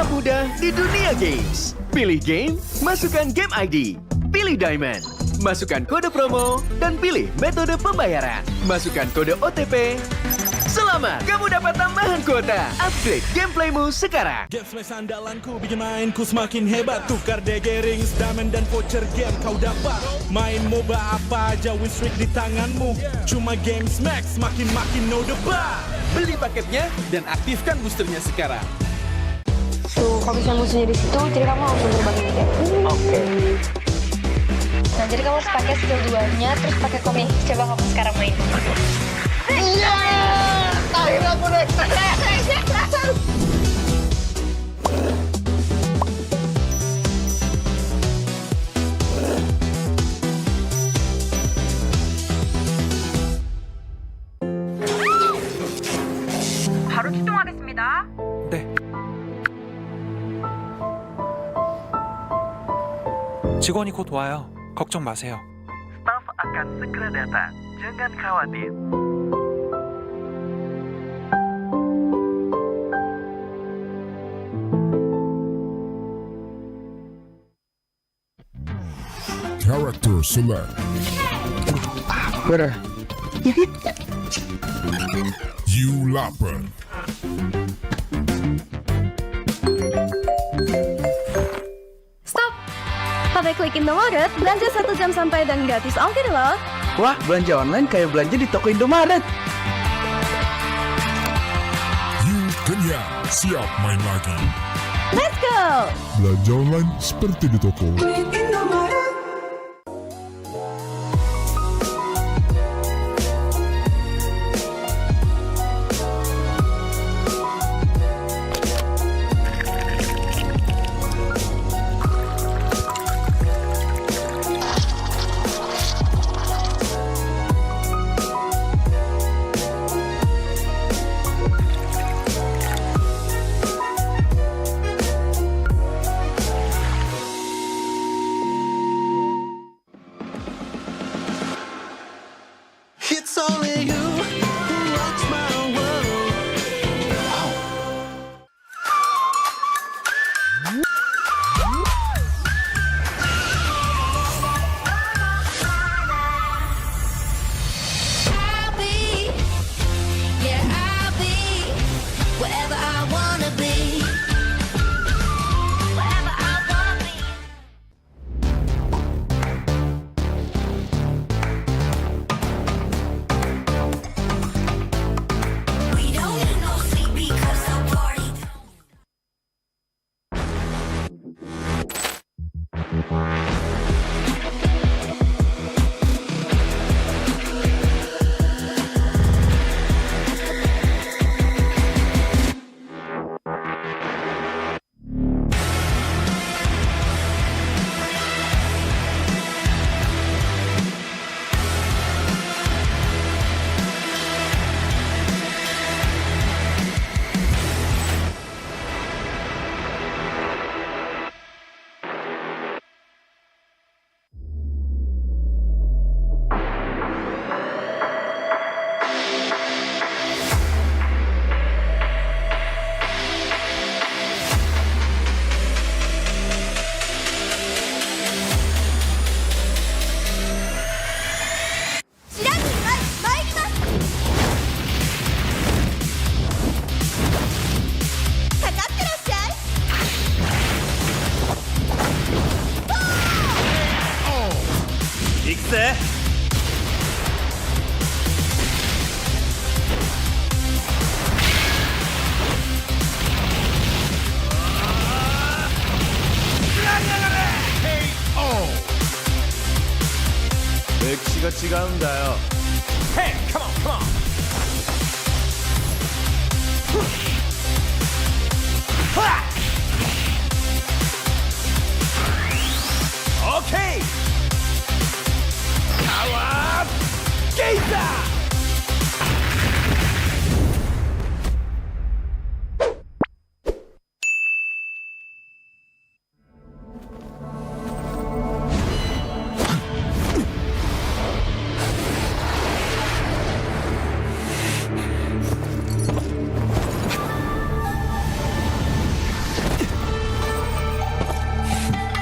Balap mudah di dunia games. Pilih game, masukkan game ID. Pilih Diamond, masukkan kode promo, dan pilih metode pembayaran. Masukkan kode OTP. Selamat, kamu dapat tambahan kuota. Upgrade gameplaymu sekarang. Game smash andalanku bikin mainku semakin hebat. Tukar DG rings, diamond dan voucher game kau dapat. Main MOBA apa aja win streak di tanganmu. Cuma game smash makin no debat. Beli paketnya dan aktifkan boosternya sekarang. Tuh, kalau misalnya musuhnya di situ, jadi kamu langsung terbangin kayak. Oke. Nah, jadi kamu harus pakai skill 2-nya, terus pakai komik. Coba kamu sekarang main. Iya! Akhirnya aku naik. 바로 출동하겠습니다. 네. 직원이 곧 와요. 걱정 마세요. Staf akan segera datang. Jangan khawatir. Character select. Bener. You lapar. Stop! Pakai klik Indomaret, belanja 1 jam sampai dan gratis ongkir loh. Wah, belanja online kayak belanja di toko Indomaret. You kenyang. Siap main lagi. Let's go! Belanja online seperti di toko. It's only you who rocks my world. I'll be wherever I wanna be. Wherever I wanna be. We don't need no sleep because the party. 익세. 맥시가 지가운다요. Hey, come on, come on. 오케이. 파워 게이다.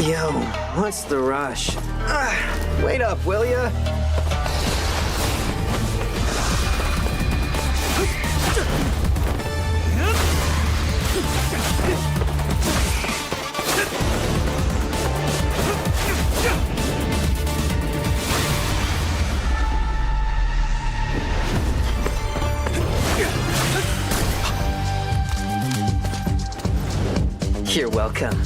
Yo, what's the rush? Wait up, will ya? You're welcome.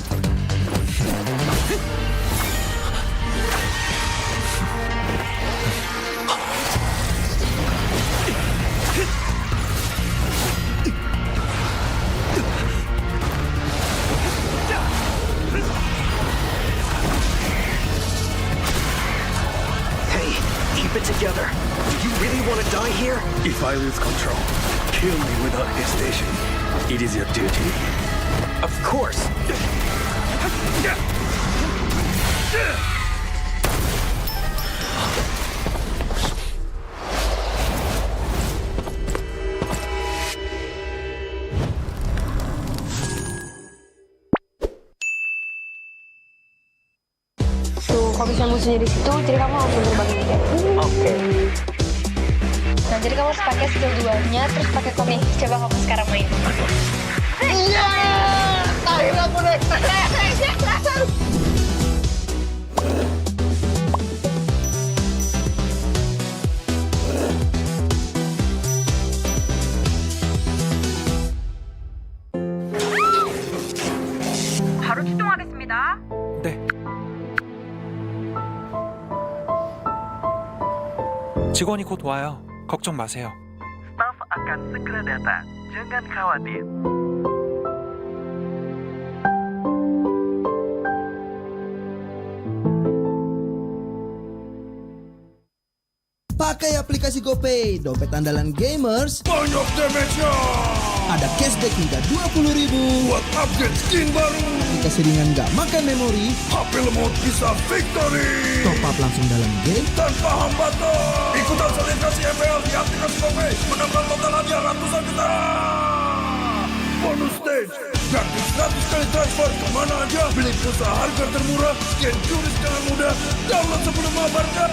Hey, keep it together. Do you really want to die here? If I lose control, kill me without hesitation. It is your duty. Of course. Tuh, kalau misalnya musuhnya di situ, jadi kamu langsung terbangin dia. Oke. Nah, jadi kamu harus pakai skill 2-nya, terus pakai komik. Coba kamu sekarang main. Iya, akhirnya aku naik. 바로 출동하겠습니다. 네. 직원이 곧 와요. 걱정 마세요. Staff akan segera datang. Jangan khawatir. Pakai aplikasi GoPay, dompet andalan gamers. Banyak damage-nya. Ada cashback hingga 20.000 Buat upgrade skin baru. aplikasi ringan gak makan memori. HP lemot bisa victory. Top up langsung dalam game. Tanpa hambatan. Ikutan selebrasi MPL di aplikasi GoPay. Menambah total hadiah ratusan juta. Bonus stage. Gratis 100 kali transfer kemana aja. Beli pulsa harga termurah. Scan QRIS dengan mudah. Download sebelum mabarkan.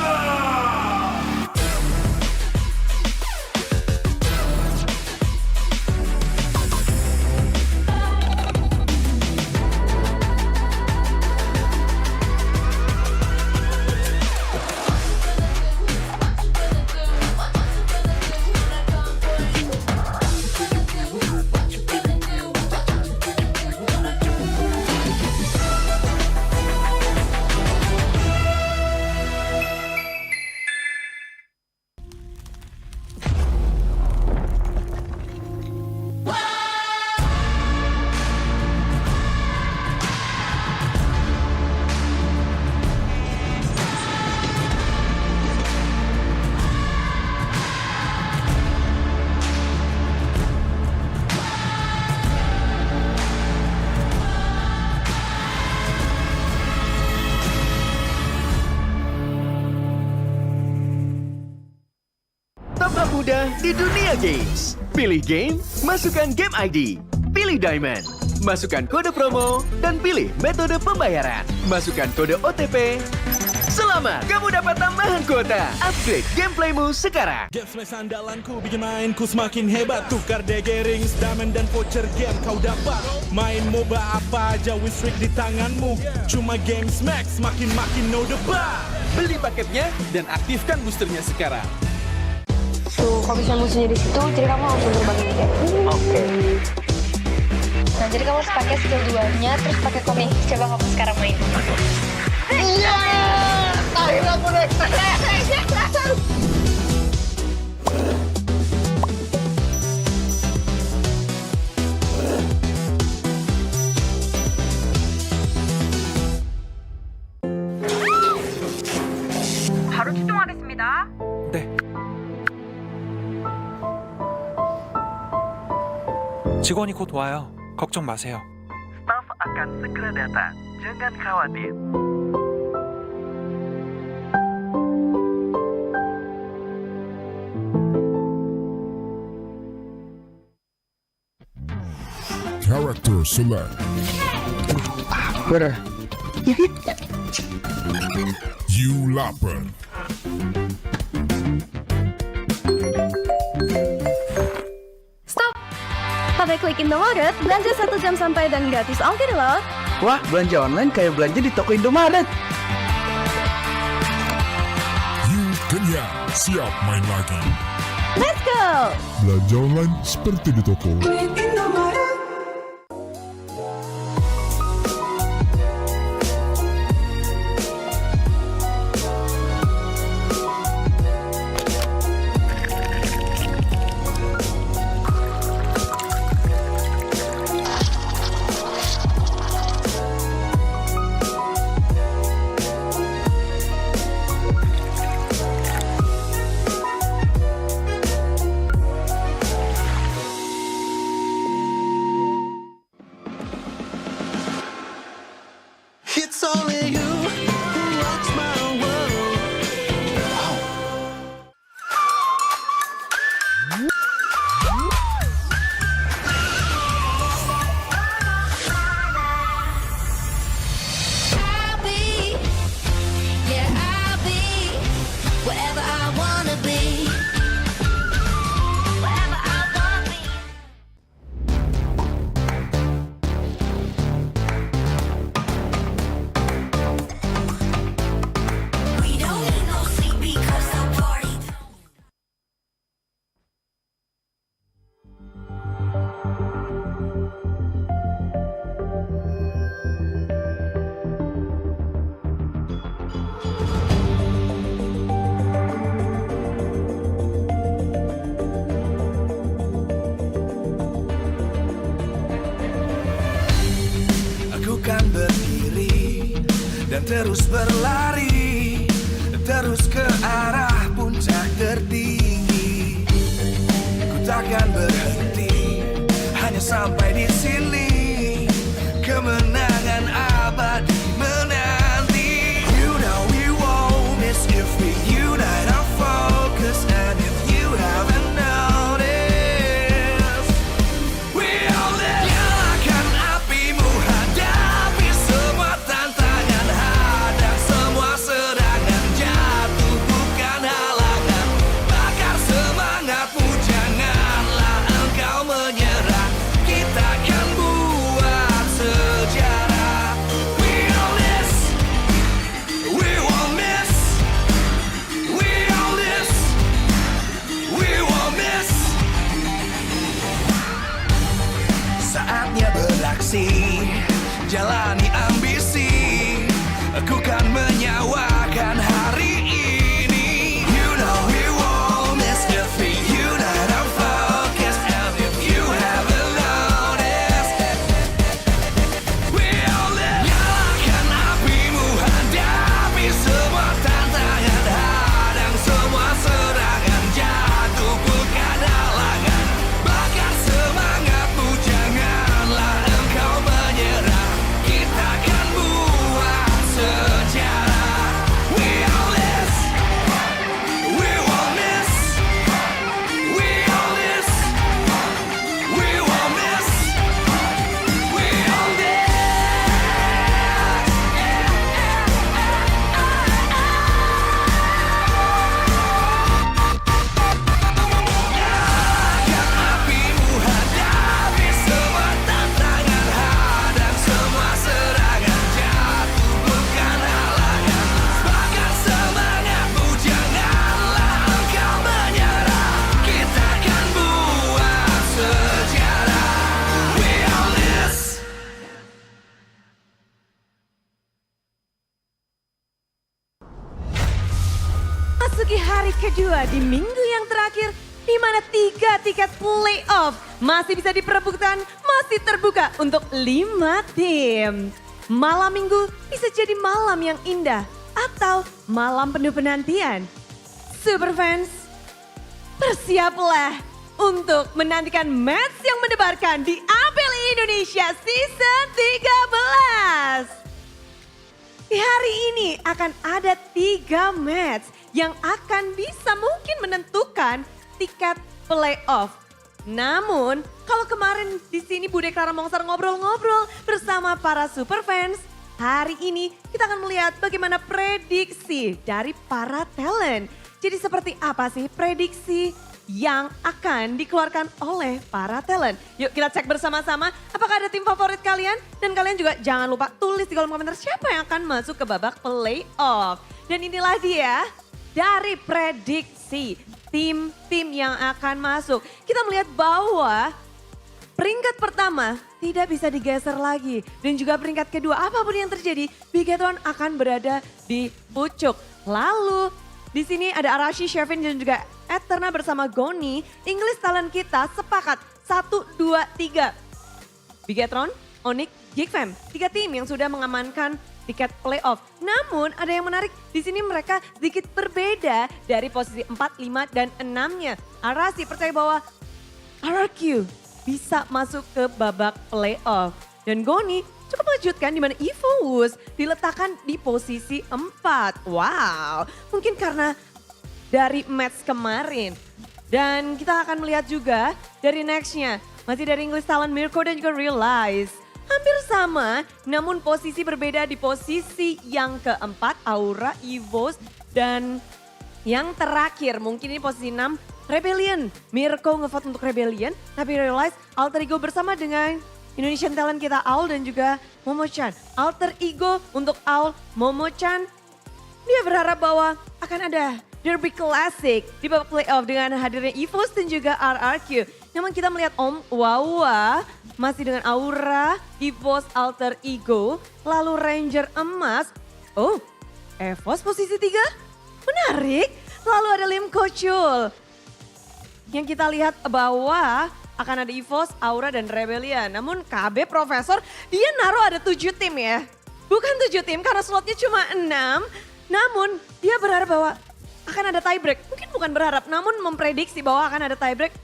Top up mudah di dunia games. Pilih game, masukkan game ID. Pilih Diamond. Masukkan kode promo dan pilih metode pembayaran. Masukkan kode OTP. Selamat, kamu dapat tambahan kuota. Upgrade gameplaymu sekarang. Game Smash andalanku bikin mainku semakin hebat. Tukar DG rings, diamond dan voucher game kau dapat. Main MOBA apa aja win streak di tanganmu. Cuma Game Smash makin no debat. Beli paketnya dan aktifkan boosternya sekarang. Tuh, kalau misalnya musuhnya di situ, jadi kamu langsung terbangin dia. Oke. Nah, jadi kamu harus pakai skill 2-nya, terus pakai komik. Coba kamu sekarang main. Iya, akhirnya aku naik. 바로 출동하겠습니다. 네. 직원이 곧 와요. 걱정 마세요. Staff akan segera datang. Jangan khawatir. Character select. Brother, You lapar. Stop! Pakai klik Indomaret, belanja 1 jam sampai dan gratis ongkir loh. Wah, belanja online kayak belanja di toko Indomaret. You kenyang, siap main lagi. Let's go! Belanja online seperti di toko. It's only you who rocks my world. I'll be, yeah, I'll be wherever I wanna be. Wherever I wanna be. We don't need no sleep because our party. Aku kan berdiri dan terus berlari, terus ke arah puncak tertinggi. Ku takkan berhenti, hanya sampai di sini. Kemenangan abadi menanti. You know we won't miss if we unite our focus. And if you haven't noticed, we all live. Nyalakan apimu, hadapi semua tantangan, hadang semua serangan, jatuh bukan halangan. Bakar semangatmu, janganlah engkau menyerah. Kita akan buat sejarah. We all this, we won't miss. We all this, we won't miss. Saatnya beraksi, jalani ambisi. Aku kan menyawakan hari ini. You know we won't miss if we unite our focus. And if you haven't noticed, we all live. Nyalakan apimu, hadapi semua tantangan, hadang semua serangan, jatuh bukan halangan. Bakar semangatmu, janganlah engkau menyerah. Kita akan buat sejarah. We all this, we won't miss. We all this, we won't miss. We all this. Nyalakan apimu, hadapi semua tantangan, hadang semua serangan, jatuh bukan halangan. Bakar semangatmu, janganlah engkau menyerah. Kita akan buat sejarah. We all this. Masuki hari kedua di minggu yang terakhir, di mana 3 tiket playoff masih bisa diperebutkan, masih terbuka untuk 5 tim. Malam minggu bisa jadi malam yang indah atau malam penuh penantian. Superfans, bersiaplah untuk menantikan match yang mendebarkan di MPL Indonesia Season 13. Di hari ini akan ada 3 match yang akan bisa mungkin menentukan tiket playoff. Namun, kalau kemarin di sini Bude Clara Mongsar ngobrol-ngobrol bersama para superfans, Hari ini kita akan melihat bagaimana prediksi dari para talent. Jadi seperti apa sih prediksi yang akan dikeluarkan oleh para talent? Yuk kita cek bersama-sama apakah ada tim favorit kalian. Dan kalian juga jangan lupa tulis di kolom komentar siapa yang akan masuk ke babak playoff. Dan inilah dia dari prediksi tim-tim yang akan masuk. Kita melihat bahwa peringkat pertama tidak bisa digeser lagi. Dan juga peringkat kedua apapun yang terjadi, Bigetron akan berada di pucuk. Lalu di sini ada Arashi, Shervin dan juga Eterna bersama Goni. English talent kita sepakat 1, 2, 3. Bigetron, Onyx, Geekfam. 3 tim yang sudah mengamankan tiket playoff. Namun ada yang menarik, di sini mereka sedikit berbeda dari posisi 4, 5, dan 6-nya. Arashi percaya bahwa RRQ bisa masuk ke babak playoff. Dan Goni cukup mengejutkan di mana EVOS diletakkan di posisi 4. Wow, mungkin karena dari match kemarin. Dan kita akan melihat juga dari nextnya. Masih dari English Talent, Mirko dan juga Realize. Hampir sama, namun posisi berbeda di posisi yang keempat, Aura, EVOS, dan yang terakhir mungkin ini posisi 6, Rebellion. Mirko ngevote untuk Rebellion, tapi Realize Alter Ego bersama dengan Indonesian Talent kita Aul dan juga Momo-chan. Alter Ego untuk Aul, Momo-chan. Dia berharap bahwa akan ada Derby Classic di babak playoff dengan hadirnya EVOS dan juga RRQ. Namun kita melihat Om Wawa masih dengan Aura, EVOS, Alter Ego, lalu Ranger Emas. Oh, EVOS posisi 3? Menarik. Lalu ada Lim Kochul. Yang kita lihat bahwa akan ada EVOS, Aura, dan Rebellion. Namun KB Profesor dia naruh ada 7 tim ya. Bukan 7 tim karena slotnya cuma 6. Namun dia berharap bahwa akan ada tiebreak. Mungkin bukan berharap namun memprediksi bahwa akan ada tiebreak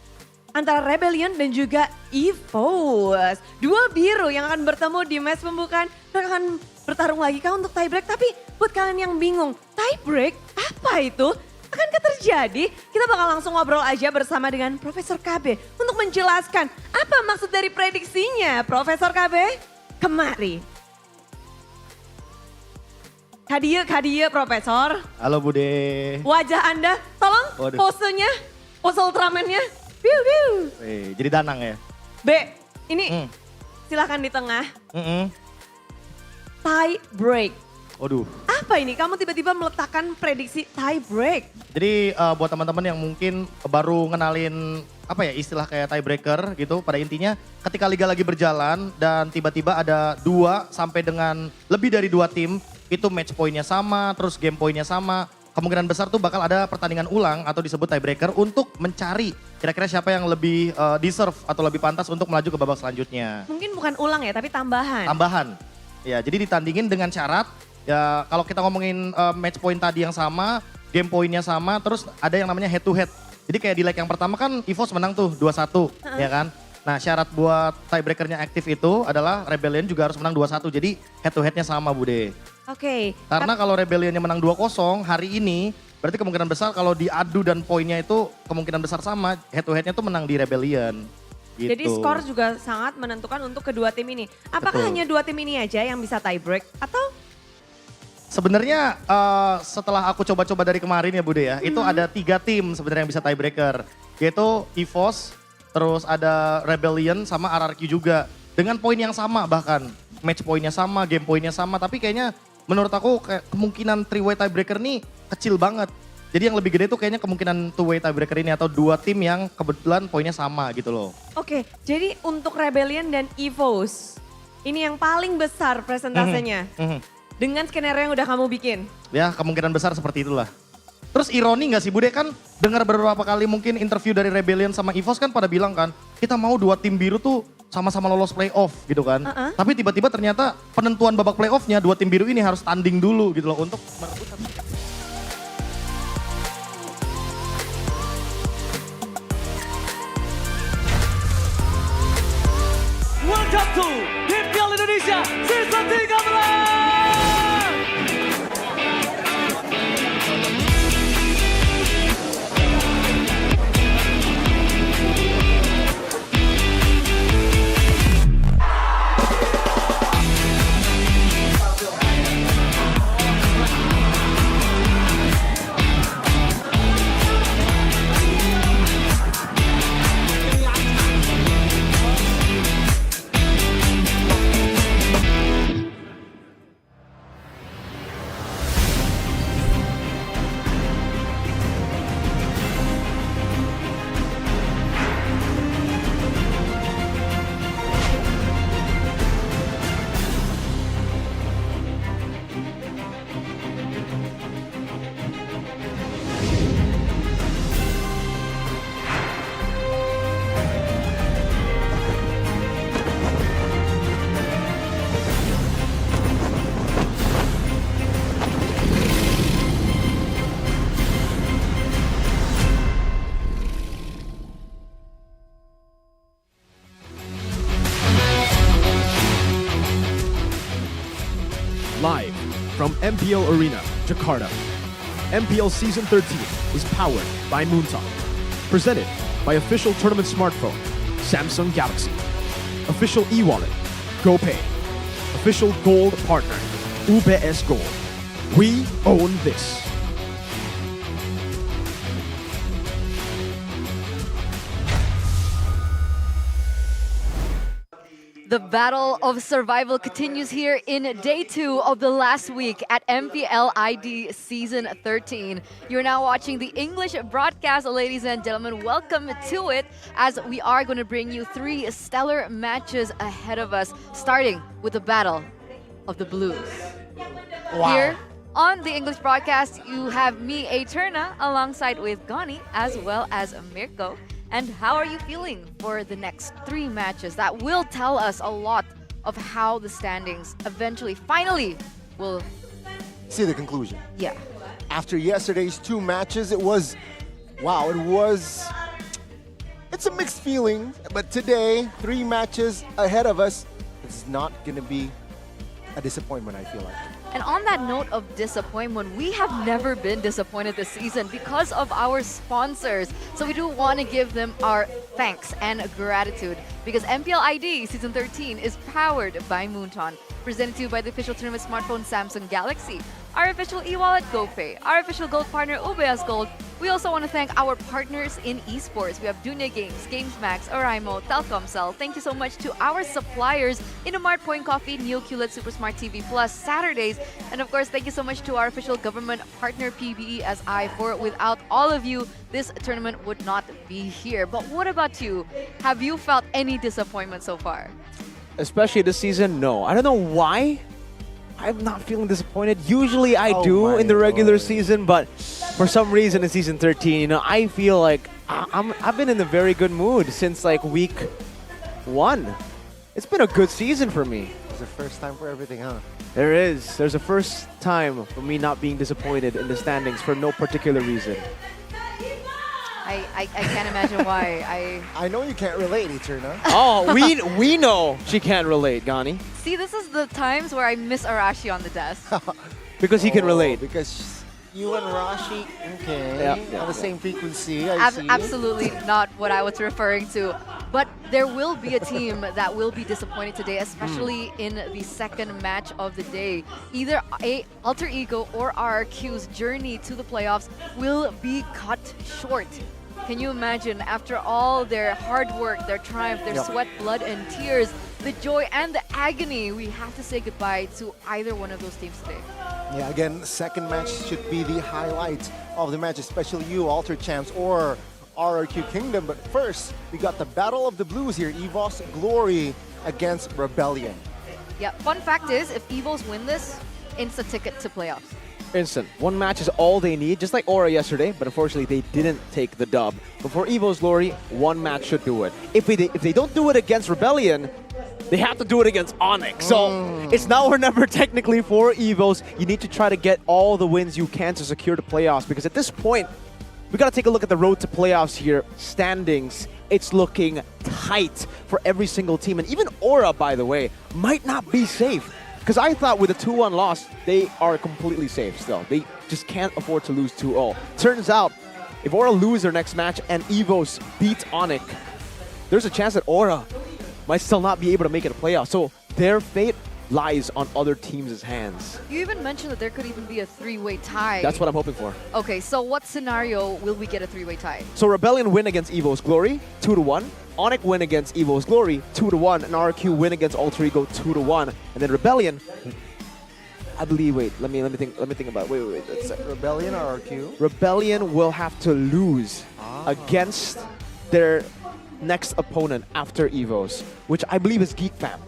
antara Rebellion dan juga EVOS. Dua biru yang akan bertemu di match pembukaan. Mereka akan bertarung lagi kah untuk tiebreak. Tapi buat kalian yang bingung, tiebreak apa itu? Akankah terjadi? Kita bakal langsung ngobrol aja bersama dengan Profesor KB untuk menjelaskan apa maksud dari prediksinya. Profesor KB, kemari. Kadieu Profesor. Halo Bude. Wajah Anda, tolong posenya, pose Ultraman-nya. Biu, biu. Jadi Danang ya? B, ini silahkan di tengah. Tie break. Waduh. Apa ini? Kamu tiba-tiba meletakkan prediksi tie break. Jadi buat teman-teman yang mungkin baru ngenalin apa ya istilah kayak tiebreaker gitu. Pada intinya ketika liga lagi berjalan dan tiba-tiba ada 2 sampai dengan lebih dari 2 tim. Itu match poinnya sama, terus game poinnya sama. Kemungkinan besar tuh bakal ada pertandingan ulang atau disebut tiebreaker untuk mencari kira-kira siapa yang lebih deserve atau lebih pantas untuk melaju ke babak selanjutnya. Mungkin bukan ulang ya, tapi tambahan. Tambahan. Ya, jadi ditandingin dengan syarat ya kalau kita ngomongin match point tadi yang sama, game poinnya sama, terus ada yang namanya head to head. Jadi kayak di leg yang pertama kan EVOS menang tuh 2-1, ya kan? Nah syarat buat tiebreakernya aktif itu adalah Rebellion juga harus menang 2-1. Jadi head to headnya sama Bude. Oke. Karena kalau Rebellionnya menang 2-0 hari ini, berarti kemungkinan besar kalau diadu dan poinnya itu kemungkinan besar sama, head to headnya tuh menang di Rebellion. Gitu. Jadi skor juga sangat menentukan untuk kedua tim ini. Apakah hanya 2 tim ini aja yang bisa tie break atau? Sebenarnya setelah aku coba-coba dari kemarin ya Bude ya, itu ada 3 tim sebenarnya yang bisa tiebreaker. Yaitu EVOS, terus ada Rebellion sama RRQ juga. Dengan poin yang sama bahkan. Match poinnya sama, game poinnya sama. Tapi kayaknya menurut aku kayak kemungkinan 3-way tiebreaker ini kecil banget. Jadi yang lebih gede tuh kayaknya kemungkinan 2-way tiebreaker ini atau 2 tim yang kebetulan poinnya sama gitu loh. Oke, jadi untuk Rebellion dan EVOS, ini yang paling besar presentasenya. Dengan skenario yang udah kamu bikin. Ya kemungkinan besar seperti itulah. Terus ironi gak sih Bude kan dengar beberapa kali mungkin interview dari Rebellion sama EVOS kan pada bilang kan kita mau 2 tim biru tuh sama-sama lolos playoff gitu kan. Tapi tiba-tiba ternyata penentuan babak playoffnya 2 tim biru ini harus tanding dulu gitu loh untuk merebut satu tiket. Welcome to MPL Indonesia Season 13. from MPL Arena, Jakarta. MPL Season 13 is powered by Moontalk. Presented by official tournament smartphone, Samsung Galaxy. Official e-wallet, GoPay. Official gold partner, UBS Gold. We own this. The battle of survival continues here in day 2 of the last week at MPL ID Season 13. You're now watching the English broadcast, ladies and gentlemen. Welcome to it, as we are going to bring you 3 stellar matches ahead of us, starting with the battle of the Blues. Wow. Here on the English broadcast, you have me, Eterna, alongside with Gani, as well as Mirko. And how are you feeling for the next 3 matches? That will tell us a lot of how the standings eventually, finally, will see the conclusion. Yeah. After yesterday's 2 matches, it was, wow, it's a mixed feeling. But today, 3 matches ahead of us, it's not going to be a disappointment, I feel like. And on that note of disappointment, we have never been disappointed this season because of our sponsors. So we do want to give them our thanks and gratitude, because MPL ID Season 13 is powered by Moonton, presented to you by the official tournament smartphone Samsung Galaxy, our official e-wallet GoPay, our official gold partner UBS Gold. We also want to thank our partners in esports. We have Dunya Games, GamesMax, Oraimo, Telkomsel. Thank you so much to our suppliers, Innomart, Point Coffee, Neo QLED, Super Smart TV Plus, Saturdays. And of course, thank you so much to our official government partner PBESI, for without all of you, this tournament would not be here. But what about you? Have you felt any disappointment so far? Especially this season, no. I don't know why. I'm not feeling disappointed. Usually I do in the regular season, but for some reason in Season 13, you know, I feel like I've been in a very good mood since like week 1. It's been a good season for me. It's the first time for everything, huh? There is. There's a first time for me not being disappointed in the standings for no particular reason. I can't imagine why. I know you can't relate, Eterna. Oh, we know she can't relate, Gani. See, this is the times where I miss Arashi on the desk. Because he can relate. Because you and Rashi, okay, Yeah, on the same frequency, I see. Absolutely not what I was referring to. But there will be a team that will be disappointed today, especially in the second match of the day. Either Alter Ego or RRQ's journey to the playoffs will be cut short. Can you imagine, after all their hard work, their triumph, their sweat, blood, and tears, the joy and the agony, we have to say goodbye to either one of those teams today. Yeah, again, second match should be the highlight of the match, especially you, Alter Champs, or RRQ Kingdom. But first, we got the Battle of the Blues here, EVOS Glory against Rebellion. Yeah, fun fact is, if EVOs win this, instant ticket to playoffs. Instant. 1 match is all they need, just like Aura yesterday, but unfortunately they didn't take the dub. But for EVO's Glory, 1 match should do it. If they don't do it against Rebellion, they have to do it against Onyx. So it's now or never technically for EVOs. You need to try to get all the wins you can to secure the playoffs, because at this point, we got to take a look at the road to playoffs here. Standings, it's looking tight for every single team. And even Aura, by the way, might not be safe. Because I thought with a 2-1 loss, they are completely safe still. They just can't afford to lose 2-0. Turns out, if Aura lose their next match and EVOS beat Onyx, there's a chance that Aura might still not be able to make it a playoff. So their fate lies on other teams' hands. You even mentioned that there could even be a 3-way tie. That's what I'm hoping for. Okay, so what scenario will we get a 3-way tie? So Rebellion win against EVO's Glory, 2-1. Onyx win against EVO's Glory, 2-1. And RQ win against Alter Ego, 2-1. And then Rebellion, I believe, wait, let me think about it. Wait. That's Rebellion or RQ? Rebellion will have to lose against their next opponent after EVO's, which I believe is Geek Fam,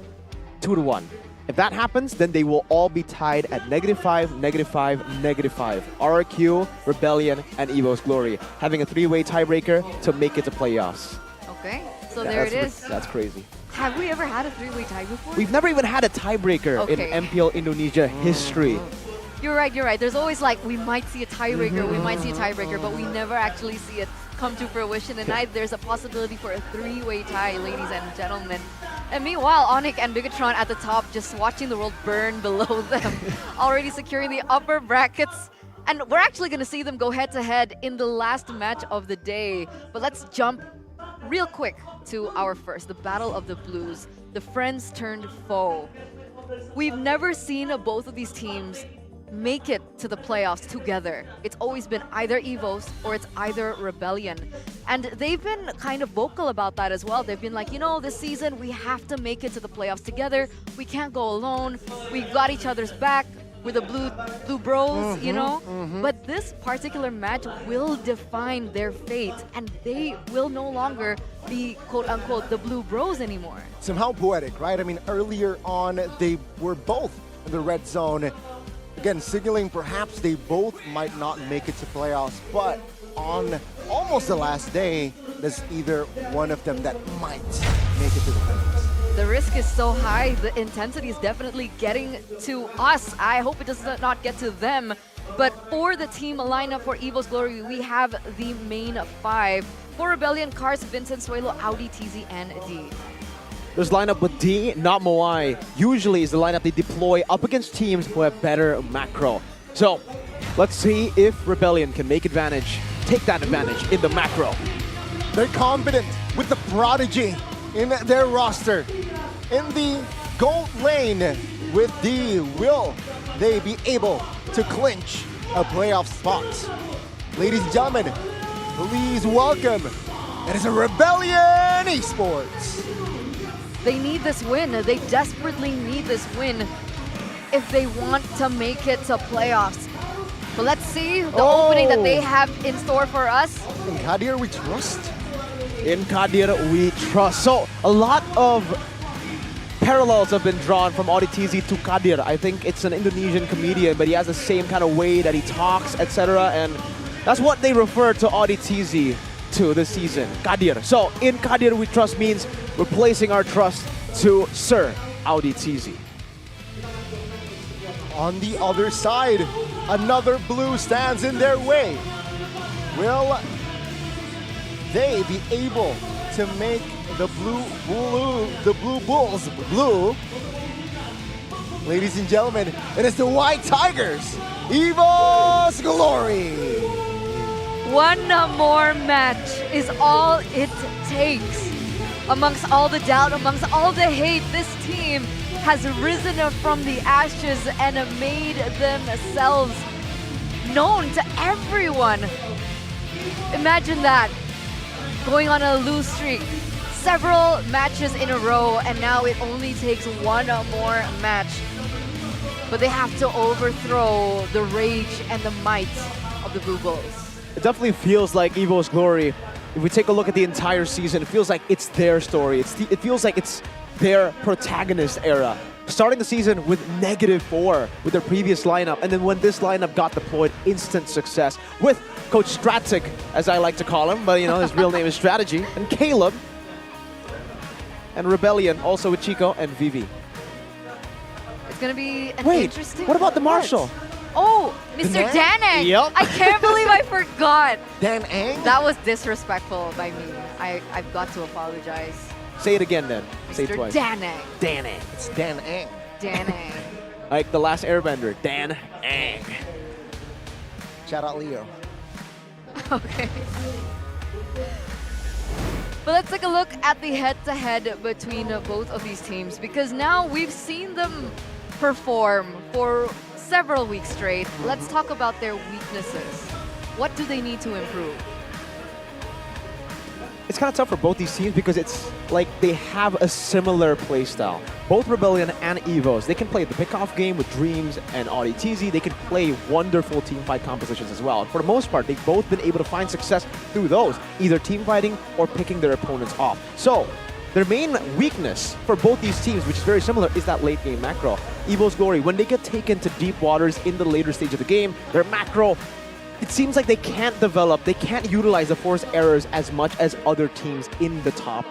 2-1. If that happens, then they will all be tied at -5, -5, -5. RRQ, Rebellion, and EVO's Glory, having a 3-way tiebreaker to make it to playoffs. Okay, so there it is. That's crazy. Have we ever had a 3-way tie before? We've never even had a tiebreaker in MPL Indonesia history. You're right. There's always like, we might see a tiebreaker, we might see a tiebreaker, but we never actually see it come to fruition tonight. There's a possibility for a three-way tie, ladies and gentlemen. And meanwhile, Onyx and Bigatron at the top, just watching the world burn below them, already securing the upper brackets. And we're actually going to see them go head-to-head in the last match of the day. But let's jump real quick to our first, the Battle of the Blues, the friends turned foe. We've never seen both of these teams make it to the playoffs together. It's always been either EVOS or it's either Rebellion. And they've been kind of vocal about that as well. They've been like, you know, this season we have to make it to the playoffs together. We can't go alone. We've got each other's back. With the blue bros, you know? But this particular match will define their fate, and they will no longer be, quote-unquote, the blue bros anymore. Somehow poetic, right? I mean, earlier on, they were both in the red zone. Again, signaling perhaps they both might not make it to playoffs, but on almost the last day, there's either one of them that might make it to the playoffs. The risk is so high, the intensity is definitely getting to us. I hope it does not get to them. But for the team lineup for EVO's Glory, we have the main five. For Rebellion, Cars, Vincent, Suelo, Audi, TZ, and D. This lineup with D, not Moai, usually is the lineup they deploy up against teams who have better macro. So, let's see if Rebellion can take that advantage in the macro. They're confident with the Prodigy in their roster. In the gold lane with D, will they be able to clinch a playoff spot? Ladies and gentlemen, please welcome, it is a Rebellion Esports. They need this win. They desperately need this win if they want to make it to playoffs. But let's see the opening that they have in store for us. In Kadir we trust. In Kadir we trust. So a lot of parallels have been drawn from Audi TZ to Kadir. I think it's an Indonesian comedian, but he has the same kind of way that he talks, etc. And that's what they refer to Audi TZ to this season, Kadir. So in Kadir we trust means we're placing our trust to Sir Audi TZ. On the other side, another blue stands in their way. Will they be able to make the blue bulls blue? Ladies and gentlemen, it is the White Tigers, EVO's Glory. One more match is all it takes. Amongst all the doubt, amongst all the hate, this team has risen from the ashes and made themselves known to everyone. Imagine that, going on a lose streak, several matches in a row, and now it only takes one more match. But they have to overthrow the rage and the might of the Blue Bulls. It definitely feels like EVO's Glory. If we take a look at the entire season, it feels like it's their story. It feels like it's their protagonist era. Starting the season with -4 with their previous lineup, and then when this lineup got deployed, instant success with Coach Stratic, as I like to call him, but you know, his real name is Strategy, and Caleb, and Rebellion, also with Chico and Vivi. It's gonna be an interesting... What about the Marshal? Oh, Mr. Danang! Yep. I can't believe I forgot. Danang? That was disrespectful by me. I've got to apologize. Say it again then. Say it Mr. twice. Danang. Danang. It's Danang. Danang. Like the last airbender, Dan Ang. Shout out Leo. Okay. But let's take a look at the head-to-head between both of these teams, because now we've seen them perform for several weeks straight. Let's talk about their weaknesses. What do they need to improve? It's kind of tough for both these teams because it's like they have a similar playstyle. Both Rebellion and EVOs, they can play the pickoff game with Dreams and Audi TZ. They can play wonderful team fight compositions as well. And for the most part, they've both been able to find success through those, either team fighting or picking their opponents off. So their main weakness for both these teams, which is very similar, is that late game macro. EVO's Glory, when they get taken to deep waters in the later stage of the game, their macro, it seems like they can't develop, they can't utilize the force errors as much as other teams in the top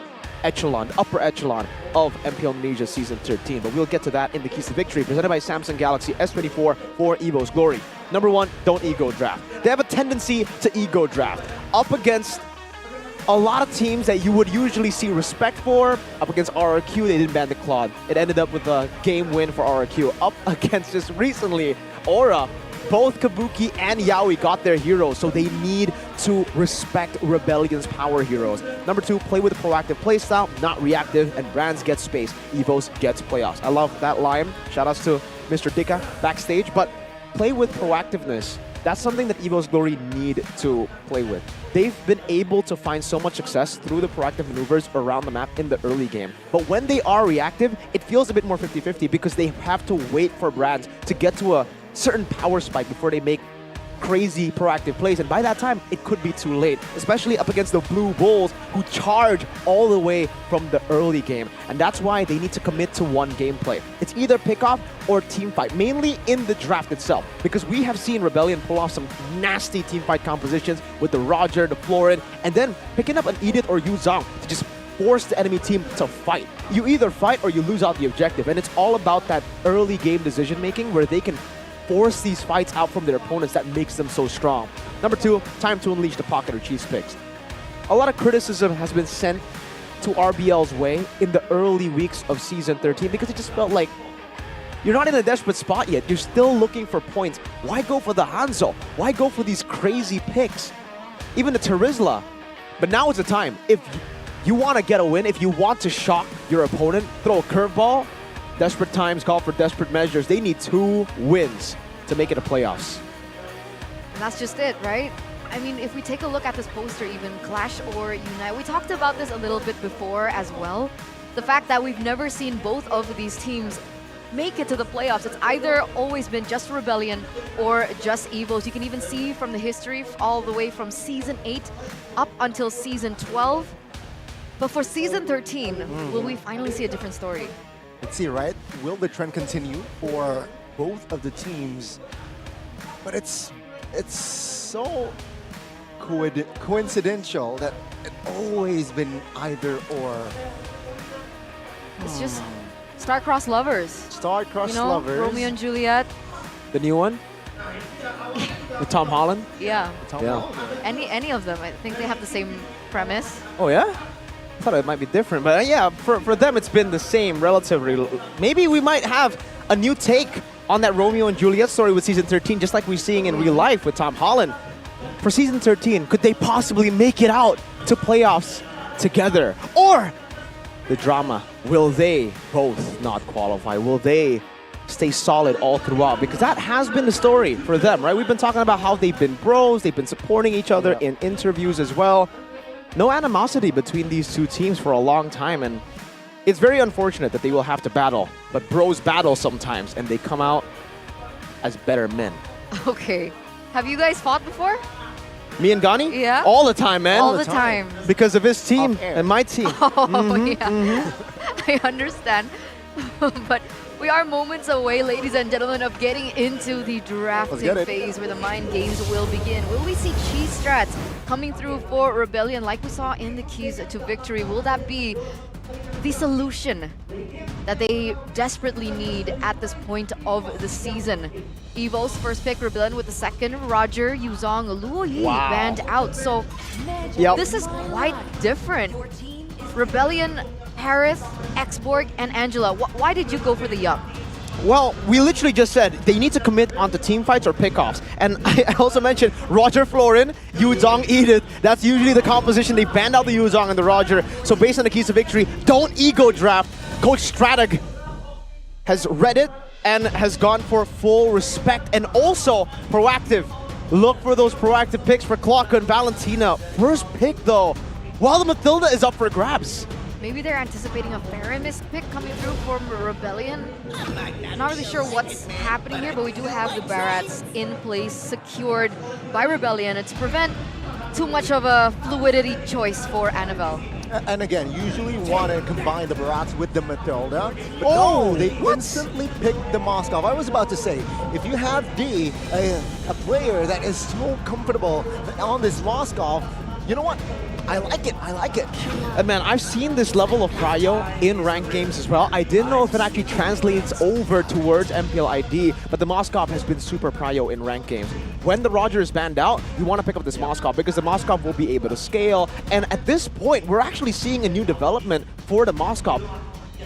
echelon, the upper echelon of MPL Indonesia Season 13. But we'll get to that in the Keys to Victory, presented by Samsung Galaxy S24 for EVO's Glory. Number one, don't ego draft. They have a tendency to ego draft. Up against a lot of teams that you would usually see respect for up against RRQ, they didn't ban the Claude. It ended up with a game win for RRQ. Up against just recently, Aura, both Kabuki and Yaoi got their heroes, so they need to respect Rebellion's power heroes. Number 2, play with a proactive playstyle, not reactive, and Brands get space, Evos gets playoffs. I love that line. Shout outs to Mr. Dika backstage, but play with proactiveness. That's something that Evo's Glory need to play with. They've been able to find so much success through the proactive maneuvers around the map in the early game. But when they are reactive, it feels a bit more 50-50 because they have to wait for Brands to get to a certain power spike before they make crazy proactive plays, and by that time it could be too late, especially up against the Blue Bulls who charge all the way from the early game. And that's why they need to commit to one gameplay. It's either pick off or team fight, mainly in the draft itself, because we have seen Rebellion pull off some nasty team fight compositions with the Roger, the Florid, and then picking up an Edith or Yu Zhang to just force the enemy team to fight. You either fight or you lose out the objective, and it's all about that early game decision making where they can force these fights out from their opponents that makes them so strong. Number 2, time to unleash the pocket or cheese picks. A lot of criticism has been sent to RBL's way in the early weeks of Season 13 because it just felt like you're not in a desperate spot yet. You're still looking for points. Why go for the Hanzo? Why go for these crazy picks? Even the Terizla. But now is the time. If you want to get a win, if you want to shock your opponent, throw a curveball. Desperate times call for desperate measures. They need 2 wins to make it a playoffs. And that's just it, right? I mean, if we take a look at this poster even, Clash or Unite, we talked about this a little bit before as well. The fact that we've never seen both of these teams make it to the playoffs. It's either always been just Rebellion or just Evos. You can even see from the history all the way from Season 8 up until Season 12. But for Season 13, will we finally see a different story? Let's see, right? Will the trend continue for both of the teams? But it's so coincidental that it's always been either or. It's just star-crossed lovers. Star-crossed lovers. Romeo and Juliet. The new one? With Tom Holland? Yeah. Yeah. Any of them. I think they have the same premise. Oh yeah? I thought it might be different, but yeah, for them it's been the same relatively. Maybe we might have a new take on that Romeo and Juliet story with Season 13, just like we're seeing in real life with Tom Holland. For Season 13, could they possibly make it out to playoffs together? Or the drama, will they both not qualify? Will they stay solid all throughout? Because that has been the story for them, right? We've been talking about how they've been bros, they've been supporting each other in interviews as well. No animosity between these 2 teams for a long time, and it's very unfortunate that they will have to battle. But bros battle sometimes, and they come out as better men. Okay. Have you guys fought before? Me and Gani? Yeah. All the time, man. All the time. Because of his team and my team. Oh, yeah. I understand. But we are moments away, ladies and gentlemen, of getting into the drafting phase where the mind games will begin. Will we see cheese strats coming through for Rebellion like we saw in the keys to victory? Will that be the solution that they desperately need at this point of the season? Evo's first pick, Rebellion with the second, Roger, Yuzong, Luo Yi banned out. So this is quite different. Rebellion, Harith, Xborg, and Angela. Why did you go for the Young? Well, we literally just said they need to commit onto team fights or pickoffs. And I also mentioned Roger Florin, Yu Zhang, Edith. That's usually the composition. They banned out the Yu Zhang and the Roger. So based on the keys to victory, don't ego draft. Coach Strateg has read it and has gone for full respect and also proactive. Look for those proactive picks for Clock and Valentina. First pick though, while the Matilda is up for grabs. Maybe they're anticipating a Faramis pick coming through from Rebellion. Not really sure what's happening here, but we do have the Barats in place, secured by Rebellion. It's to prevent too much of a fluidity choice for Annabelle. And again, usually want to combine the Barats with the Matilda. But no, they instantly picked the Moskov. I was about to say, if you have D, a player that is so comfortable on this Moskov, you know what? I like it. I like it. And man, I've seen this level of prio in ranked games as well. I didn't know if it actually translates over towards MPL ID, but the Moskov has been super prio in ranked games. When the Roger is banned out, you want to pick up this Moskov because the Moskov will be able to scale. And at this point, we're actually seeing a new development for the Moskov.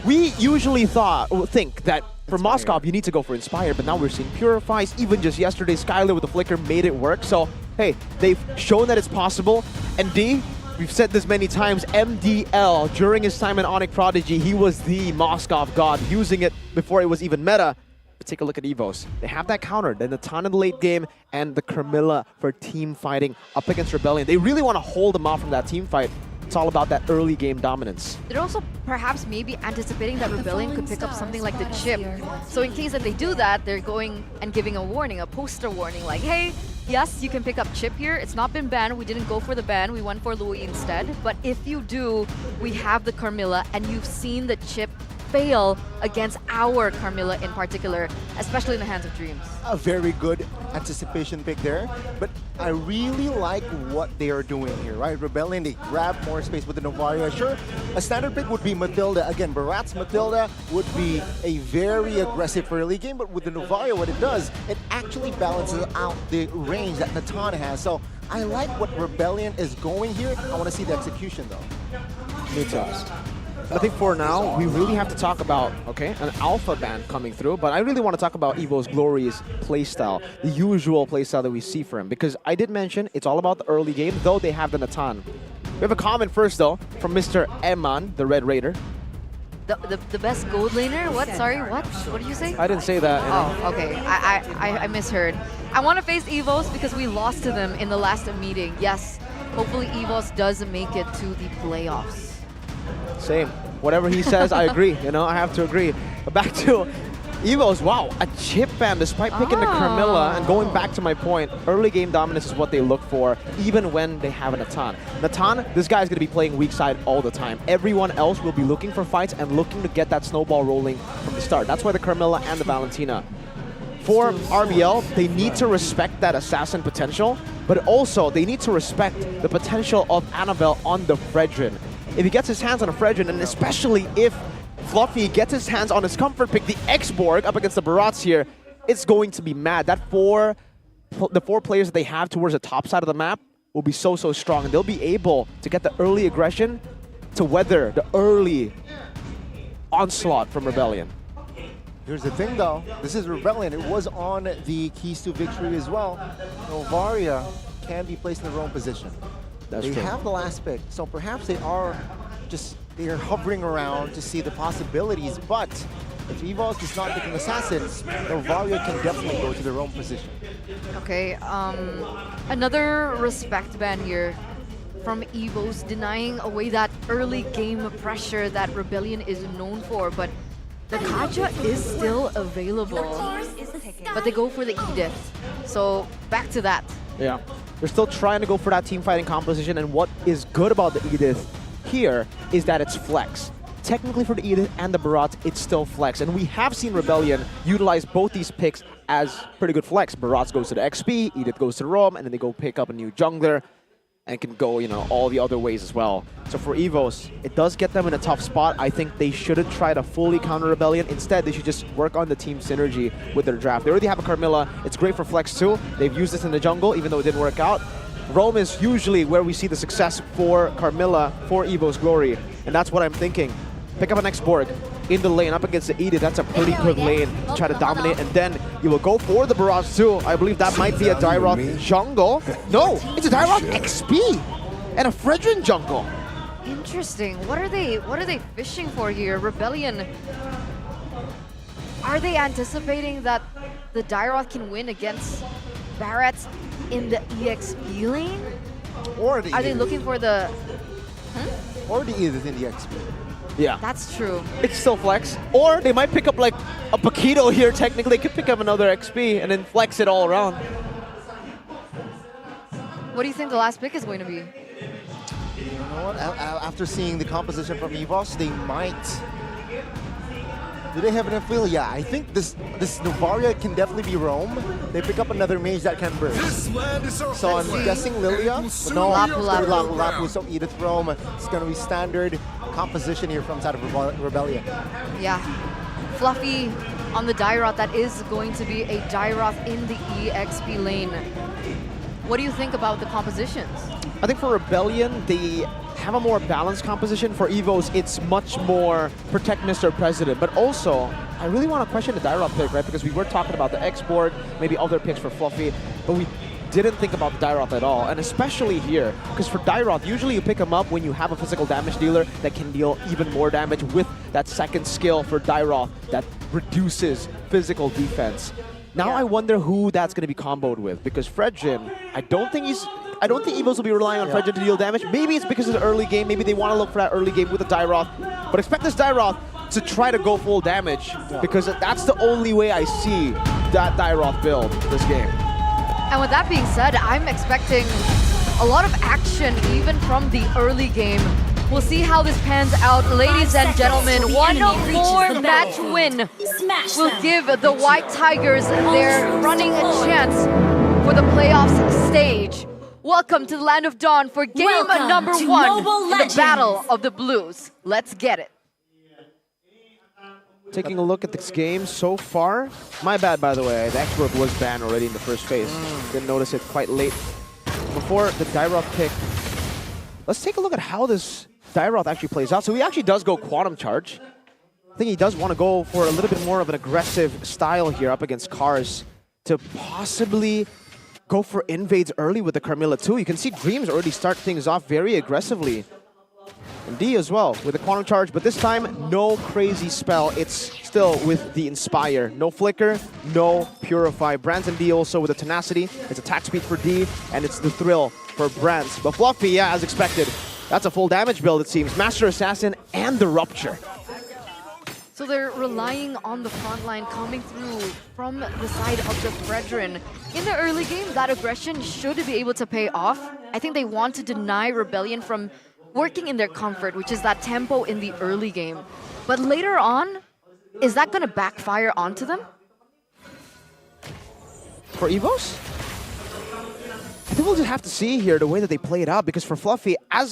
We usually think that for Moskov, you need to go for Inspire, but now we're seeing Purifies. Even just yesterday, Skylar with the Flicker made it work. So, hey, they've shown that it's possible. And D, we've said this many times, MDL, during his time in Onyx Prodigy, he was the Moskov god, using it before it was even meta. But take a look at EVOS. They have that counter, then the Natan in the late game, and the Carmilla for team fighting up against Rebellion. They really want to hold them off from that team fight. It's all about that early game dominance. They're also perhaps maybe anticipating that Rebellion could pick up something like the chip. So in case that they do that, they're going and giving a warning, a poster warning, like, hey, yes, you can pick up chip here. It's not been banned. We didn't go for the ban. We went for Louis instead. But if you do, we have the Carmilla, and you've seen the chip fail against our Carmilla in particular, especially in the hands of Dreams. A very good anticipation pick there, but I really like what they are doing here, right? Rebellion, they grab more space with the Novaria. Sure, a standard pick would be Matilda. Again, Barat's Matilda would be a very aggressive early game, but with the Novaria, what it does, it actually balances out the range that Natan has. So I like what Rebellion is going here. I want to see the execution though. Me too. I think for now, we really have to talk about, okay, an alpha ban coming through, but I really want to talk about Evo's Glory's playstyle, the usual playstyle that we see for him, because I did mention it's all about the early game, though they have the Natan. We have a comment first, though, from Mr. Eman, the Red Raider. The best gold laner? What? Sorry, what? What did you say? I didn't say that. Oh, okay. I misheard. I want to face EVOS because we lost to them in the last meeting. Yes, hopefully EVOS does make it to the playoffs. Same. Whatever he says, I agree. You know, I have to agree. But back to EVOS. Wow, a chip ban despite picking the Carmilla. And going back to my point, early game dominance is what they look for, even when they have a Natan. Natan, this guy is going to be playing weak side all the time. Everyone else will be looking for fights and looking to get that snowball rolling from the start. That's why the Carmilla and the Valentina. For RBL, they need to respect that assassin potential, but also they need to respect the potential of Annabelle on the Fredrin. If he gets his hands on a Fredrin, and especially if Fluffy gets his hands on his comfort pick, the X-Borg up against the Barats here, it's going to be mad. The four players that they have towards the top side of the map will be so strong, and they'll be able to get the early aggression to weather the early onslaught from Rebellion. Here's the thing though, this is Rebellion. It was on the keys to victory as well. Novaria can be placed in the wrong position. They have the last pick, so perhaps they're hovering around to see the possibilities, but if EVOS does not pick an assassin, Novaria can definitely go to their own position. Okay, another respect ban here from EVOS, denying away that early game pressure that Rebellion is known for, but the Kaja is still available, but they go for the Edith. So back to that. Yeah, they're still trying to go for that team fighting composition, and what is good about the Edith here is that it's flex. Technically for the Edith and the Barat, it's still flex, and we have seen Rebellion utilize both these picks as pretty good flex. Barat goes to the XP, Edith goes to Rome, and then they go pick up a new jungler, and can go, you know, all the other ways as well. So for EVOS, it does get them in a tough spot. I think they shouldn't try to fully counter Rebellion. Instead, they should just work on the team synergy with their draft. They already have a Carmilla. It's great for flex too. They've used this in the jungle, even though it didn't work out. Rome is usually where we see the success for Carmilla, for EVO's Glory. And that's what I'm thinking. Pick up an X-Borg in the lane up against the Edith. That's a pretty good lane to try to dominate. And then you will go for the barrage too. I believe that might be a Dairoth jungle. No, it's a Dairoth XP and a Fredrin jungle. Interesting. What are they fishing for here? Rebellion. Are they anticipating that the Dairoth can win against Barrett in the EXP lane? Or the Are they looking for the... Or the Edith in the XP. Yeah. That's true. It's still flex. Or they might pick up like a Paquito here technically. They could pick up another XP and then flex it all around. What do you think the last pick is going to be? You know what? After seeing the composition from EVOS, they might Do they have enough will? Yeah, I think this Novaria can definitely be roam. They pick up another mage that can burst. So I'm guessing Lilia. But no, Lapu. So Edith Roam. It's going to be standard composition here from side of Rebellion. Yeah. Fluffy on the Dairoth. That is going to be a Dairoth in the EXP lane. What do you think about the compositions? I think for Rebellion, they have a more balanced composition. For Evos, it's much more protect Mr. President. But also, I really want to question the Dairoth pick, right? Because we were talking about the export, maybe other picks for Fluffy, but we didn't think about the Dairoth at all. And especially here, because for Dairoth, usually you pick him up when you have a physical damage dealer that can deal even more damage with that second skill for Dairoth that reduces physical defense. Now I wonder who that's going to be comboed with, because Fredrin, I don't think Evos will be relying on Fredrin to deal damage. Maybe it's because of the early game. Maybe they want to look for that early game with the Dairoth. But expect this Dairoth to try to go full damage, because that's the only way I see that Dairoth build this game. And with that being said, I'm expecting a lot of action even from the early game. We'll see how this pans out. Ladies and gentlemen, one more match win will give the White Tigers their running chance for the playoffs stage. Welcome to the Land of Dawn for game number 1 in the Battle of the Blues. Let's get it. Taking a look at this game so far, my bad by the way, the expert was banned already in the first phase. Didn't notice it quite late. Before the Dairoth pick, let's take a look at how this Dairoth actually plays out. So he actually does go Quantum Charge. I think he does want to go for a little bit more of an aggressive style here up against Cars to possibly go for invades early with the Carmilla too. You can see Dreams already start things off very aggressively. And D as well with the Quantum Charge, but this time no crazy spell. It's still with the Inspire. No Flicker, no Purify. Brands and D also with the Tenacity. It's attack speed for D, and it's the Thrill for Brands. But Fluffy, yeah, as expected, that's a full damage build it seems. Master Assassin and the Rupture. So they're relying on the front line coming through from the side of the Fredrin. In the early game, that aggression should be able to pay off. I think they want to deny Rebellion from working in their comfort, which is that tempo in the early game. But later on, is that going to backfire onto them? For Evos? I think we'll just have to see here the way that they play it out, because for Fluffy, I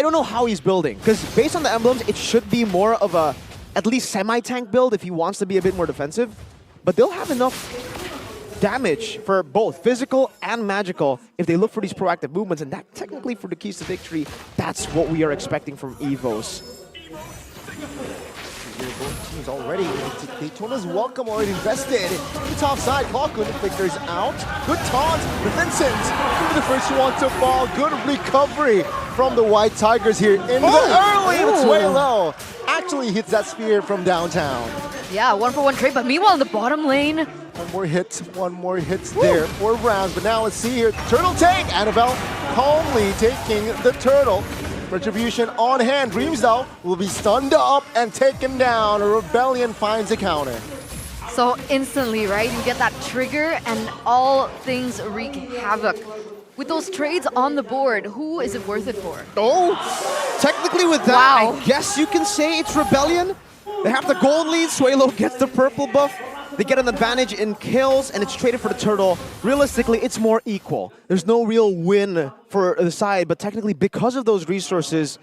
don't know how he's building, because based on the emblems, it should be more of a at least semi-tank build if he wants to be a bit more defensive. But they'll have enough damage for both physical and magical if they look for these proactive movements, and that technically for the keys to victory, that's what we are expecting from Evos. Both teams already. Daytona's welcome already invested. The top side, Clockwood flickers out. Good taunt, but Vincent, maybe the first one to fall. Good recovery from the White Tigers here in the early. It's way low. Actually hits that spear from downtown. Yeah, 1-for-1 trade, but meanwhile in the bottom lane, one more hit there for Browns. But now let's see here, turtle take. Annabelle calmly taking the turtle. Retribution on hand. Dreams, though, will be stunned up and taken down. A Rebellion finds a counter. So instantly, right, you get that trigger and all things wreak havoc. With those trades on the board, who is it worth it for? Oh, technically with that, I guess you can say it's Rebellion. They have the gold lead, Suelo gets the purple buff. They get an advantage in kills, and it's traded for the turtle. Realistically, it's more equal. There's no real win for the side, but technically because of those resources,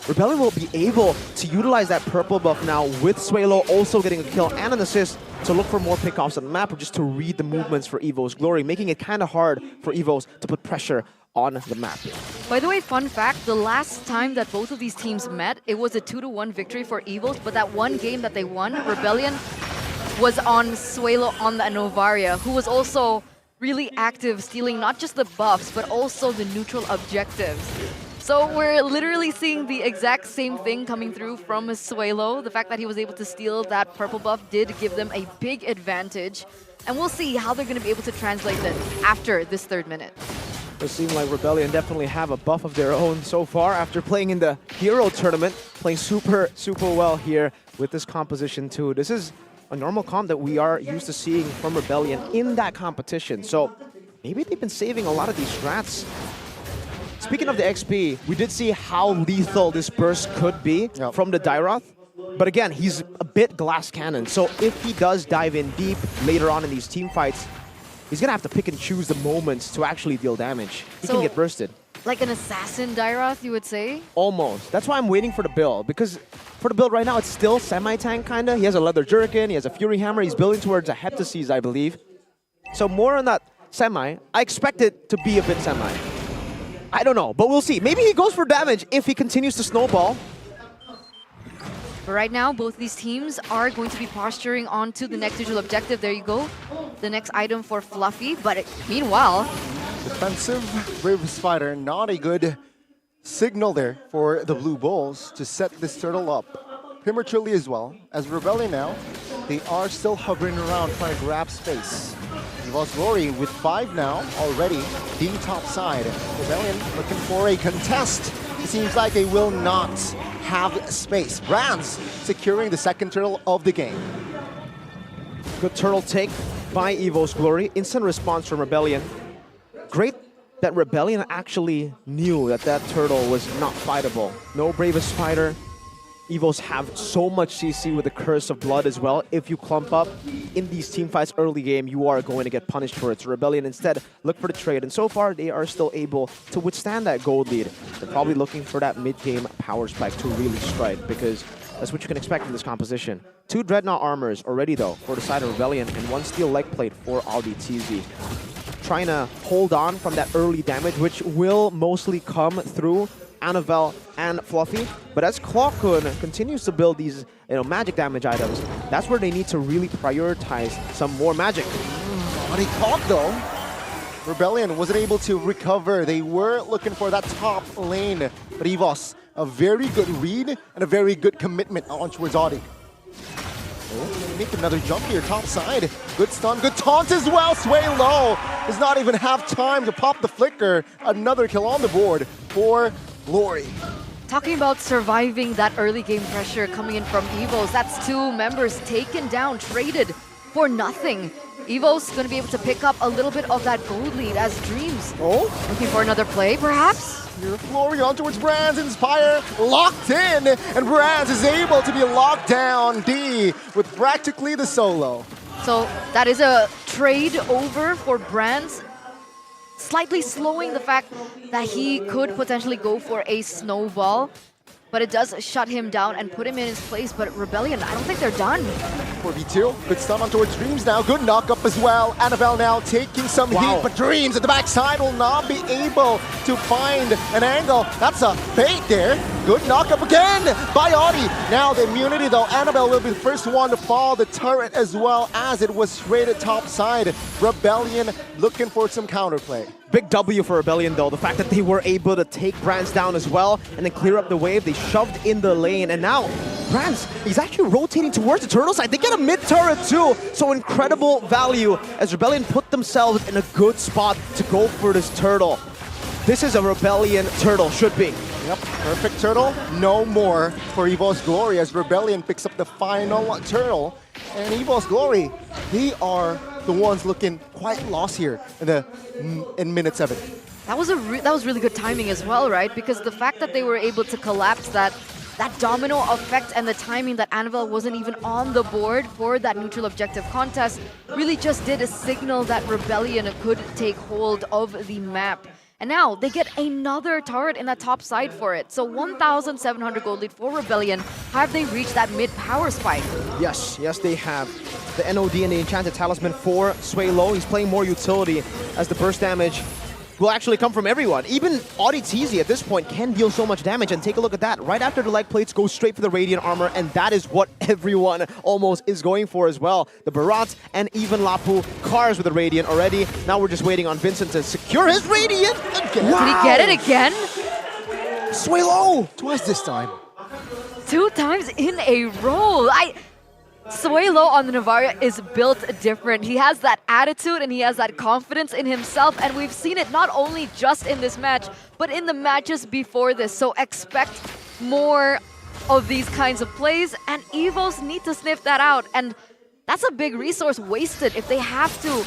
Rebellion will be able to utilize that purple buff now with Suelo also getting a kill and an assist to look for more pickoffs on the map or just to read the movements for Evo's Glory, making it kind of hard for Evos to put pressure on the map. By the way, fun fact, the last time that both of these teams met, it was a 2-1 victory for Evos, but that one game that they won, Rebellion was on Suelo on the Novaria, who was also really active, stealing not just the buffs, but also the neutral objectives. So we're literally seeing the exact same thing coming through from Suelo. The fact that he was able to steal that purple buff did give them a big advantage. And we'll see how they're going to be able to translate it after this 3rd minute. It seems like Rebellion definitely have a buff of their own so far after playing in the Hero Tournament, playing super well here with this composition too. This is a normal comp that we are used to seeing from Rebellion in that competition. So maybe they've been saving a lot of these strats. Speaking of the XP, we did see how lethal this burst could be from the Dairoth. But again, he's a bit glass cannon. So if he does dive in deep later on in these team fights, he's going to have to pick and choose the moments to actually deal damage. He can get bursted. Like an assassin Dairoth, you would say? Almost. That's why I'm waiting for the build. Because for the build right now, it's still semi-tank kind of. He has a leather jerkin, he has a fury hammer, he's building towards a heptasis, I believe. So more on that semi. I expect it to be a bit semi. I don't know, but we'll see. Maybe he goes for damage if he continues to snowball. But right now, both these teams are going to be posturing onto the next digital objective. There you go. The next item for Fluffy. But meanwhile... Defensive Bravest Fighter, not a good signal there for the Blue Bulls to set this turtle up prematurely as well. As Rebellion now, they are still hovering around trying to grab space. Evo's Glory with 5 now already, the top side. Rebellion looking for a contest. It seems like they will not have space. Brands securing the second turtle of the game. Good turtle take by Evo's Glory. Instant response from Rebellion. Great that Rebellion actually knew that that turtle was not fightable. No Bravest Fighter. Evos have so much CC with the Curse of Blood as well. If you clump up in these team fights early game, you are going to get punished for it. So Rebellion instead look for the trade. And so far, they are still able to withstand that gold lead. They're probably looking for that mid-game power spike to really strike, because that's what you can expect from this composition. 2 Dreadnought armors already, though, for the side of Rebellion, and 1 steel leg plate for Aldi TZ. Trying to hold on from that early damage, which will mostly come through Annabelle and Fluffy. But as Clawkun continues to build these magic damage items, that's where they need to really prioritize some more magic. But he caught though. Rebellion wasn't able to recover. They were looking for that top lane. But Evos, a very good read and a very good commitment on towards Audi. Oh, make another jump here, top side. Good stun, good taunt as well. Sway low. Does not even have time to pop the flicker. Another kill on the board for Glory. Talking about surviving that early game pressure coming in from Evos, that's 2 members taken down, traded for nothing. Evos going to be able to pick up a little bit of that gold lead as Dreams. Oh, looking for another play, perhaps? Here, Glory on towards Brands, Inspire, locked in, and Brands is able to be locked down D with practically the solo. So that is a trade over for Brands, slightly slowing the fact that he could potentially go for a snowball. But it does shut him down and put him in his place. But Rebellion, I don't think they're done. 4v2, good stun on towards Dreams now. Good knock-up as well. Annabelle now taking some heat, but Dreams at the backside will not be able to find an angle. That's a bait there. Good knock-up again by Audi. Now the immunity though, Annabelle will be the first one to fall. The turret as well, as it was rated top side. Rebellion looking for some counterplay. Big W for Rebellion though, the fact that they were able to take Brands down as well and then clear up the wave. They shoved in the lane, and now Brands, he's actually rotating towards the turtle side. They get a mid turret too, so incredible value as Rebellion put themselves in a good spot to go for this turtle. This is a Rebellion turtle, should be. Yep, perfect turtle, no more for Evo's Glory as Rebellion picks up the final turtle. And Evo's Glory, they are the ones looking quite lost here in minute 7. That was really good timing as well, right? Because the fact that they were able to collapse that domino effect and the timing that Annabelle wasn't even on the board for that neutral objective contest really just did a signal that Rebellion could take hold of the map. And now they get another turret in that top side for it. So 1,700 gold lead for Rebellion. Have they reached that mid power spike? Yes, they have. The NOD and the Enchanted Talisman for Sway Low. He's playing more utility as the burst damage will actually come from everyone. Even Audi TZ at this point can deal so much damage, and take a look at that. Right after the leg plates, go straight for the Radiant Armor, and that is what everyone almost is going for as well. The Barat and even Lapu cars with the Radiant already. Now we're just waiting on Vincent to secure his Radiant again. Wow. Did he get it again? Sway Low! Twice this time. 2 times in a row. Sway Low on the Navaria is built different. He has that attitude and he has that confidence in himself, and we've seen it not only just in this match, but in the matches before this. So expect more of these kinds of plays, and Evos need to sniff that out. And that's a big resource wasted if they have to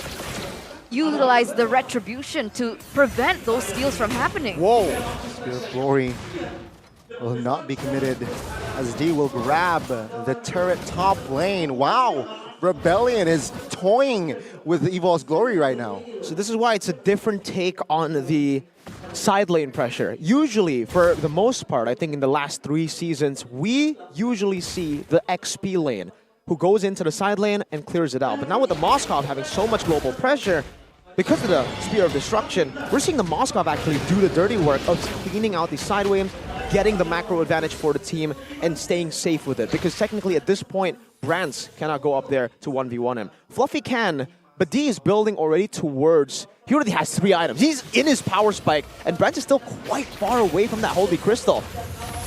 utilize the retribution to prevent those steals from happening. Whoa! Spirit Glory will not be committed as D will grab the turret top lane. Wow, Rebellion is toying with Evol's Glory right now. So this is why it's a different take on the side lane pressure. Usually, for the most part, I think in the last 3 seasons, we usually see the XP lane who goes into the side lane and clears it out. But now with the Moskov having so much global pressure, because of the Spear of Destruction, we're seeing the Moskov actually do the dirty work of cleaning out these side waves, getting the macro advantage for the team, and staying safe with it. Because technically at this point, Brands cannot go up there to 1v1 him. Fluffy can, but D is building already towards... He already has 3 items. He's in his power spike, and Brands is still quite far away from that Holy Crystal.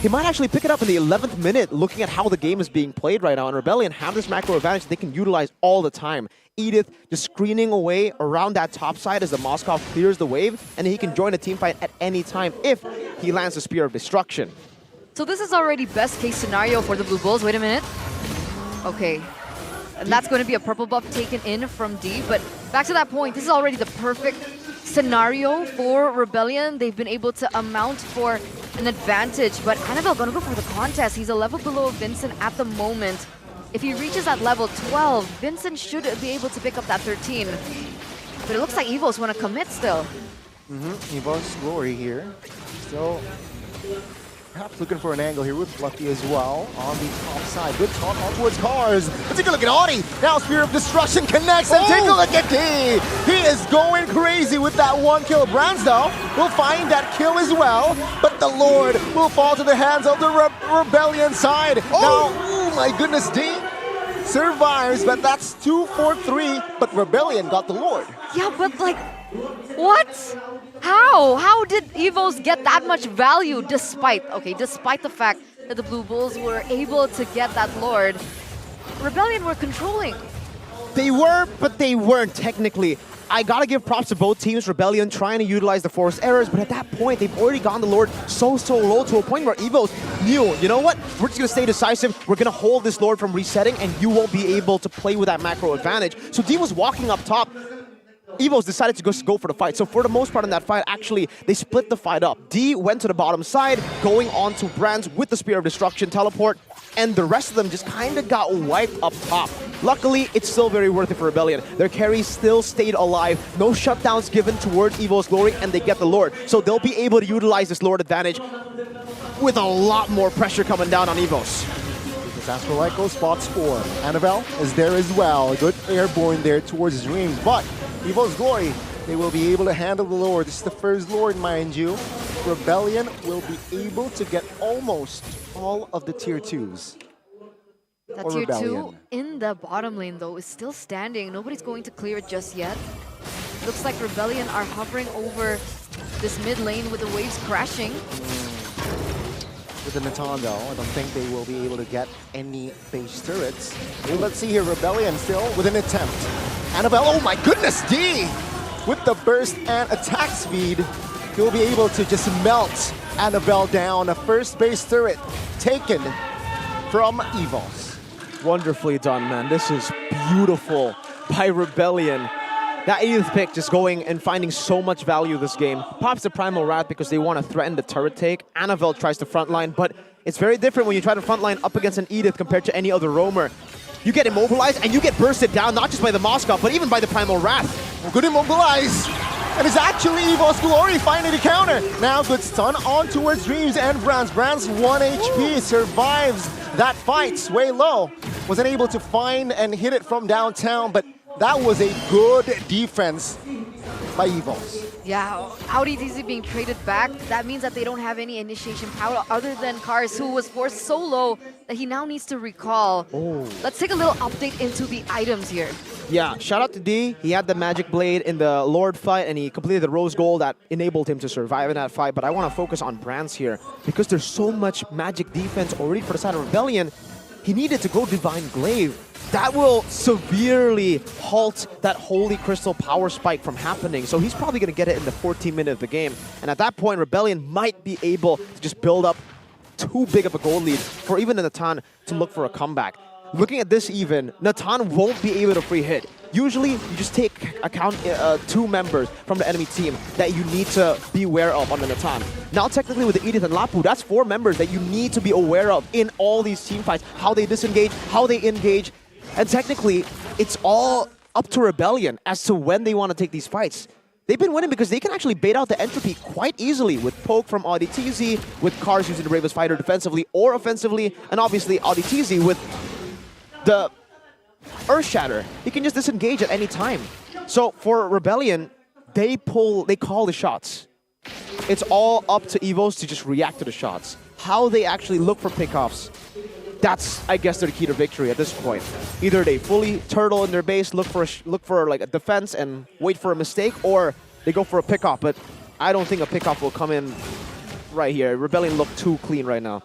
He might actually pick it up in the 11th minute, looking at how the game is being played right now. And Rebellion have this macro advantage they can utilize all the time. Edith just screening away around that top side as the Moskov clears the wave, and he can join a team fight at any time if he lands the Spear of Destruction. So this is already best case scenario for the Blue Bulls. Wait a minute. Okay. And that's going to be a purple buff taken in from D. But back to that point, this is already the perfect scenario for Rebellion. They've been able to amount for an advantage. But Annabelle going to go for the contest. He's a level below Vincent at the moment. If he reaches that level 12, Vincent should be able to pick up that 13. But it looks like Evos want to commit still. Evol's Glory here. Still perhaps looking for an angle here with Fluffy as well on the top side. Good taunt on towards Cars. But take a look at Audi. Now Spear of Destruction connects and take a look at D. He is going crazy with that 1 kill. Brands though will find that kill as well. But the Lord will fall to the hands of the Rebellion side. Now, oh my goodness, D survives, but that's 2 for 3. But Rebellion got the Lord. Yeah, but like, what? How? How did Evos get that much value despite the fact that the Blue Bulls were able to get that Lord? Rebellion were controlling. They were, but they weren't technically. I gotta give props to both teams. Rebellion trying to utilize the forced errors, but at that point, they've already gotten the Lord so low to a point where Evos knew, you know what? We're just gonna stay decisive. We're gonna hold this Lord from resetting, and you won't be able to play with that macro advantage. So D was walking up top. Evos decided to just go for the fight. So for the most part in that fight, actually, they split the fight up. D went to the bottom side, going on to Brands with the Spear of Destruction teleport, and the rest of them just kind of got wiped up top. Luckily, it's still very worth it for Rebellion. Their carry still stayed alive. No shutdowns given towards Evol's Glory, and they get the Lord. So they'll be able to utilize this Lord advantage with a lot more pressure coming down on Evos. Astral spots 4. Annabelle is there as well. Good airborne there towards Dream, but Evol's Glory, they will be able to handle the Lord. This is the first Lord, mind you. Rebellion will be able to get almost all of the tier 2s. That tier 2 in the bottom lane, though, is still standing. Nobody's going to clear it just yet. Looks like Rebellion are hovering over this mid lane with the waves crashing. With the Natan, though, I don't think they will be able to get any base turrets. Well, let's see here, Rebellion still with an attempt. Annabelle, oh my goodness, D! With the burst and attack speed, he'll be able to just melt Annabelle down. A first base turret taken from Evos. Wonderfully done, man. This is beautiful by Rebellion. That 80th pick just going and finding so much value this game. Pops the Primal Wrath because they want to threaten the turret take. Annabelle tries to frontline, but it's very different when you try to frontline up against an Edith compared to any other roamer. You get immobilized and you get bursted down, not just by the Moskov, but even by the Primal Wrath. Good immobilize. And it's actually Evol's Glory finding the counter. Now good stun on towards Dreams and Brands. Brands 1 HP, survives that fight. Way low. Wasn't able to find and hit it from downtown, but that was a good defense by Evos. Yeah, Audi DZ being traded back, that means that they don't have any initiation power other than Cars, who was forced so low that he now needs to recall. Let's take a little update into the items here. Yeah, shout out to D. He had the Magic Blade in the Lord fight, and he completed the Rose Gold that enabled him to survive in that fight. But I want to focus on Brands here, because there's so much magic defense already for the side of Rebellion. He needed to go Divine Glaive. That will severely halt that Holy Crystal power spike from happening. So he's probably going to get it in the 14th minute of the game. And at that point, Rebellion might be able to just build up too big of a gold lead for even the Natan to look for a comeback. looking at this even, Natan won't be able to free hit. Usually, you just take account 2 members from the enemy team that you need to be aware of on the Natan. Now, technically, with the Edith and Lapu, that's 4 members that you need to be aware of in all these team fights. How they disengage, how they engage. And technically, it's all up to Rebellion as to when they want to take these fights. They've been winning because they can actually bait out the entropy quite easily with poke from AudiTZ, with Cars using the Bravest Fighter defensively or offensively, and obviously AudiTZ with the Earth Shatter. He can just disengage at any time. So for Rebellion, they call the shots. It's all up to Evos to just react to the shots. How they actually look for pickoffs, that's, I guess, their key to victory at this point. Either they fully turtle in their base, look for like a defense and wait for a mistake, or they go for a pickoff. But I don't think a pickoff will come in right here. Rebellion look too clean right now.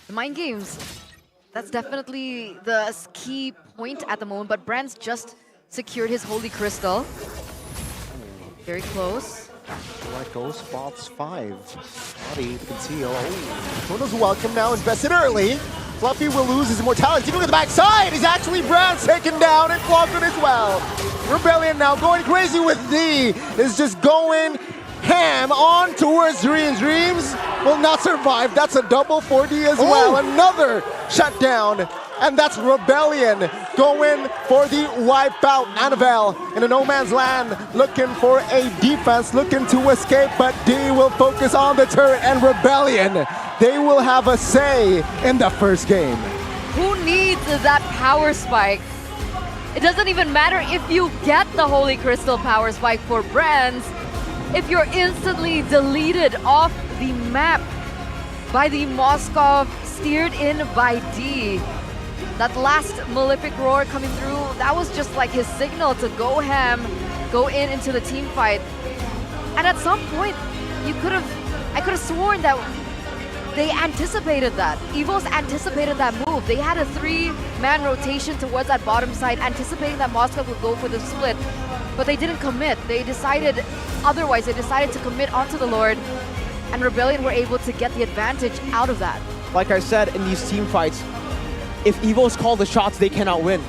The mind games, that's definitely the key point at the moment, but Brand's just secured his Holy Crystal. Very close. Let go, spots 5. Body, you can see, Tono's welcome now, invested early. Fluffy will lose his immortality. Look at the backside. He's actually Brand's taken down and clocked as well. Rebellion now going crazy with D. Is just going ham on towards Dreams. Dreams will not survive. That's a double 4D as well. Another shutdown. And that's Rebellion going for the wipeout. Annabelle in a no man's land, looking for a defense, looking to escape, but D will focus on the turret, and Rebellion, they will have a say in the first game. Who needs that power spike? It doesn't even matter if you get the Holy Crystal power spike for Brands. If you're instantly deleted off the map by the Moskov, steered in by D. That last Malefic Roar coming through, that was just like his signal to go ham, go into the team fight. And at some point, I could have sworn that they anticipated that. Evos anticipated that move. They had a 3-man rotation towards that bottom side, anticipating that Moskov would go for the split. But they didn't commit. They decided otherwise. They decided to commit onto the Lord, and Rebellion were able to get the advantage out of that. Like I said, in these team fights, if Evos call the shots, they cannot win.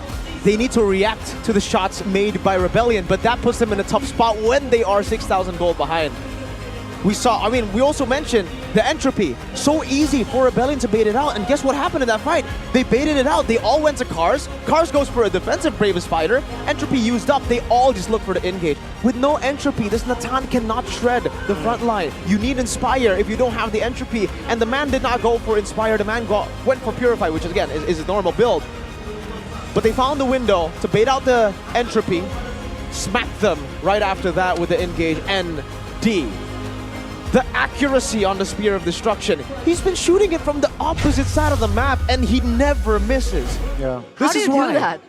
They need to react to the shots made by Rebellion, but that puts them in a tough spot when they are 6,000 gold behind. We also mentioned the entropy. So easy for Rebellion to bait it out, and guess what happened in that fight? They baited it out. They all went to Cars. Cars goes for a defensive Bravest Fighter. Entropy used up. They all just look for the engage. With no entropy, this Natan cannot shred the front line. You need Inspire if you don't have the entropy, and the man did not go for Inspire. The man went for Purify, which again is a normal build. But they found the window to bait out the entropy, smacked them right after that with the engage, and D. The accuracy on the Spear of Destruction. He's been shooting it from the opposite side of the map, and he never misses. Yeah. How do you do that?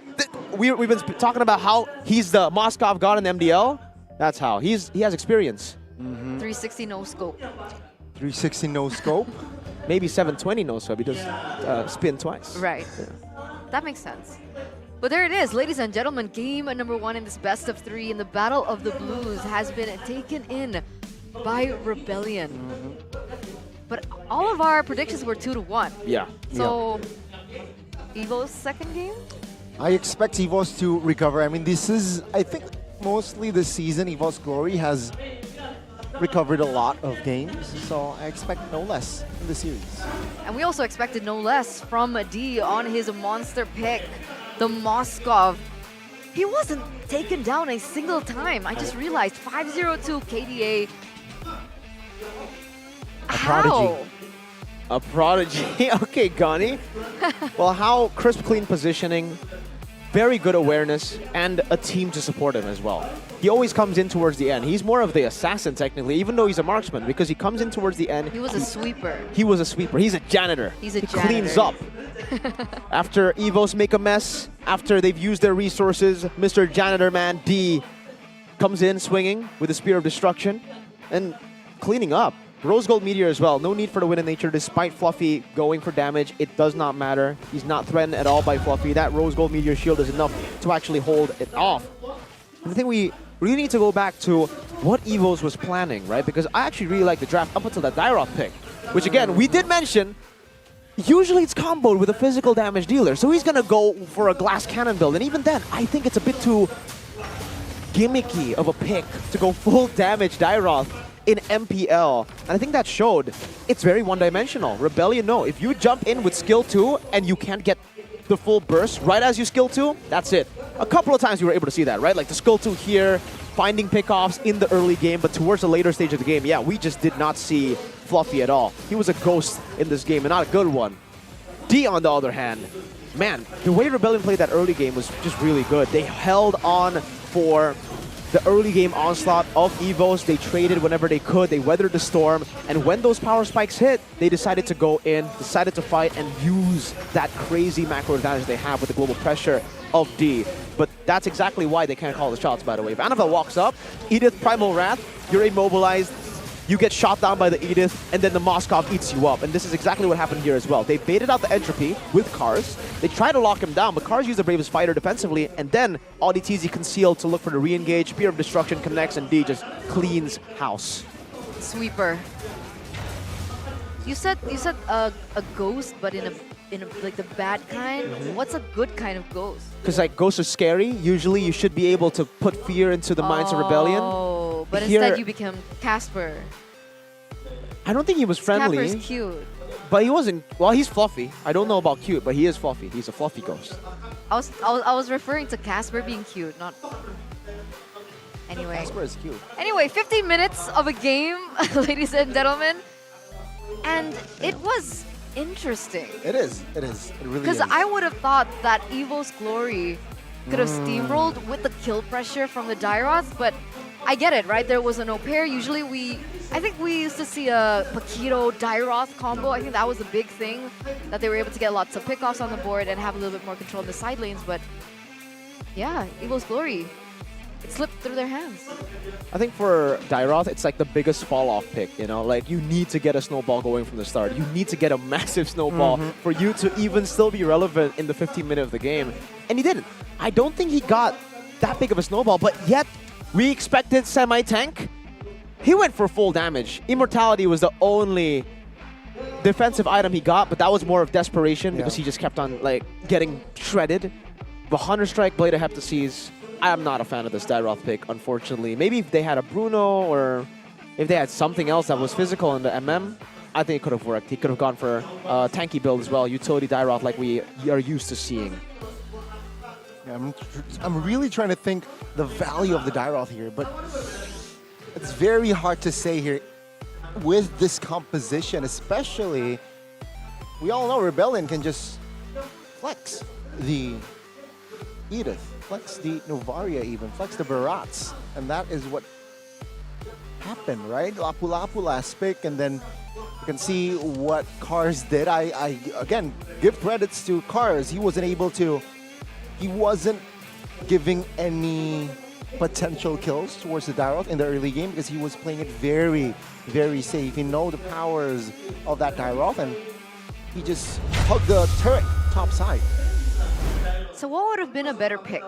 We've been talking about how he's the Moskov god in MDL. That's how. He has experience. 360 no scope. 360 no scope? Maybe 720 no scope. He does spin twice. Right. Yeah. That makes sense. But there it is, ladies and gentlemen. Game number 1 in this best of 3 in the Battle of the Blues has been taken in by Rebellion. But all of our predictions were 2-1. Yeah. So, Evo's second game? I expect Evos to recover. I mean, this is, I think, mostly this season, Evos Glory has recovered a lot of games. So I expect no less in the series. And we also expected no less from D on his monster pick, the Moskov. He wasn't taken down a single time. I just realized 502 KDA. How? A prodigy. Okay, Gani. Well, how crisp, clean positioning, very good awareness, and a team to support him as well. He always comes in towards the end. He's more of the assassin, technically, even though he's a marksman, because he comes in towards the end. He was a sweeper. He was a sweeper. He's a janitor. He's a he janitor. Cleans up. After Evos make a mess, after they've used their resources, Mr. Janitor Man D comes in swinging with the Spear of Destruction and cleaning up. Rose Gold Meteor as well. No need for the Wind of Nature despite Fluffy going for damage. It does not matter. He's not threatened at all by Fluffy. That Rose Gold Meteor shield is enough to actually hold it off. And I think we really need to go back to what Evos was planning, right? Because I actually really like the draft up until that Dairoth pick, which again, we did mention usually it's comboed with a physical damage dealer. So he's going to go for a glass cannon build. And even then, I think it's a bit too gimmicky of a pick to go full damage Dairoth in MPL. And I think that showed it's very one-dimensional. Rebellion, no. If you jump in with skill 2 and you can't get the full burst right as you skill 2, that's it. A couple of times you were able to see that, right? Like the skill 2 here, finding pickoffs in the early game, but towards the later stage of the game, yeah, we just did not see Fluffy at all. He was a ghost in this game, and not a good one. D, on the other hand, man, the way Rebellion played that early game was just really good. They held on for the early game onslaught of Evos. They traded whenever they could. They weathered the storm. And when those power spikes hit, they decided to go in, decided to fight, and use that crazy macro advantage they have with the global pressure of D. But that's exactly why they can't call the shots, by the way. If Annabelle walks up, Edith Primal Wrath, you're immobilized, you get shot down by the Edith, and then the Moskov eats you up. And this is exactly what happened here as well. They baited out the entropy with Cars. They tried to lock him down, but Cars used the Bravest Fighter defensively, and then AudiTZ concealed to look for the re-engage. Spear of Destruction connects, and D just cleans house. Sweeper. You said a ghost, but in a like the bad kind. What's a good kind of ghost? Because like ghosts are scary. Usually you should be able to put fear into the minds of Rebellion. Oh, but Here, instead you become Casper. I don't think he was friendly. Casper's cute. But he wasn't. Well, he's fluffy. I don't know about cute, but he is fluffy. He's a fluffy ghost. I was referring to Casper being cute, not. Anyway. Casper is cute. Anyway, 15 minutes of a game, ladies and gentlemen, and it was interesting. It is. It is. It really is. Because I would have thought that Evo's Glory could have steamrolled with the kill pressure from the Dairoths, but I get it, right? There was an pair. Usually I think we used to see a Paquito Dairoth combo. I think that was a big thing, that they were able to get lots of pickoffs on the board and have a little bit more control in the side lanes. But yeah, Evo's Glory, it slipped through their hands. I think for Dairoth, it's like the biggest fall-off pick, you know? Like, you need to get a snowball going from the start. You need to get a massive snowball for you to even still be relevant in the 15th minute of the game. And he didn't. I don't think he got that big of a snowball, but yet we expected semi-tank. He went for full damage. Immortality was the only defensive item he got, but that was more of desperation because he just kept on like getting shredded. But Hunter Strike, Blade of Heptases, I am not a fan of this Dairoth pick, unfortunately. Maybe if they had a Bruno or if they had something else that was physical in the MM, I think it could have worked. He could have gone for a tanky build as well, utility Dairoth like we are used to seeing. Yeah, I'm really trying to think the value of the Dairoth here, but it's very hard to say here with this composition, especially. We all know Rebellion can just flex the Edith, flex the Novaria even, flex the Barats, and that is what happened, right? Lapu-Lapu last pick, and then you can see what Cars did. I again, give credits to Cars. He wasn't giving any potential kills towards the Dairoth in the early game because he was playing it very, very safe. He knows the powers of that Dairoth, and he just hugged the turret top side. So what would have been a better pick?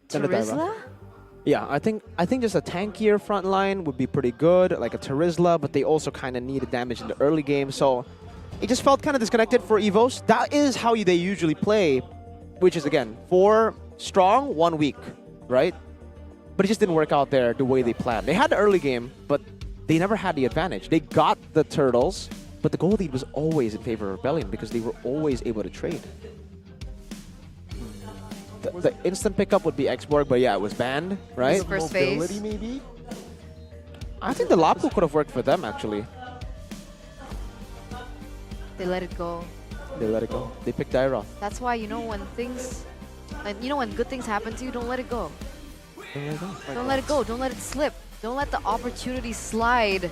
Terizla? Yeah, I think just a tankier front line would be pretty good, like a Terizla, but they also kind of needed damage in the early game, so it just felt kind of disconnected for Evos. That is how they usually play, which is, again, 4 strong, 1 weak, right? But it just didn't work out there the way they planned. They had the early game, but they never had the advantage. They got the turtles, but the goal lead was always in favor of Rebellion because they were always able to trade. The instant pickup would be Xborg, but yeah, it was banned, right? First phase. Maybe? I think the Lapu could have worked for them, actually. They let it go. They let it go. They picked Dairoth. That's why, you know, when good things happen to you, don't let it go. Don't let it go. Don't let it slip. Don't let the opportunity slide,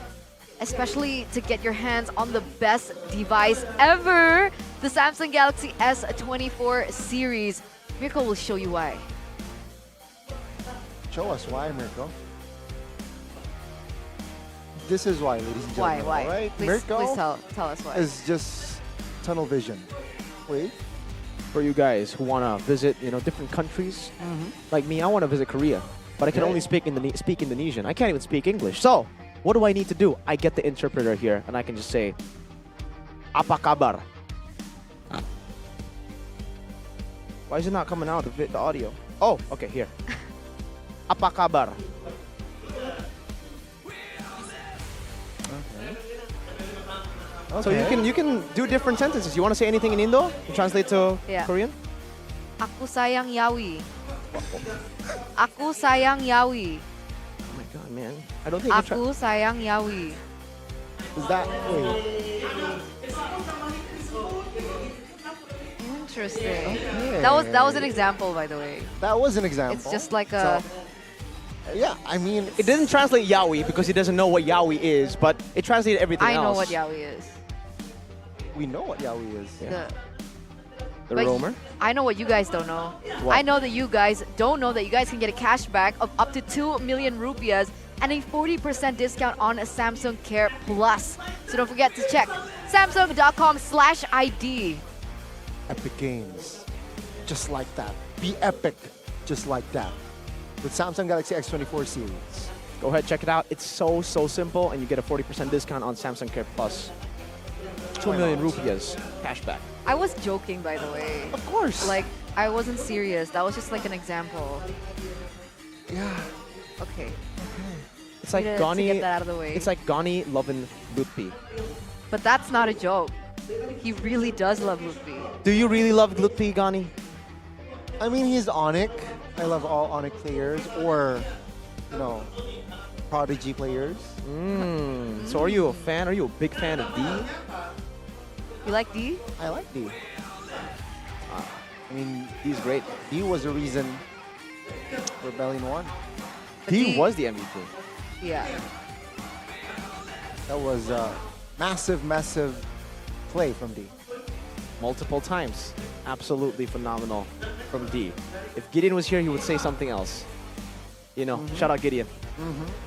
especially to get your hands on the best device ever, the Samsung Galaxy S24 series. Mirko will show you why. Show us why, Mirko. This is why, ladies and gentlemen. Why? Right? Please, Mirko please tell us why. is just tunnel vision. Wait. For you guys who want to visit, different countries, like me, I want to visit Korea, but I can only speak Indonesian. I can't even speak English. So, what do I need to do? I get the interpreter here, and I can just say, Apa kabar? Why is it not coming out, the audio? Oh, okay, here. Apa kabar? Okay. So you can do different sentences. You want to say anything in Indo? You translate to Yeah. Korean? Aku sayang Yawi. Aku sayang Yawi. Oh my god, man. I don't think Aku sayang Yawi. Is that wait? Interesting. Okay. That was an example, by the way. That was an example. It's just like a. Yeah, I mean, It didn't translate yaoi because he doesn't know what yaoi is, but it translated everything I else. know what Yawi is. we know what yaoi is. The The roamer? I know what you guys don't know. What? I know that you guys don't know that you guys can get a cashback of up to 2 million rupias and a 40% discount on a Samsung Care Plus. So don't forget to check Samsung.com/ID. Epic games, just like that. Be epic, just like that. With Samsung Galaxy S24 series. Go ahead, check it out. It's so simple, and you get a 40% discount on Samsung Care Plus. 2 million rupias cashback. I was joking, by the way. Of course. Like, I wasn't serious. That was just like an example. Yeah. Okay. It's like To Gani. get that out of the way. It's like Gani loving Lutfi. But that's not a joke. He really does love Luffy. Do you really love Lutfi, Gani? I mean, he's Onic. I love all Onic players, or, you know, Prodigy players. So are you a fan? Are you a big fan of D? You like D? I like D. I mean, D's great. D was the reason Rebellion won. D was the MVP. Yeah. That was a massive play from D. Multiple times. Absolutely phenomenal from D. If Gideon was here, he would say something else. You know, shout out Gideon.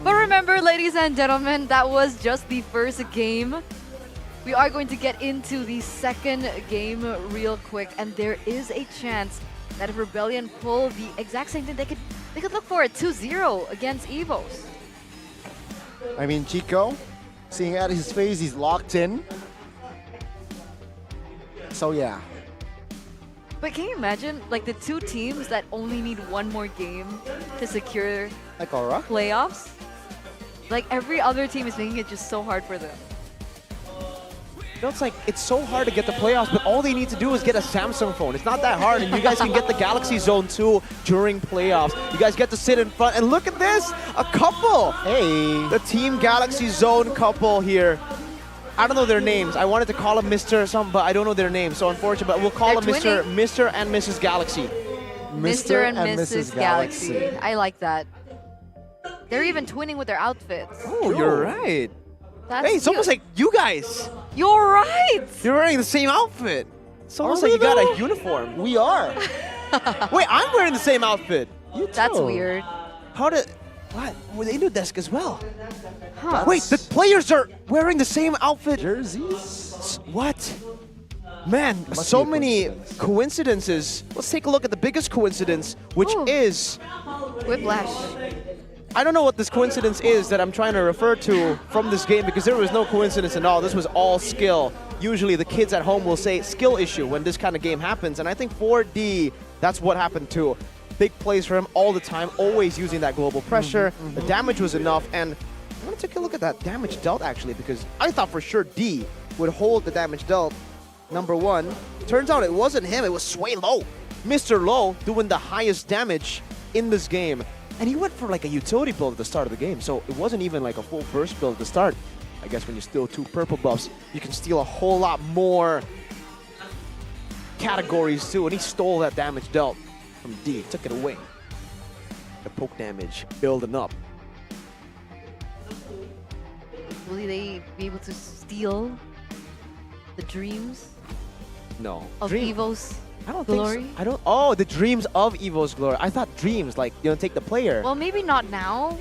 But remember, ladies and gentlemen, that was just the first game. We are going to get into the second game real quick, and there is a chance that if Rebellion pull the exact same thing, they could look for a 2-0 against Evos. I mean, Chico, seeing at his face, he's locked in. So yeah. But can you imagine, like, the two teams that only need one more game to secure Like Aura? playoffs? Like, every other team is making it just so hard for them. You know, it's like, it's so hard to get the playoffs, but all they need to do is get a Samsung phone. It's not that hard, and you guys can get the Galaxy Zone 2 during playoffs. You guys get to sit in front, and look at this! A couple! Hey! The Team Galaxy Zone couple here. I don't know their names. I wanted to call them Mr. something, but I don't know their names, so unfortunately, but we'll call them Mr. and Mrs. Galaxy. Mr. and Mrs. Galaxy. I like that. They're even twinning with their outfits. Oh, you're right. That's Hey, it's almost cute. like you guys. You're right! You're wearing the same outfit. It's almost Are like we you got though? a uniform. We are. Wait, I'm wearing the same outfit. You too. That's weird. How did... What? With the Indodesk as well. Huh. Wait, the players are wearing the same outfit. Jerseys? What? Man, Must so be a many coincidence. coincidences. Let's take a look at the biggest coincidence, which Ooh. is... Whiplash. I don't know what this coincidence is that I'm trying to refer to from this game because there was no coincidence at all. This was all skill. Usually the kids at home will say skill issue when this kind of game happens. And I think 4D, that's what happened too. Big plays for him all the time, always using that global pressure. The damage was enough. And I want to take a look at that damage dealt actually because I thought for sure D would hold the damage dealt. Number one. Turns out it wasn't him, it was Sway Low. Mr. Low doing the highest damage in this game. And he went for like a utility build at the start of the game, so it wasn't even like a full burst build at the start. I guess when you steal 2 purple buffs, you can steal a whole lot more categories too, and he stole that damage dealt from D, took it away. The poke damage building up. Will they be able to steal the dreams No. of Evo's I don't glory? think so. I don't. Oh, the dreams of Evo's glory. I thought dreams, like, you know, take the player. Well, maybe not now.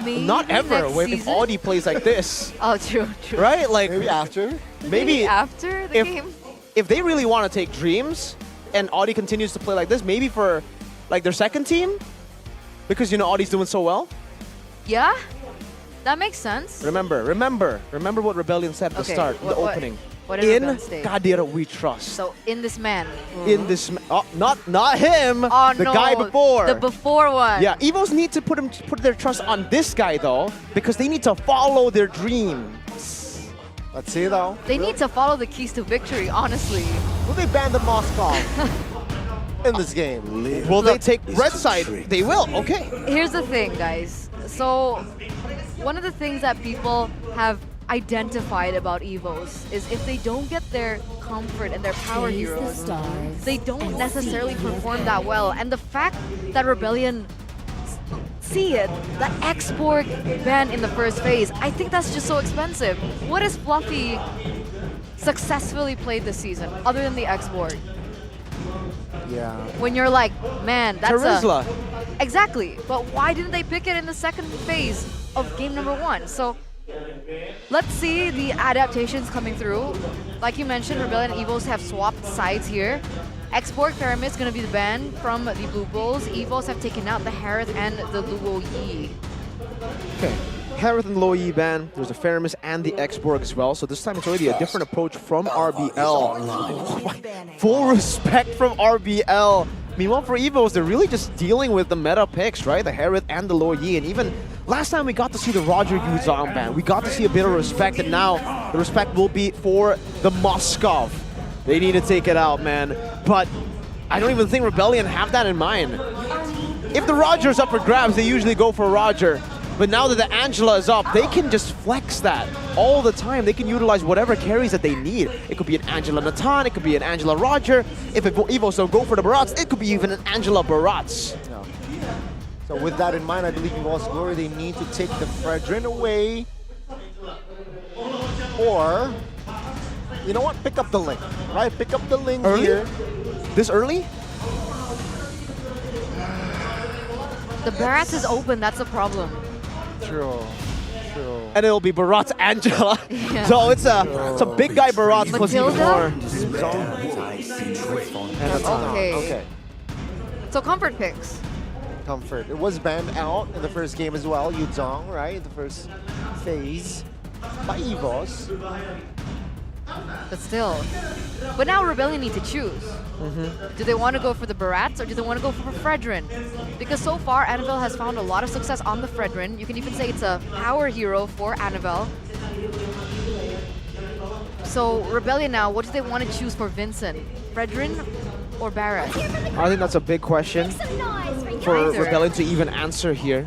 Maybe Not ever. next If season. Audi plays like this. Oh, true. Right? Like Maybe after. maybe after the game. if they really want to take dreams and Audi continues to play like this, maybe for like their second team, because you know Audi's doing so well. Yeah, that makes sense. Remember what Rebellion said at the start, in the opening. What did In Rebellion state? Kadir we trust. So in this man. In this, not him. Oh, the no, guy before. The before one. Yeah, Evos need to put their trust on this guy though, because they need to follow their dreams. Let's see though. They need to follow the keys to victory, honestly. Will they ban the Moscow in this game? Will they take red side? They will, okay. Here's the thing, guys. So, one of the things that people have identified about Evos is if they don't get their comfort and their power heroes, they don't necessarily perform that well. And the fact that Rebellion see it, the X-Borg ban in the first phase, I think that's just so expensive. What has Fluffy successfully played this season other than the X-Borg? Yeah. When you're like, man, that's Terizla. Exactly. But why didn't they pick it in the second phase of game number 1? So let's see the adaptations coming through. Like you mentioned, Rebellion and Evos have swapped sides here. X-Borg Pyramid's gonna be the ban from the Blue Bulls. Evos have taken out the Harith and the Luo Yi. Okay. Harith and Luo Yi ban. There's a Faramis and the X-Borg as well. So this time it's already a different approach from RBL. Full respect from RBL. Meanwhile, for Evos, they're really just dealing with the meta picks, right? The Harith and the Luo Yi. And even last time we got to see the Roger Yuzong ban. We got to see a bit of respect, and now the respect will be for the Moskov. They need to take it out, man. But I don't even think Rebellion have that in mind. If the Roger's up for grabs, they usually go for Roger. But now that the Angela is up, they can just flex that all the time. They can utilize whatever carries that they need. It could be an Angela Natan, it could be an Angela Roger. If Evos don't go for the Barats, it could be even an Angela Barats. Yeah. So with that in mind, I believe in Lost Glory, they need to take the Fredrin away. Or, you know what? Pick up the link, right? Pick up the link here. This early? The Barats is open, that's the problem. True. And it'll be Barats Angela. Yeah. So it's a big guy Barats plus even more. Okay. So comfort picks. Comfort. It was banned out in the first game as well. Yuzong, right? The first phase by Evos. But still. But now Rebellion need to choose. Do they want to go for the Barats or do they want to go for Fredrin? Because so far, Annabelle has found a lot of success on the Fredrin. You can even say it's a power hero for Annabelle. So Rebellion now, what do they want to choose for Vincent? Fredrin or Barrett? I think that's a big question for Rebellion to even answer here.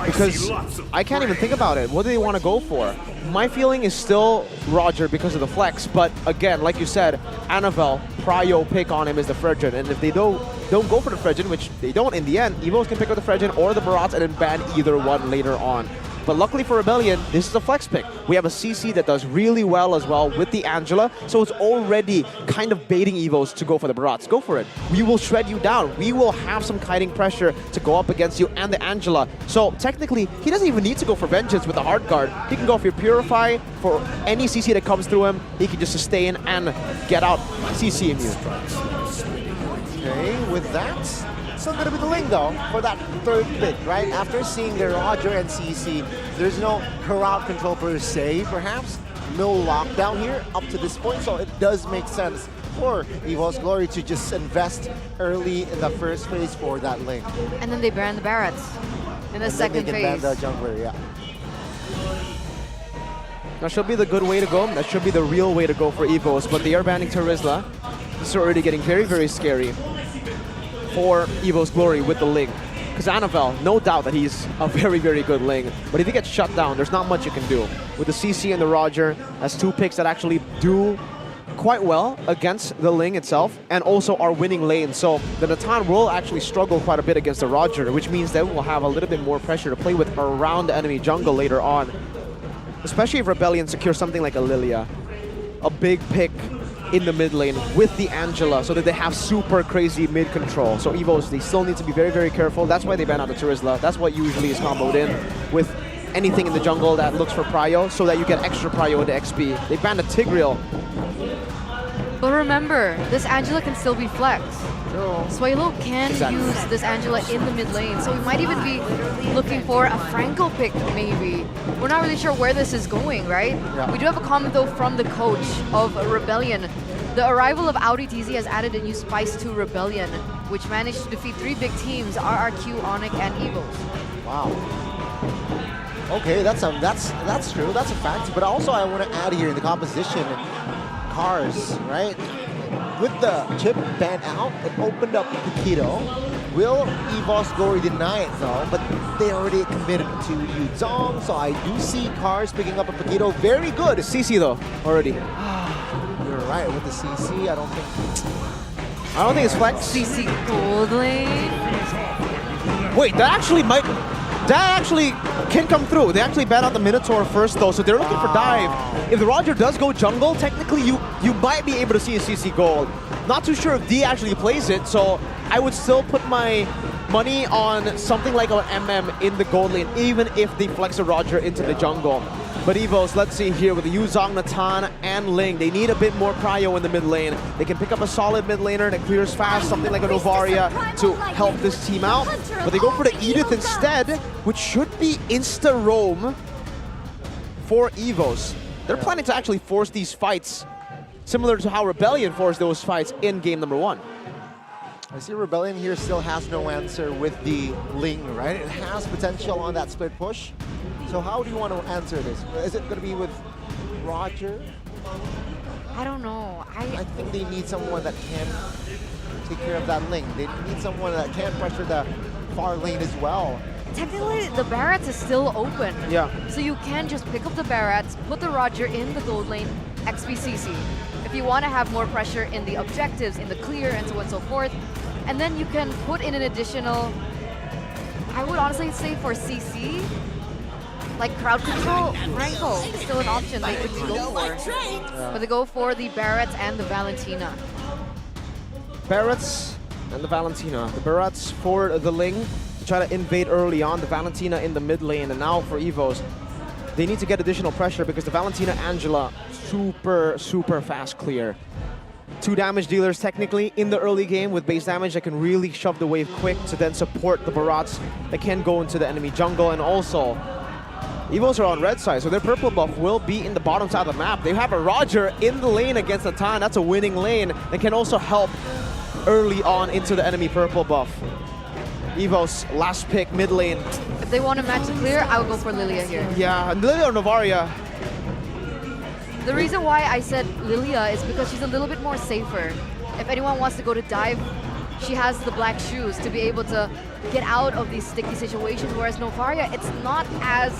Because I can't even think about it. What do they want to go for? My feeling is still Roger because of the flex, but again, like you said, Annabelle, prio pick on him is the Fredrin, and if they don't go for the Fredrin, which they don't in the end, Evos can pick up the Fredrin or the Barats and then ban either one later on. But luckily for Rebellion, this is a flex pick. We have a CC that does really well as well with the Angela, so it's already kind of baiting Evos to go for the Barats. Go for it. We will shred you down. We will have some kiting pressure to go up against you and the Angela. So technically, he doesn't even need to go for Vengeance with the Hard Guard. He can go for your Purify, for any CC that comes through him. He can just sustain and get out CC immune. Okay, with that, still going to be the Lingo for that third pick, right? After seeing the Roger and CC, there's no crowd control per se, perhaps. No lockdown here up to this point, so it does make sense for Evos Glory to just invest early in the first phase for that link. And then they ban the Barrats in the second phase. They can ban the jungler, yeah. That should be the good way to go. That should be the real way to go for Evos, but they are banning Terizla. This is already getting very, very scary for Evos Glory with the Ling. Because Annabelle, no doubt that he's a very, very good Ling. But if he gets shut down, there's not much you can do. With the CC and the Roger, that's two picks that actually do quite well against the Ling itself, and also are winning lane. So the Natan will actually struggle quite a bit against the Roger, which means that we'll have a little bit more pressure to play with around the enemy jungle later on. Especially if Rebellion secures something like a Lilia. A big pick in the mid lane with the Angela so that they have super crazy mid control. So Evos, they still need to be very, very careful. That's why they ban out the Terizla. That's what usually is comboed in with anything in the jungle that looks for prio, so that you get extra prio into XP. They banned the Tigreal. But remember, this Angela can still be flexed. Suelo can use this Angela in the mid lane, so we might even be looking for a Franco pick, maybe. We're not really sure where this is going, right? Yeah. We do have a comment, though, from the coach of Rebellion. The arrival of Audi TZ has added a new spice to Rebellion, which managed to defeat 3 big teams, RRQ, Onyx, and EVOs. Wow. Okay, that's true. That's a fact. But also, I want to add here in the composition, cars, right? With the chip banned out, it opened up Paquito. Will EVOS Glory deny it though? But they already committed to Yuzong, so I do see cars picking up a Paquito. Very good. CC though, already. You're right with the CC. I don't think it's flex. CC gold lane. Wait, that actually can come through. They actually ban out the Minotaur first though, so they're looking for dive. If the Roger does go jungle, technically you might be able to see a CC gold. Not too sure if D actually plays it, so I would still put my money on something like an MM in the gold lane, even if they flex a Roger into the jungle. But EVOs, let's see here with the Yuzong, Natan, and Ling. They need a bit more prio in the mid lane. They can pick up a solid mid laner that clears fast, something like a Novaria to help this team out. But they go for the Edith instead, which should be insta-roam for EVOs. They're planning to actually force these fights, similar to how Rebellion forced those fights in game number 1. I see Rebellion here still has no answer with the Ling, right? It has potential on that split push. So how do you want to answer this? Is it going to be with Roger? I don't know. I think they need someone that can take care of that Ling. They need someone that can pressure the far lane as well. Technically, the Barats is still open. Yeah. So you can just pick up the Barats, put the Roger in the gold lane, XPCC. If you want to have more pressure in the objectives, in the clear, and so on and so forth. And then you can put in an additional, I would honestly say for CC, like crowd control, Franco is still an option they could go for. But they go for the Barats and the Valentina. Barats and the Valentina. The Barats for the Ling to try to invade early on, the Valentina in the mid lane, and now for EVOs, they need to get additional pressure because the Valentina Angela, super fast clear. 2 damage dealers technically in the early game with base damage that can really shove the wave quick to then support the Barats that can go into the enemy jungle. And also, EVOs are on red side, so their purple buff will be in the bottom side of the map. They have a Roger in the lane against Natan. That's a winning lane and can also help early on into the enemy purple buff. EVOs, last pick, mid lane. If they want to match clear, I would go for Lilia here. Yeah, and Lilia or Novaria. The reason why I said Lilia is because she's a little bit more safer. If anyone wants to go to dive, she has the black shoes to be able to get out of these sticky situations, whereas Novaria, it's not as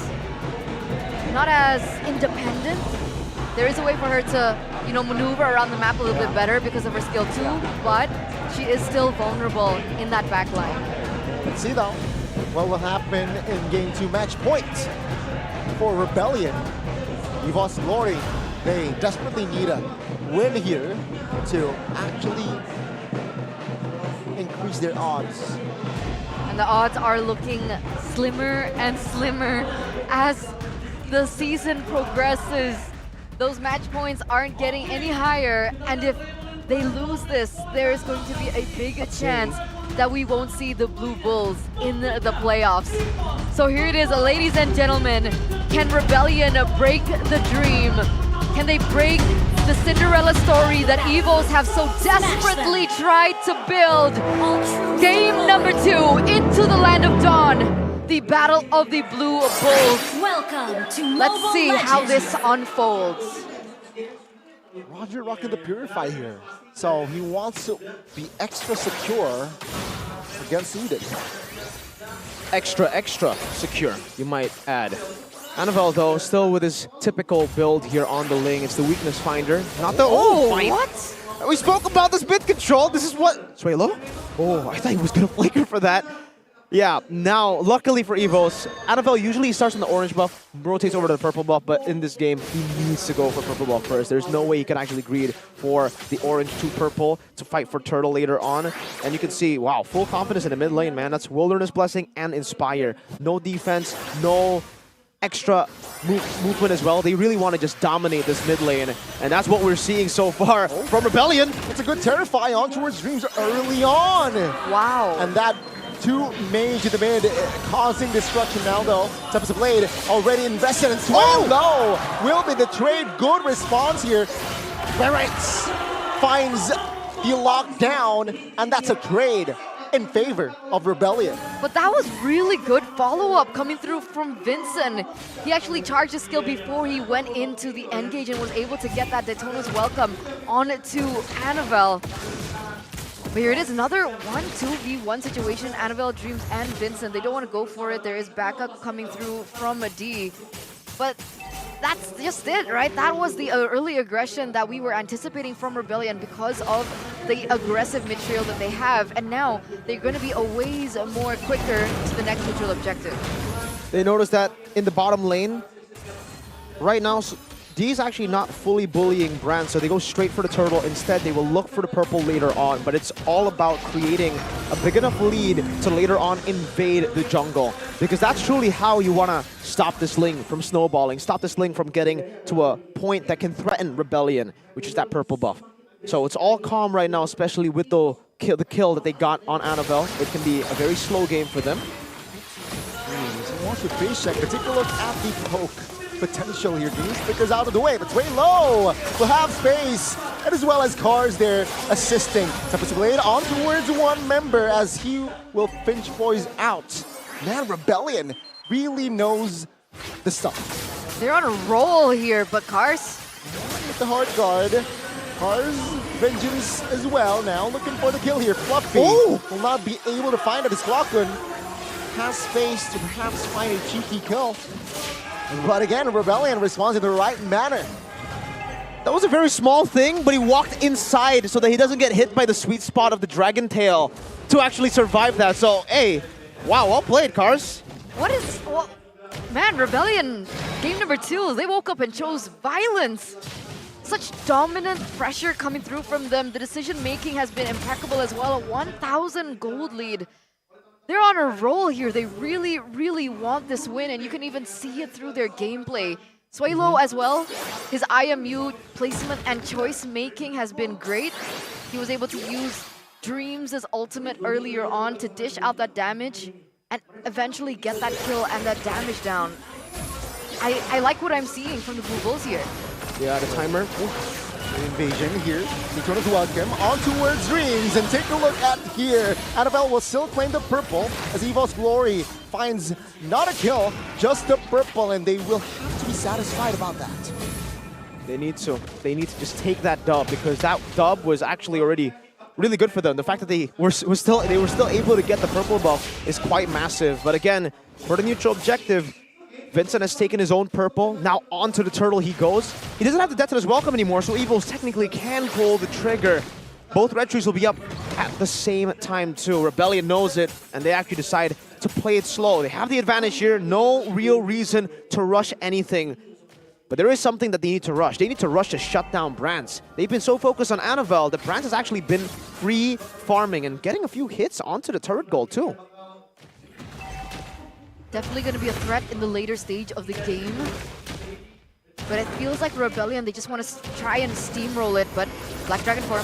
independent. There is a way for her to, maneuver around the map a little bit better because of her skill too, but she is still vulnerable in that back line. Let's see though what will happen in game 2 match point for Rebellion. EVOS Glory, they desperately need a win here to actually increase their odds. And the odds are looking slimmer and slimmer as the season progresses. Those match points aren't getting any higher, and if they lose this, there is going to be a big chance that we won't see the Blue Bulls in the playoffs. So here it is, ladies and gentlemen. Can Rebellion break the dream? Can they break the Cinderella story that EVOs have so desperately tried to build? Game number 2, into the land of dawn, the battle of the Blue Bulls. Welcome to Let's see how this unfolds. Roger rocking the Purify here. So he wants to be extra secure against Edith. Extra secure, you might add. Annabelle, though, still with his typical build here on the Ling. It's the weakness finder. Not the... Oh, what? We spoke about this bit control. This is what... Suelo? Oh, I thought he was going to flicker for that. Yeah, now, luckily for EVOs, Annabelle usually starts on the orange buff, rotates over to the purple buff, but in this game, he needs to go for purple buff first. There's no way he can actually greed for the orange to purple to fight for turtle later on. And you can see, wow, full confidence in the mid lane, man. That's Wilderness Blessing and Inspire. No defense, no extra movement as well. They really want to just dominate this mid lane, and that's what we're seeing so far from Rebellion. It's a good Terrify on towards Dreams early on. Wow. And that 2 mage in the mid causing destruction now though. Tempest Blade already invested in Sway low. Will be the trade. Good response here. Barretts finds the lockdown, and that's a trade in favor of Rebellion. But that was really good follow-up coming through from Vincent. He actually charged his skill before he went into the engage and was able to get that Daytona's Welcome onto Annabelle. But here it is, another 1-2v1 situation. Annabelle, Dreams, and Vincent. They don't want to go for it. There is backup coming through from a D. But that's just it, right? That was the early aggression that we were anticipating from Rebellion because of the aggressive mid trail that they have. And now they're going to be a ways more quicker to the next neutral objective. They noticed that in the bottom lane, right now, D is actually not fully bullying Brand, so they go straight for the turtle. Instead, they will look for the purple later on, but it's all about creating a big enough lead to later on invade the jungle, because that's truly how you want to stop this lane from snowballing, stop this lane from getting to a point that can threaten Rebellion, which is that purple buff. So it's all calm right now, especially with the kill that they got on Annabelle. It can be a very slow game for them. So watch the face check, but take a look at the poke potential here. Dreams figures out of the way, but it's way low. We'll have space, and as well as Cars there assisting. Tempest Blade on towards one member as he will pinch boys out. Man, Rebellion really knows the stuff. They're on a roll here, but Cars with the hard guard. Cars vengeance as well now, looking for the kill here. Fluffy will not be able to find it as Clockun has space to perhaps find a cheeky kill. But again, Rebellion responds in the right manner. That was a very small thing, but he walked inside so that he doesn't get hit by the sweet spot of the Dragon Tail to actually survive that. So, hey, wow, well played, Cars. Man, Rebellion, game number 2, they woke up and chose violence. Such dominant pressure coming through from them. The decision-making has been impeccable as well. A 1,000 gold lead. They're on a roll here. They really, really want this win, and you can even see it through their gameplay. Suelo as well, his IMU placement and choice making has been great. He was able to use Dreams' ultimate earlier on to dish out that damage and eventually get that kill and that damage down. I like what I'm seeing from the Blue Bulls here. Yeah, the timer. Invasion here. Daytona's Welcome on towards Dreams, and take a look at here. Annabelle will still claim the purple as Evo's Glory finds not a kill, just the purple, and they will have to be satisfied about that. They need to. They need to just take that dub, because that dub was actually already really good for them. The fact that they were still able to get the purple buff is quite massive. But again, for the neutral objective, Vincent has taken his own purple. Now onto the turtle he goes. He doesn't have the Detona's Welcome anymore, so Evos technically can pull the trigger. Both red trees will be up at the same time too. Rebellion knows it, and they actually decide to play it slow. They have the advantage here. No real reason to rush anything. But there is something that they need to rush. They need to rush to shut down Brands. They've been so focused on Annabelle that Brands has actually been free farming and getting a few hits onto the turret goal too. Definitely going to be a threat in the later stage of the game. But it feels like Rebellion, they just want to try and steamroll it, but Black Dragon form.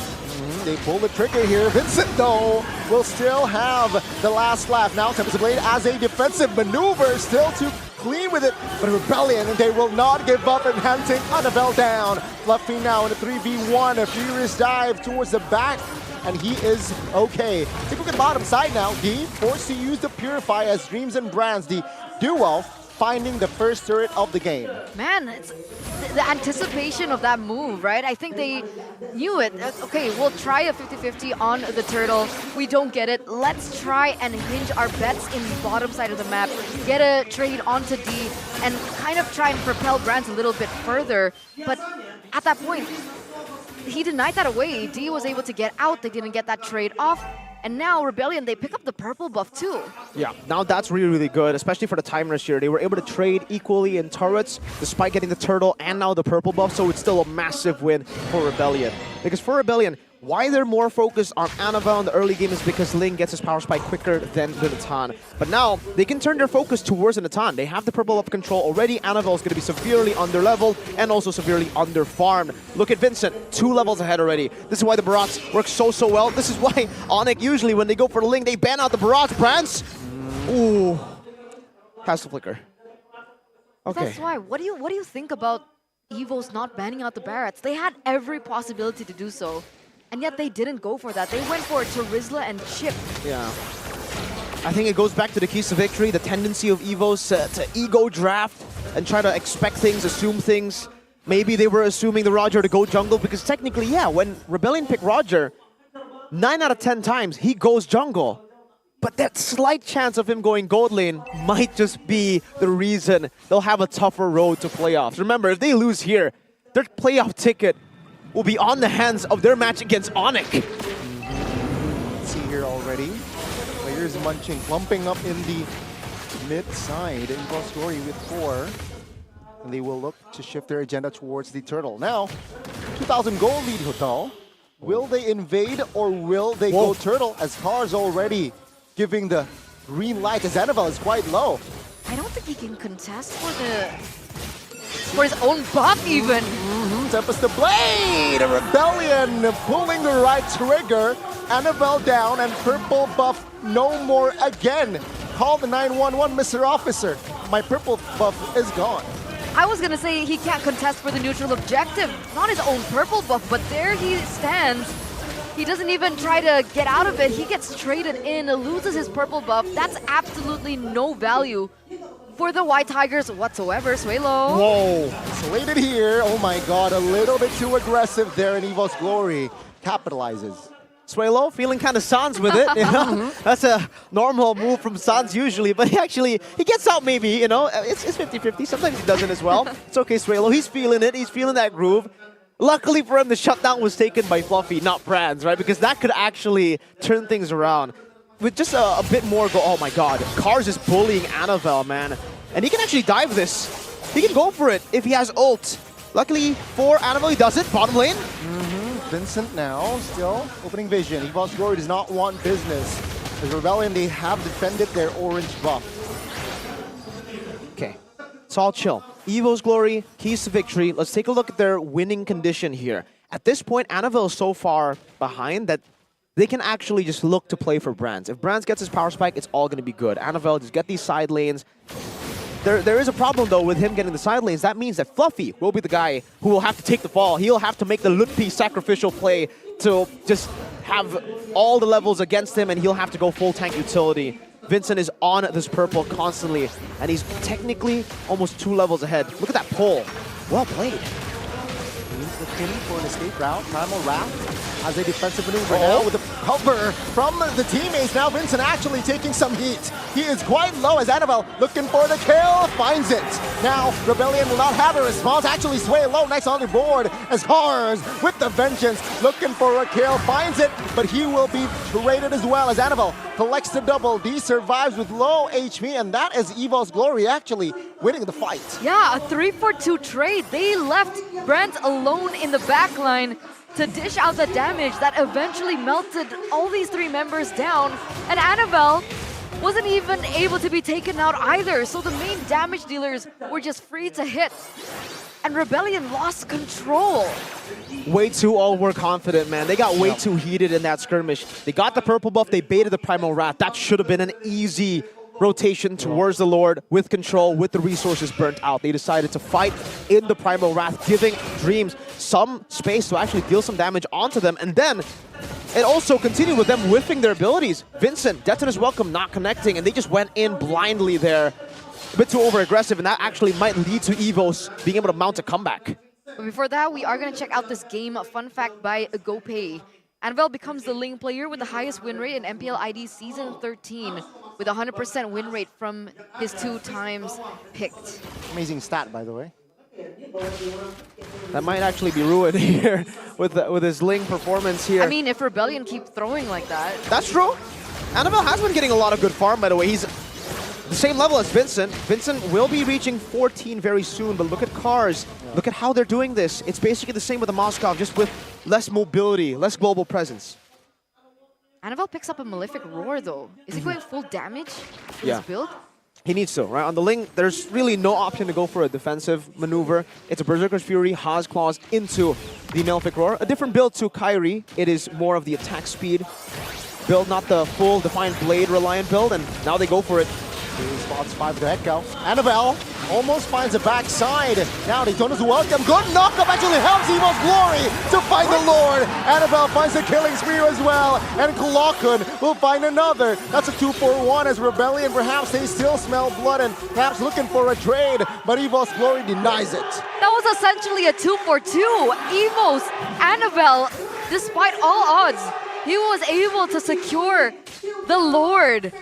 They pull the trigger here. Vincent, though, will still have the last laugh. Now Tempest Blade as a defensive maneuver, still too clean with it. But Rebellion, they will not give up in hunting Annabelle down. Fluffy now in a 3v1, a furious dive towards the back, and he is okay. Take a look at bottom side now. D forced to use the Purify as Dreams and Brands, the duo, finding the first turret of the game. Man, it's the anticipation of that move, right? I think they knew it. Okay, we'll try a 50-50 on the turtle. We don't get it. Let's try and hinge our bets in the bottom side of the map, get a trade onto D, and kind of try and propel Brands a little bit further. But at that point, he denied that away. D was able to get out. They didn't get that trade off. And now Rebellion, they pick up the purple buff too. Yeah, now that's really, really good, especially for the timers here. They were able to trade equally in turrets, despite getting the turtle and now the purple buff, so it's still a massive win for Rebellion. Because for Rebellion, Why they're more focused on Annabelle in the early game is because Ling gets his power spike quicker than the Natan. But now, they can turn their focus towards the Natan. They have the purple up control already. Annabelle is going to be severely under-leveled and also severely under-farmed. Look at Vincent, 2 levels ahead already. This is why the Barats work so well. This is why Onyx usually, when they go for the Ling, they ban out the Barats. Brands, ooh, has to flicker. Okay. That's why. What do you think about Evo's not banning out the Barats? They had every possibility to do so. And yet they didn't go for that. They went for Terizla and Chip. Yeah. I think it goes back to the keys to victory, the tendency of Evos to ego draft and try to expect things, assume things. Maybe they were assuming the Roger to go jungle because technically, yeah, when Rebellion picked Roger, 9 out of 10 times he goes jungle. But that slight chance of him going gold lane might just be the reason they'll have a tougher road to playoffs. Remember, if they lose here, their playoff ticket will be on the hands of their match against Onyx. See here already, players munching, clumping up in the mid side. Evo's Glory with 4. And they will look to shift their agenda towards the turtle. Now, 2,000 gold lead, Hotel. Will they invade or will they go turtle? As Cars already giving the green light, as Annabelle is quite low. I don't think he can contest for his own buff even. Tempest the Blade! A Rebellion pulling the right trigger. Annabelle down and purple buff no more again. Call the 911, Mr. Officer. My purple buff is gone. I was gonna say he can't contest for the neutral objective, not his own purple buff, but there he stands. He doesn't even try to get out of it. He gets traded in, loses his purple buff. That's absolutely no value for the White Tigers whatsoever. Suelo. Whoa. Waited here. Oh my god, a little bit too aggressive there, and Evo's Glory capitalizes. Suelo feeling kind of Sans with it, you know? That's a normal move from Sans usually, but he gets out maybe, you know? It's 50-50, sometimes he doesn't as well. It's okay, Suelo, he's feeling it, he's feeling that groove. Luckily for him, the shutdown was taken by Fluffy, not Brands, right? Because that could actually turn things around. With just a bit more go, oh my god, Cars is bullying Annabelle, man. And he can actually dive this. He can go for it if he has ult. Luckily for Annabelle, he does it, bottom lane. Vincent now, still opening vision. Evo's Glory does not want business. As Rebellion, they have defended their orange buff. Okay, it's all chill. Evo's Glory, keys to victory. Let's take a look at their winning condition here. At this point, Annabelle is so far behind that they can actually just look to play for Brands. If Brands gets his power spike, it's all going to be good. Annabelle just get these side lanes. There is a problem, though, with him getting the side lanes. That means that Fluffy will be the guy who will have to take the fall. He'll have to make the Lutpi sacrificial play to just have all the levels against him, and he'll have to go full tank utility. Vincent is on this purple constantly, and he's technically almost 2 levels ahead. Look at that pull. Well played. Looking for an escape route. Primal Wrath as a defensive maneuver now with the cover from the teammates. Now Vincent actually taking some heat. He is quite low as Annabelle looking for the kill. Finds it. Now Rebellion will not have a response. Actually Sway low. Nice on the board as Cars with the vengeance looking for a kill. Finds it, but he will be traded as well as Annabelle collects the double. D survives with low HP, and that is Evo's Glory actually winning the fight. Yeah, a 3-for-2 trade. They left Brands alone in the backline to dish out the damage that eventually melted all these 3 members down. And Annabelle wasn't even able to be taken out either. So the main damage dealers were just free to hit. And Rebellion lost control. Way too overconfident, man. They got way too heated in that skirmish. They got the purple buff, they baited the Primal Wrath. That should have been an easy rotation towards the Lord with control, with the resources burnt out. They decided to fight in the Primal Wrath, giving Dreams some space to actually deal some damage onto them. And then it also continued with them whiffing their abilities. Vincent, Death to His Welcome not connecting, and they just went in blindly there. A bit too over-aggressive, and that actually might lead to Evos being able to mount a comeback. But before that, we are going to check out this game. A fun fact by GoPay. Annabelle becomes the Ling player with the highest win rate in MPL ID Season 13, with 100% win rate from his 2 times picked. Amazing stat, by the way. That might actually be ruined here with his Ling performance here. I mean, if Rebellion keep throwing like that. That's true. Annabelle has been getting a lot of good farm, by the way. He's the same level as Vincent. Vincent will be reaching 14 very soon, but look at Cars. Look at how they're doing this. It's basically the same with the Moskov, just with less mobility, less global presence. Annabelle picks up a Malefic Roar though. Is he going full damage with Yeah. his build? He needs to, right? On the Ling, there's really no option to go for a defensive maneuver. It's a Berserker's Fury, Haas Claws into the Malefic Roar. A different build to Kyrie. It is more of the attack speed build, not the full Defiant Blade reliant build, and now they go for it. He spots 5 to Echo. Annabelle almost finds a backside. Now Daytona's welcome. Good knockup actually helps Evo's Glory to find the Lord. Annabelle finds a killing spree as well. And Glockun will find another. That's a 2-4-1 as Rebellion. Perhaps they still smell blood and perhaps looking for a trade. But Evo's Glory denies it. That was essentially a 2-for-2. Evo's Annabelle, despite all odds, he was able to secure the Lord.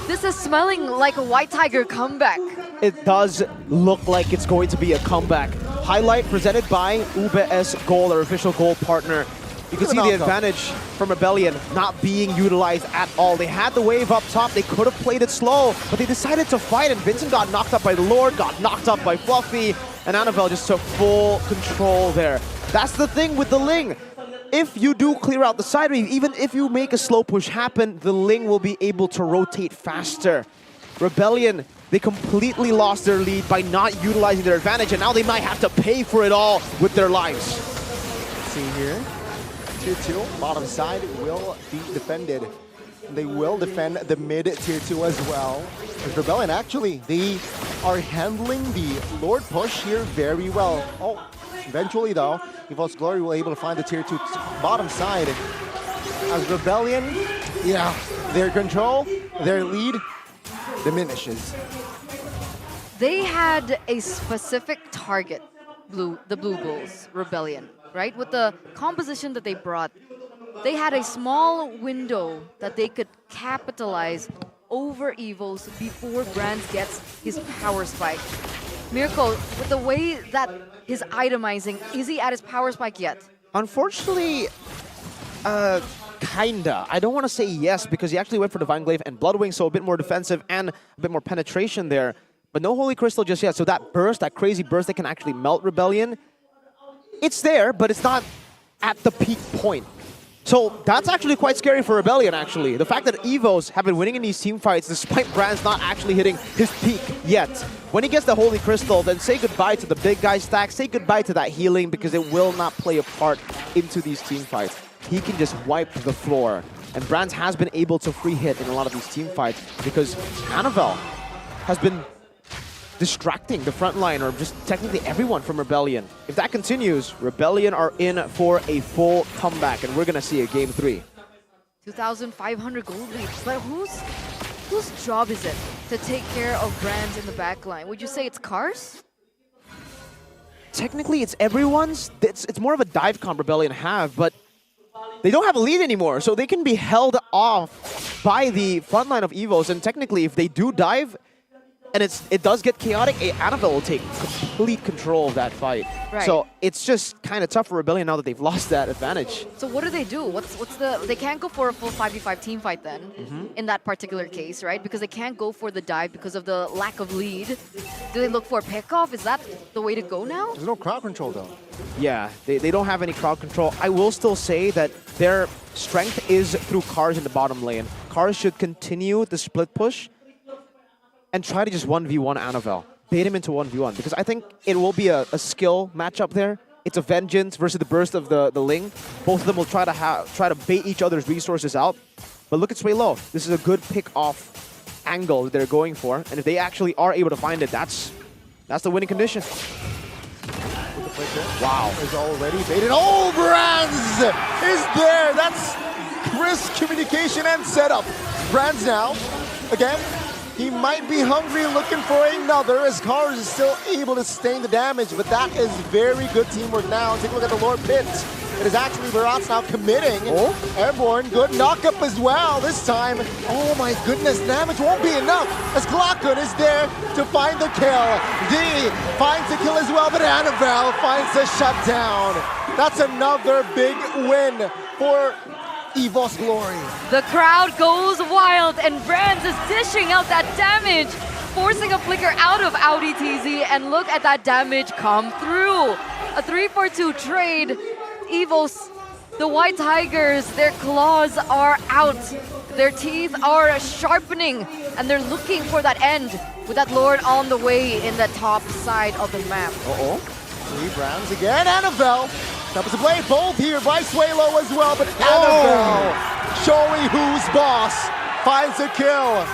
This is smelling like a White Tiger comeback. It does look like it's going to be a comeback. Highlight presented by UBS Gold, our official gold partner. You can see the advantage from Rebellion not being utilized at all. They had the wave up top, they could have played it slow, but they decided to fight, and Vincent got knocked up by the Lord, got knocked up by Fluffy, and Annabelle just took full control there. That's the thing with the Ling. If you do clear out the side wave, even if you make a slow push happen, the Ling will be able to rotate faster. Rebellion, they completely lost their lead by not utilizing their advantage, and now they might have to pay for it all with their lives. See here, tier 2, bottom side will be defended. They will defend the mid tier 2 as well. With Rebellion, actually, they are handling the Lord push here very well. Oh, eventually though, Evo's Glory will able to find the tier 2 bottom side. As Rebellion, yeah, their control, their lead diminishes. They had a specific target, the Blue Bulls, Rebellion, right? With the composition that they brought, they had a small window that they could capitalize over Evo's before Brands gets his power spike. Mirko, with the way that he's itemizing, is he at his power spike yet? Unfortunately, kinda. I don't want to say yes because he actually went for Divine Glaive and Bloodwing, so a bit more defensive and a bit more penetration there. But no Holy Crystal just yet, so that burst, that crazy burst that can actually melt Rebellion, it's there, but it's not at the peak point. So that's actually quite scary for Rebellion, actually. The fact that Evos have been winning in these team fights despite Brands not actually hitting his peak yet. When he gets the Holy Crystal, then say goodbye to the big guy stack, say goodbye to that healing because it will not play a part into these team fights. He can just wipe the floor. And Brands has been able to free hit in a lot of these team fights because Annabelle has been distracting the front line, or just technically everyone from Rebellion. If that continues, Rebellion are in for a full comeback, and we're going to see a Game 3. 2,500 gold lead, but whose job is it to take care of Brands in the backline? Would you say it's Cars? Technically, it's everyone's. It's more of a dive comp Rebellion have, but they don't have a lead anymore, so they can be held off by the front line of Evos, and technically, if they do dive, and it does get chaotic, Annabelle will take complete control of that fight. Right. So it's just kind of tough for Rebellion now that they've lost that advantage. So what do? They can't go for a full 5v5 team fight then, in that particular case, right? Because they can't go for the dive because of the lack of lead. Do they look for a pickoff? Is that the way to go now? There's no crowd control though. Yeah, they don't have any crowd control. I will still say that their strength is through Cars in the bottom lane. Cars should continue the split push and try to just 1v1 Annabelle. Bait him into 1v1, because I think it will be a skill matchup there. It's a Vengeance versus the burst of the Ling. Both of them will try to bait each other's resources out. But look at Sway Low. This is a good pick-off angle that they're going for. And if they actually are able to find it, that's the winning condition. Wow. Is already baited. Oh, Brands is there. That's crisp communication and setup. Brands now, again, he might be hungry looking for another as Cars is still able to sustain the damage, but that is very good teamwork now. Take a look at the Lord Pit. It is actually Virat's now committing. Oh. Airborne, good knockup as well this time. Oh my goodness, damage won't be enough as Glockun is there to find the kill. D finds the kill as well, but Annabelle finds the shutdown. That's another big win for Evo's Glory. The crowd goes wild, and Brands is dishing out that damage, forcing a flicker out of Audi TZ, and look at that damage come through. A 3-for-2 trade. Evos, the White Tigers, their claws are out. Their teeth are sharpening, and they're looking for that end with that Lord on the way in the top side of the map. Uh-oh. 3 brands again. Annabelle comes to play both here by Swalo as well, but Annabelle showing who's boss. Finds a kill.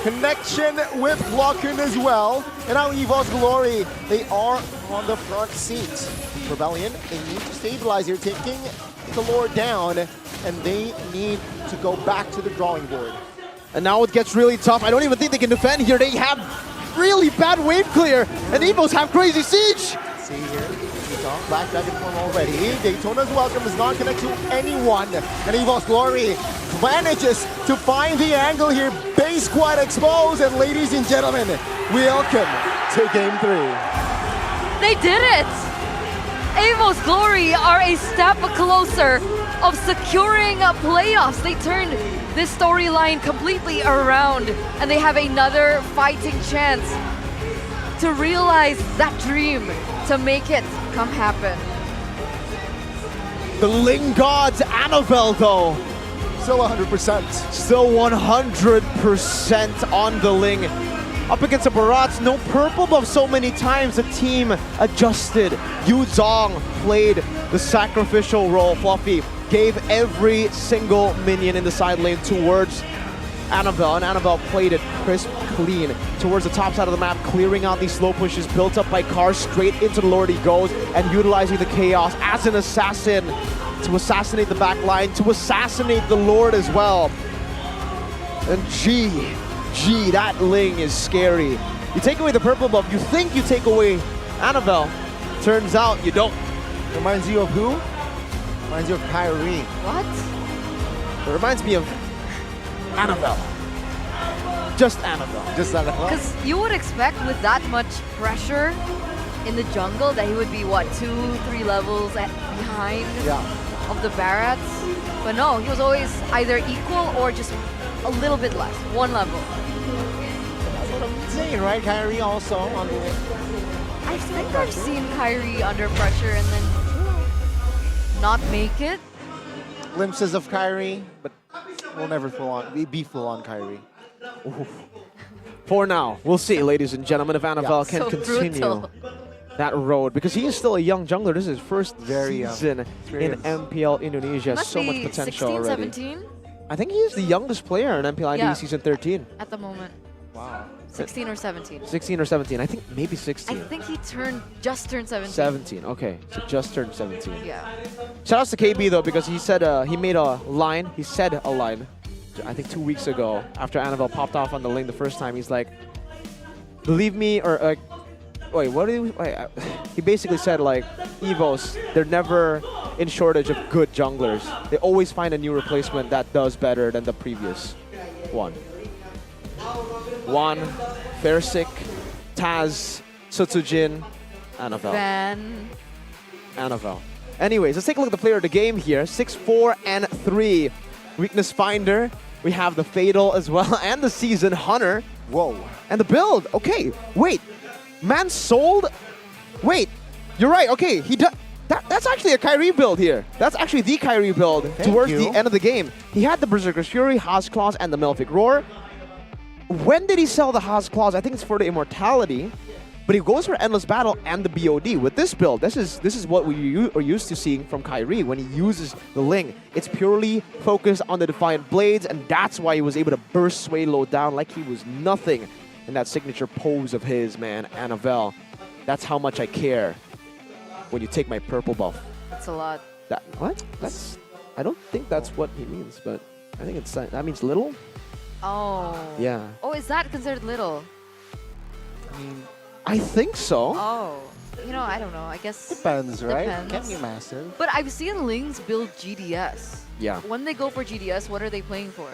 Connection with Blocken as well. And now Evo's Glory, they are on the front seat. Rebellion, they need to stabilize here, taking the Lord down, and they need to go back to the drawing board. And now it gets really tough. I don't even think they can defend here. They have really bad wave clear, and Evos have crazy siege. See here, Black Dragon form already. Daytona's welcome does not connect to anyone. And Evo's Glory manages to find the angle here. Base quad exposed, and ladies and gentlemen, welcome to Game 3. They did it! Evo's Glory are a step closer of securing playoffs. They turned this storyline completely around, and they have another fighting chance to realize that dream, to make it come happen. The Ling Gods, Annabelle though. Still 100%. Still 100% on the Ling. Up against the Barats, no purple buff so many times. The team adjusted. Yu Zhong played the sacrificial role. Fluffy gave every single minion in the side lane towards Annabelle, and Annabelle played it crisp, clean towards the top side of the map, clearing out these slow pushes built up by Cars. Straight into the Lord he goes, and utilizing the chaos as an assassin to assassinate the back line, to assassinate the Lord as well. And gee, that Ling is scary. You take away the purple buff, you think you take away Annabelle. Turns out you don't. Reminds you of who? Reminds you of Kyrie. What? It reminds me of Annabelle. Just Annabelle. Just Annabelle. Because you would expect with that much pressure in the jungle that he would be, what, 2-3 levels behind of the Barats? But no, he was always either equal or just a little bit less, 1 level. That's what I'm saying, right? Kyrie also on the I think I've seen Kyrie under pressure and then not make it. glimpses of Kyrie, but we'll never be full on Kyrie. Oof. For now, we'll see, ladies and gentlemen, if Annabelle can So continue brutal. that road, because he is still a young jungler. This is his first Very season in MPL Indonesia. Must so be much potential 16, already. 17 I think he is the youngest player in MPL ID Yeah. season 13. at the moment. Wow. 16 or 17. 16 or 17. I think maybe I 16. think he just turned 17. 17. Okay, so just turned 17. Yeah. Shout outs to KB though, because he said he made a line. He said a line, I think 2 weeks ago, after Annabelle popped off on the lane the first time. He's like, believe me, or wait, what did he? Wait, he basically said like, Evos, they're never in shortage of good junglers. They always find a new replacement that does better than the previous one. Juan, Fersik, Taz, Sutsujin, Annabelle. Van. Annabelle. Anyways, let's take a look at the player of the game here. 6-4 and 3. Weakness Finder. We have the Fatal as well, and the Season Hunter. Whoa. And the build. Okay, wait. Man sold? Wait, you're right. Okay, he does. That's actually a Kyrie build here. That's actually the Kyrie build towards the end of the game. He had the Berserker's Fury, Haas Claws, and the Malefic Roar. When did he sell the Haas Claws? I think it's for the Immortality. But he goes for Endless Battle and the BOD. With this build, this is what we are used to seeing from Kyrie when he uses the Ling. It's purely focused on the Defiant Blades, and that's why he was able to burst Swaylo down like he was nothing in that signature pose of his, man, Annabelle. That's how much I care when you take my purple buff. That's a lot. What? I don't think that's what he means, but I think that means little. Oh. Yeah. Oh, is that considered little? I think so. Oh. You know, I don't know. I guess Depends, right? Depends. Can't be massive. But I've seen Lings build GDS. Yeah. When they go for GDS, what are they playing for?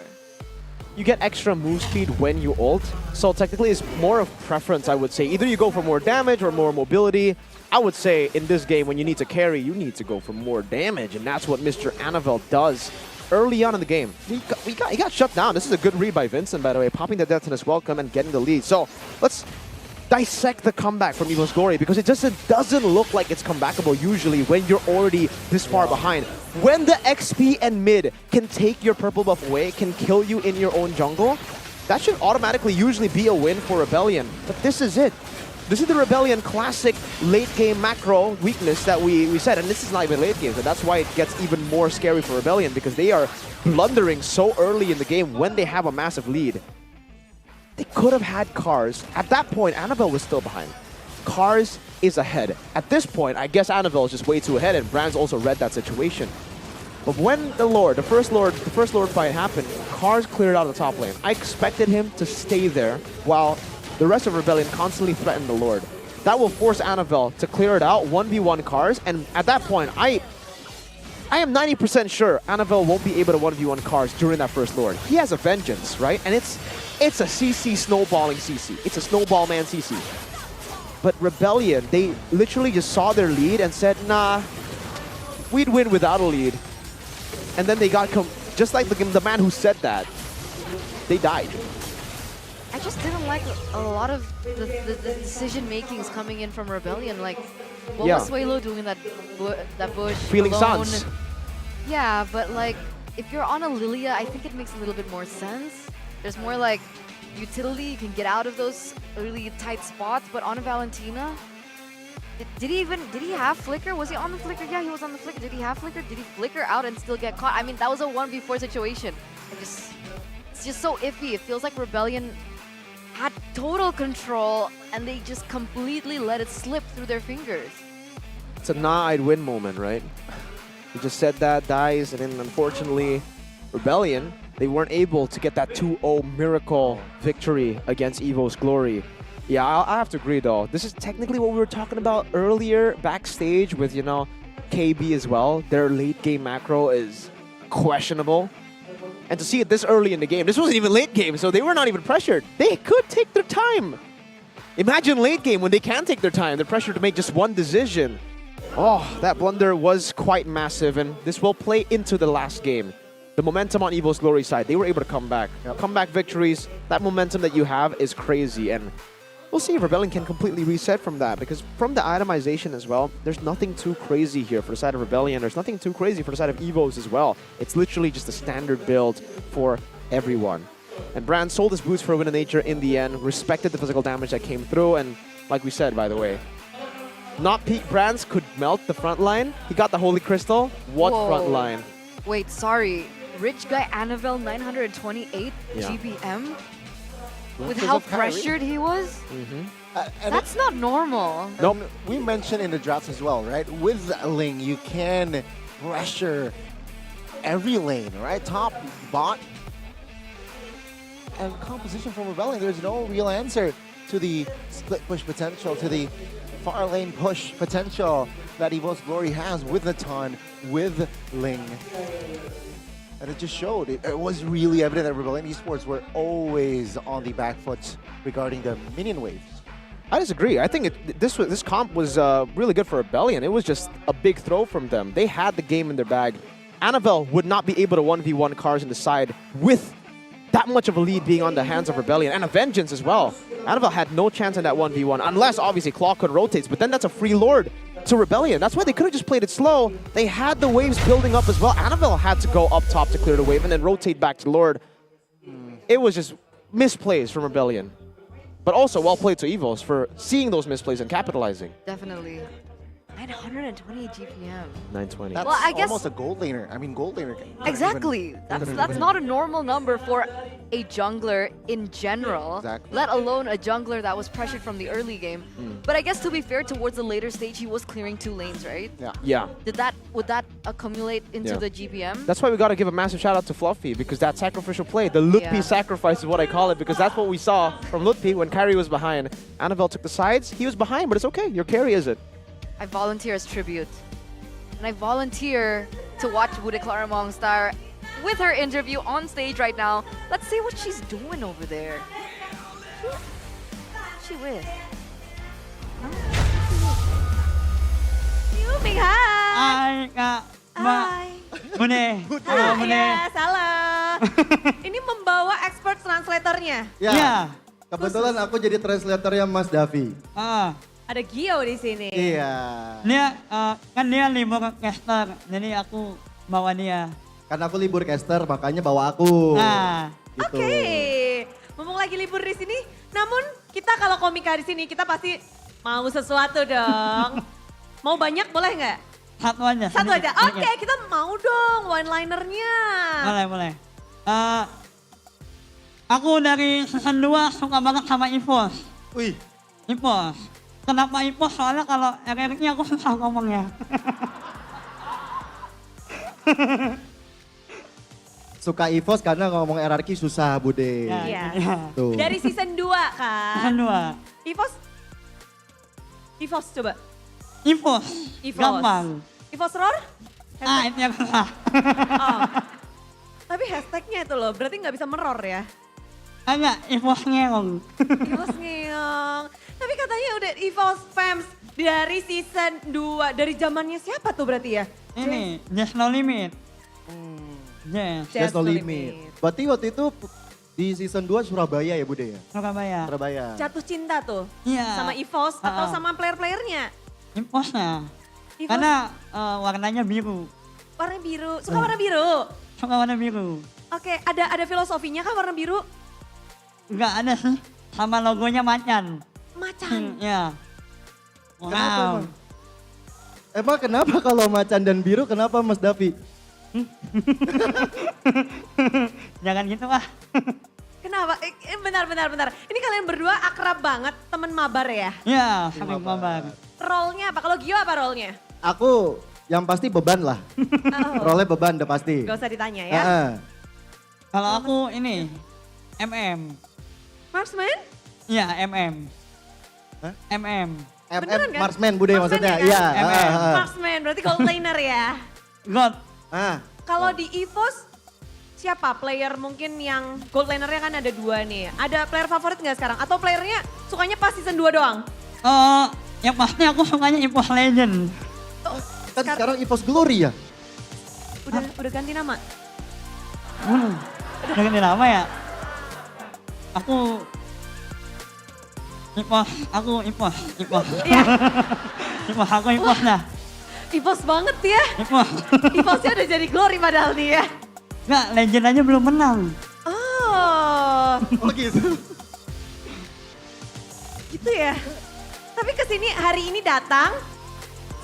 You get extra move speed when you ult, so technically it's more of preference, I would say. Either you go for more damage or more mobility. I would say in this game, when you need to carry, you need to go for more damage, and that's what Mr. Annabelle does early on in the game. He got shut down. This is a good read by Vincent, by the way, popping the death in his welcome and getting the lead. So let's dissect the comeback from Evo's Glory because it just doesn't look like it's comebackable usually when you're already this far behind. When the XP and mid can take your purple buff away, can kill you in your own jungle, that should automatically usually be a win for Rebellion. But this is it. This is the Rebellion classic late game macro weakness that we said, and this is not even late game, so that's why it gets even more scary for Rebellion because they are blundering so early in the game when they have a massive lead. They could have had Cars. At that point, Annabelle was still behind. Cars is ahead. At this point, I guess Annabelle is just way too ahead, and Brands also read that situation. But when the first Lord fight happened, Cars cleared out the top lane. I expected him to stay there while the rest of Rebellion constantly threatened the Lord. That will force Annabelle to clear it out, 1v1 Cars, and at that point, I am 90% sure Annabelle won't be able to 1v1 Cars during that first Lord. He has a Vengeance, right? And it's a CC snowballing CC. It's a snowball man CC. But Rebellion, they literally just saw their lead and said, nah, we'd win without a lead. And then they got, just like the man who said that, they died. I just didn't like a lot of the decision makings coming in from Rebellion. Like, what was Suelo doing that bush? Feeling alone? Sans. Yeah, but like, if you're on a Lilia, I think it makes a little bit more sense. There's more like utility, you can get out of those really tight spots, but on a Valentina, did he have Flicker? Was he on the Flicker? Yeah, he was on the Flicker. Did he have Flicker? Did he flicker out and still get caught? I mean, that was a 1v4 situation. It's just so iffy. It feels like Rebellion had total control and they just completely let it slip through their fingers. It's a nah, I'd win moment, right? He just said that, dies, and then unfortunately, Rebellion, they weren't able to get that 2-0 miracle victory against Evo's Glory. Yeah, I have to agree though. This is technically what we were talking about earlier backstage with, you know, KB as well. Their late game macro is questionable. And to see it this early in the game, this wasn't even late game, so they were not even pressured. They could take their time. Imagine late game when they can take their time. They're pressured to make just one decision. Oh, that blunder was quite massive, and this will play into the last game. The momentum on Evo's Glory side, they were able to come back. Comeback victories, that momentum that you have is crazy, and we'll see if Rebellion can completely reset from that, because from the itemization as well, there's nothing too crazy here for the side of Rebellion. There's nothing too crazy for the side of Evos as well. It's literally just a standard build for everyone. And Brand sold his boots for a win of nature in the end, respected the physical damage that came through, and like we said, by the way, not peak Brands could melt the front line. He got the Holy Crystal. What front line? Wait, sorry. Rich guy Annabelle 928 GBM? With how pressured he was? That's not normal. Nope. We mentioned in the drafts as well, right? With Ling, you can pressure every lane, right? Top, bot, and composition from Rebellion. There's no real answer to the split push potential, to the far lane push potential that Evo's Glory has with Natan, with Ling. And it just showed. It was really evident that Rebellion Esports were always on the back foot regarding the minion waves. I disagree. I think this comp was really good for Rebellion. It was just a big throw from them. They had the game in their bag. Annabelle would not be able to 1v1 Cars in the side with that much of a lead being on the hands of Rebellion, and a Vengeance as well. Annabelle had no chance in that 1v1, unless obviously Claw could rotate, but then that's a free Lord to Rebellion. That's why they could have just played it slow. They had the waves building up as well. Annabelle had to go up top to clear the wave and then rotate back to Lord. It was just misplays from Rebellion. But also well played to Evos for seeing those misplays and capitalizing. Definitely. 920 GPM. 920. That's well, I guess almost a gold laner. I mean, gold laner. Exactly. That's not a normal number for a jungler in general, let alone a jungler that was pressured from the early game. But I guess to be fair, towards the later stage, he was clearing 2 lanes, right? Yeah. Would that accumulate into the GPM? That's why we got to give a massive shout out to Fluffy, because that sacrificial play, the Lutpi sacrifice is what I call it, because that's what we saw from Lutpi when Kyrie was behind. Annabelle took the sides. He was behind, but it's okay. Your carry is it. I volunteer as tribute. And I volunteer to watch Wudeklara Mongstar with her interview on stage right now. Let's see what she's doing over there. Who's she with? Yuming, hi! Hai, Mune. Ya, salah. Ini membawa expert translatornya. Ya. Kebetulan aku jadi translatornya Mas Davi. Ada Gio di sini. Iya. Dia kan dia libur caster, jadi aku bawa dia. Karena aku libur caster, makanya bawa aku. Nah, gitu. Oke, mumpung lagi libur di sini, namun kita kalau komika di sini kita pasti mau sesuatu dong. Mau banyak boleh nggak? Satu aja. Satu aja. Oke, kita mau dong one-linernya. Boleh. Aku dari season 2 suka banget sama Ivos. Wih. Ivos. Kenapa Ivos? Soalnya kalau RRQ aku susah ngomongnya. Suka EVOS karena ngomong RRQ susah, Bude. Iya. Tuh. Dari season 2 kan? Season 2. Evos coba. Evos. Gampang. Evos Roar? Itu yang susah. Oh. Tapi hashtagnya itu loh, berarti nggak bisa meror ya? Enggak, Evos ngeong. Evos ngeong. Tapi katanya udah Evos fans dari season 2, dari zamannya siapa tuh berarti ya? Ini, Just No Limit. Yes. Just No Limit. Berarti waktu itu di season 2 Surabaya ya Bude ya? Surabaya. Jatuh cinta tuh? Iya. Sama Evos atau sama player-playernya? Evosnya. Karena warnanya biru. Warna biru, suka warna biru? Suka warna biru. Oke, ada filosofinya kan warna biru? Enggak ada sih, sama logonya macan. Macan? Iya. Kenapa emang kenapa kalau macan dan biru, kenapa Mas Davi? Jangan gitu ah. Kenapa? Bentar. Ini kalian berdua akrab banget, temen mabar ya? Iya, saking mabar. Role-nya apa? Kalau Gio apa role-nya? Aku yang pasti beban lah. Role beban udah pasti. Gak usah ditanya ya. Kalau aku ini, MM. Marksman? Iya, MM. MM. Beneran kan? Marksman Bude maksudnya. Kan? Iya. Marksman, berarti gold laner ya? God. Kalau di EVOS, siapa player mungkin yang gold lanernya kan ada 2 nih. Ada player favorit nggak sekarang? Atau playernya sukanya pas season 2 doang? Yang pasti aku sukanya EVOS Legend. Kan sekarang EVOS Glory ya? Udah ganti nama? Udah ganti nama ya? Aku EVOS. Iya. EVOS, aku EVOS dah. EVOS banget ya? EVOS. EVOSnya udah jadi Glory padahal nih ya? Enggak, Legend aja belum menang. Oh gitu? Gitu ya? Tapi kesini hari ini datang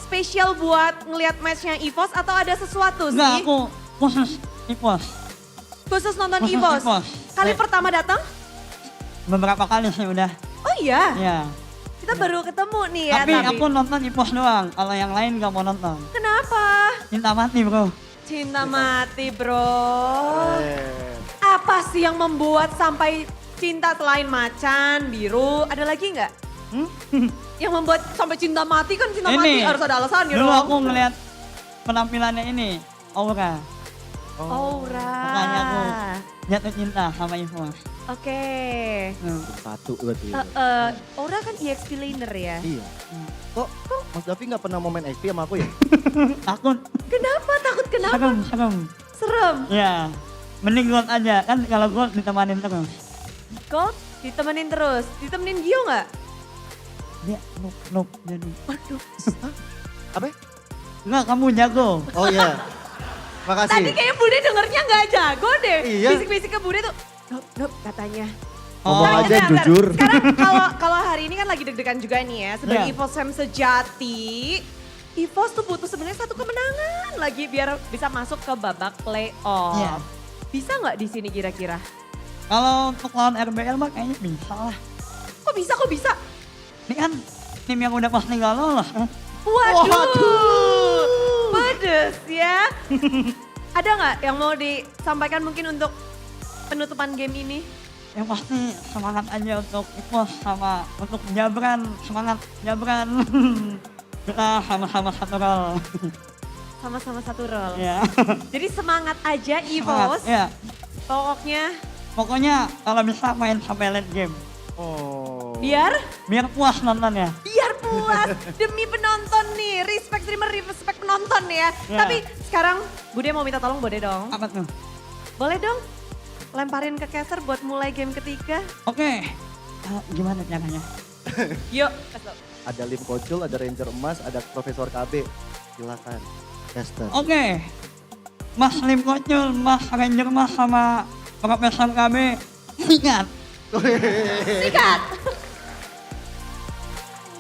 spesial buat ngelihat matchnya EVOS atau ada sesuatu sih? Enggak, aku khusus EVOS. Khusus nonton EVOS? Kali pertama datang? Beberapa kali sih udah. Oh iya? Iya. Kita baru ketemu nih ya. Tapi aku nonton EVOS doang, kalau yang lain gak mau nonton. Kenapa? Cinta mati bro. Cinta mati bro. Apa sih yang membuat sampai cinta selain macan, biru, ada lagi nggak? Yang membuat sampai cinta mati kan cinta mati harus ada alasannya dong. Dulu aku ngeliat penampilannya ini, Aura. Aura. Makanya aku jatuh cinta sama EVOS. Oke. Satu berarti. Aura kan EXP laner ya? Iya. Kok Mas Davi gak pernah mau main XP sama aku ya? Takut. Kenapa? Takut kenapa? Serem. Serem? Iya. Mending gold aja, kan kalau gold ditemanin terus. Gold ditemenin terus? Ditemenin Gio nggak? Dia noob jadi. Waduh. Apa? Enggak, kamu jago. Oh iya. Makasih. Tadi kayaknya Bude dengernya nggak jago deh. Iya. Bisik-bisik ke Bude tuh, noob katanya. Ngomong aja yang jujur. Sekarang kalau hari ini kan lagi deg-degan juga nih ya. Sebagai EVOS fans sejati, EVOS tuh butuh sebenarnya satu kemenangan lagi biar bisa masuk ke babak playoff. Iya. Bisa nggak di sini kira-kira? Kalau untuk lawan RBL mah kayaknya bisa lah. Kok bisa? Ini kan tim yang udah pasti gak lolos. Waduh. Pedes ya. Ada nggak yang mau disampaikan mungkin untuk penutupan game ini? Yang pasti semangat aja untuk EVOS sama untuk Jabran. Semangat Jabran. Kita sama-sama satu role. Sama-sama satu role. Iya. Jadi semangat aja EVOS. Iya. Pokoknya kalau bisa main sampai late game. Oh. Biar puas nontonnya. Biar puas demi penonton nih. Respect streamer, respect penonton ya. Yeah. Tapi sekarang Bude mau minta tolong Bude dong. Apa tuh? Boleh dong? Lemparin ke caster buat mulai game ketiga. Oke. Gimana caranya? Yuk. Ada Lim Kocul, ada Ranger Emas, ada Profesor KB. Silakan. Caster. Oke. Mas Lim Kocul, Mas Ranger Mas sama Profesor KB. Sikat. Sikat.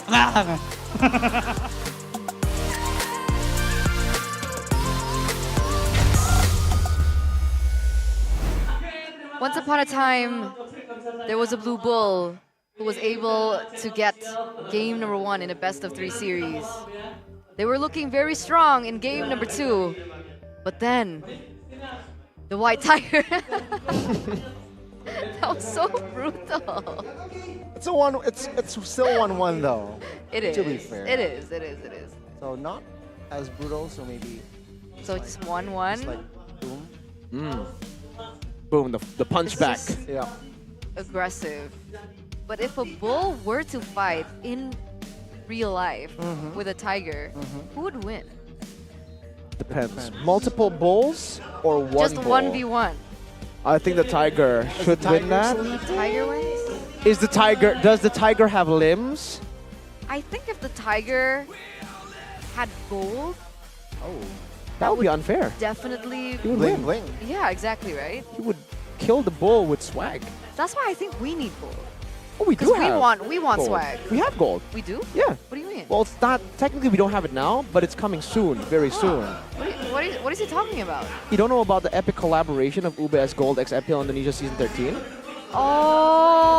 Rar. Once upon a time, there was a blue bull who was able to get game number 1 in a best of 3 series. They were looking very strong in game number 2, but then the white tiger. That was so brutal. It's still 1-1 though. It is. To be fair. It is. So not as brutal. So maybe. So it's 1-1. Just like boom. Boom, the punch It's back. just Yeah. Aggressive. But if a bull were to fight in real life with a tiger, who would win? Depends. Multiple bulls or one Just bull? 1v1. I think the tiger should win that. Tiger wins? Does the tiger have limbs? I think if the tiger had gold, That would be unfair. definitely. He would win. Bling. Yeah, exactly, right? He would kill the bull with swag. That's why I think we need gold. Oh, we do 'Cause have we want gold. swag. We have gold. We do? Yeah. What do you mean? Well, it's not, technically we don't have it now, but it's coming soon, very soon. What is he talking about? You don't know about the epic collaboration of UBS Gold x MPL Indonesia Season 13?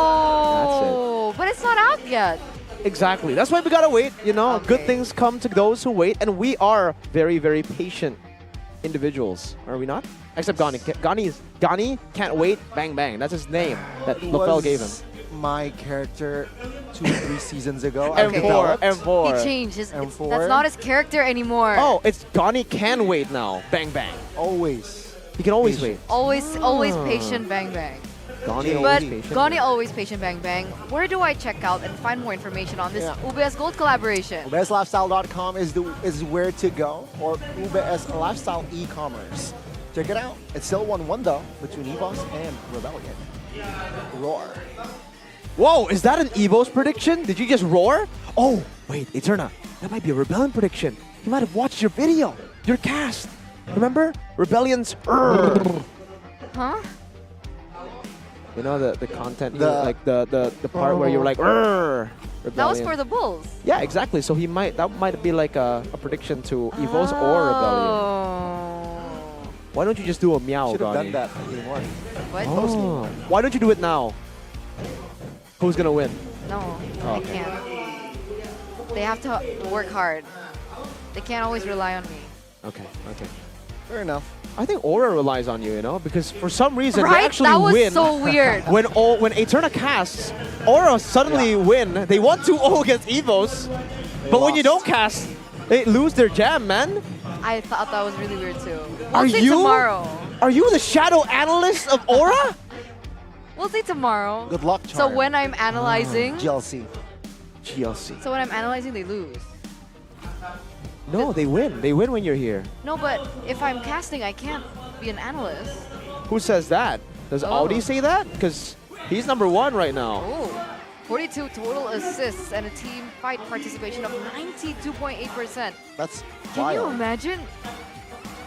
Oh, but it's not out yet. Exactly. That's why we gotta wait, you know. Good things come to those who wait, and we are very, very patient individuals, are we not? Except Gani. Gani can't wait, bang bang. That's his name that It LaFell gave him. was my character 2-3 seasons ago. M4. He changed his. M4. That's not his character anymore. Oh, it's Gani can wait now. Bang bang. Always. He can always wait. Always patient, bang bang. Gani But always patient. Gani always patient, bang bang. Where do I check out and find more information on this UBS Gold collaboration? UBSLifestyle.com is where to go, or UBS Lifestyle e-commerce. Check it out. It's still 1-1 though between EVOS and Rebellion. Roar. Whoa, is that an Evo's prediction? Did you just roar? Oh, wait, Eterna. That might be a Rebellion prediction. He might have watched your video, your cast. Remember? Rebellion's Huh? You know the content, like the part where you're like Rebellion. That was for the Bulls. Yeah, exactly. So that might be like a prediction to Evos or Rebellion. Why don't you just do a meow, Should have Gani? done that in game 1. What? Oh. Why don't you do it now? Who's gonna win? No, I can't. They have to work hard. They can't always rely on me. Okay. Fair enough. I think Aura relies on you, you know, because for some reason Right? they actually That was win. so weird. When Eterna casts, Aura suddenly win. They won 2-0 against Evos, but when you don't cast, they lose their jam, man. I thought that was really weird too. Are We'll see you? tomorrow. Are you the shadow analyst of Aura? We'll see tomorrow. Good luck, So Charm. when I'm analyzing, GLC. so when I'm analyzing, they lose. No, they win. They win when you're here. No, but if I'm casting, I can't be an analyst. Who says that? Does Audi say that? Because he's #1 right now. Oh, 42 total assists and a team fight participation of 92.8%. That's Can you wild. imagine?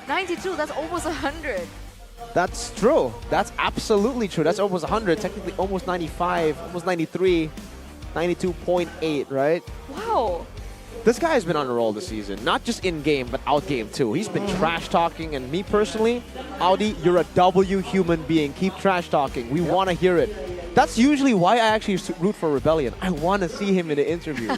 92, that's almost 100. That's true. That's absolutely true. That's almost 100. Technically almost 95, almost 93, 92.8, right? Wow. This guy has been on a roll this season. Not just in-game, but out-game too. He's been trash-talking, and me personally, Audi, you're a W human being. Keep trash-talking. We want to hear it. That's usually why I actually root for Rebellion. I want to see him in the interviews.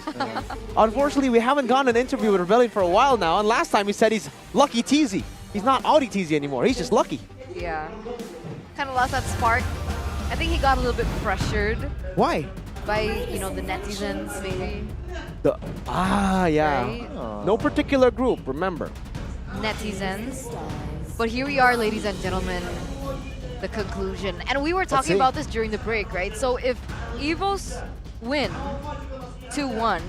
Unfortunately, we haven't gotten an interview with Rebellion for a while now, and last time he said he's Lucky Teasy. He's not Audi Teasy anymore. He's just lucky. Yeah. Kind of lost that spark. I think he got a little bit pressured Why? by, you know, the netizens maybe. Yeah. Right? No particular group, remember. Netizens. But here we are, ladies and gentlemen. The conclusion. And we were Let's talking see. about this during the break, right? So if Evos win 2-1,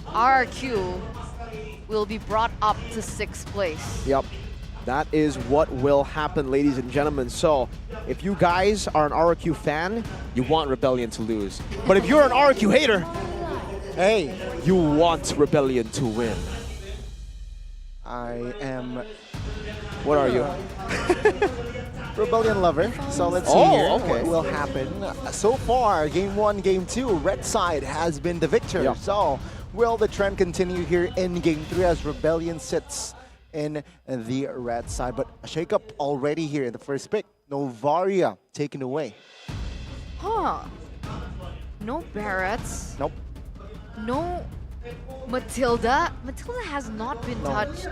RRQ will be brought up to 6th place. Yep. That is what will happen, ladies and gentlemen. So, if you guys are an RRQ fan, you want Rebellion to lose. But if you're an RRQ hater, hey, you want Rebellion to win. I am... What are you? Rebellion lover. So let's see here what will happen. So far, game 1, game 2, red side has been the victor. Yeah. So will the trend continue here in game 3 as Rebellion sits in the red side? But a shake-up already here in the first pick. Novaria taken away. Huh. No Barretts. Nope. No Matilda. Matilda has not been touched.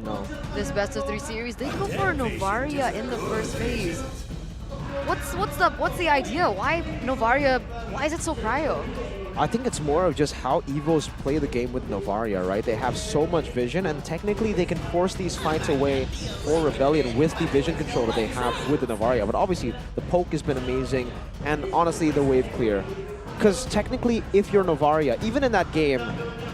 No. This best of 3 series. They go for Novaria in the first phase. What's the idea? Why Novaria? Why is it so cryo? I think it's more of just how Evos play the game with Novaria, right? They have so much vision, and technically they can force these fights away for Rebellion with the vision control that they have with the Novaria. But obviously, the poke has been amazing, and honestly, the wave clear. Because technically, if you're Novaria, even in that game,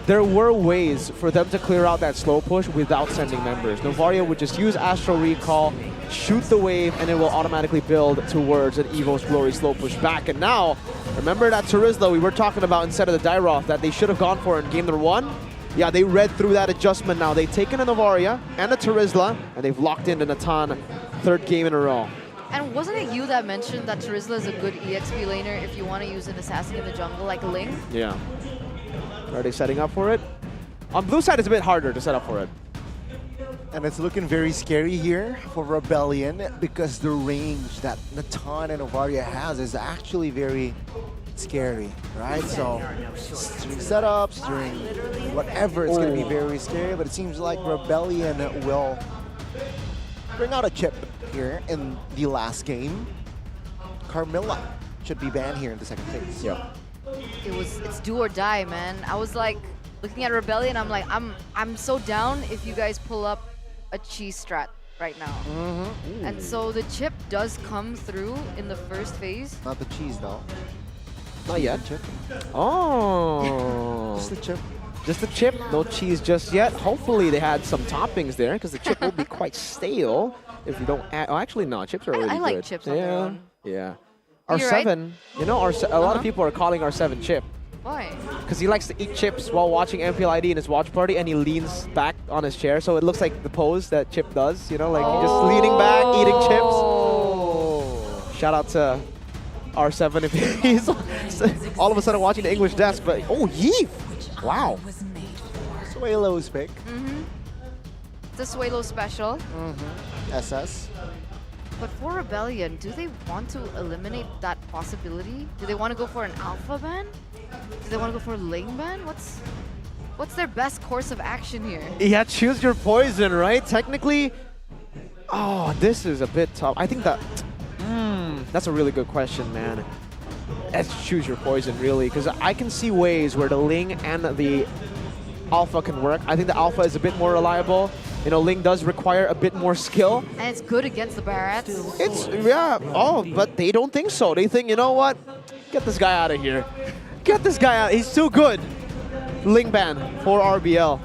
there were ways for them to clear out that slow push without sending members. Novaria would just use Astral Recall, shoot the wave, and it will automatically build towards an Evo's Glory slow push back. And now, remember that Terizla we were talking about instead of the Dairoth that they should have gone for in game number 1? Yeah, they read through that adjustment now. They've taken a Novaria and a Terizla, and they've locked in Natan, 3rd game in a row. And wasn't it you that mentioned that Terizla is a good EXP laner if you want to use an assassin in the jungle like Ling? Yeah. Are they setting up for it? On blue side, it's a bit harder to set up for it. And it's looking very scary here for Rebellion because the range that Natan and Novaria has is actually very scary, right? So during setups, during whatever, it's going to be very scary. But it seems like Rebellion will bring out a chip here in the last game. Carmilla should be banned here in the second phase. Yeah. It's do or die, man. I was like looking at Rebellion, I'm like, I'm so down if you guys pull up a cheese strat right now. And so the chip does come through in the first phase. Not the cheese though. Not yet. Chip. Oh. Just the chip. Just the chip, no cheese just yet. Hopefully they had some toppings there because the chip will be quite stale if you don't add. Oh, actually, no, chips are really good. I like chips on their own. Yeah. You're R7, right. you know, a lot of people are calling R7 Chip. Why? Because he likes to eat chips while watching MPL ID in his watch party, and he leans back on his chair, so it looks like the pose that Chip does, you know, like he's just leaning back, eating chips. Shout out to R7 if he's all of a sudden watching the English desk, but Yeeve! Wow. Suelo's pick. It's a Suelo special. SS. But for Rebellion, do they want to eliminate that possibility? Do they want to go for an alpha ban? Do they want to go for a Ling ban? What's their best course of action here? Yeah, choose your poison, right? Technically, this is a bit tough. I think that, that's a really good question, man. Let's choose your poison, really, because I can see ways where the Ling and the Alpha can work. I think the Alpha is a bit more reliable. You know, Ling does require a bit more skill. And it's good against the Barretts. But they don't think so. They think, you know what? Get this guy out of here. Get this guy out. He's too good. Ling ban for RBL.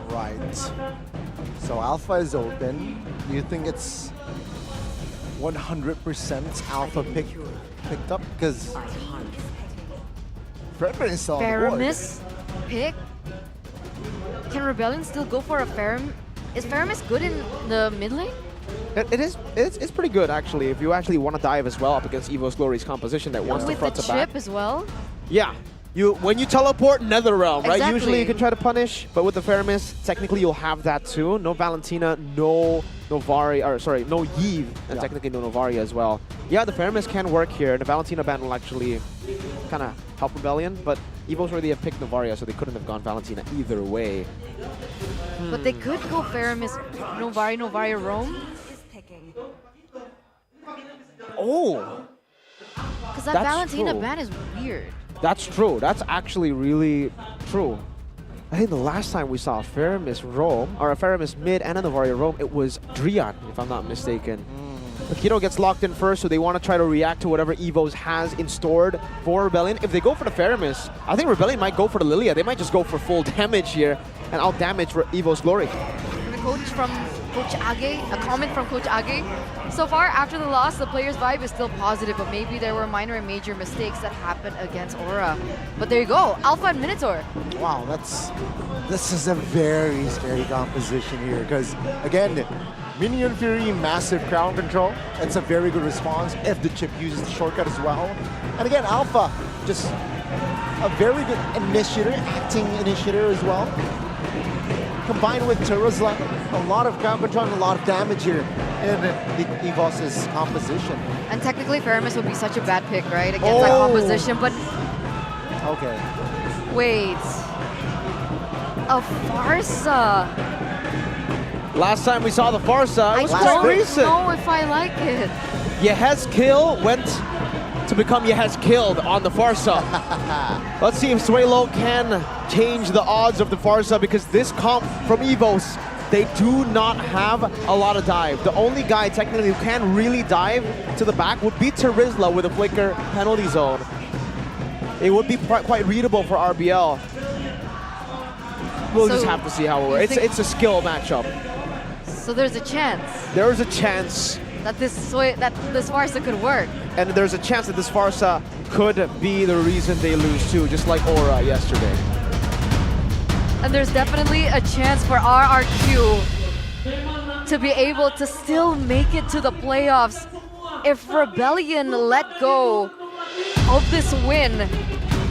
Right. So Alpha is open. You think it's 100% Alpha picked up? Because Fredman is still on the board. Faramis pick? Can Rebellion still go for a Faramis? Is Faramis good in the mid lane? It's pretty good, actually, if you actually want to dive as well up against Evo's Glory's composition that wants to front to back. With the chip as well? Yeah. When you teleport Netherrealm, right? Exactly. Usually you can try to punish, but with the Faramis, technically you'll have that too. No Valentina, no Novaria, or sorry, no Yeeve, and technically no Novaria as well. Yeah, the Faramis can work here. The Valentina ban will actually kind of help Rebellion, but Evo's already have picked Novaria, so they couldn't have gone Valentina either way. But they could go Faramis, Novaria, Roam. Because that Valentina ban is weird. That's true. That's actually really true. I think the last time we saw a Faramis roam, or a Faramis mid and a Novaria roam, it was Drian, if I'm not mistaken. Akito gets locked in first, so they want to try to react to whatever Evos has in stored for Rebellion. If they go for the Faramis, I think Rebellion might go for the Lilia. They might just go for full damage here and out-damage Evo's Glory. Coach Age, a comment from Coach Age. So far, after the loss, the players' vibe is still positive, but maybe there were minor and major mistakes that happened against Aura. But there you go, Alpha and Minotaur. Wow, this is a very scary composition here because again, Minion Fury, massive crowd control. It's a very good response if the chip uses the shortcut as well. And again, Alpha, just a very good initiator, acting initiator as well. Combined with Terizla, a lot of crowd control and a lot of damage here in the EVOS's composition. And technically, Feramis would be such a bad pick, right, against that composition, but... Okay. Wait. A Farsa. Last time we saw the Farsa, it was quite recent. I don't know if I like it. Yehez Kill went to become Yehez Killed on the Farsa. Let's see if Suelo can change the odds of the Farsa, because this comp from EVOS, they do not have a lot of dive. The only guy technically who can really dive to the back would be Terizla with a Flicker penalty zone. It would be quite readable for RBL. We'll just have to see how it works. It's a skill matchup. So there's a chance. There is a chance that this Farsa could work. And there's a chance that this Farsa could be the reason they lose too, just like Aura yesterday. And there's definitely a chance for RRQ to be able to still make it to the playoffs if Rebellion let go of this win.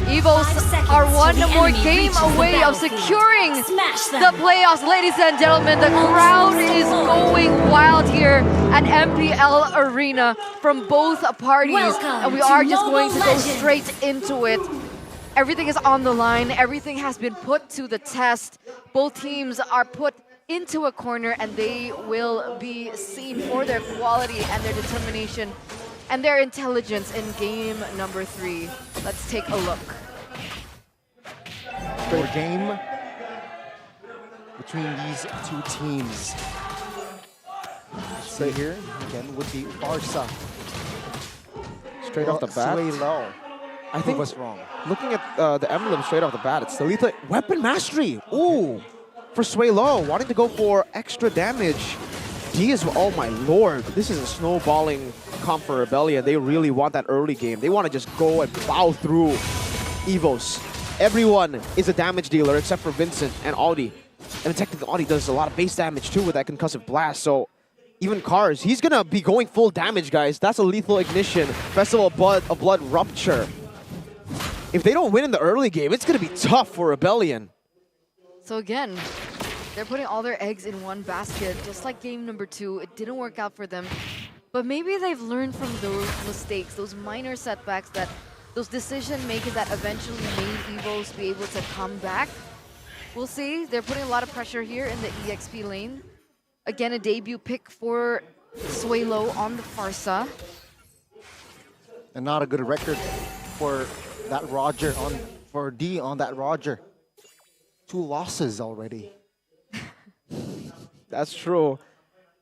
EVOS are one more game away of securing the playoffs. Ladies and gentlemen, the crowd is going wild here at MPL Arena from both parties. And we are just going to go straight into it. Everything is on the line. Everything has been put to the test. Both teams are put into a corner and they will be seen for their quality and their determination and their intelligence in game number 3. Let's take a look. Great game between these two teams. Let's see here again with the Farsa. Straight off the bat. Suelo. I think was wrong. Looking at the emblem straight off the bat, it's the lethal weapon mastery. Ooh, for Suelo, wanting to go for extra damage. D is, oh my lord, this is a snowballing comp for Rebellion. They really want that early game. They want to just go and plow through EVOS. Everyone is a damage dealer except for Vincent and Audi. And technically Audi does a lot of base damage too with that concussive blast, so even Cars, he's gonna be going full damage, guys. That's a lethal ignition, Festival of Blood Rupture. If they don't win in the early game, it's gonna be tough for Rebellion. So again, they're putting all their eggs in one basket, just like game number 2. It didn't work out for them, but maybe they've learned from those mistakes, those minor setbacks, those decision-making that eventually made EVOS be able to come back. We'll see. They're putting a lot of pressure here in the EXP lane. Again, a debut pick for Suelo on the Farsa. And not a good record for that Roger, for D on that Roger. 2 losses already. That's true.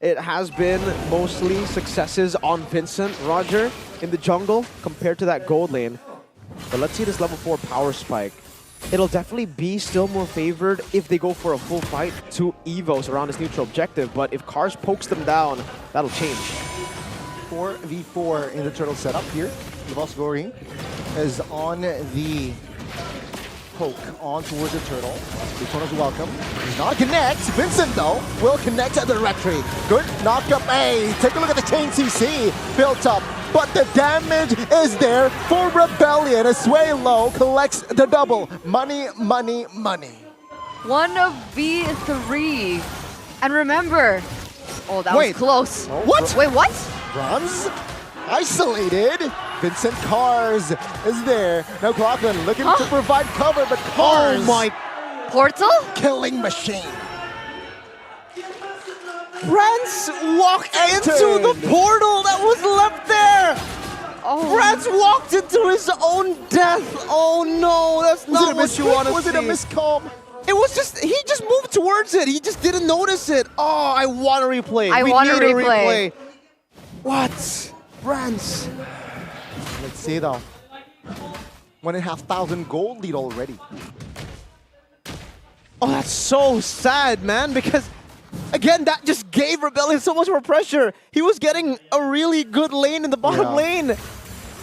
It has been mostly successes on Vincent, Roger, in the jungle compared to that gold lane. But let's see this level 4 power spike. It'll definitely be still more favored if they go for a full fight to EVOS around this neutral objective. But if Cars pokes them down, that'll change. 4v4 in the turtle setup here. EVOS Glory is on the poke on towards the turtle. Daytona's welcome. He's not connect. Vincent, though, will connect directly. Good knock-up. Hey, take a look at the chain CC built up. But the damage is there for Rebellion as Suelo collects the double. Money, money, money. 1v3. And remember, oh, that was close. What? Wait, what? Bronze isolated. Vincent Cars is there. Now Clockland looking to provide cover, but Cars. Oh my. Portal? Killing machine. Brans walked into the portal that was left there. Oh. Brans walked into his own death. Oh no, that's not what you want to see. Was it a miscom? It was just, he just moved towards it. He just didn't notice it. Oh, I want to replay. I want to replay. What? Brans. Let's see though. 1,500 gold lead already. Oh, that's so sad, man, because Again, that just gave Rebellion so much more pressure. He was getting a really good lane in the bottom lane.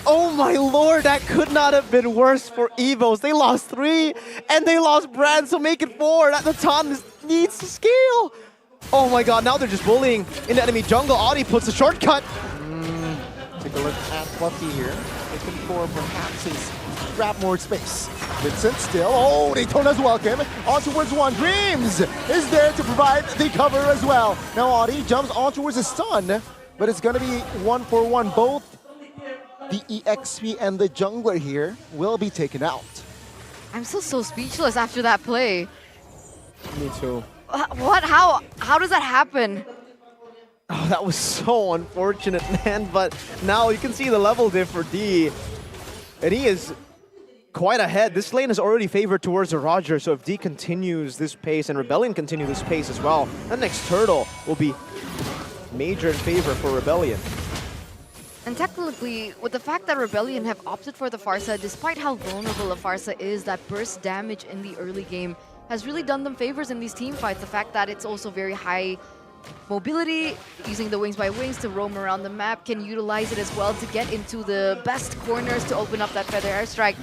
Oh my lord, that could not have been worse for Evos. They lost 3 and they lost Brand, so make it 4. That the time needs to scale. Oh my god, now they're just bullying in the enemy jungle. Audi puts a shortcut. Take a look at Fluffy here. Looking for perhaps his grab more space. Vincent still. Oh, Daytona's welcome. On towards one. Dreams is there to provide the cover as well. Now Audi jumps on towards a stun, but it's going to be 1-for-1. Both the EXP and the jungler here will be taken out. I'm still so speechless after that play. Me too. What? How does that happen? Oh, that was so unfortunate, man. But now you can see the level diff for D. And he is quite ahead. This lane is already favored towards the Roger. So if D continues this pace and Rebellion continue this pace as well, the next turtle will be major in favor for Rebellion. And technically, with the fact that Rebellion have opted for the Pharsa, despite how vulnerable a Pharsa is, that burst damage in the early game has really done them favors in these team fights. The fact that it's also very high mobility, using the wings by wings to roam around the map, can utilize it as well to get into the best corners to open up that feather airstrike.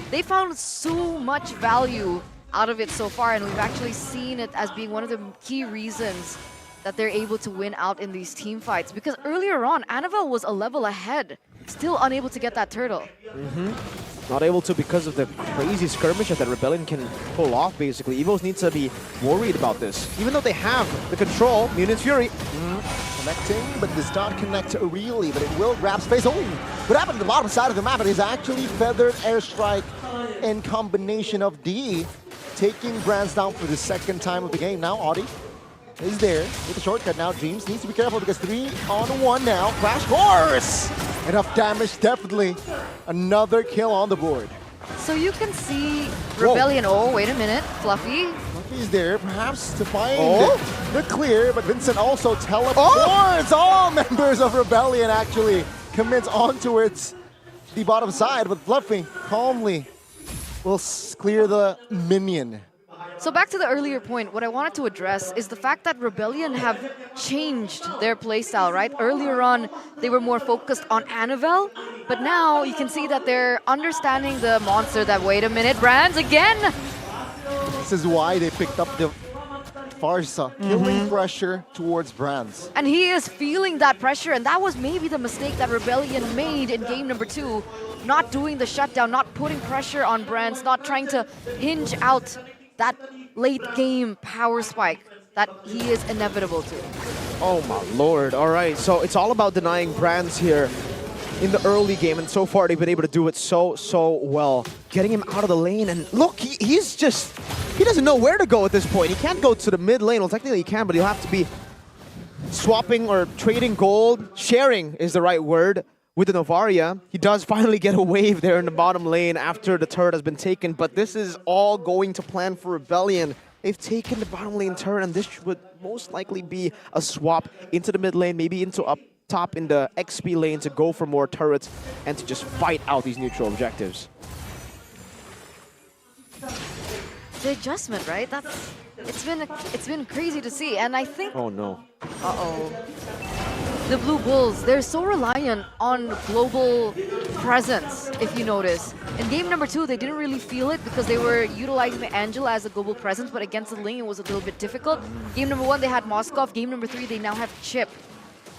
They found so much value out of it so far, and we've actually seen it as being one of the key reasons that they're able to win out in these team fights. Because earlier on, Annabelle was a level ahead, still unable to get that turtle. Not able to because of the crazy skirmishes that Rebellion can pull off, basically. Evos need to be worried about this. Even though they have the control, Munion's Fury. Connecting, but does not connect really, but it will grab space. Oh, what happened to the bottom side of the map? It is actually feathered airstrike in combination of D, taking Brands down for the second time of the game. Now Audi is there with the shortcut. Now Dreams needs to be careful because 3-on-1 now. Crash course! Enough damage, definitely. Another kill on the board. So you can see Rebellion. Whoa. Oh, wait a minute. Fluffy. Fluffy's there, perhaps to find the clear, but Vincent also teleports. All members of Rebellion actually commits on towards the bottom side, but Fluffy calmly will clear the minion. So back to the earlier point, what I wanted to address is the fact that Rebellion have changed their playstyle, right? Earlier on, they were more focused on Annabelle, but now you can see that they're understanding the monster that, wait a minute, Brands again! This is why they picked up the Pharsa, killing pressure towards Brands. And he is feeling that pressure, and that was maybe the mistake that Rebellion made in game number 2, not doing the shutdown, not putting pressure on Brands, not trying to hinge out that late game power spike that he is inevitable to. Oh my lord. All right, so it's all about denying Brands here in the early game, and so far they've been able to do it so well. Getting him out of the lane, and look, he doesn't know where to go at this point. He can't go to the mid lane. Well, technically he can, but he'll have to be swapping or trading gold. Sharing is the right word. With the Novaria, he does finally get a wave there in the bottom lane after the turret has been taken, but this is all going to plan for Rebellion. They've taken the bottom lane turret, and this would most likely be a swap into the mid lane, maybe into up top in the XP lane to go for more turrets and to just fight out these neutral objectives. The adjustment, right? It's been crazy to see, and I think... Oh no. The Blue Bulls, they're so reliant on global presence, if you notice. In game number 2, they didn't really feel it because they were utilizing Angela as a global presence, but against the Ling, it was a little bit difficult. Game number 1, they had Moskov. Game number 3, they now have Chip.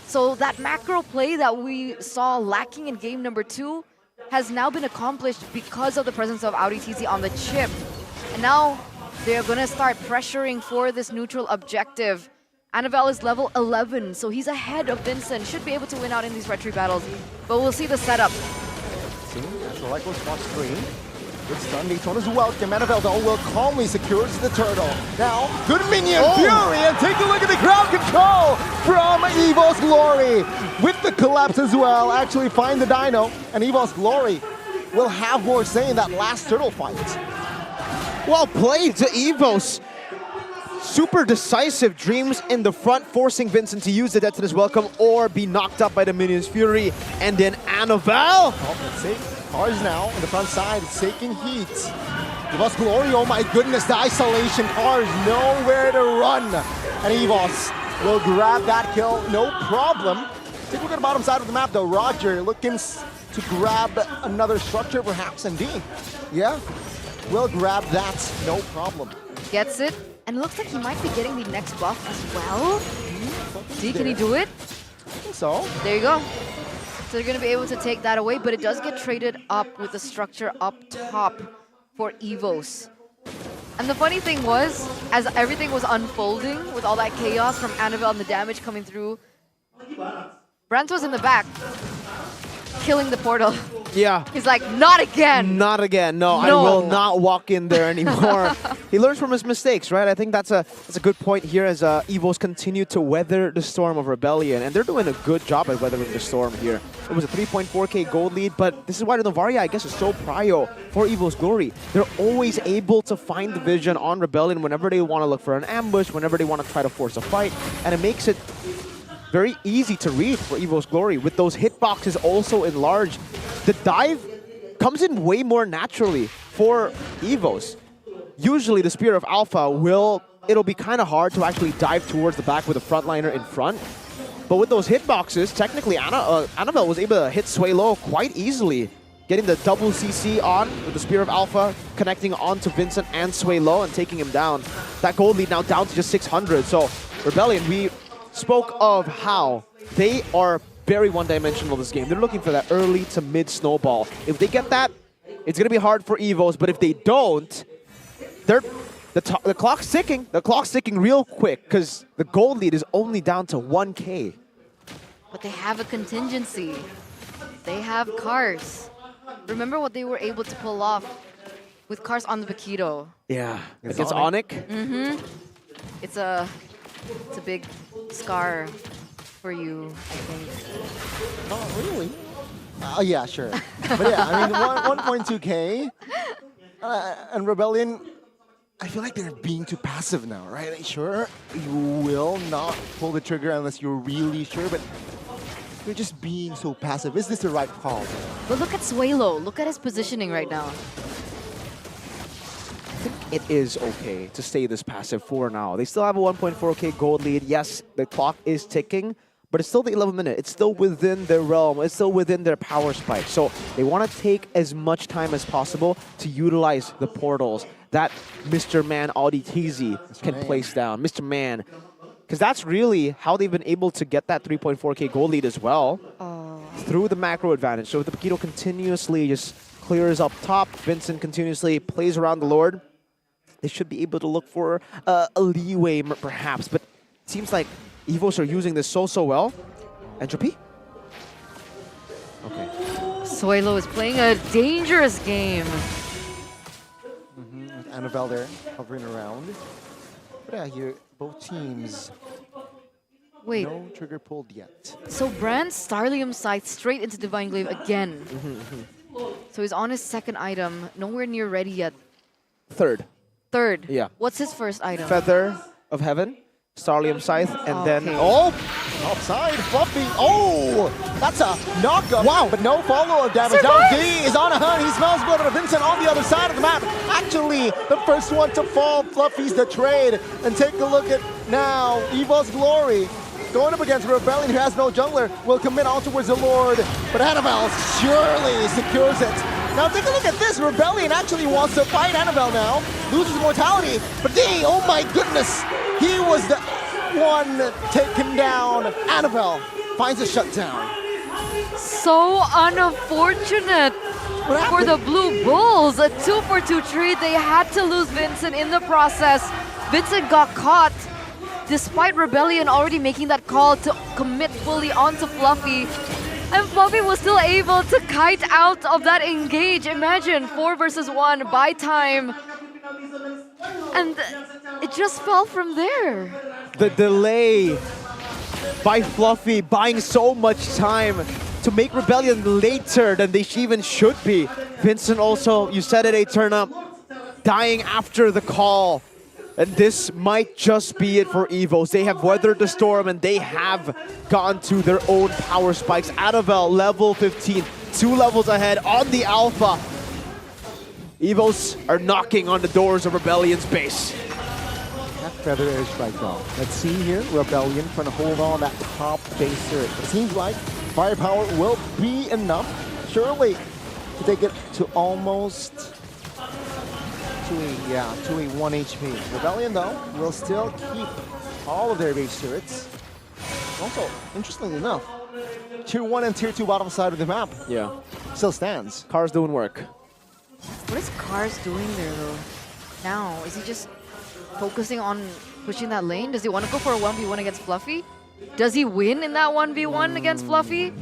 So that macro play that we saw lacking in game number 2 has now been accomplished because of the presence of Audi TZ on the Chip. And now they're going to start pressuring for this neutral objective. Annabelle is level 11, so he's ahead of Vincent. Should be able to win out in these retry battles, but we'll see the setup. See, Natural Light goes watch screen. Good stun, Daytona's welcome. Annabelle though will calmly secures the turtle. Now, good minion Fury, and take a look at the crowd control from Evo's Glory. With the collapse as well, actually find the Dino, and Evo's Glory will have more say in that last turtle fight. Well played to Evos. Super decisive. Dreams in the front, forcing Vincent to use the Detona's Welcome or be knocked up by the Minion's Fury. And then Annabelle. Oh, let's see. Cars now on the front side, it's taking heat. EVOS Glory, oh my goodness, the isolation cars, nowhere to run. And EVOS will grab that kill, no problem. Take a look at the bottom side of the map though. Roger looking to grab another structure perhaps, and D, yeah, will grab that, no problem. Gets it, and looks like he might be getting the next buff as well. D, can he do it? I think so. There you go. So they're going to be able to take that away, but it does get traded up with the structure up top for EVOS. And the funny thing was, as everything was unfolding with all that chaos from Annabelle and the damage coming through, Brant was in the back, killing the portal. Yeah. He's like, not again. Not again. No, I will not walk in there anymore. He learns from his mistakes, right? I think that's a good point here as EVOS continue to weather the storm of Rebellion. And they're doing a good job at weathering the storm here. It was a 3.4k gold lead, but this is why the Novaria, I guess, is so prio for EVOS Glory. They're always able to find the vision on Rebellion whenever they want to look for an ambush, whenever they want to try to force a fight. And it makes it very easy to read for EVOS Glory, with those hitboxes also enlarged. The dive comes in way more naturally for EVOS. Usually the Spear of Alpha it'll be kind of hard to actually dive towards the back with a frontliner in front. But with those hitboxes, technically Annabelle was able to hit Sway Low quite easily, getting the double CC on with the Spear of Alpha, connecting onto Vincent and Sway Low and taking him down. That gold lead now down to just 600. So Rebellion, we spoke of how they are very one-dimensional this game. They're looking for that early to mid snowball. If they get that, it's going to be hard for EVOS, but if they don't, the clock's ticking. The clock's ticking real quick because the gold lead is only down to 1k. But they have a contingency. They have cars. Remember what they were able to pull off with cars on the Paquito. Yeah, against Onyx. Mm-hmm. It's a big scar for you, I think. Oh, really? Yeah, sure. But yeah, I mean, 1.2k. And Rebellion, I feel like they're being too passive now, right? Sure, you will not pull the trigger unless you're really sure, but you're just being so passive. Is this the right call? But look at Swalo. Look at his positioning right now. It is okay to stay this passive for now. They still have a 1.4k gold lead. Yes, the clock is ticking, but it's still the 11th minute. It's still within their realm. It's still within their power spike. So they want to take as much time as possible to utilize the portals that Mr. Man Audi TZ can place down. Mr. Man. Because that's really how they've been able to get that 3.4k gold lead as well. Through the macro advantage. So if the Paquito continuously just clears up top, Vincent continuously plays around the Lord, they should be able to look for a leeway perhaps. But it seems like EVOS are using this so well. Entropy? Okay. Swalo is playing a dangerous game. With Annabelle there, hovering around. But yeah, here, both teams. Wait. No trigger pulled yet. So Brand Starlium Scythe straight into Divine Glaive again. So he's on his second item, nowhere near ready yet. Third. Yeah. What's his first item? Feather of Heaven, Starlium Scythe, and then... Oh! Offside, Fluffy. Oh! That's a knockup. Wow. But no follow-up damage. Now D is on a hunt. He smells blood of Vincent on the other side of the map. Actually, the first one to fall. Fluffy's the trade. And take a look at now EVOS Glory. Going up against Rebellion, who has no jungler, will commit on towards the Lord. But Annabelle surely secures it. Now take a look at this. Rebellion actually wants to fight Annabelle now. Loses mortality. But D, oh my goodness. He was the one taken down. Annabelle finds a shutdown. So unfortunate for the Blue Bulls. A 2-for-2 trade. They had to lose Vincent in the process. Vincent got caught despite Rebellion already making that call to commit fully onto Fluffy. And Fluffy was still able to kite out of that engage. Imagine 4 versus 1 by time. And it just fell from there. The delay by Fluffy buying so much time to make Rebellion later than they even should be. Vincent also, you said it, a turn up, dying after the call. And this might just be it for EVOS. They have weathered the storm and they have gone to their own power spikes. Annabelle, level 15, 2 levels ahead on the Alpha. Evos are knocking on the doors of Rebellion's base. That feather airstrike though. Let's see here, Rebellion trying to hold on that top base turret. It seems like firepower will be enough, surely, to take it to almost to a 1 HP. Rebellion though will still keep all of their base turrets. Also, interestingly enough, Tier 1 and Tier 2 bottom side of the map still stands. Cars doing work. What is Cars doing there though? Now, is he just focusing on pushing that lane? Does he want to go for a 1v1 against Fluffy? Does he win in that 1v1 against Fluffy?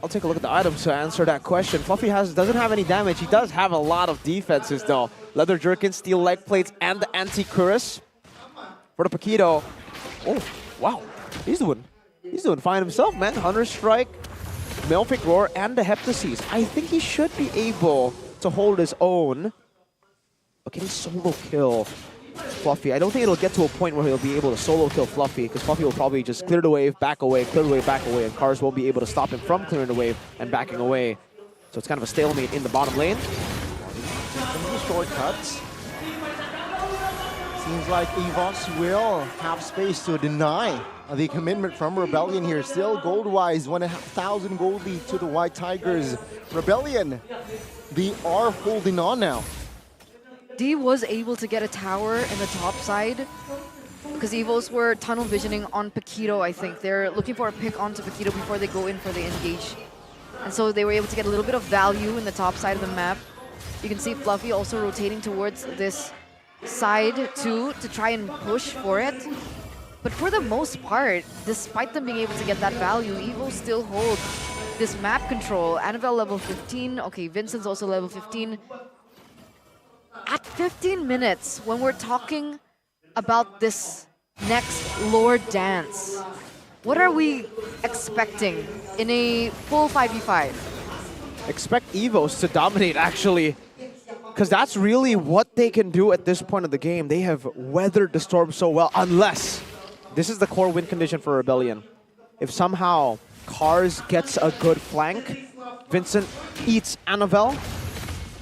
I'll take a look at the items to answer that question. Fluffy doesn't have any damage. He does have a lot of defenses though. Leather Jerkin, Steel Leg Plates, and the Anti-Cuirass. For the Paquito. Oh, wow. He's doing fine himself, man. Hunter Strike, Melfic Roar, and the Heptasis. I think he should be able to hold his own. But can he solo kill Fluffy? I don't think it'll get to a point where he'll be able to solo kill Fluffy, because Fluffy will probably just clear the wave, back away, clear the wave, back away, and Cars won't be able to stop him from clearing the wave and backing away. So it's kind of a stalemate in the bottom lane. Shortcuts. Seems like EVOS will have space to deny the commitment from Rebellion here. Still gold-wise, 1,000 gold lead to the White Tigers. Rebellion, they are holding on now. D was able to get a tower in the top side because Evos were tunnel visioning on Paquito, I think. They're looking for a pick onto Paquito before they go in for the engage. And so they were able to get a little bit of value in the top side of the map. You can see Fluffy also rotating towards this side too to try and push for it. But for the most part, despite them being able to get that value, Evo still hold this map control. Annabelle level 15. Okay, Vincent's also level 15. At 15 minutes, when we're talking about this next Lord Dance, what are we expecting in a full 5v5? Expect Evos to dominate, actually. Because that's really what they can do at this point of the game. They have weathered the storm so well, unless this is the core win condition for Rebellion. If somehow Cars gets a good flank, Vincent eats Annabelle,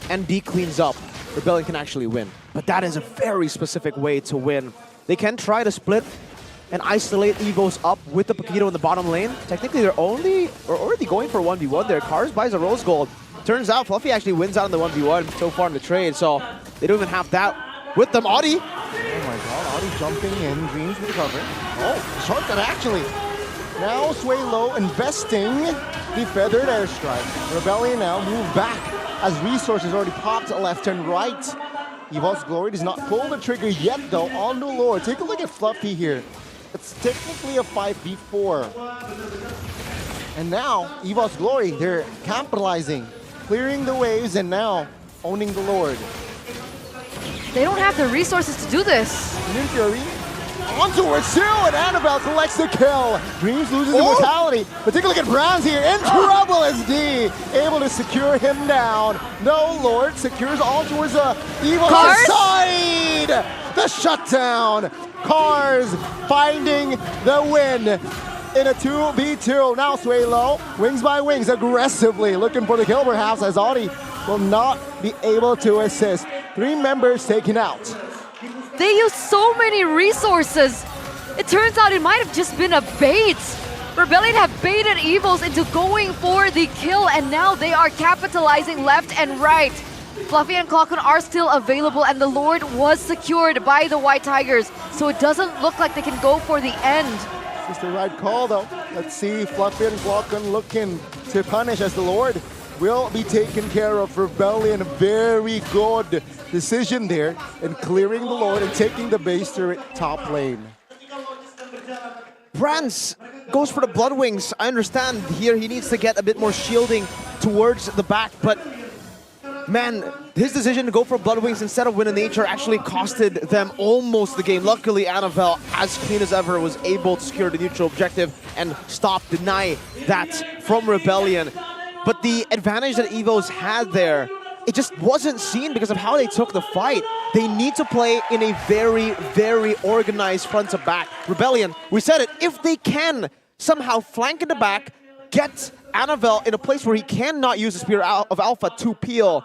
and D cleans up, Rebellion can actually win. But that is a very specific way to win. They can try to split and isolate Evos up with the Paquito in the bottom lane. Technically, they're already going for 1v1 there. Cars buys a rose gold. Turns out Fluffy actually wins out in the 1v1 so far in the trade, so they don't even have that with them. Audi! Oh my god, Audi jumping in, Dreams with the cover. Oh, shortcut actually. Now Sway Low investing the feathered airstrike. Rebellion now move back as resources already popped left and right. EVOS Glory does not pull the trigger yet though on the Lord. Take a look at Fluffy here. It's technically a 5v4. And now EVOS Glory, they're capitalizing, clearing the waves, and now owning the Lord. They don't have the resources to do this. In theory, ontowards too, and Annabelle collects the kill. Dreams loses immortality, but take a look at Browns here, in trouble as D, able to secure him down. No, Lord secures all towards the evil side. The shutdown. Cars finding the win in a 2v2. Now Sway Low, wings by wings, aggressively looking for the kill perhaps, as Audi will not be able to assist. 3 members taken out. They use so many resources. It turns out it might have just been a bait. Rebellion have baited Evos into going for the kill, and now they are capitalizing left and right. Fluffy and Clockun are still available, and the Lord was secured by the White Tigers, so it doesn't look like they can go for the end. This is the right call though. Let's see Fluffy and Clockun looking to punish, as the Lord will be taken care of. Rebellion, very good decision there in clearing the Lord and taking the base turret top lane. Brands goes for the Bloodwings. I understand here he needs to get a bit more shielding towards the back, but man, his decision to go for Bloodwings instead of Wind of Nature actually costed them almost the game. Luckily, Annabelle, as clean as ever, was able to secure the neutral objective and deny that from Rebellion. But the advantage that Evos had there, it just wasn't seen because of how they took the fight. They need to play in a very, very organized front to back. Rebellion, we said it, if they can somehow flank in the back, get Annabelle in a place where he cannot use the Spear of Alpha to peel,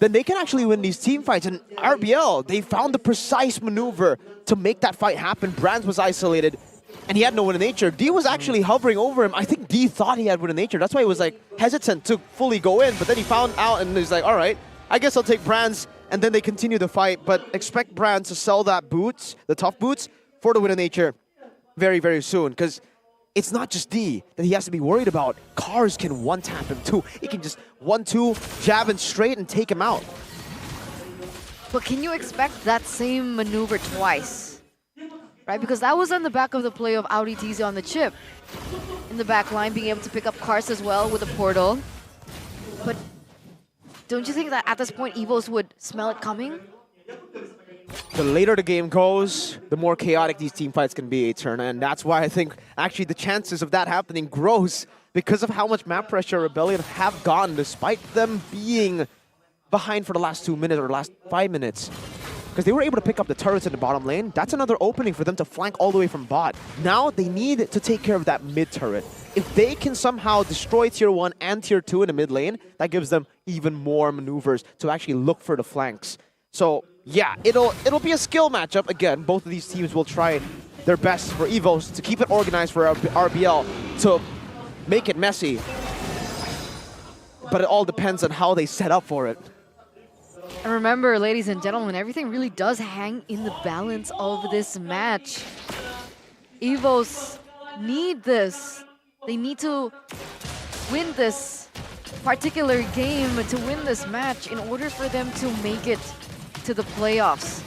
then they can actually win these team fights. And RBL, they found the precise maneuver to make that fight happen. Brands was isolated, and he had no win in nature. D was actually hovering over him. I think D thought he had win in nature. That's why he was like hesitant to fully go in, but then he found out and he's like, all right, I guess I'll take Brands, and then they continue the fight, but expect Brands to sell that boots, the tough boots, for the win in nature very, very soon, because it's not just D that he has to be worried about. Cars can one-tap him too. He can just 1-2, jab him straight and take him out. But can you expect that same maneuver twice? Right? Because that was on the back of the play of Audi TZ on the chip. In the back line, being able to pick up cars as well with the portal. But don't you think that at this point, Evos would smell it coming? The later the game goes, the more chaotic these team fights can be, Eterna, and that's why I think actually the chances of that happening grows because of how much map pressure Rebellion have gotten despite them being behind for the last 2 minutes or last 5 minutes. Because they were able to pick up the turrets in the bottom lane. That's another opening for them to flank all the way from bot. Now they need to take care of that mid turret. If they can somehow destroy tier 1 and tier 2 in the mid lane, that gives them even more maneuvers to actually look for the flanks. So yeah, it'll be a skill matchup. Again, both of these teams will try their best for Evos to keep it organized for RBL to make it messy. But it all depends on how they set up for it. And remember, ladies and gentlemen, everything really does hang in the balance of this match. Evos need this. They need to win this particular game to win this match in order for them to make it to the playoffs.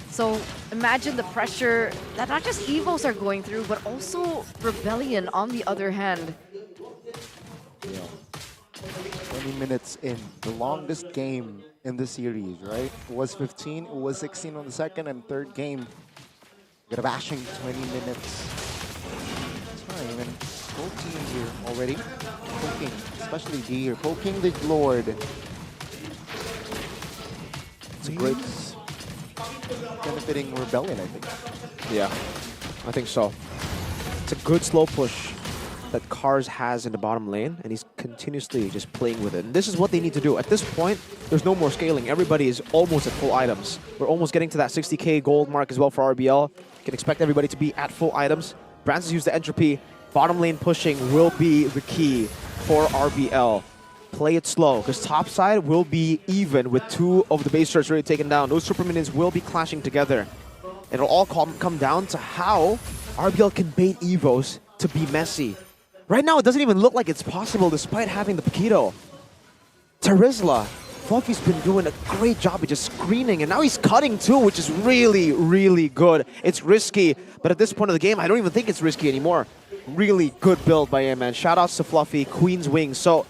So imagine the pressure that not just Evos are going through, but also Rebellion on the other hand. Yeah. 20 minutes in, the longest game in the series, right? It was 15, it was 16 on the second and third game. Got a bashing 20 minutes. That's fine, and both teams here already poking, especially D here, poking the Lord. It's a great benefiting Rebellion, I think. Yeah, I think so. It's a good slow push that Cars has in the bottom lane, and he's continuously just playing with it. And this is what they need to do. At this point, there's no more scaling. Everybody is almost at full items. We're almost getting to that 60k gold mark as well for RBL. You can expect everybody to be at full items. Brands has used the entropy. Bottom lane pushing will be the key for RBL. Play it slow, because top side will be even with 2 of the base turrets already taken down. Those super minions will be clashing together. It'll all come down to how RBL can bait Evos to be messy. Right now, it doesn't even look like it's possible despite having the Paquito. Terizla, Fluffy's been doing a great job of just screening, and now he's cutting too, which is really, really good. It's risky, but at this point of the game, I don't even think it's risky anymore. Really good build by man. Shoutouts to Fluffy, Queen's Wings. So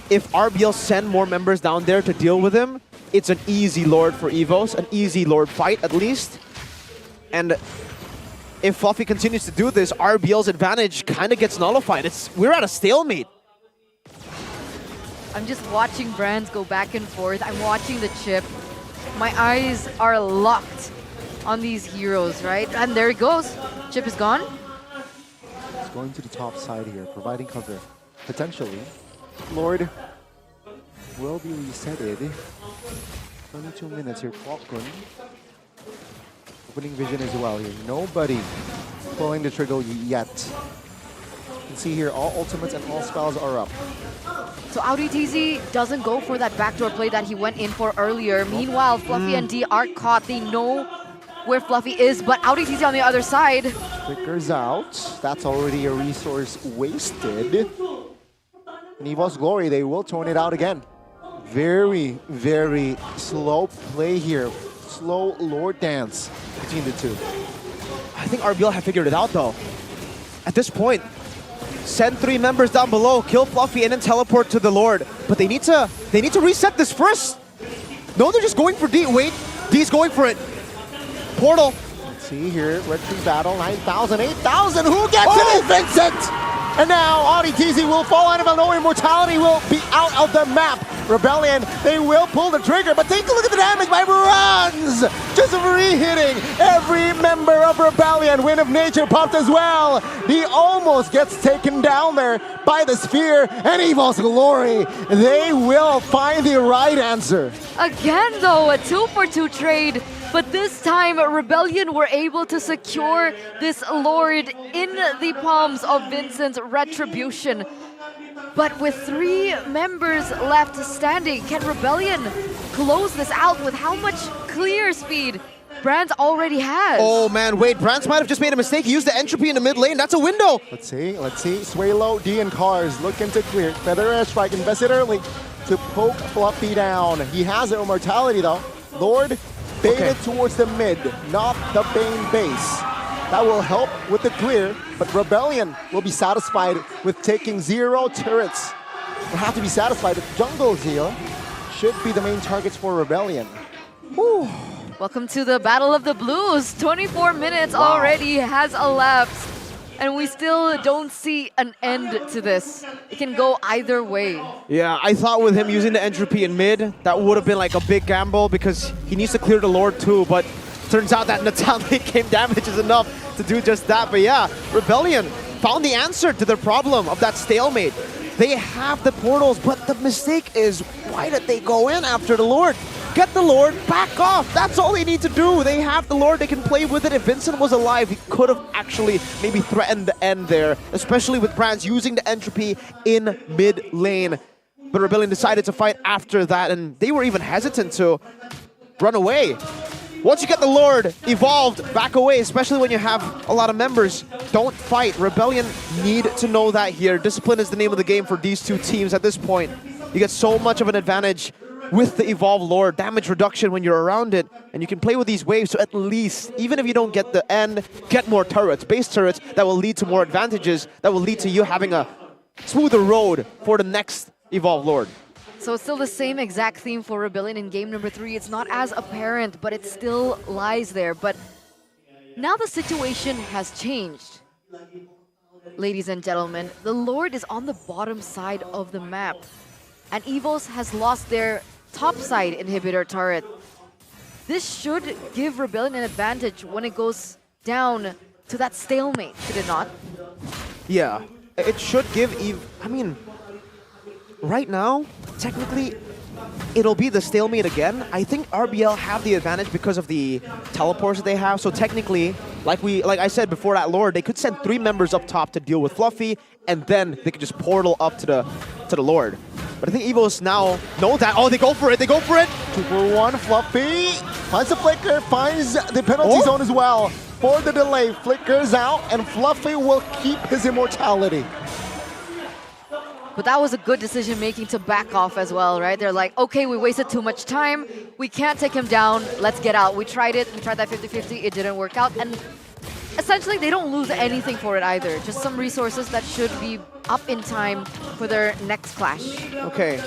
if RBL send more members down there to deal with him, it's an easy Lord for Evos, an easy Lord fight at least. And if Fluffy continues to do this, RBL's advantage kind of gets nullified. We're at a stalemate. I'm just watching Brands go back and forth. I'm watching the chip. My eyes are locked on these heroes, right? And there it goes. Chip is gone. It's going to the top side here, providing cover. Potentially. Lord will be resetted. 22 minutes here, Popcorn. Opening vision as well here. Nobody pulling the trigger yet. You can see here all ultimates and all spells are up. So Audi TZ doesn't go for that backdoor play that he went in for earlier. Meanwhile, Fluffy and D are caught. They know where Fluffy is, but Audi TZ on the other side. Flickers out. That's already a resource wasted. And Evos Glory, they will tone it out again. Very, very slow play here. Slow Lord dance between the two. I think RBL have figured it out though. At this point, send 3 members down below, kill Fluffy, and then teleport to the Lord. But they need to reset this first. No, they're just going for D. Wait, D's going for it. Portal. Let's see here, Red Tree Battle, 9,000, 8,000. Who gets it? It's Vincent! And now Audi TZ will fall out of it. No Immortality will be out of the map. Rebellion, they will pull the trigger, but take a look at the damage by Bronze! Eagles just re-hitting every member of Rebellion. Wind of Nature popped as well. He almost gets taken down there by the Sphere, and Evil's Glory, they will find the right answer. Again, though, a 2-for-2 trade. But this time, Rebellion were able to secure this Lord in the palms of Vincent's Retribution. But with 3 members left standing, can Rebellion close this out with how much clear speed Brands already has? Oh man, wait, Brands might have just made a mistake. He used the entropy in the mid lane. That's a window. Let's see. Swaylo, D, and Cars looking to clear. Feather Airstrike invested early to poke Fluffy down. He has an immortality though. Lord baited towards the mid, not the Bane base. That will help with the clear, but Rebellion will be satisfied with taking 0 turrets. Will have to be satisfied with jungles here. Should be the main targets for Rebellion. Whew. Welcome to the Battle of the Blues. 24 minutes already has elapsed, and we still don't see an end to this. It can go either way. Yeah, I thought with him using the entropy in mid, that would have been like a big gamble because he needs to clear the Lord too, but turns out that Natali game damage is enough to do just that. But yeah, Rebellion found the answer to their problem of that stalemate. They have the portals, but the mistake is, why did they go in after the Lord? Get the Lord, back off. That's all they need to do. They have the Lord, they can play with it. If Vincent was alive, he could have actually maybe threatened the end there, especially with Brands using the entropy in mid lane. But Rebellion decided to fight after that, and they were even hesitant to run away. Once you get the Lord evolved, back away, especially when you have a lot of members. Don't fight. Rebellion need to know that here. Discipline is the name of the game for these two teams at this point. You get so much of an advantage with the Evolved Lord, damage reduction when you're around it, and you can play with these waves, so at least, even if you don't get the end, get more turrets, base turrets, that will lead to more advantages, that will lead to you having a smoother road for the next Evolved Lord. So it's still the same exact theme for Rebellion in game number 3. It's not as apparent, but it still lies there. But now the situation has changed. Ladies and gentlemen, the Lord is on the bottom side of the map, and Evos has lost their top side inhibitor turret. This should give Rebellion an advantage when it goes down to that stalemate, should it not? Yeah, it should give I mean, right now, technically, it'll be the stalemate again. I think RBL have the advantage because of the teleports that they have. So technically, like I said before that Lord, they could send 3 members up top to deal with Fluffy, and then they could just portal up to the Lord. But I think Evos now know that. Oh, they go for it. They go for it. 2 for 1. Fluffy finds the flicker, finds the penalty zone as well. For the delay, flickers out, and Fluffy will keep his immortality. But that was a good decision making to back off as well, right? They're like, okay, we wasted too much time. We can't take him down. Let's get out. We tried it. We tried that 50-50. It didn't work out. And essentially, they don't lose anything for it either. Just some resources that should be up in time for their next clash. Okay.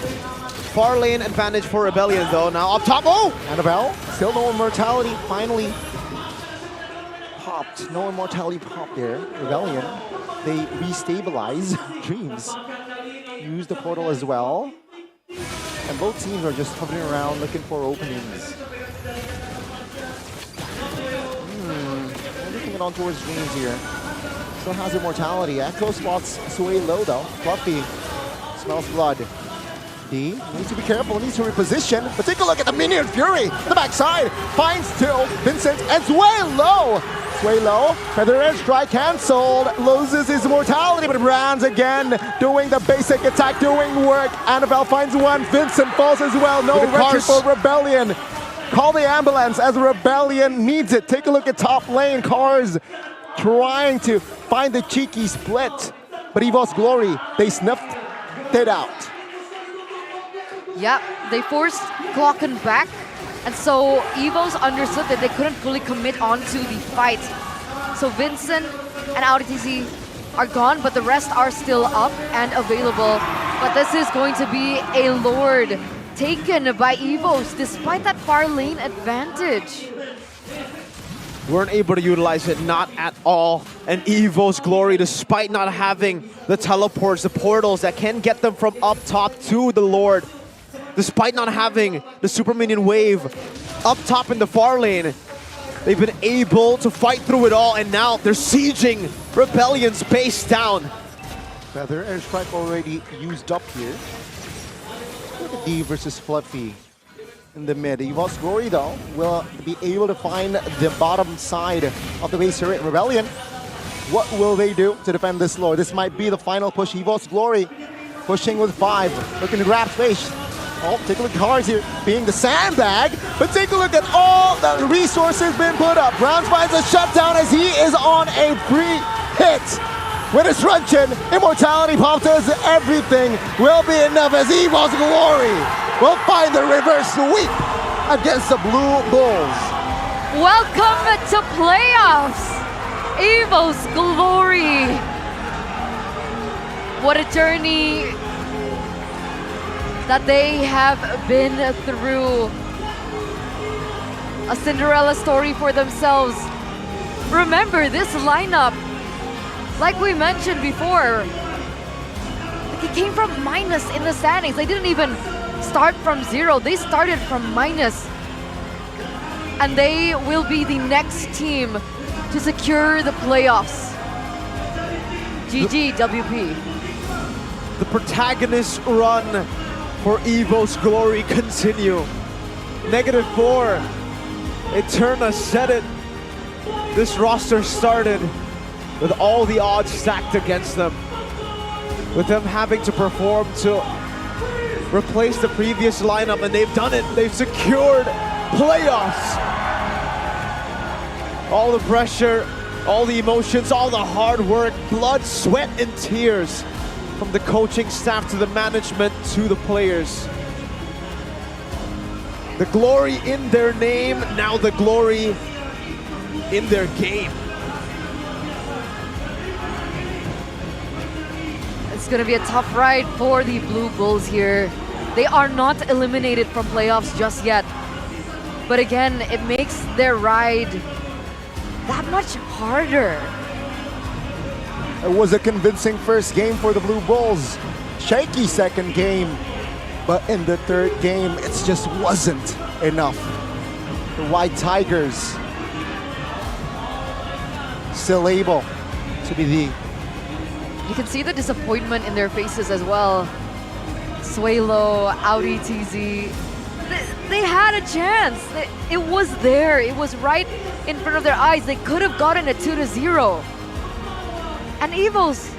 Far lane advantage for Rebellion, though. Now up top. Oh! Annabelle, still no immortality. Finally popped. No immortality popped there. Rebellion, they restabilize Dreams. Use the portal as well. And both teams are just hovering around looking for openings. Looking it on towards Dreams here. Still has immortality. Echo spots Sway low though. Fluffy smells blood. D needs to be careful, needs to reposition. But take a look at the minion Fury. The backside finds still Vincent and Sway low. Sway low. Feather Airstrike cancelled. Loses his immortality, but Brands again doing the basic attack, doing work. Annabelle finds one. Vincent falls as well. No retreat for Rebellion. Call the ambulance as Rebellion needs it. Take a look at top lane. Cars trying to find the cheeky split. But Evo's Glory, they snuffed it out. Yep, they forced Glocken back. And so Evos understood that they couldn't fully commit onto the fight. So Vincent and AudiTZ are gone, but the rest are still up and available. But this is going to be a Lord taken by Evos despite that far lane advantage. Weren't able to utilize it, not at all. And Evo's Glory, despite not having the teleports, the portals that can get them from up top to the Lord, despite not having the super minion wave, up top in the far lane. They've been able to fight through it all, and now they're sieging Rebellion's base down. Feather airstrike already used up here. Look at D versus Fluffy in the mid. Evo's Glory, though, will be able to find the bottom side of the base turret. Rebellion, what will they do to defend this lore? This might be the final push. Evo's Glory pushing with 5, looking to grab space. Oh, take a look at Cars here, being the sandbag, but take a look at all the resources being put up. Browns finds a shutdown as he is on a free hit. With his Truncheon, Immortality pops as everything will be enough as Evo's Glory will find the reverse sweep against the Blue Bulls. Welcome to playoffs, Evo's Glory. What a journey that they have been through. A Cinderella story for themselves. Remember, this lineup, like we mentioned before, it came from minus in the standings. They didn't even start from 0. They started from minus. And they will be the next team to secure the playoffs. GG, WP. The protagonist run for Evo's Glory continue. -4. Eterna said it. This roster started with all the odds stacked against them, with them having to perform to replace the previous lineup, and they've done it. They've secured playoffs. All the pressure, all the emotions, all the hard work, blood, sweat, and tears from the coaching staff to the management to the players. The glory in their name, now the glory in their game. It's gonna be a tough ride for the Blue Bulls here. They are not eliminated from playoffs just yet. But again, it makes their ride that much harder. It was a convincing first game for the Blue Bulls. Shaky second game. But in the third game, it just wasn't enough. The White Tigers still able to be the... You can see the disappointment in their faces as well. Suelo, Audi TZ, they had a chance. It was there. It was right in front of their eyes. They could have gotten a 2-0. And Evos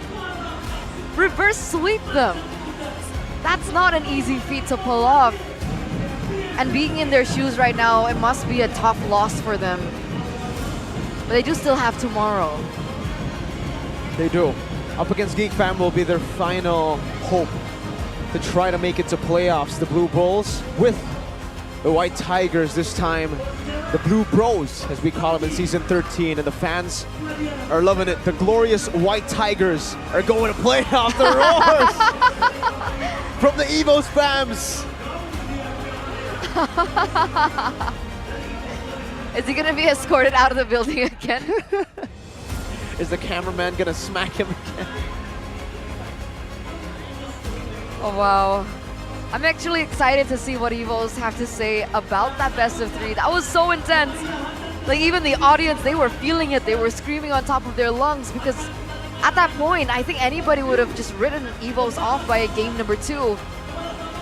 reverse sweep them. That's not an easy feat to pull off. And being in their shoes right now, it must be a tough loss for them. But they do still have tomorrow. They do. Up against Geek Fam will be their final hope to try to make it to playoffs. The Blue Bulls with the White Tigers this time. The Blue Bros, as we call them in Season 13, and the fans are loving it. The glorious White Tigers are going to play off the roars from the Evos fams. Is he gonna be escorted out of the building again? Is the cameraman gonna smack him again? Oh wow. I'm actually excited to see what Evos have to say about that best of 3. That was so intense. Like even the audience, they were feeling it. They were screaming on top of their lungs because at that point, I think anybody would have just written Evos off by game number 2.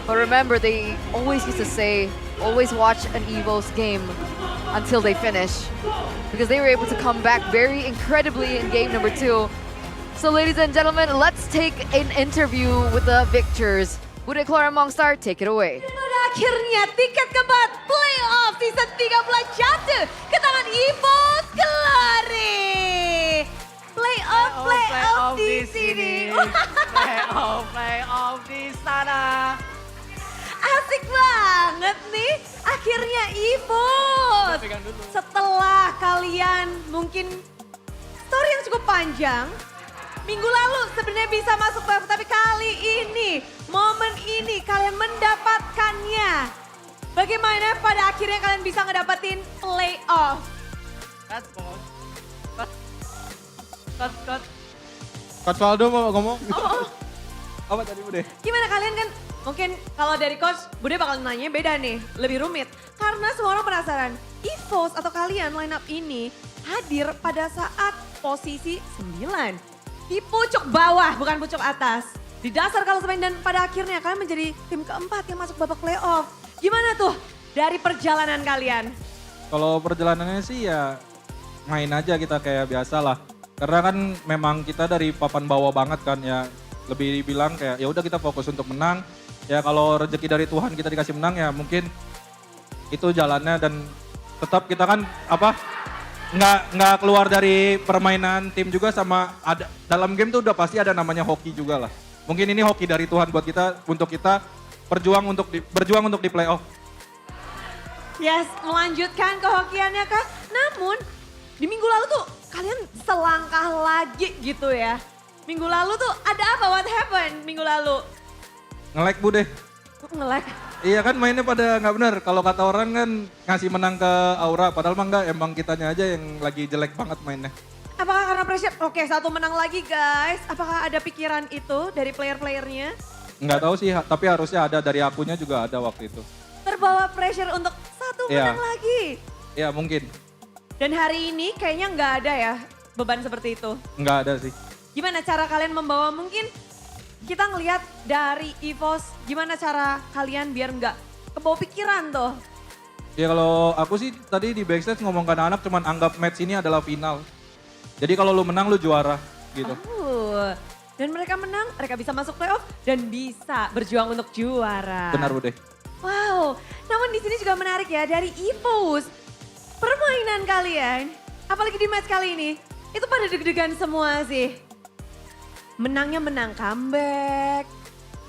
But remember, they always used to say, always watch an Evos game until they finish. Because they were able to come back very incredibly in game number 2. So ladies and gentlemen, let's take an interview with the victors. Bude Clara Mongstar, take it away. Pada akhirnya tiket keempat playoff season 13 jatuh ke tangan Evos Glory. Playoff di sini. Playoff di sana. Asik banget nih. Akhirnya Evos. Setelah kalian mungkin story yang cukup panjang. Minggu lalu sebenarnya bisa masuk playoff, tapi kali ini, momen ini kalian mendapatkannya. Bagaimana pada akhirnya kalian bisa ngedapetin playoff? Coach Valdo mau ngomong? Oh. Apa tadi udah? Gimana kalian kan Mungkin kalau dari coach, Bude bakal nanya beda nih, lebih rumit. Karena semua orang penasaran, EVOS atau kalian line up ini hadir pada saat posisi 9. Di pucuk bawah, bukan pucuk atas. Di dasar klasemen dan pada akhirnya kalian menjadi tim keempat yang masuk babak playoff. Gimana tuh dari perjalanan kalian? Kalau perjalanannya sih ya main aja kita kayak biasa lah. Karena kan memang kita dari papan bawah banget kan ya. Lebih dibilang kayak ya udah kita fokus untuk menang. Ya kalau rezeki dari Tuhan kita dikasih menang ya mungkin itu jalannya dan tetap kita kan nggak keluar dari permainan tim juga sama ada dalam game tuh udah pasti ada namanya hoki juga lah. Mungkin ini hoki dari Tuhan buat kita untuk kita berjuang untuk di playoff. Yes, melanjutkan kehokiannya Kak. Namun di minggu lalu tuh kalian selangkah lagi gitu ya. Minggu lalu tuh ada apa? What happened minggu lalu? Nge-lag Bude. Nge-lag? Iya kan mainnya pada nggak benar. Kalau kata orang kan ngasih menang ke Aura, padahal mah enggak, emang kitanya aja yang lagi jelek banget mainnya. Apakah karena pressure? Oke, satu menang lagi guys. Apakah ada pikiran itu dari player-playernya? Nggak tahu sih, tapi harusnya ada dari akunya juga ada waktu itu. Terbawa pressure untuk satu menang lagi? Iya mungkin. Dan hari ini kayaknya nggak ada ya beban seperti itu? Nggak ada sih. Gimana cara kalian membawa mungkin kita ngelihat dari EVOS, gimana cara kalian biar nggak kebawa pikiran tuh? Ya kalau aku sih tadi di backstage ngomong ke anak-anak cuman anggap match ini adalah final. Jadi kalau lu menang lu juara gitu. Dan mereka menang, mereka bisa masuk playoff dan bisa berjuang untuk juara. Benar Bude. Wow, namun di sini juga menarik ya dari EVOS. Permainan kalian, apalagi di match kali ini, itu pada deg-degan semua sih. Menangnya menang comeback,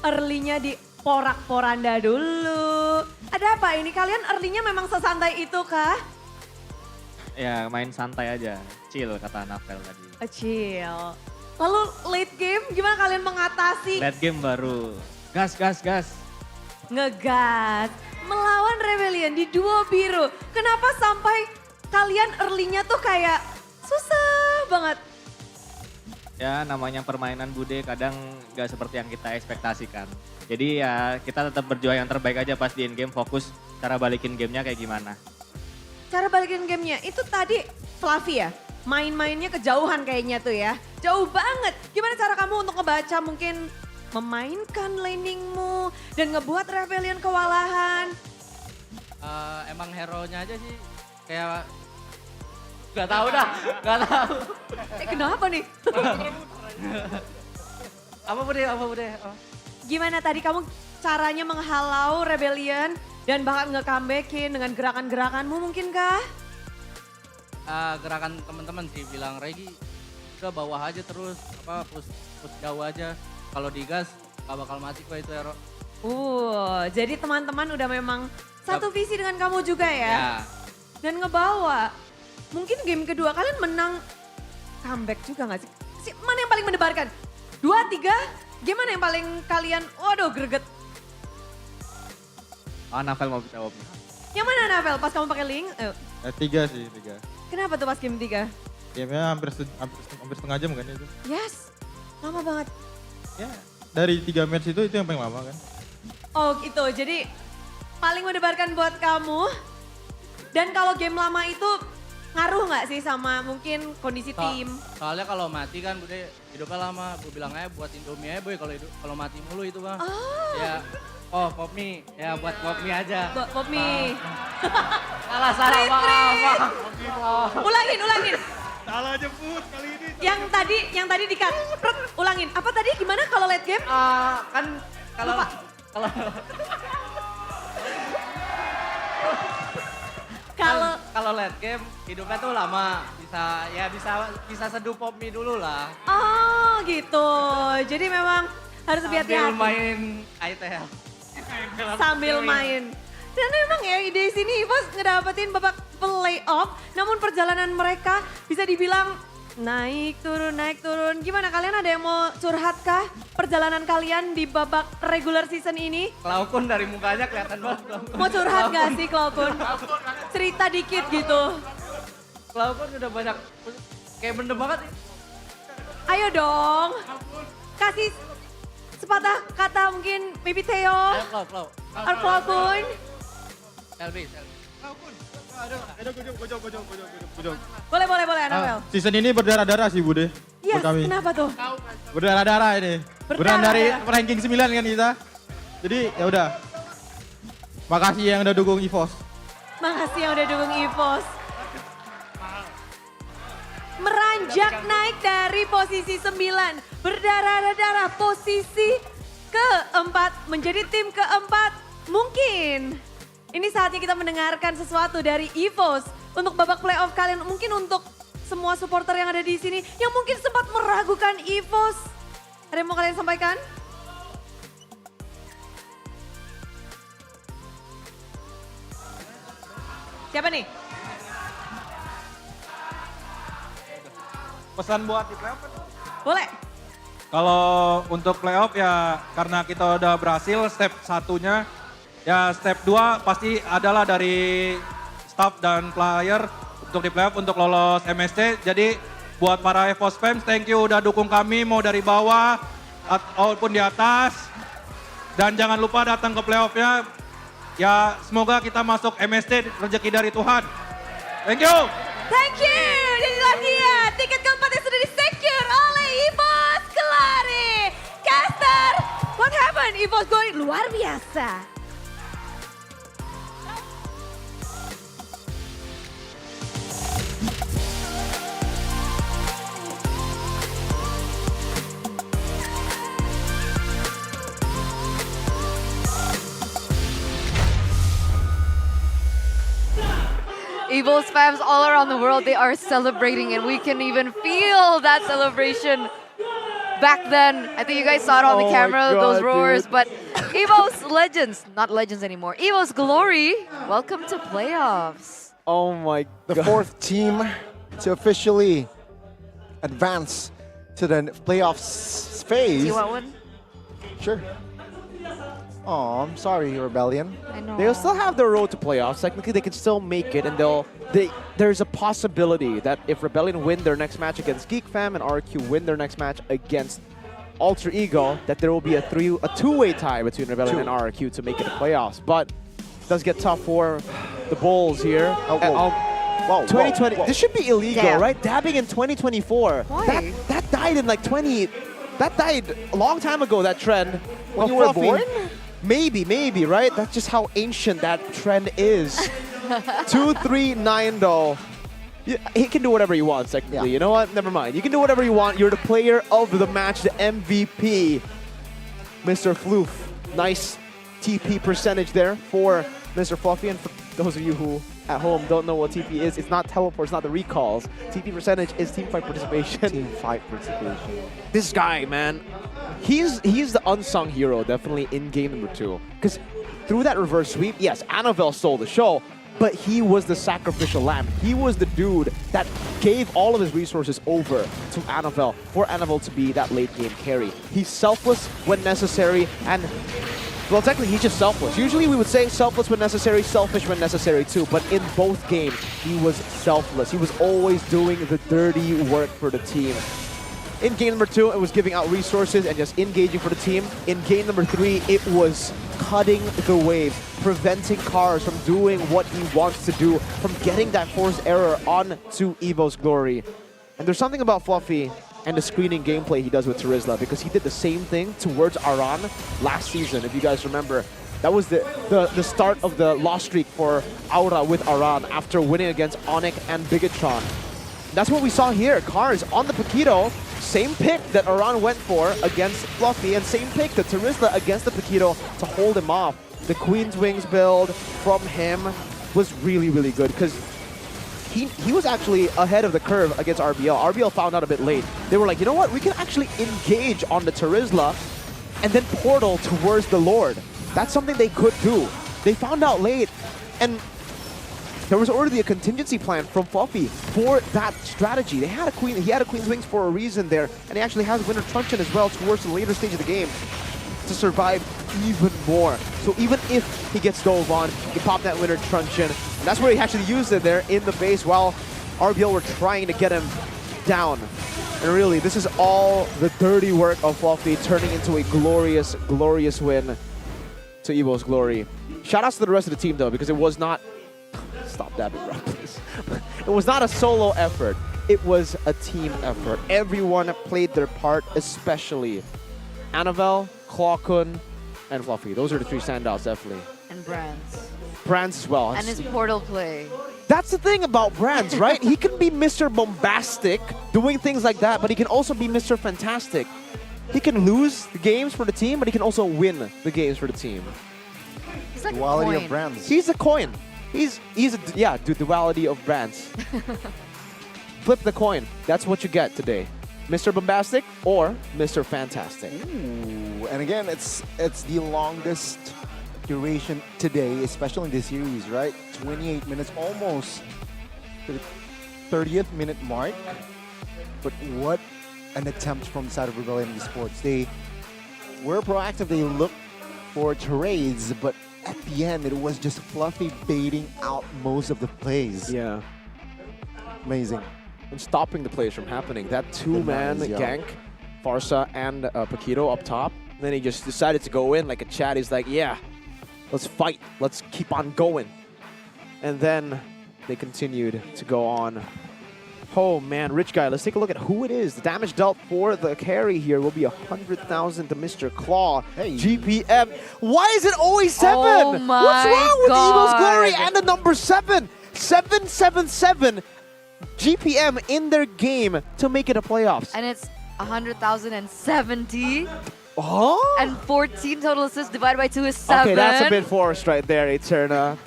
early-nya di porak-poranda dulu. Ada apa ini? Kalian early-nya memang sesantai itu kah? Ya main santai aja, chill kata Navel tadi. Chill. Lalu late game gimana kalian mengatasi? Late game baru, gas. Ngegas, melawan Rebellion di duo biru. Kenapa sampai kalian early-nya tuh kayak susah banget? Ya namanya permainan Bude kadang gak seperti yang kita ekspektasikan. Jadi ya kita tetap berjuang yang terbaik aja pas di in game, fokus cara balikin gamenya kayak gimana. Cara balikin gamenya itu tadi Fluffy ya? Main-mainnya kejauhan kayaknya tuh ya. Jauh banget. Gimana cara kamu untuk ngebaca mungkin memainkan landingmu dan ngebuat Rebellion kewalahan? Emang hero-nya aja sih kayak gak tahu dah, gak tahu. Kenapa nih? Apa Bude? Gimana tadi kamu caranya menghalau Rebellion dan bahkan nge-comebackin dengan gerakan-gerakanmu mungkinkah? Gerakan teman-teman sih bilang Regi udah bawah aja terus push jauh aja. Kalau digas gak bakal mati kok itu hero. Jadi teman-teman udah memang satu visi dengan kamu juga ya? Ya. Dan ngebawa. Mungkin game kedua kalian menang comeback juga gak sih? Mana yang paling mendebarkan? 2, 3, gimana yang paling kalian, waduh greget? Navel mau jawab. Yang mana Navel pas kamu pakai link? 3 sih, 3. Kenapa tuh pas game 3? Gamenya hampir setengah jam kan itu. Yes, lama banget. Ya, dari 3 match itu yang paling lama kan. Oh gitu, jadi paling mendebarkan buat kamu. Dan kalau game lama itu ngaruh gak sih sama mungkin kondisi tim? Soalnya kalau mati kan Bude hidupnya lama. Gue bilang aja buat Indomie aja Boy kalau mati mulu itu mah. Ya, pop mie. Ya buat pop mie aja. Buat pop mie. Salah maaf. Ulangin. Salah jemput kali ini. Yang tadi di-cut. Ulangin. Apa tadi gimana kalau late game? Kan kalau kalau late game hidupnya tuh lama. Bisa seduh pop mie dulu lah. Oh gitu. Jadi memang harus lebih hati-hati. Sambil main ITL. Sambil main. Dan memang ya di sini EVOS ngedapetin babak playoff. Namun perjalanan mereka bisa dibilang naik turun. Gimana kalian ada yang mau curhat kah? Perjalanan kalian di babak regular season ini? Klaukun dari mukanya kelihatan banget. Mau curhat gak sih Klaukun? Cerita dikit gitu. Klaukun udah banyak, kayak bener banget. Ayo dong. Kasih sepatah kata mungkin maybe Theo Flow. or Cloud. Selby. Boleh Anabel. Season ini berdarah-darah sih Bude. Yes, buat kami. kenapa tuh? Berdarah-darah ini. Beneran dari ranking 9 kan kita. Jadi ya udah. Makasih yang udah dukung EVOS. Makasih yang udah dukung EVOS. Meranjak naik dari posisi 9. Berdarah-darah posisi keempat. Menjadi tim keempat. Mungkin ini saatnya kita mendengarkan sesuatu dari EVOS. Untuk babak playoff kalian. Mungkin untuk semua supporter yang ada di sini. Yang mungkin sempat meragukan EVOS. Ada yang mau kalian sampaikan? Siapa nih? Pesan buat di playoff kan? Boleh. Kalau untuk playoff ya karena kita udah berhasil step satunya, ya step 2 pasti adalah dari staff dan player untuk di playoff untuk lolos MSC. Jadi buat para EVOS fans, thank you udah dukung kami mau dari bawah ataupun di atas. Dan jangan lupa datang ke playoffnya. Ya semoga kita masuk MSC rezeki dari Tuhan. Thank you. Thank you. Dan inilah dia tiket keempat yang sudah di-secure oleh EVOS Glory. Caster, what happened? EVOS Glory luar biasa. EVOS fans all around the world, they are celebrating and we can even feel that celebration back then. I think you guys saw it on the camera, those roars, but EVOS legends, not legends anymore. EVOS Glory, welcome to playoffs. Oh my God. The fourth team to officially advance to the playoffs phase. Do you want one? Sure. Oh, I'm sorry, Rebellion. I know. They'll still have their road to playoffs. Technically, they can still make it, and there's a possibility that if Rebellion win their next match against GeekFam and RQ win their next match against Alter Ego, that there will be a two-way tie between Rebellion and RQ to make it to playoffs. But it does get tough for the Bulls here. Whoa, 2020. whoa. This should be illegal, Damn. right? Dabbing in 2024. Why? That died in like 20. That died a long time ago. That trend. When you were born? Maybe, right? That's just how ancient that trend is. 2-3-9 though. He can do whatever he wants, technically. Yeah. You know what? Never mind. You can do whatever you want. You're the player of the match, the MVP. Mr. Floof. Nice TP percentage there for Mr. Fluffy. And for those of you who at home don't know what TP is, it's not teleports, not the recalls. TP percentage is team fight participation. Team fight participation. This guy, man, he's the unsung hero, definitely in game number 2. Because through that reverse sweep, yes, Annabelle stole the show, but he was the sacrificial lamb. He was the dude that gave all of his resources over to Annabelle for Annabelle to be that late game carry. He's selfless when necessary, and well, technically, he's just selfless. Usually we would say selfless when necessary, selfish when necessary too, but in both games, he was selfless. He was always doing the dirty work for the team. In game number 2, it was giving out resources and just engaging for the team. In game number 3, it was cutting the waves, preventing cars from doing what he wants to do, from getting that forced error onto EVO's Glory. And there's something about Fluffy and the screening gameplay he does with Terizla, because he did the same thing towards Aran last season, if you guys remember. That was the start of the loss streak for Aura with Aran after winning against Onyx and Bigatron. That's what we saw here. Cars on the Paquito, same pick that Aran went for against Fluffy, and same pick that Terizla against the Paquito to hold him off. The Queen's Wings build from him was really, really good, because he was actually ahead of the curve against RBL. RBL found out a bit late. They were like, you know what? We can actually engage on the Terizla and then portal towards the Lord. That's something they could do. They found out late, and there was already a contingency plan from Fluffy for that strategy. He had a Queen's Wings for a reason there, and he actually has Winter Truncheon as well towards the later stage of the game to survive even more. So even if he gets dove on, he popped that Winter Truncheon. And that's where he actually used it there in the base while RBL were trying to get him down. And really, this is all the dirty work of Fluffy turning into a glorious, glorious win to Evo's glory. Shout outs to the rest of the team though, because it was not... Stop dabbing, bro, please. It was not a solo effort. It was a team effort. Everyone played their part, especially Annabelle, Claw-kun, and Fluffy. Those are the three standouts, definitely. And Brands. Brands as well. And his portal play. That's the thing about Brands, right? He can be Mr. Bombastic, doing things like that, but he can also be Mr. Fantastic. He can lose the games for the team, but he can also win the games for the team. He's like Duality a of coin. brands. He's a coin. He's the duality of brands. Flip the coin. That's what you get today. Mr. Bombastic or Mr. Fantastic. Ooh, and again, it's the longest duration today, especially in this series, right? 28 minutes, almost to the 30th minute mark. But what an attempt from the side of Rebellion Esports. They were proactive. They looked for trades, but at the end, it was just Fluffy baiting out most of the plays. Yeah. Amazing. And stopping the plays from happening. That two-man gank, Farsa and Paquito up top. And then he just decided to go in like a Chad. He's like, yeah, let's fight. Let's keep on going. And then they continued to go on. Oh man, Rich Guy, let's take a look at who it is. The damage dealt for the carry here will be 100,000 to Mr. Claw. Hey. GPM. Why is it always 7? Oh my What's wrong with Evil's God. Glory and the number 7? 777 GPM in their game to make it a playoffs. And it's 100,070. Oh? And 14 total assists divided by 2 is 7. Okay, that's a bit forced right there, Eterna.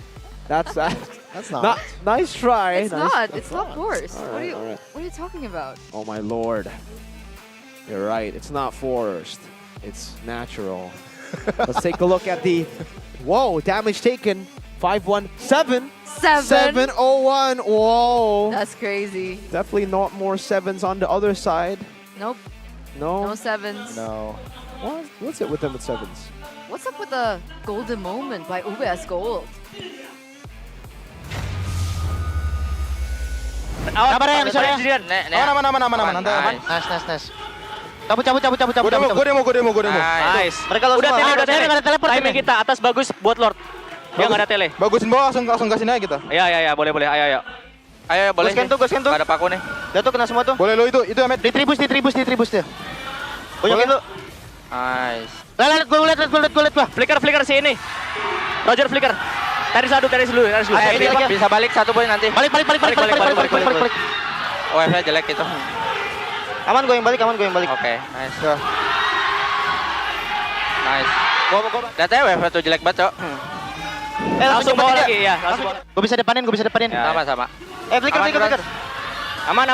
That's not. Nice try. It's nice. not. It's not forced. All What are right. you talking about? Oh my lord. You're right. It's not forced. It's natural. Let's take a look at the... Whoa, damage taken. 517. 701. Whoa. That's crazy. Definitely not more 7s on the other side. Nope. No? No 7s. No. What's it with them with 7s? What's up with the golden moment by UBS Gold? Sabar ya, bisa ya. Aman. Nice. Cabut. Gue demo. Nice. Mereka udah tele, nggak ada teleport. Timing kita atas bagus buat Lord. Dia nggak ada tele. Bagusin bawah, langsung gasin aja kita. Iya, boleh. Ayo, boleh. Goskan tuh. Gak ada paku nih. Dia tuh kena semua tuh. Boleh lo itu Emet. Ditribus dia. Banyakin lu. Nice. Lihat, gue liat. Flicker si ini. Roger flicker. Taris dulu. Bisa balik satu poin nanti. Balik. OF-nya jelek itu. Aman gue yang balik. Oke, nice. Nice. Datanya WF tuh jelek banget, Cok. Langsung bawa lagi, ya. Gue bisa depanin. Sama. Flicker. Aman.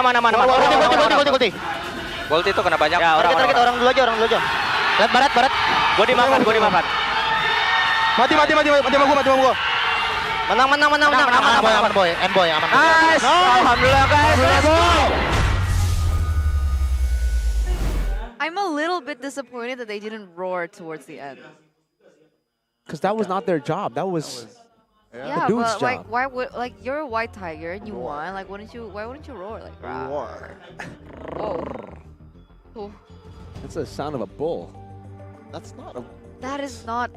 Ulti. Ulti itu kena banyak. Ya, orang dulu aja. Lihat barat. Gue dimakan. Mati sama gua. Menang. Aman, boy. Aman. Nice. Alhamdulillah, guys. Let's go. I'm a little bit disappointed that they didn't roar towards the end. Because that was not their job. That was Yeah, the dude's but like, job. why would you're a white tiger and you won? Like, why wouldn't you roar like? Roar. Oh. That's the sound of a bull. That's not a That's not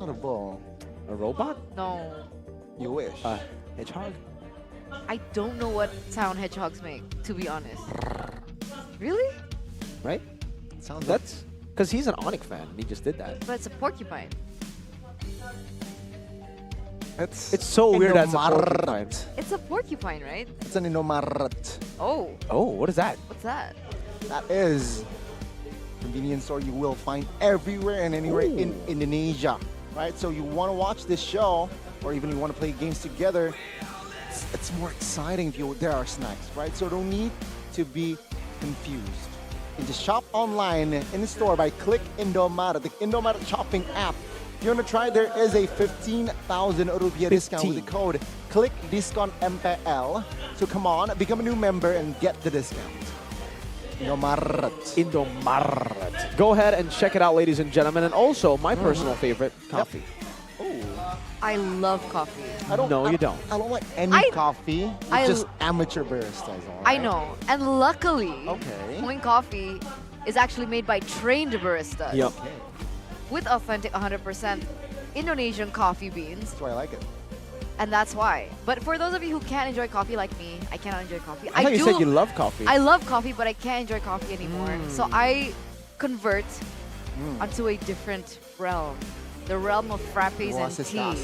a bull. A robot? No. You wish. Hedgehog? I don't know what sound hedgehogs make, to be honest. Really? Right? Sounds That's because he's an Onyx fan. And he just did that. But it's a porcupine. It's so weird that's a porcupine. It's a porcupine, right? It's an inomarat. Oh. Oh, what is that? What's that? That is a convenience store you will find everywhere and anywhere in Indonesia, right? So you want to watch this show, or even you want to play games together, it's more exciting if there are snacks, right? So don't need to be confused. You just shop online in the store by Click Indomaret, the Indomaret shopping app. If you want to try, there is a 15,000 rupiah discount with the code Click Discount MPL. So come on, become a new member and get the discount. Indomaret. Go ahead and check it out, ladies and gentlemen. And also, my personal favorite, coffee. I love coffee. No, you don't. I don't like any coffee. It's I- just amateur baristas. All I right? know. And luckily, Okay. Point Coffee is actually made by trained baristas. Yep. With authentic 100% Indonesian coffee beans. That's why I like it. And that's why. But for those of you who can't enjoy coffee like me, I cannot enjoy coffee. I thought you said you love coffee. I love coffee, but I can't enjoy coffee anymore. So I convert onto a different realm. The realm of frappes and tea.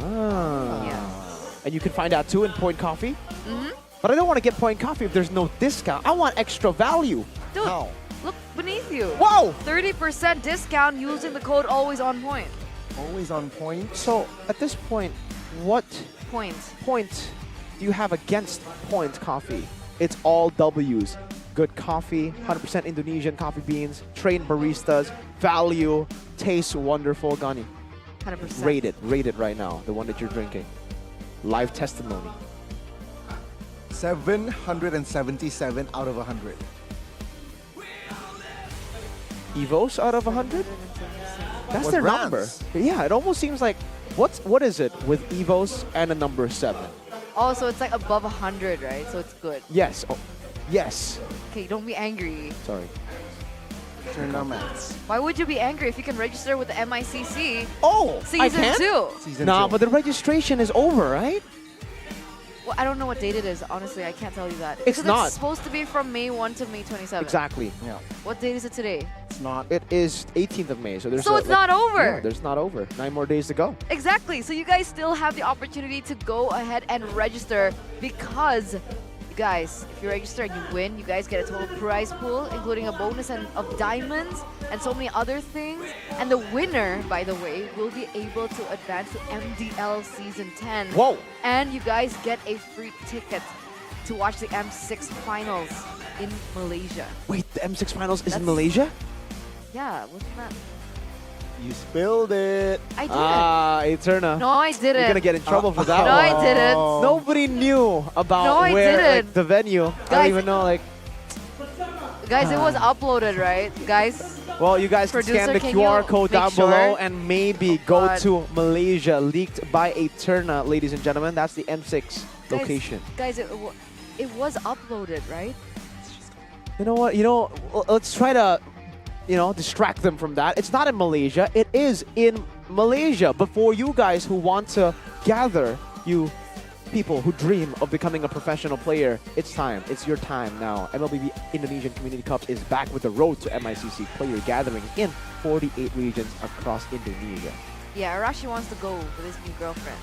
Ah. Yes. And you can find out too in Point Coffee. Mhm. But I don't want to get Point Coffee if there's no discount. I want extra value. Dude, look beneath you. Whoa! 30% discount using the code always on point. Always on point. So at this point, what Point. point do you have against Point Coffee? It's all W's. Good coffee, 100% Indonesian coffee beans, trained baristas, value, tastes wonderful. Gani, 100%. rate it right now, the one that you're drinking. Live testimony. 777 out of 100. Evos out of 100? That's What their brands? number. Yeah, it almost seems like, what is it with Evos and a number 7? Oh, so it's like above 100, right? So it's good. Yes. Oh, yes. Okay, don't be angry. Sorry. Turn on mats. Why would you be angry if you can register with the MICC? Oh, I Season can? 2. Nah, but the registration is over, right? Well, I don't know what date it is. Honestly, I can't tell you that. It's Because not. It's supposed to be from May 1 to May 27. Exactly. Yeah. What date is it today? It's not. It is 18th of May, so there's So it's not over. Yeah, there's not over. 9 more days to go. Exactly. So you guys still have the opportunity to go ahead and register because, you guys, if you register and you win, you guys get a total prize pool, including a bonus of diamonds and so many other things. And the winner, by the way, will be able to advance to MDL Season 10. Whoa! And you guys get a free ticket to watch the M6 finals in Malaysia. Wait, the M6 finals is in That's- Malaysia? Yeah, wasn't that? You spilled it. I did. Ah, Eterna. No, I didn't. You're gonna get in trouble for that No, one. I didn't. Nobody knew about No, I where, like, didn't. the venue. I Guys, don't even know, like. Guys, it was uploaded, right? Guys, Well, you guys can scan the Producer, can QR you code make down sure? below and maybe go God. to Malaysia, leaked by Eterna, ladies and gentlemen. That's the M6 location. Guys, it was uploaded, right? You know what? Let's try to, distract them from that. It's not in Malaysia. It is in Malaysia. But for you guys who want to gather, you people who dream of becoming a professional player, it's time. It's your time now. MLBB Indonesian Community Cup is back with the road to MICC player gathering in 48 regions across Indonesia. Yeah, Arashi wants to go with his new girlfriend.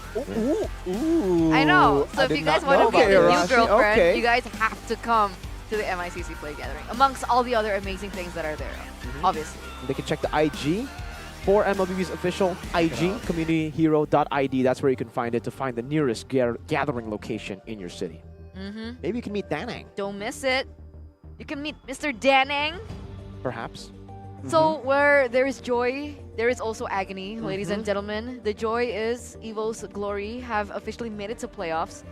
Ooh. I know. So I if did you guys not want to know meet that. the new Arashi, girlfriend, okay. you guys have to come to the MICC play gathering, amongst all the other amazing things that are there, obviously. They can check the IG for MLBB's official IG, communityhero.id. That's where you can find it to find the nearest gathering location in your city. Maybe you can meet Danang, Don't miss it. You can meet Mr. Danang. perhaps. So where there is joy, there is also agony, ladies and gentlemen. The joy is Evo's Glory have officially made it to playoffs.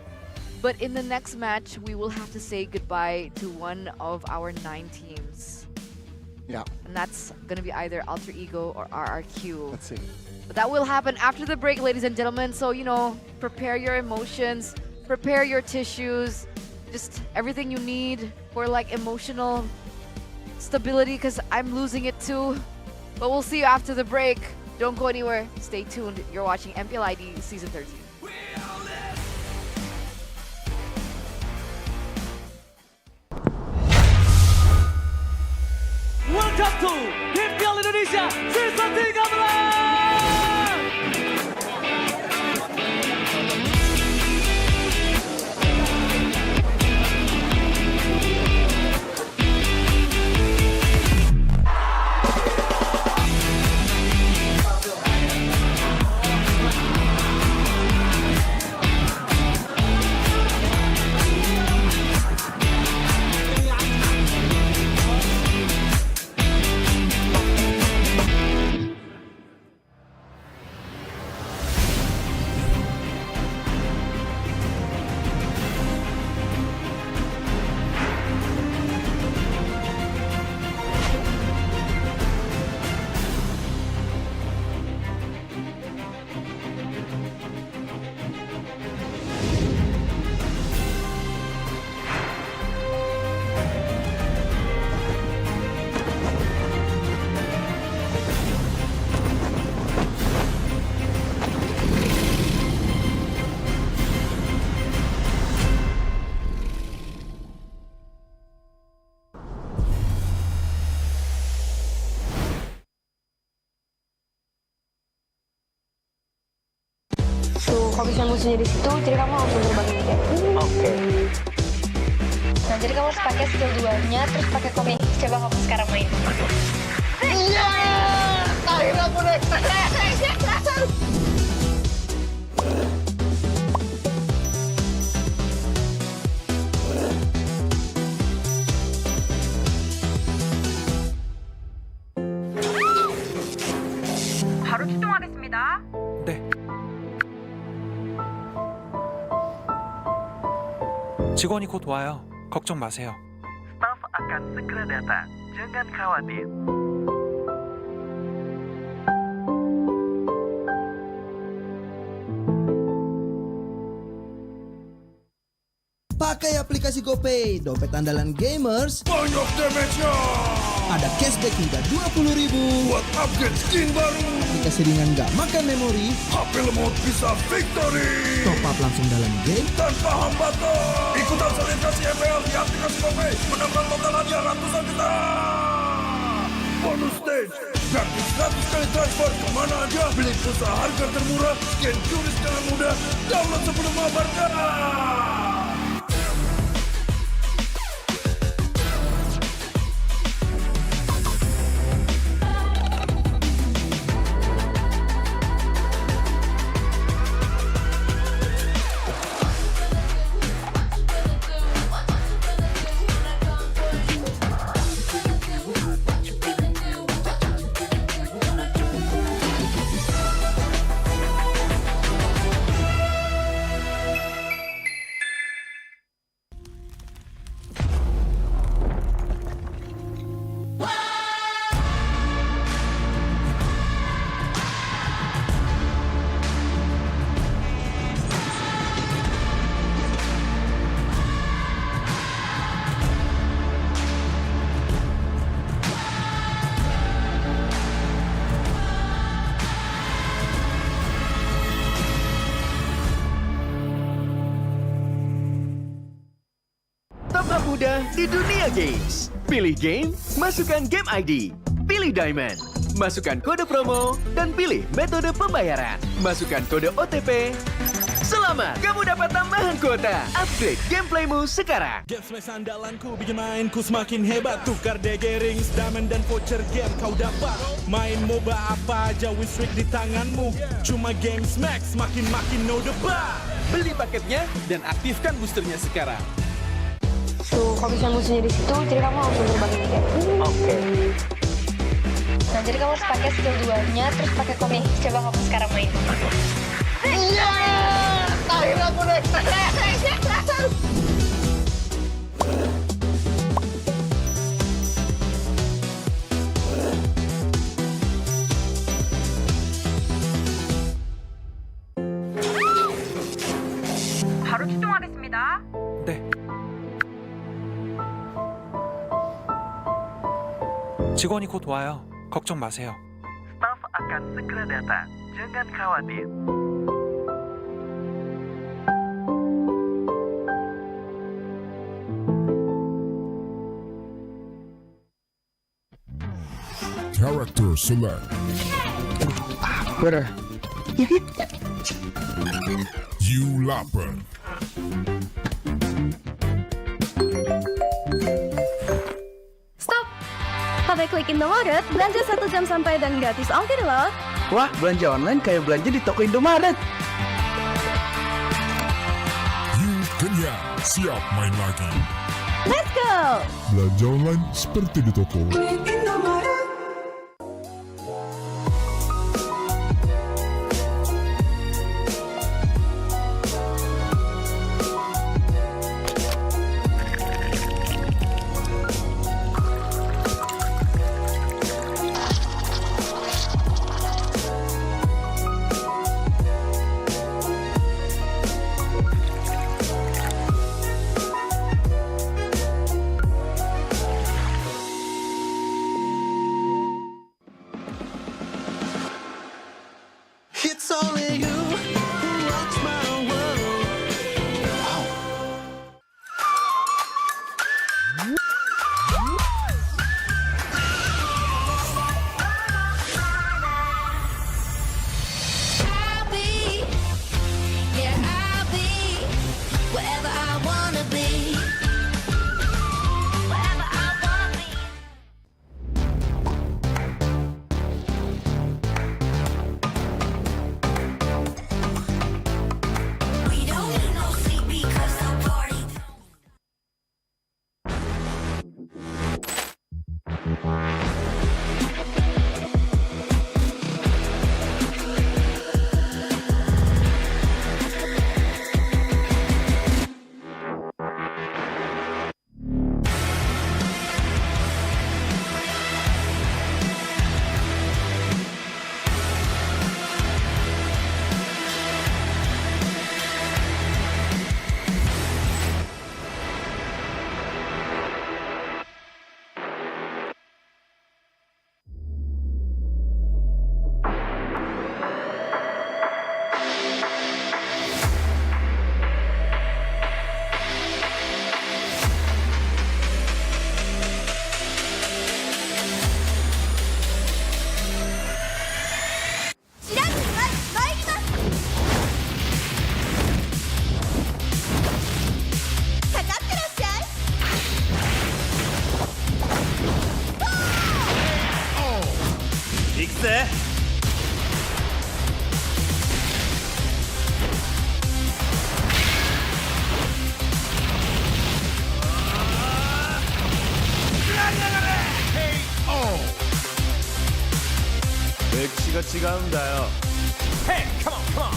But in the next match, we will have to say goodbye to one of our 9 teams. Yeah. And that's going to be either Alter Ego or RRQ. Let's see. But that will happen after the break, ladies and gentlemen. So, prepare your emotions, prepare your tissues, just everything you need for emotional stability, because I'm losing it too. But we'll see you after the break. Don't go anywhere. Stay tuned. You're watching MPL ID Season 13. Welcome to MPL Indonesia Season 13. kalau misalnya musuhnya di situ, jadi kamu langsung berbagi kayak. Oke. Nah, jadi kamu harus pakai skill 2-nya, terus pakai komik. Coba kamu sekarang main. Iya! Akhirnya aku naik. 바로 출동하겠습니다. 네. 직원이 곧 와요. 걱정 마세요. Staf akan segera datang. Jangan khawatir. Pakai aplikasi GoPay, dompet andalan gamers. Banyak damage-nya. Ada cashback hingga 20.000 buat upgrade skin baru. Aplikasi ringan gak makan memori. HP lemot bisa victory. Top up langsung dalam game tanpa hambatan. Ikutan selebrasi MPL di aplikasi GoPay. Menambah total hadiah ratusan juta. Bonus stage. Gratis 100 kali transfer kemana aja. Beli pulsa harga termurah. Scan QRIS dengan mudah. Download sebelum mabarkan. Top-up mudah di dunia games. Pilih game, masukkan game ID. Pilih Diamond, masukkan kode promo, dan pilih metode pembayaran. Masukkan kode OTP. Selamat, kamu dapat tambahan kuota. Upgrade gameplaymu sekarang. Game smash andalanku bikin mainku semakin hebat. Tukar DG rings, diamond dan voucher game kau dapat. Main MOBA apa aja win streak di tanganmu. Cuma game smash makin no debat. Beli paketnya dan aktifkan boosternya sekarang. Tuh, kalau misalnya musuhnya di situ, jadi kamu langsung berbagi kayak. Oke. Nah, jadi kamu harus pakai skill 2-nya, terus pakai komik. Coba kamu sekarang main. Iya! Akhirnya aku naik. 바로 출동하겠습니다. 네. 직원이 곧 와요. 걱정 마세요. Staf akan segera datang. Jangan khawatir. Character select. Bener. You lapar. Stop! Pakai klik Indomaret, belanja 1 jam sampai dan gratis ongkir loh. Wah, belanja online kayak belanja di toko Indomaret. You kenyang, siap main lagi. Let's go! Belanja online seperti di toko. ぜ。歴史が違うんだよ。 Hey, come on, come on.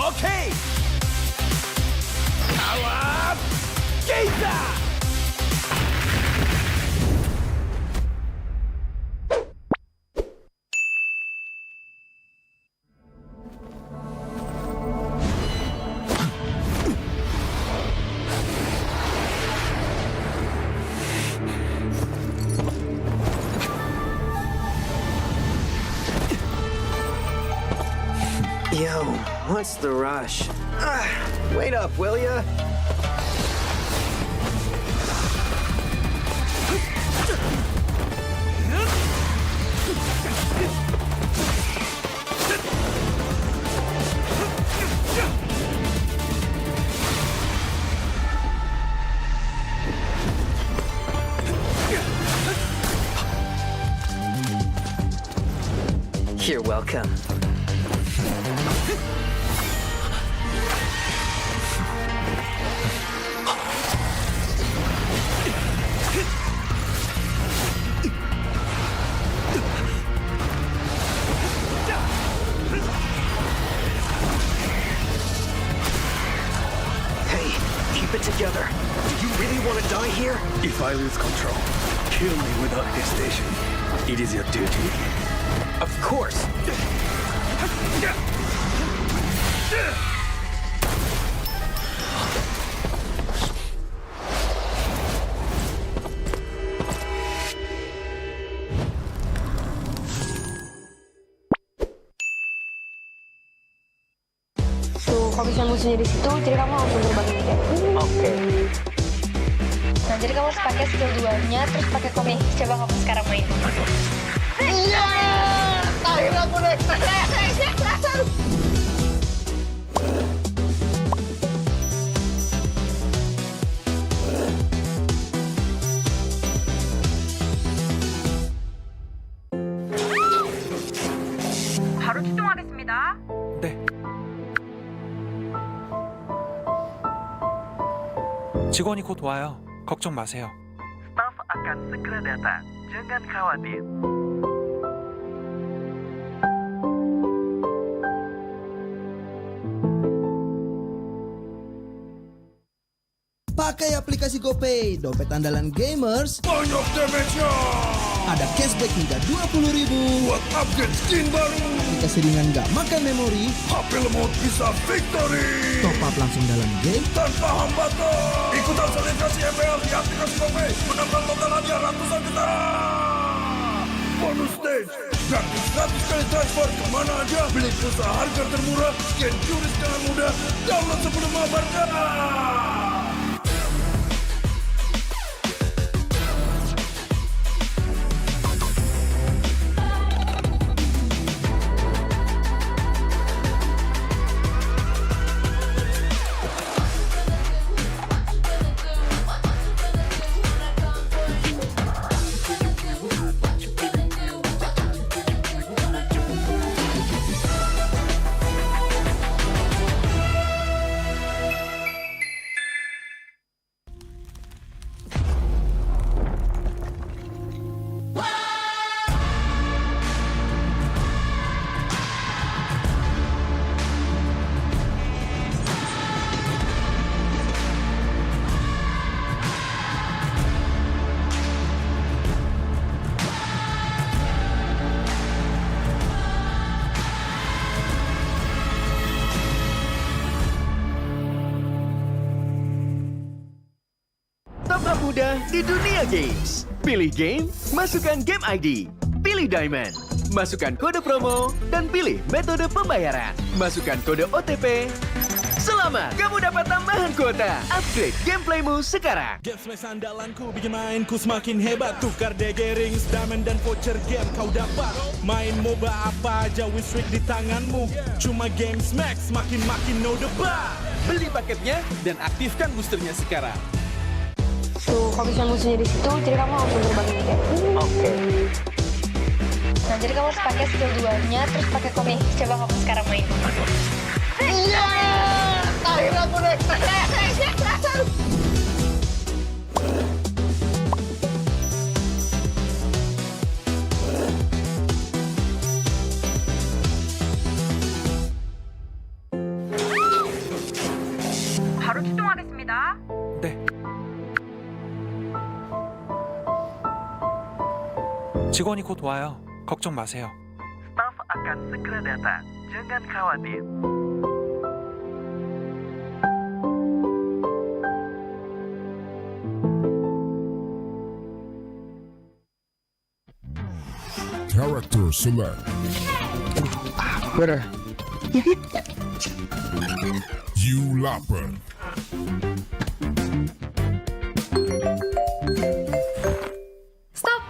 Okay. Power Gazer. Yo, what's the rush? Wait up, will ya? You're welcome. Hey, keep it together. Do you really want to die here? If I lose control, kill me without hesitation. It is your duty. Of course. Tuh, kalau misalnya musuhnya di situ, jadi kamu langsung terbang gitu. Oke. Nah, jadi kamu harus pakai skill 2-nya, terus pakai komik. Coba kamu sekarang main. Iya! Akhirnya aku naik. 바로 출동하겠습니다. 네. 직원이 곧 와요. 걱정 마세요. Staf akan segera datang. Jangan khawatir. Pakai aplikasi GoPay, dompet andalan gamers. Banyak damage-nya. Ada cashback hingga 20.000 buat upgrade skin baru. Aplikasi ringan gak makan memori. HP lemot bisa victory. Top up langsung dalam game tanpa hambatan. Ikutan selebrasi MPL di aplikasi GoPay. Menambah total hadiah ratusan juta. Bonus stage. Gratis 100 kali transfer kemana aja. Beli pulsa harga termurah. Scan QRIS dengan mudah. Download sebelum mabarkan. Tabrak mudah di dunia games. Pilih game, masukkan game ID. Pilih Diamond. Masukkan kode promo dan pilih metode pembayaran. Masukkan kode OTP. Selamat aman. Kamu dapat tambahan kuota. Upgrade gameplaymu sekarang. Game Smash andalanku bikin mainku semakin hebat. Tukar DG rings, diamond dan voucher game kau dapat. Main MOBA apa aja win streak di tanganmu. Cuma Game Smash makin no debat. Beli paketnya dan aktifkan boosternya sekarang. Tuh, kalau misalnya musuhnya di situ, jadi kamu langsung berbagi kayak Oke. Nah, jadi kamu harus pakai skill 2-nya, terus pakai komik. Coba kamu sekarang main. Iya! Akhirnya aku naik. 바로 출동하겠습니다. 네. 직원이 곧 와요. 걱정 마세요. Staf akan segera datang. Jangan khawatir. Character select. Bener. You lapper. Stop!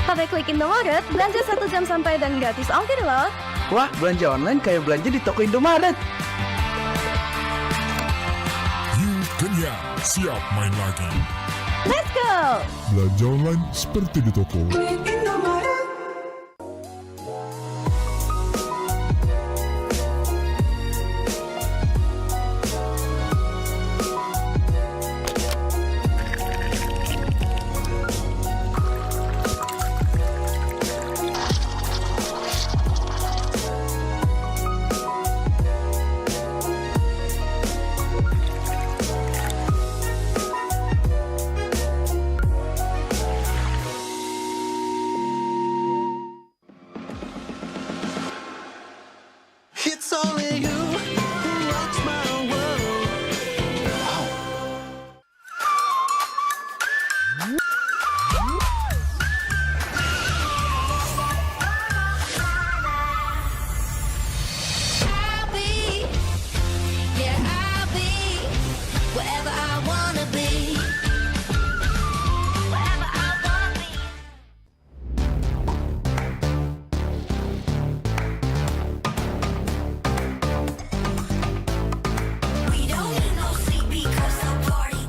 Pakai klik Indomaret, belanja 1 jam sampai dan gratis ongkir loh. Wah, belanja online kayak belanja di toko Indomaret. You kenyang, siap main lagi. Let's go! Belanja online seperti di toko. It's only you who rocks my world. I'll be, yeah, I'll be wherever I wanna be. Wherever I wanna be. We don't need no sleep because the party.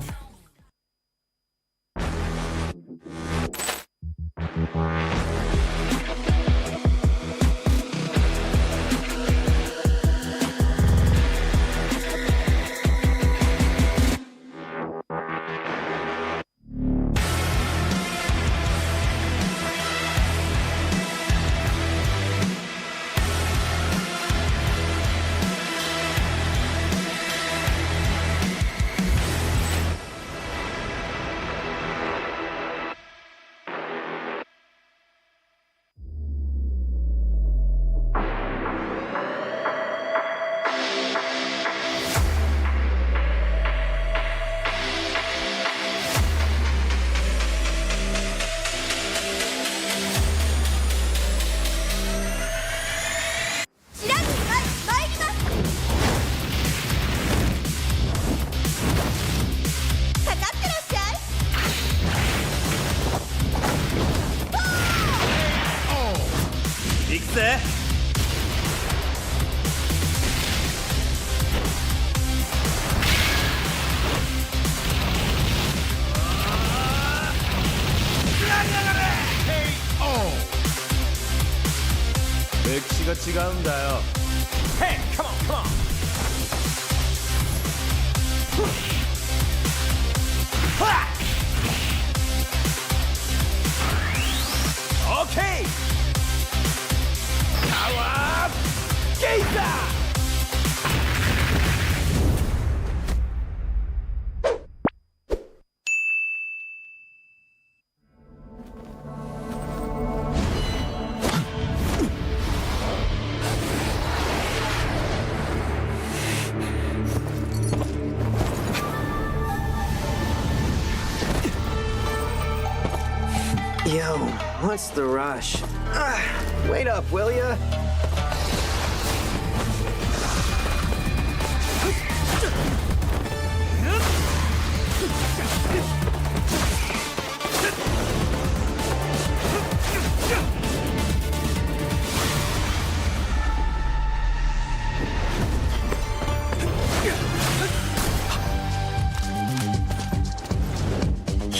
익세. 맥시가 지가운다요. Hey, come on, come on. Okay. Power Gazer. Yo, what's the rush? Wait up, will ya?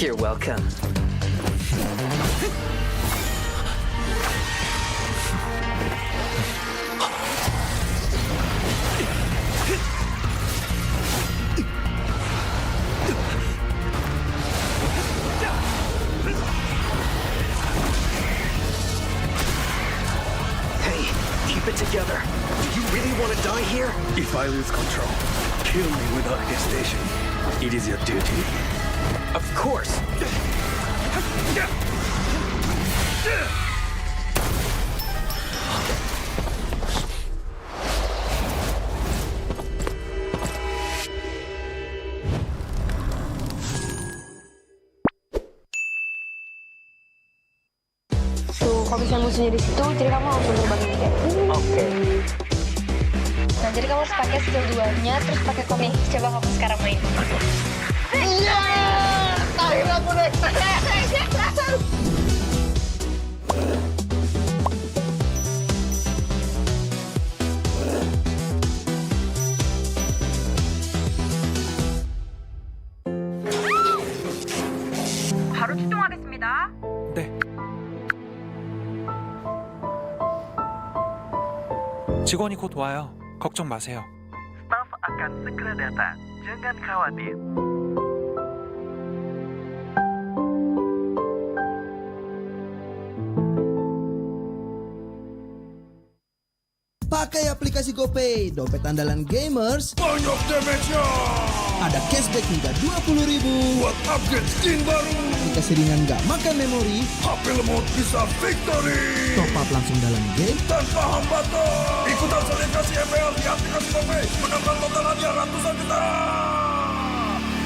You're welcome. Hey, keep it together. Do you really want to die here? If I lose control, kill me without hesitation. It is your duty. Of course. Tuh, kalau misalnya musuhnya di situ, jadi kamu langsung terbangin kayak. Oke. Nah, jadi kamu harus pakai skill 2-nya, terus pakai komik. Coba kamu sekarang main. Iya! Akhirnya aku naik. 바로 출동하겠습니다. 네. 직원이 곧 와요. 걱정 마세요. Staf akan segera datang. Jangan khawatir. Pakai aplikasi GoPay, dompet andalan gamers. Banyak damage-nya. Ada cashback hingga 20.000 buat upgrade skin baru. Dikasih ringan nggak makan memori. HP lemot bisa victory. Top up langsung dalam game tanpa hambatan. Ikutan selebrasi MPL di aplikasi GoPay. Menangkan total hadiah ratusan juta.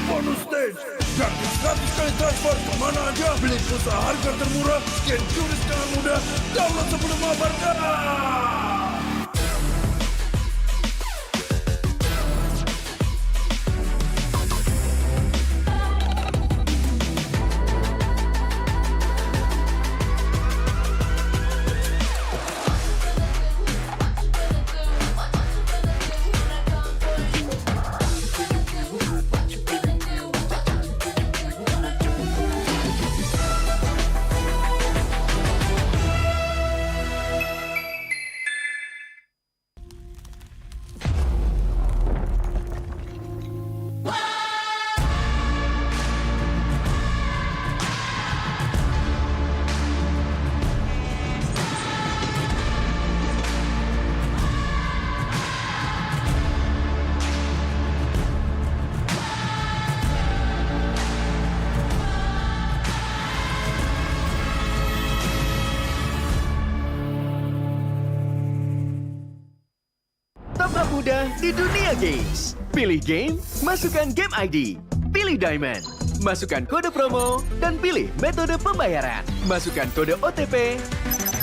Bonus stage. Gratis 100 kali transfer kemana aja. Beli pulsa harga termurah. Scan turis dengan mudah. Download sebelum mengabarkan. Tambah mudah di dunia games. Pilih game, masukkan game ID. Pilih Diamond. Masukkan kode promo dan pilih metode pembayaran. Masukkan kode OTP.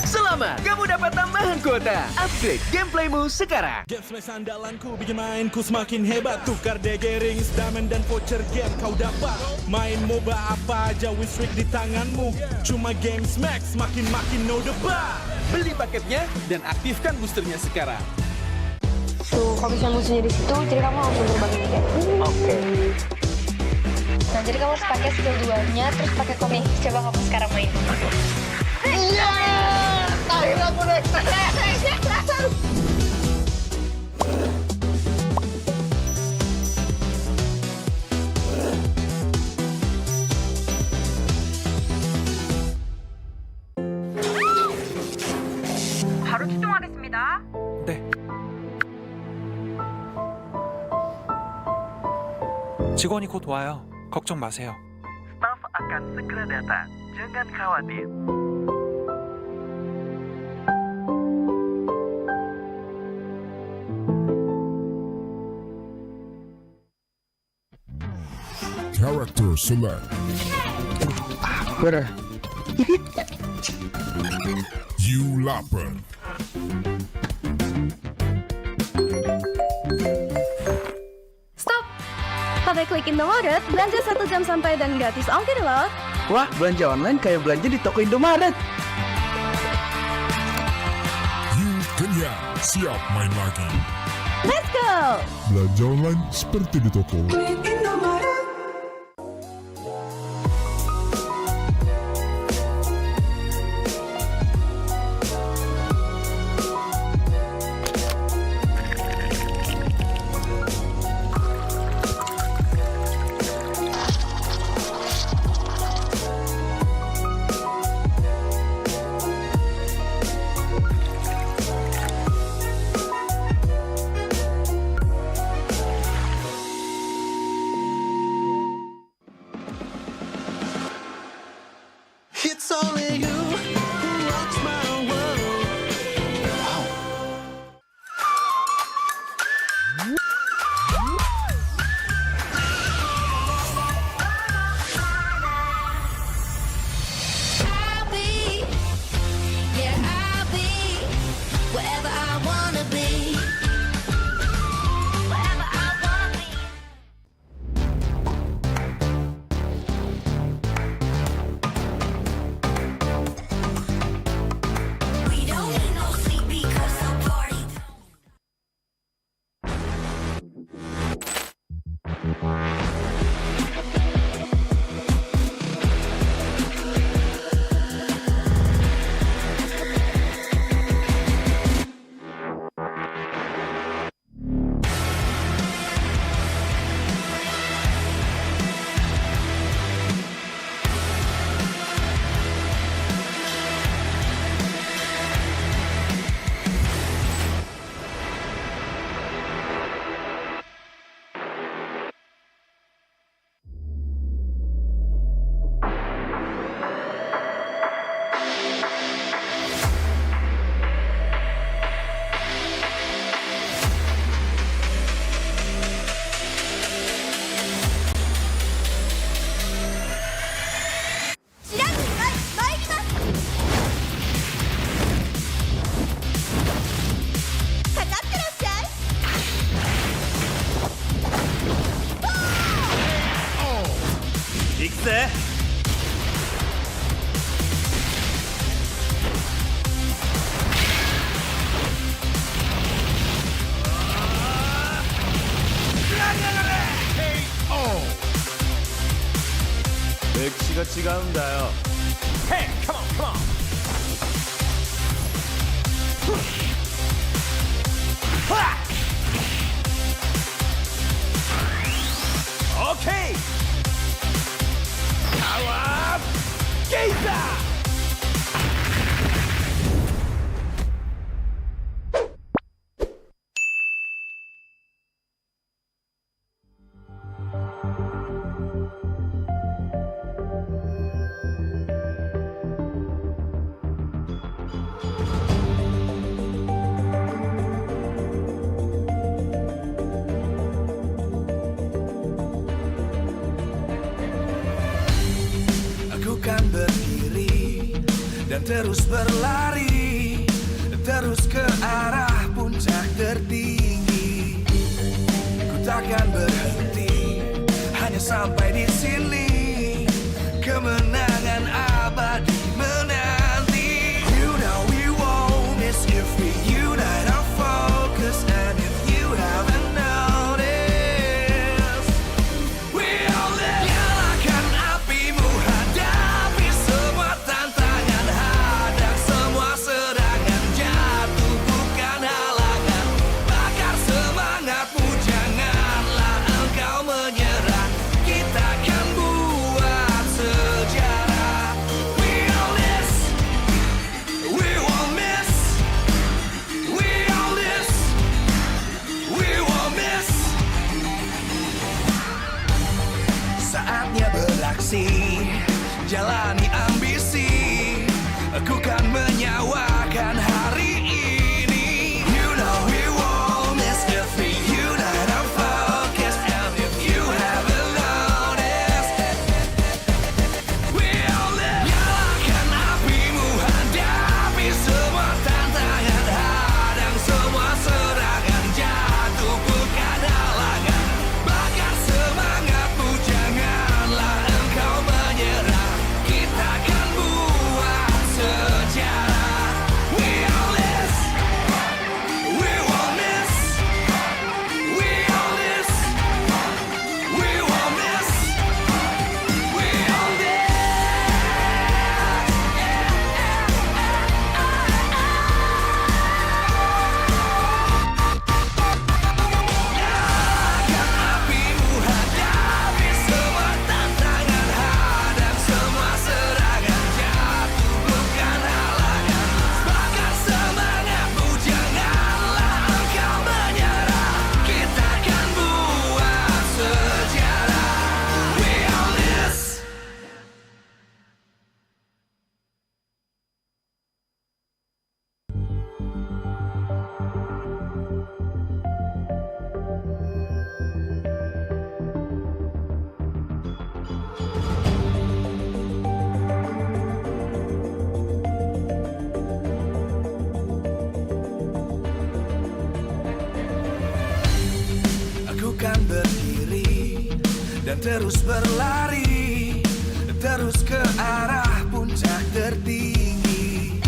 Selamat, kamu dapat tambahan kuota. Upgrade gameplaymu sekarang. Game smash andalanku bikin mainku semakin hebat. Tukar degering, diamond dan voucher game kau dapat. Main MOBA apa aja win streak di tanganmu. Cuma game smash makin no debat. Beli paketnya dan aktifkan boosternya sekarang. Tuh, kalau misalnya musuhnya di situ, jadi kamu langsung terbangin kayak. Oke. Nah, jadi kamu harus pakai skill 2-nya, terus pakai komik. Coba kamu sekarang main. Iya! Akhirnya aku naik. 바로 출동하겠습니다. 네. 직원이 곧 와요. 걱정 마세요. Staf akan segera datang. Jangan khawatir. Character select. Bener. You Lapper. Pakai klik Indomaret, belanja 1 jam sampai dan gratis ongkir loh. Wah, belanja online kayak belanja di toko Indomaret. Kenya, siap main lagi. Let's go! Belanja online seperti di toko. It's only you who rocks my world. I'll be, yeah, I'll be wherever I wanna be. Wherever I wanna be. We don't need no sleep because I'm party. 맥시가 지가운다요. Hey, come on, come on. Okay. Power Gazer. Aku kan berdiri dan terus berlari, terus ke arah puncak tertinggi. Ku takkan berhenti, hanya sampai di sini. Kemenangan abadi menanti. You know we won't miss if we unite our focus. And if you haven't noticed, we all live. Nyalakan apimu, hadapi semua tantangan, hadang semua serangan, jatuh bukan halangan. Bakar semangatmu, janganlah engkau menyerah. Kita kan kan berdiri dan terus berlari, terus ke arah puncak tertinggi.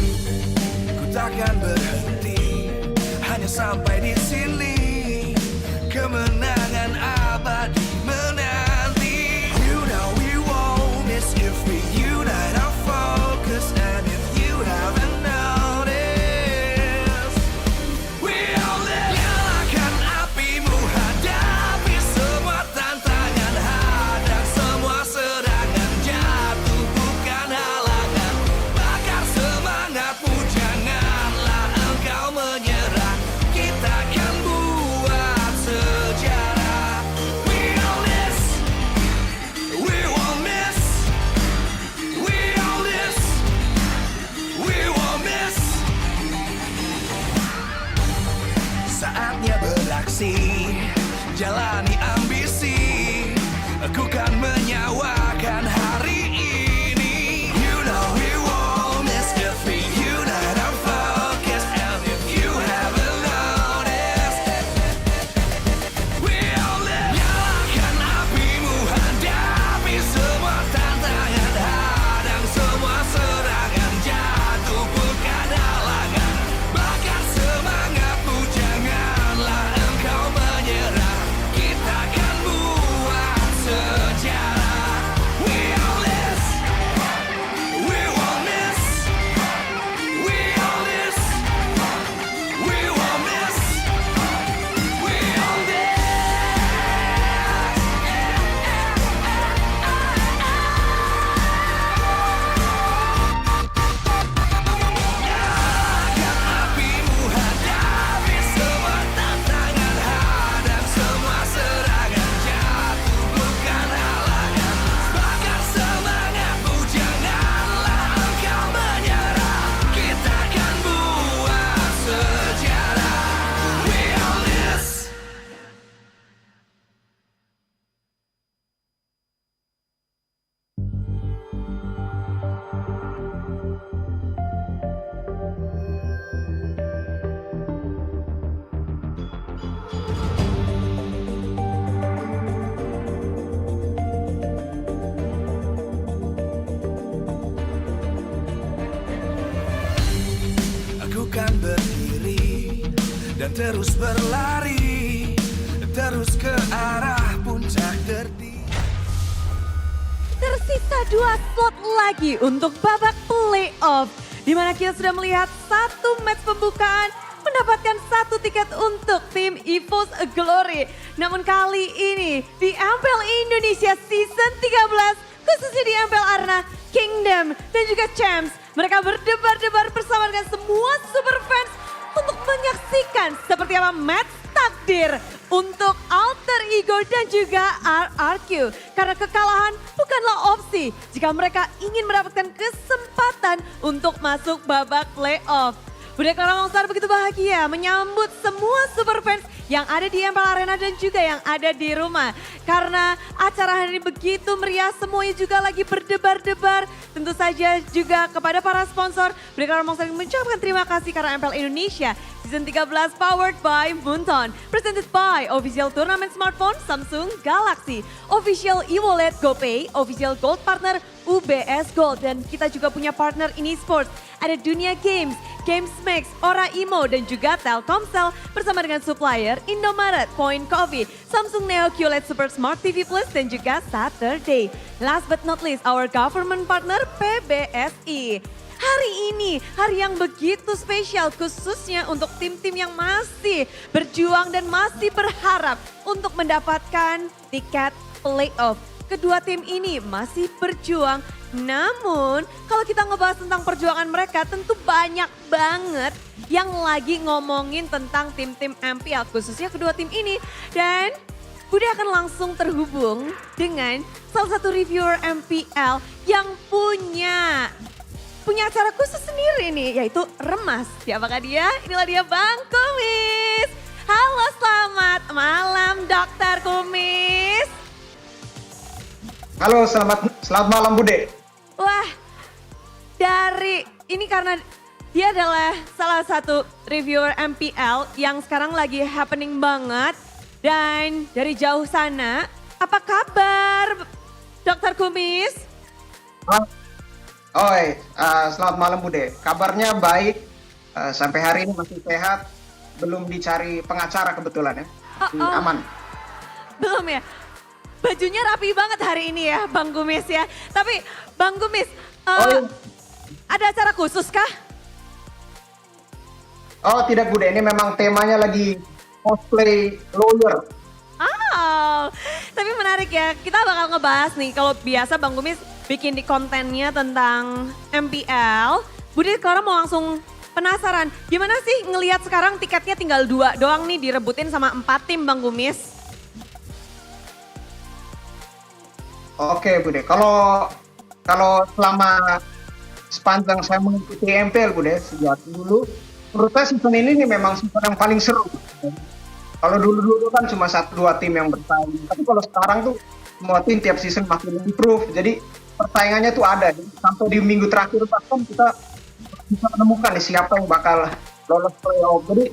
Ku takkan berhenti, hanya sampai di sini. Kemenangan abadi menanti. You know we won't miss if we unite our focus. And if you haven't noticed, we all live. Nyalakan apimu, hadapi semua tantangan, hadang semua serangan, jatuh bukan halangan. Bakar semangatmu, janganlah engkau menyerah. Kita akan buat sejarah. We all this, we won't miss. We all this, we won't miss. Saatnya beraksi, jalani ambisi. Aku kan menyawakan hari ini. You know we won't miss if we unite our focus. And if you haven't noticed, we all live. Nyalakan apimu, hadapi semua tantangan, hadang semua serangan, jatuh bukan halangan. Bakar semangatmu, janganlah engkau menyerah. Kita akan buat sejarah. We all this, we won't miss. We all this, we won't miss. We all this. Nyalakan apimu, hadapi semua tantangan, hadang semua serangan, jatuh bukan halangan. Bakar semangatmu, janganlah engkau menyerah. Kita akan buat sejarah. We all this. Aku kan berdiri dan terus berlari, terus ke arah puncak tertinggi. Tersisa 2 slot lagi untuk babak playoff. Di mana kita sudah melihat 1 match pembukaan mendapatkan 1 tiket untuk tim EVOS Glory. Namun kali ini di MPL Indonesia Season 13, khususnya di MPL Arena Kingdom dan juga Champs, mereka berdebar-debar bersama dengan semua super fans untuk menyaksikan seperti apa match takdir untuk Alter Ego dan juga RRQ. Karena kekalahan bukanlah opsi jika mereka ingin mendapatkan kesempatan untuk masuk babak playoff. Bunda Clara Mongstar begitu bahagia menyambut semua super fans yang ada di MPL Arena dan juga yang ada di rumah. Karena acara hari ini begitu meriah, semuanya juga lagi berdebar-debar. Tentu saja juga kepada para sponsor, Bunda Clara Mongstar mengucapkan terima kasih karena MPL Indonesia Season 13 powered by Moonton. Presented by Official Tournament Smartphone Samsung Galaxy. Official e-wallet GoPay, Official Gold Partner UBS Gold. Dan kita juga punya partner ini Sports. Ada Dunia Games, Games Max, Ora Imo, dan juga Telkomsel bersama dengan supplier Indomaret, Point Coffee, Samsung Neo QLED Super Smart TV Plus, dan juga Saturday. Last but not least, our government partner PBSI. Hari ini, hari yang begitu spesial khususnya untuk tim-tim yang masih berjuang dan masih berharap untuk mendapatkan tiket playoff. Kedua tim ini masih berjuang, namun kalau kita ngebahas tentang perjuangan mereka tentu banyak banget yang lagi ngomongin tentang tim-tim MPL khususnya kedua tim ini. Dan Budi akan langsung terhubung dengan salah satu reviewer MPL yang punya acara khusus sendiri nih, yaitu Remas. Siapakah dia? Inilah dia Bang Kumis. Halo, selamat malam Dokter Kumis. Halo, selamat malam Bude. Wah, ini karena dia adalah salah satu reviewer MPL yang sekarang lagi happening banget. Dan dari jauh sana, apa kabar Dokter Kumis? Oi, selamat malam Bude. Kabarnya baik, sampai hari ini masih sehat, belum dicari pengacara kebetulan ya. Aman. Belum ya? Bajunya rapi banget hari ini ya Bang Kumis ya. Tapi Bang Kumis, ada acara khusus kah? Oh tidak Bude, ini memang temanya lagi cosplay lawyer. Oh, tapi menarik ya. Kita bakal ngebahas nih, kalau biasa Bang Kumis bikin di kontennya tentang MPL. Bude sekarang mau langsung penasaran, gimana sih ngelihat sekarang tiketnya tinggal 2 doang nih direbutin sama 4 tim Bang Kumis? Oke Bude, kalau selama sepanjang saya mengikuti MPL Bude, sejak dulu, menurut saya season ini nih memang season yang paling seru. Kalau dulu kan cuma 1-2 tim yang bersaing, tapi kalau sekarang tuh semua tim tiap season makin improve, jadi persaingannya tuh ada. Sampai di minggu terakhir bahkan kita bisa menemukan nih siapa yang bakal lolos playoff. Jadi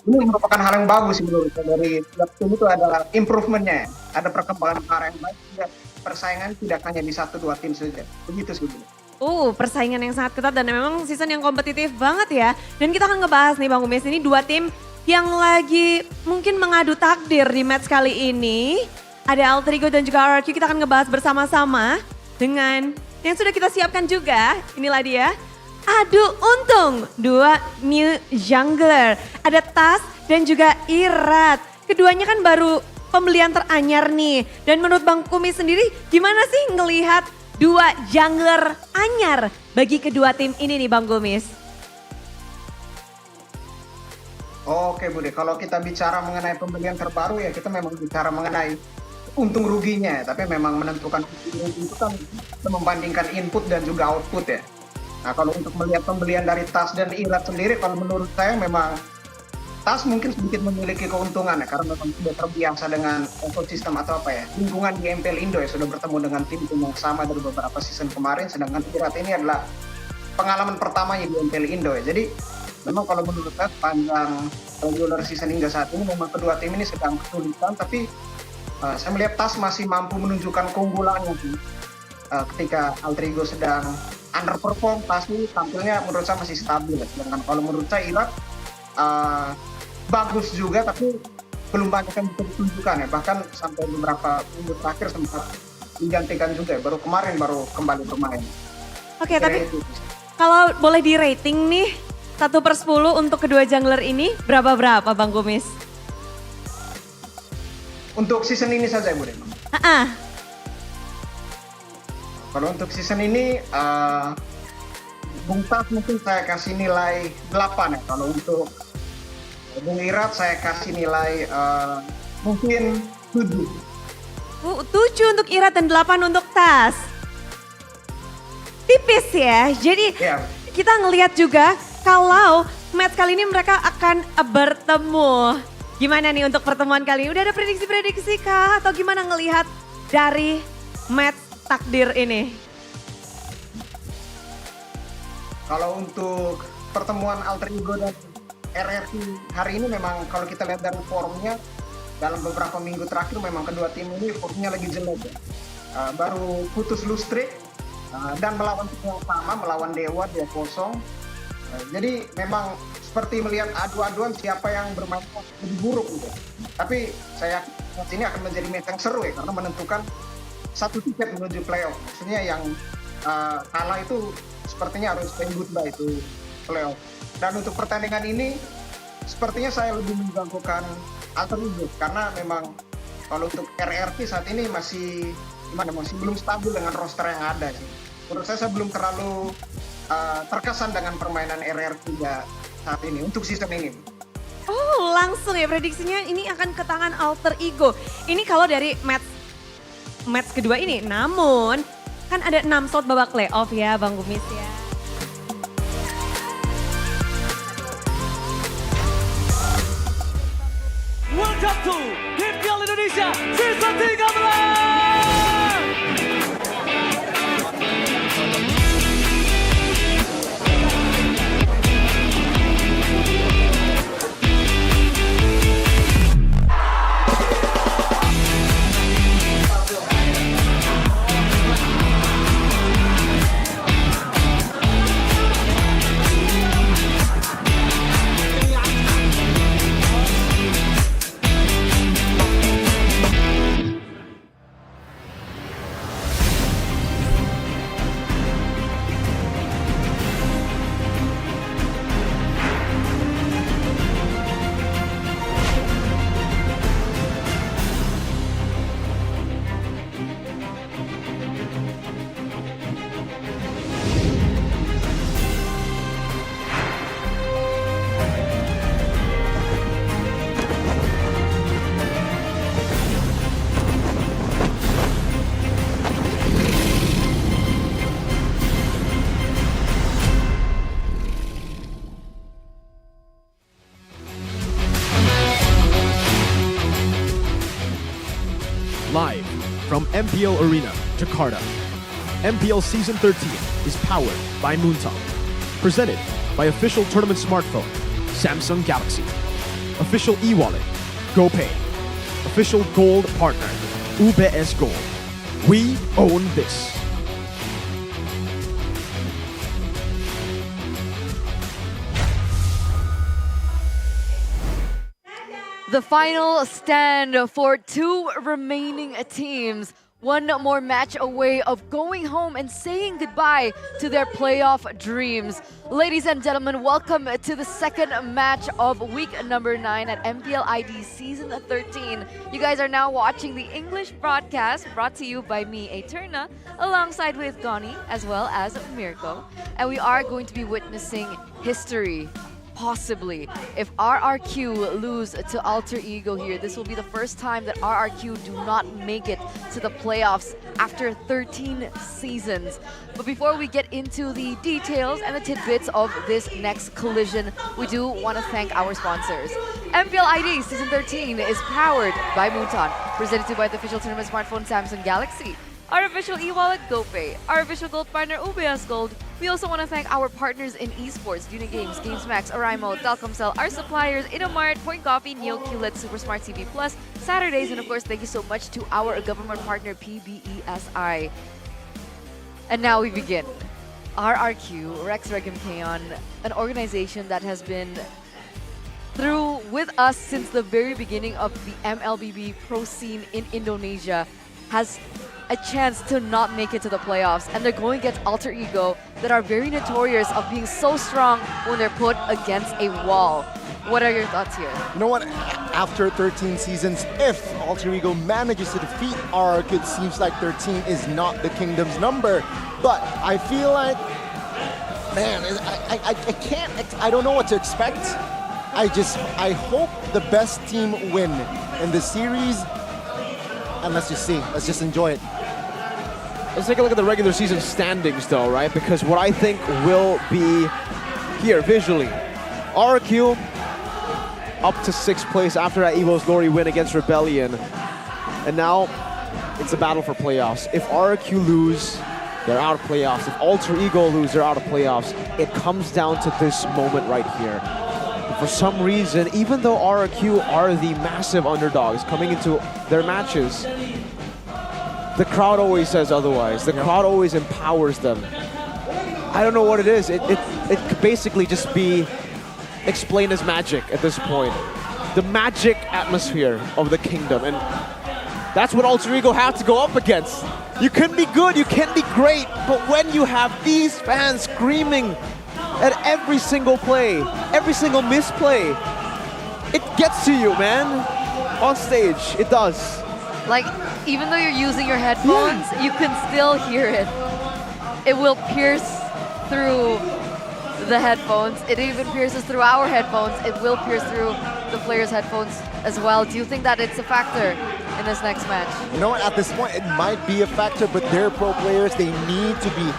ini merupakan hal yang bagus menurut saya, dari tiap tim itu ada improvementnya, ada perkembangan ke arah yang baik. Persaingan tidak hanya di 1-2 tim saja, begitu sih. Persaingan yang sangat ketat dan memang season yang kompetitif banget ya. Dan kita akan ngebahas nih Bang Kumis, ini 2 tim yang lagi mungkin mengadu takdir di match kali ini. Ada Alter Ego dan juga RRQ, kita akan ngebahas bersama-sama dengan yang sudah kita siapkan juga. Inilah dia, adu untung 2 new jungler. Ada Tas dan juga Irat. Keduanya kan baru pembelian teranyar nih. Dan menurut Bang Kumis sendiri, gimana sih ngelihat 2 jungler anyar bagi kedua tim ini nih Bang Kumis? Oke Bude, kalau kita bicara mengenai pembelian terbaru ya kita memang bicara mengenai untung ruginya, tapi memang menentukan untung rugi itu kan membandingkan input dan juga output ya. Nah kalau untuk melihat pembelian dari Tas dan Irat sendiri, kalau menurut saya memang Tas mungkin sedikit memiliki keuntungan ya, karena memang sudah terbiasa dengan ekosistem atau apa ya, lingkungan di MPL Indo ya, sudah bertemu dengan tim yang sama dari beberapa season kemarin, sedangkan Irat ini adalah pengalaman pertamanya di MPL Indo ya. Jadi memang kalau menurut saya panjang regular season hingga saat ini memang kedua tim ini sedang kesulitan, tapi saya melihat Tas masih mampu menunjukkan keunggulannya sih. Ketika Alter Ego sedang underperform, Tas ini tampilnya menurut saya masih stabil. Sedangkan kalau menurut saya Irat bagus juga, tapi belum banyak yang bisa ditunjukkan ya. Bahkan sampai beberapa minggu terakhir sempat digantikan juga ya. Baru kemarin baru kembali bermain. Oke, tapi kalau boleh di rating nih, 1/10 untuk kedua jungler ini berapa Bang Kumis? Untuk season ini saja Bude. Kalau untuk season ini, Bung Tas mungkin saya kasih nilai 8 ya. Kalau untuk Bung Irat saya kasih nilai mungkin 7. 7 untuk Irat dan 8 untuk Tas. Tipis ya, jadi kita ngelihat juga kalau match kali ini mereka akan bertemu. Gimana nih untuk pertemuan kali ini? Udah ada prediksi-prediksi kah? Atau gimana ngelihat dari match takdir ini? Kalau untuk pertemuan Alter Ego dan RRQ hari ini memang kalau kita lihat dari formnya, dalam beberapa minggu terakhir memang kedua tim ini formnya lagi jelek ya. Baru putus lose streak dan melawan tim yang sama, melawan Dewa 2-0. Jadi memang seperti melihat adu-aduan siapa yang bermain lebih buruk gitu. Tapi saya yakin ini akan menjadi match yang seru ya, karena menentukan 1 tiket menuju playoff. Maksudnya yang kalah itu sepertinya harus say goodbye itu playoff. Dan untuk pertandingan ini sepertinya saya lebih mengganggukan Alter Ego, karena memang kalau untuk RRQ saat ini masih belum stabil dengan roster yang ada sih. Menurut saya belum terlalu terkesan dengan permainan RRQ saat ini untuk season ini. Oh langsung ya prediksinya ini akan ke tangan Alter Ego. Ini kalau dari match kedua ini, namun kan ada 6 slot babak playoff ya Bang Kumis ya. Welcome to MPL Indonesia Season 13. MPL Arena, Jakarta. MPL Season 13 is powered by Moontalk. Presented by official tournament smartphone, Samsung Galaxy. Official e-wallet, GoPay. Official gold partner, UBS Gold. We own this. The final stand for two remaining teams. One more match away of going home and saying goodbye to their playoff dreams. Ladies and gentlemen, welcome to the second match of week number 9 at MPL ID Season 13. You guys are now watching the English broadcast brought to you by me, Eterna, alongside with Goni as well as Mirko. And we are going to be witnessing history. Possibly. If RRQ lose to Alter Ego here, this will be the first time that RRQ do not make it to the playoffs after 13 seasons. But before we get into the details and the tidbits of this next collision, we do want to thank our sponsors. MPL ID Season 13 is powered by Moonton, presented to you by the official tournament smartphone Samsung Galaxy. Our official e-wallet, GoPay. Our official gold partner, UBS Gold. We also want to thank our partners in esports, Unigames, GamesMax, Oraimo, Telkomsel, our suppliers, Innomart, Point Coffee, Neo QLED, Super Smart TV Plus, Saturdays, and of course, thank you so much to our government partner, PBESI. And now we begin. RRQ, Rex Regum Kaon, an organization that has been through with us since the very beginning of the MLBB pro scene in Indonesia, has a chance to not make it to the playoffs, and they're going against Alter Ego that are very notorious of being so strong when they're put against a wall. What are your thoughts here? You know what? After 13 seasons, if Alter Ego manages to defeat ARC, it seems like 13 is not the Kingdom's number. But I feel like, man, I can't, I don't know what to expect. I hope the best team win in the series. And let's just see. Let's just enjoy it. Let's take a look at the regular season standings though, right? Because what I think will be here visually, RRQ up to 6th place after that Evo's Glory win against Rebellion. And now it's a battle for playoffs. If RRQ lose, they're out of playoffs. If Alter Ego lose, they're out of playoffs. It comes down to this moment right here. For some reason, even though RRQ are the massive underdogs coming into their matches, the crowd always says otherwise. The crowd always empowers them. I don't know what it is. It could basically just be explained as magic at this point. The magic atmosphere of the Kingdom. And that's what Alter Ego have to go up against. You can be good, you can be great, but when you have these fans screaming at every single play, every single misplay, it gets to you, man. On stage, it does. Like, even though you're using your headphones, you can still hear it. It will pierce through the headphones. It even pierces through our headphones. It will pierce through the players' headphones as well. Do you think that it's a factor in this next match? You know what, at this point, it might be a factor, but they're pro players. They need to be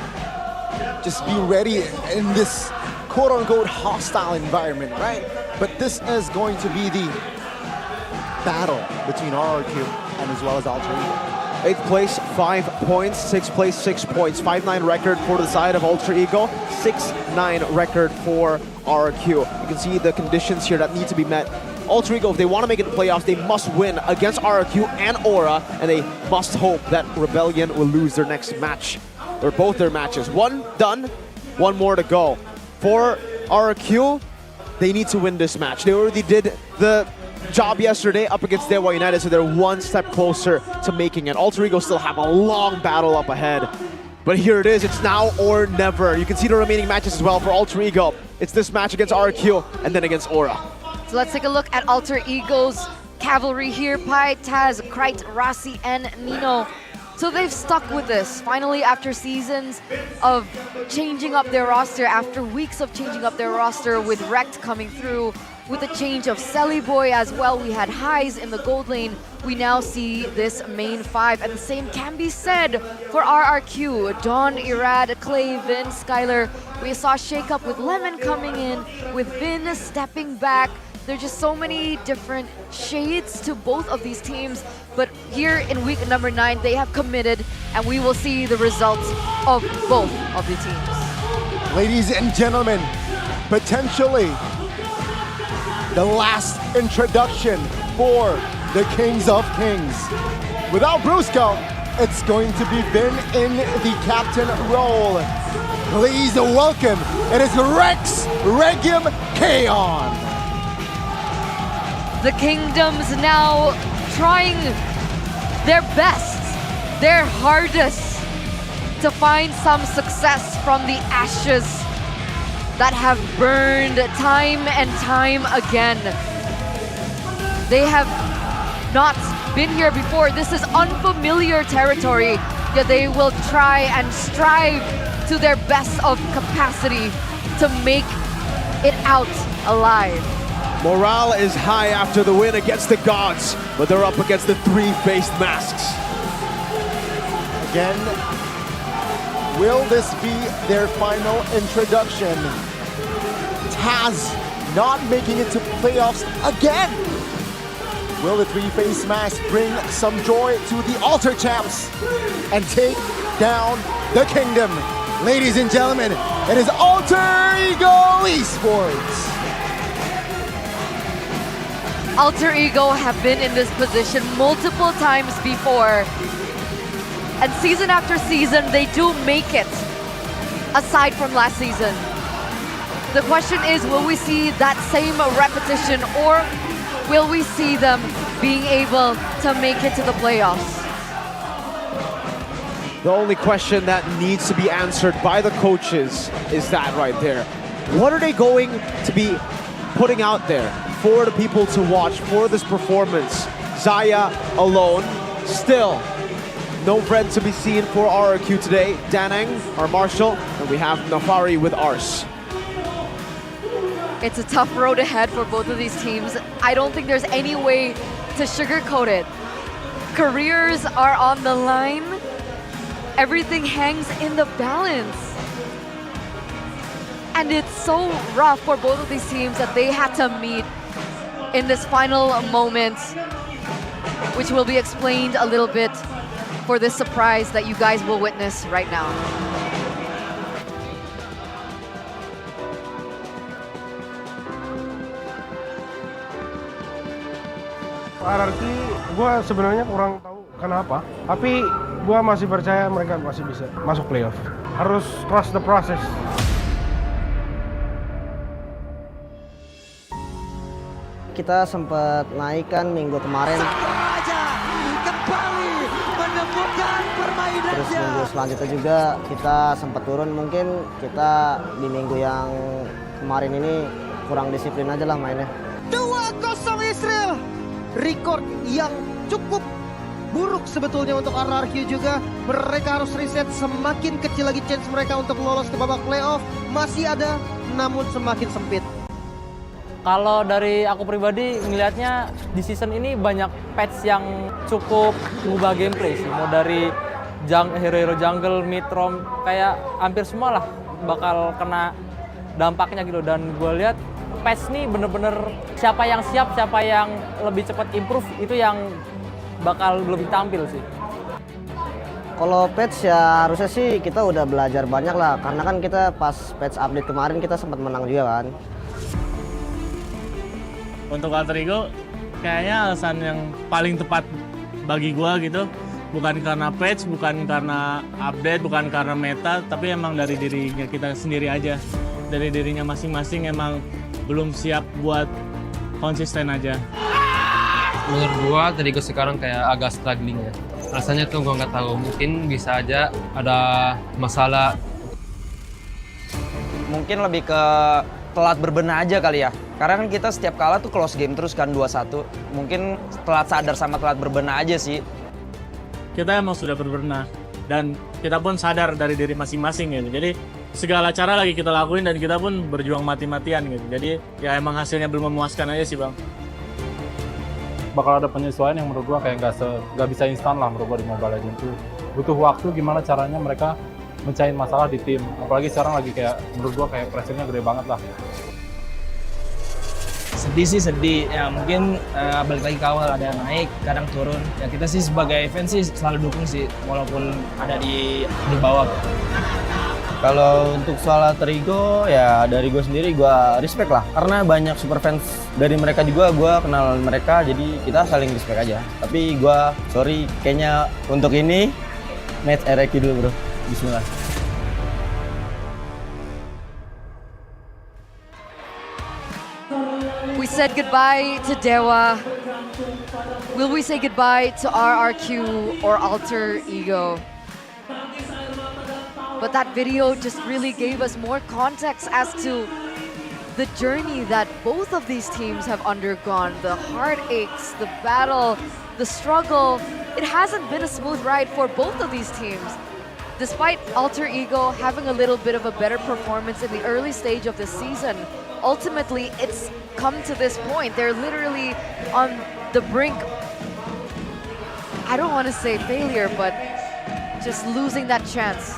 just be ready in this quote-unquote hostile environment, right? But this is going to be the battle between RRQ and as well as Alter Ego. 8th place, 5 points. 6th place, 6 points. 5-9 record for the side of Alter Ego. 6-9 record for RRQ. You can see the conditions here that need to be met. Alter Ego, if they want to make it to the playoffs, they must win against RRQ and Aura, and they must hope that Rebellion will lose their next match, or both their matches. One done, one more to go. For RRQ, they need to win this match. They already did the job yesterday up against Dewa United, so they're one step closer to making it. Alter Ego still have a long battle up ahead. But here it is, it's now or never. You can see the remaining matches as well for Alter Ego. It's this match against RRQ and then against Aura. So let's take a look at Alter Ego's cavalry here. Pai, Taz, Krite, Rossi, and Nino. So they've stuck with this. Finally, after seasons of changing up their roster, after weeks of changing up their roster with Rect coming through, with the change of Selly Boy as well, we had highs in the gold lane. We now see this main 5, and the same can be said for RRQ. Dawn, Irad, Clay, Vin, Skylar. We saw shake up with Lemon coming in, with Vin stepping back. There's just so many different shades to both of these teams. But here in week number 9, they have committed, and we will see the results of both of the teams. Ladies and gentlemen, potentially the last introduction for the Kings of Kings. Without Brusco, it's going to be Vin in the captain role. Please welcome, it is Rex Regim Kaon. The Kingdoms now trying their best, their hardest to find some success from the ashes that have burned time and time again. They have not been here before. This is unfamiliar territory, yet they will try and strive to their best of capacity to make it out alive. Morale is high after the win against the gods, but they're up against the 3-faced masks. Again, will this be their final introduction? Taz not making it to playoffs again. Will the 3-faced mask bring some joy to the Alter Champs and take down the Kingdom? Ladies and gentlemen, it is Alter Ego Esports. Alter Ego have been in this position multiple times before. And season after season, they do make it, aside from last season. The question is, will we see that same repetition, or will we see them being able to make it to the playoffs? The only question that needs to be answered by the coaches is that right there. What are they going to be putting out there for the people to watch for this performance? Zaya alone, still no friend to be seen for RRQ today. Danang, our Marshall, and we have Nafari with Ars. It's a tough road ahead for both of these teams. I don't think there's any way to sugarcoat it. Careers are on the line. Everything hangs in the balance. And it's so rough for both of these teams that they had to meet in this final moment, which will be explained a little bit for this surprise that you guys will witness right now. RRQ gue sebenarnya kurang tahu kenapa, tapi gue masih percaya mereka masih bisa masuk playoff. Harus trust the process. Kita sempat naik kan minggu kemarin. Kembali menemukan permainannya. Terus minggu selanjutnya juga kita sempat turun. Mungkin kita di minggu yang kemarin ini kurang disiplin aja lah mainnya. 2-0 Israel. Record yang cukup buruk sebetulnya untuk RRQ juga. Mereka harus reset, semakin kecil lagi chance mereka untuk lolos ke babak playoff. Masih ada, namun semakin sempit. Kalau dari aku pribadi ngelihatnya di season ini banyak patch yang cukup mengubah gameplay sih. Mau dari hero-hero jungle, mid, roam, kayak hampir semua lah bakal kena dampaknya gitu. Dan gue lihat patch nih bener-bener siapa yang siap, siapa yang lebih cepat improve, itu yang bakal lebih tampil sih. Kalau patch ya harusnya sih kita udah belajar banyak lah. Karena kan kita pas patch update kemarin kita sempat menang juga kan. Untuk Alter Ego, kayaknya alasan yang paling tepat bagi gua gitu, bukan karena patch, bukan karena update, bukan karena meta, tapi emang dari dirinya kita sendiri aja. Dari dirinya masing-masing emang belum siap buat konsisten aja. Menurut gua, Alter Ego sekarang kayak agak struggling ya. Rasanya tuh gua nggak tahu, mungkin bisa aja ada masalah. Mungkin lebih ke telat berbenah aja kali ya. Karena kan kita setiap kalah tuh close game terus kan 2-1. Mungkin telat sadar sama telat berbenah aja sih. Kita emang sudah berbenah dan kita pun sadar dari diri masing-masing gitu. Jadi segala cara lagi kita lakuin dan kita pun berjuang mati-matian gitu. Jadi ya emang hasilnya belum memuaskan aja sih Bang. Bakal ada penyesuaian yang menurut gua kayak nggak bisa instan lah menurut gua di Mobile Legends itu. Butuh waktu gimana caranya mereka mencahin masalah di tim. Apalagi sekarang lagi kayak menurut gua kayak pressure-nya gede banget lah. sedih sih sedih. Ya mungkin balik lagi ke awal ada naik, kadang turun. Ya kita sih sebagai fans sih selalu dukung sih walaupun ada di bawah. Kalau untuk soal alter ego, ya dari gue sendiri gue respect lah. Karena banyak super fans dari mereka juga, gue kenal mereka, jadi kita saling respect aja. Tapi gue, sorry, kayaknya untuk ini, match RQ dulu bro. Bismillah. We said goodbye to Dewa. Will we say goodbye to RRQ or Alter Ego? But that video just really gave us more context as to the journey that both of these teams have undergone. The heartaches, the battle, the struggle. It hasn't been a smooth ride for both of these teams. Despite Alter Ego having a little bit of a better performance in the early stage of the season, ultimately it's come to this point. They're literally on the brink, I don't want to say failure, but just losing that chance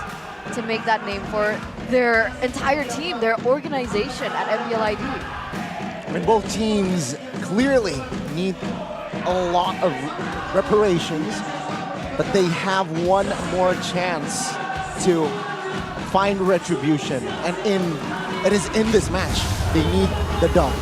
to make that name for their entire team, their organization at MPL ID. I mean, both teams clearly need a lot of reparations, but they have one more chance to find retribution. And it is in this match, they need the dub.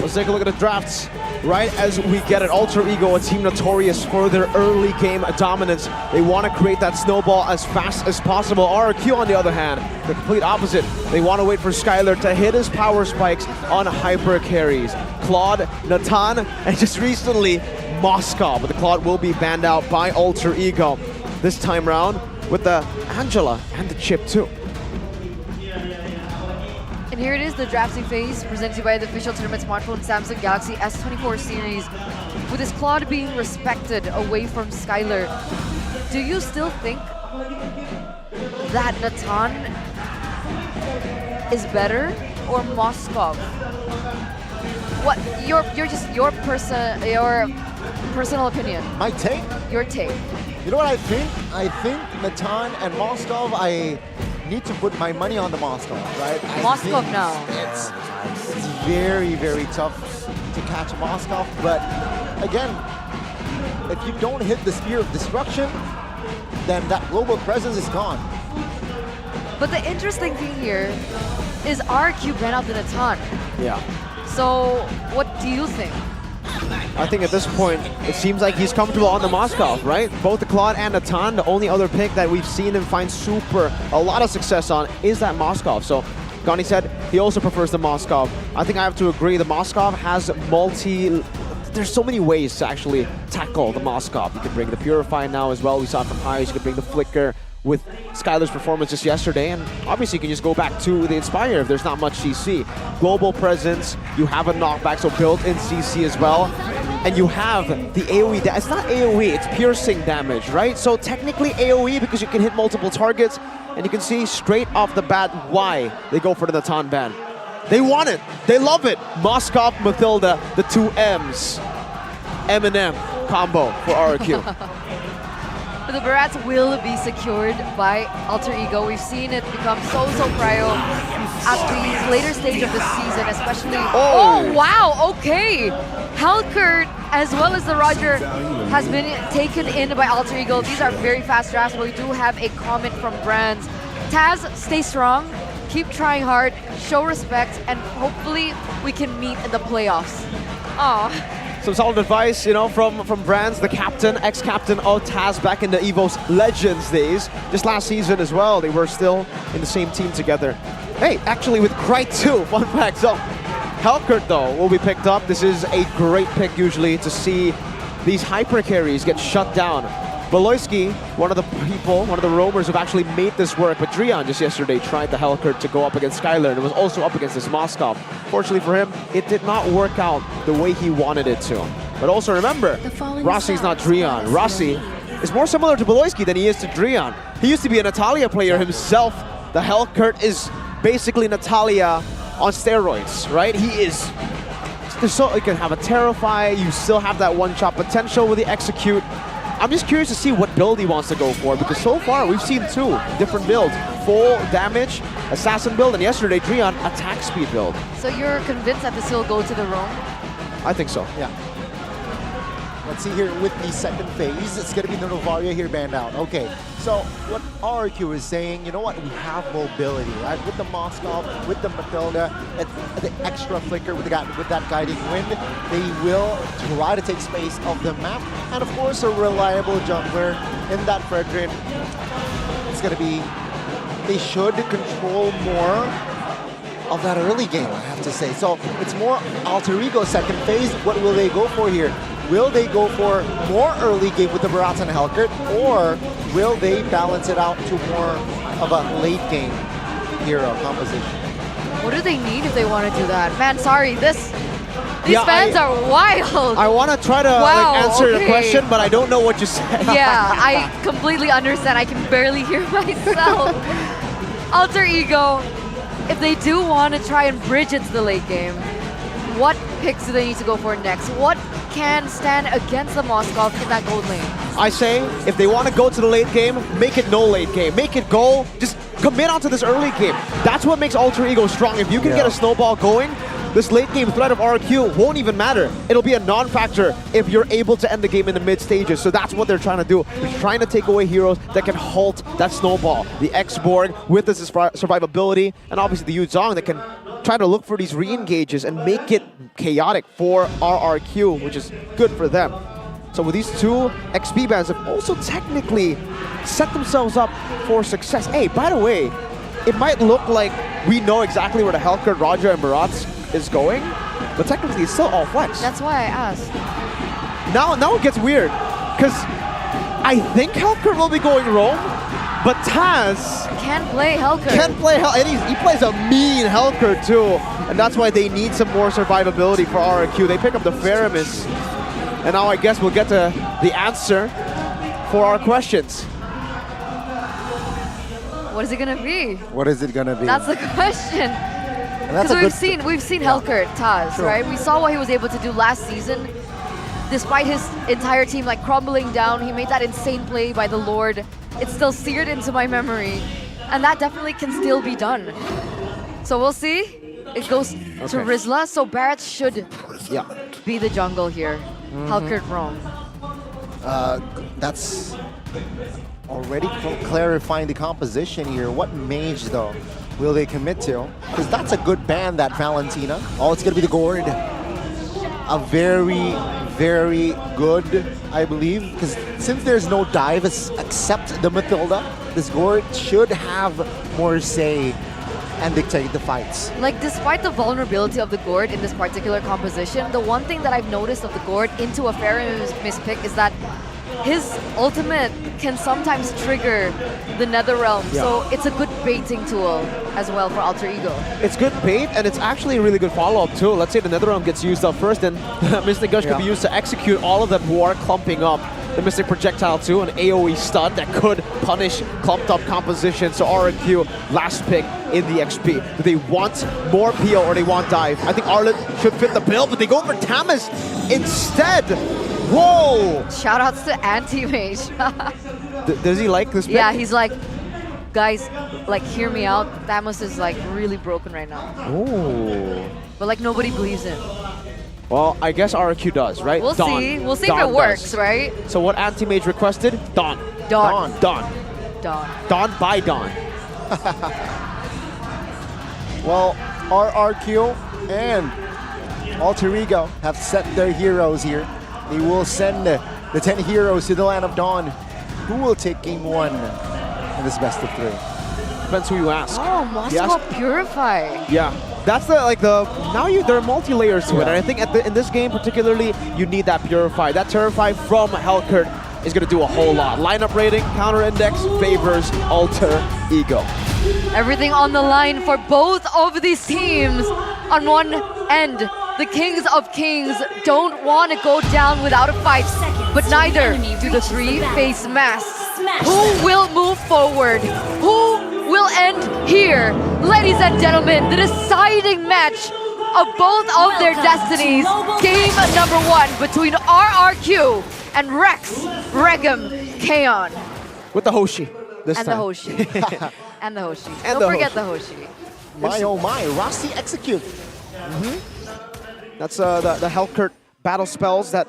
Let's take a look at the drafts. Right as we get it, Alter Ego, a team notorious for their early game dominance. They want to create that snowball as fast as possible. RRQ, on the other hand, the complete opposite. They want to wait for Skylar to hit his power spikes on hyper carries. Claude, Natan, and just recently, Moscow. But the Claude will be banned out by Alter Ego this time round with the Angela and the chip too. And here it is, the drafting phase presented by the official tournament smartphone Samsung Galaxy S24 series. With his Claude being respected away from Skylar, do you still think that Natan is better or Moskov? What your personal opinion? My take? Your take. You know what I think? I think Natan and Moskov, I need to put my money on the Moskov, right? Moskov now. It's very, very tough to catch Moskov, but again, if you don't hit the Spear of Destruction, then that global presence is gone. But the interesting thing here is RQ ran out the Natan. Yeah. So what do you think? I think at this point, it seems like he's comfortable on the Moskov, right? Both the Claude and the Natan, the only other pick that we've seen him find a lot of success on is that Moskov. So Gani said he also prefers the Moskov. I think I have to agree, the Moskov has there's so many ways to actually tackle the Moskov. You can bring the Purify now as well. We saw it from highs. You can bring the Flicker with Skylar's performance just yesterday, and obviously you can just go back to the Inspire if there's not much CC. Global presence, you have a knockback, so built-in CC as well, and you have the AoE. It's not AoE, it's piercing damage, right? So technically AoE because you can hit multiple targets, and you can see straight off the bat why they go for the Natan ban. They want it, they love it. Moskov, Mathilda, the two M's. M&M combo for RQ. The Barats will be secured by Alter Ego. We've seen it become so prio at the later stage of the season, especially... Oh, wow, okay. Halkert, as well as the Roger, has been taken in by Alter Ego. These are very fast drafts, but we do have a comment from Brands. Taz, stay strong, keep trying hard, show respect, and hopefully we can meet in the playoffs. Aw. Some solid advice, you know, from Brands, the captain, ex-captain of Taz back in the EVO's Legends days. Just last season as well, they were still in the same team together. Hey, actually with Krite too, fun fact. So, Halkert though will be picked up. This is a great pick usually to see these hyper carries get shut down. Beloyski, one of the roamers who've actually made this work, but Drian just yesterday tried the Halkert to go up against Skylar, and it was also up against this Moskov. Fortunately for him, it did not work out the way he wanted it to. But also remember, Rossi's not Drian. Rossi is more similar to Beloyski than he is to Drian. He used to be a Natalia player himself. The Halkert is basically Natalia on steroids, right? He is... So you can have a Terrify, you still have that one-shot potential with the Execute. I'm just curious to see what build he wants to go for, because so far we've seen 2 different builds. Full damage, assassin build, and yesterday, Dreon, attack speed build. So you're convinced that this will go to the roam? I think so. Yeah. Let's see here with the second phase. It's going to be the Novaria here banned out. Okay, so what RRQ is saying, you know what, we have mobility, right? With the Moskov, with the Matilda, the extra flicker with that guiding wind, they will try to take space of the map. And of course, a reliable jungler in that Fredrin. It's going to be, they should control more of that early game, I have to say. So it's more Alter Ego second phase. What will they go for here? Will they go for more early game with the Barats and Helkert, or will they balance it out to more of a late game hero composition? What do they need if they want to do that? Man, sorry, these fans are wild. I want to try to answer the question, but I don't know what you said. Yeah, I completely understand. I can barely hear myself. Alter Ego, if they do want to try and bridge it to the late game, what picks do they need to go for next? What can stand against the Moskov in that gold lane? I say, if they want to go to the late game, make it no late game. Make it go, just commit onto this early game. That's what makes Alter Ego strong. If you can get a snowball going, this late game threat of RQ won't even matter. It'll be a non-factor if you're able to end the game in the mid stages. So that's what they're trying to do. They're trying to take away heroes that can halt that snowball. The X-Borg with the survivability, and obviously the Yu Zhong that can try to look for these re-engages and make it chaotic for RRQ, which is good for them. So with these 2 XP bans have also technically set themselves up for success. Hey, by the way, it might look like we know exactly where the Helkert, Roger, and Barats is going, but technically it's still all flex. That's why I asked. Now it gets weird, because I think Helkert will be going roam, but Taz can play Helkert. And he plays a mean Helkert too, and that's why they need some more survivability for RRQ. They pick up the Faramis, and now I guess we'll get to the answer for our questions. What is it gonna be? What is it gonna be? That's the question. Because we've seen Helkert, Taz, right? We saw what he was able to do last season. Despite his entire team like crumbling down, he made that insane play by the Lord. It's still seared into my memory, and that definitely can still be done. So we'll see. It goes to Rizla, so Barrett should be the jungle here. Helkert roam. That's already clarifying the composition here. What mage though will they commit to? Because that's a good ban, that Valentina. Oh, it's gonna be the Gord. A very, very good, I believe, because since there's no dive except the Matilda, this Gord should have more say and dictate the fights. Like, despite the vulnerability of the Gord in this particular composition, the one thing that I've noticed of the Gord into a Faramis pick is that his ultimate can sometimes trigger the Netherrealm, so it's a good baiting tool as well for Alter Ego. It's good bait, and it's actually a really good follow-up too. Let's say the Netherrealm gets used up first, and Mystic Gush could be used to execute all of them who are clumping up. The Mystic Projectile too, an AoE stun that could punish clumped up composition. So RQ, last pick in the XP. Do they want more PO or they want dive? I think Arlet should fit the bill, but they go for Tamis instead. Whoa! Shoutouts to Anti-Mage. Does he like this pick? Yeah, he's like, guys, like, hear me out. Thamus is like really broken right now. Ooh. But like nobody believes him. Well, I guess RQ does, right? We'll see. We'll see if it works, right? So what Anti-Mage requested? Dawn. Dawn. Dawn. Dawn. Dawn by Dawn. Well, RRQ and Alter Ego have set their heroes here. They will send the 10 heroes to the Land of Dawn. Who will take game 1 in this best of 3? Depends who you ask. Oh, Moscow Purify. Yeah. That's there are multi-layers to it, and I think in this game particularly, you need that Purify. That Terrify from Helkert is going to do a whole lot. Lineup rating, counter index, favors Alter Ego. Everything on the line for both of these teams. On one end, the Kings of Kings don't want to go down without a fight, but neither do the three-face masks. Who will move forward? Who will end here? Ladies and gentlemen, the deciding match of both of their destinies. Game number 1 between RRQ and Rex, Regum, Kaon. With the Hoshi this And time. the Hoshi. And the Hoshi. And Don't the forget Hoshi. the Hoshi. My oh my, Rossi execute. That's the Hellcurt battle spells that,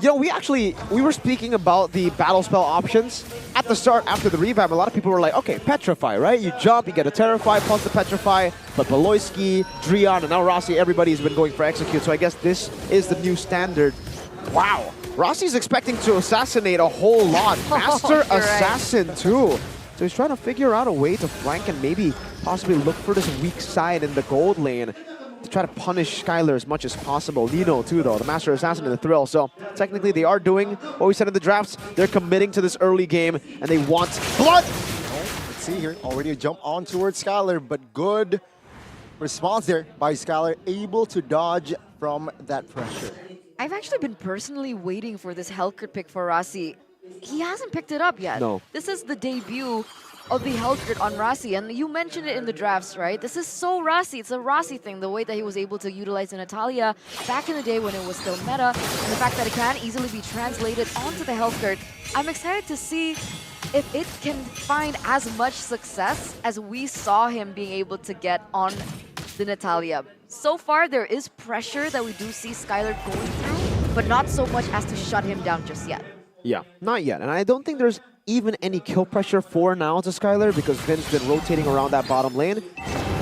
you know, we were speaking about the battle spell options at the start after the revamp. A lot of people were like, okay, Petrify, right? You jump, you get a Terrify plus the Petrify, but Beloyski, Drion, and now Rossi, everybody's been going for Execute, so I guess this is the new standard. Wow, Rossi's expecting to assassinate a whole lot. Master You're right. Assassin too. So he's trying to figure out a way to flank and maybe possibly look for this weak side in the gold lane to try to punish Skylar as much as possible. Lino too though, the Master Assassin in the Thrill. So technically they are doing what we said in the drafts. They're committing to this early game and they want blood. Let's see here, already a jump on towards Skylar, but good response there by Skylar, able to dodge from that pressure. I've actually been personally waiting for this Hellcurt pick for Rossi. He hasn't picked it up yet. No. This is the debut of the Hellcurt on Rossi, and you mentioned it in the drafts, right? This is so Rossi. It's a Rossi thing, the way that he was able to utilize the Natalia back in the day when it was still meta, and the fact that it can easily be translated onto the Hellcurt. I'm excited to see if it can find as much success as we saw him being able to get on the Natalia. So far, there is pressure that we do see Skylar going through, but not so much as to shut him down just yet. Yeah, not yet. And I don't think there's even any kill pressure for now to Skylar because Vin's been rotating around that bottom lane.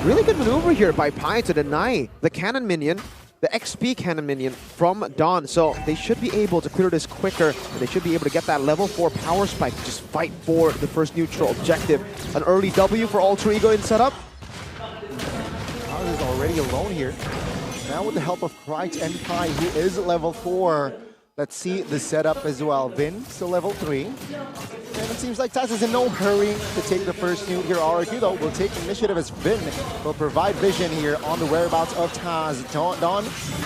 Really good maneuver here by Pi to deny the cannon minion, the XP cannon minion from Dawn. So they should be able to clear this quicker and they should be able to get that level 4 power spike to just fight for the first neutral objective. An early W for Alter Ego in setup. Taz is already alone here. Now with the help of Krite and Pi, who is level 4. Let's see the setup as well. Vin, still level 3. And it seems like Taz is in no hurry to take the first nuke here. RRQ, though, will take initiative as Vin will provide vision here on the whereabouts of Taz. Dawn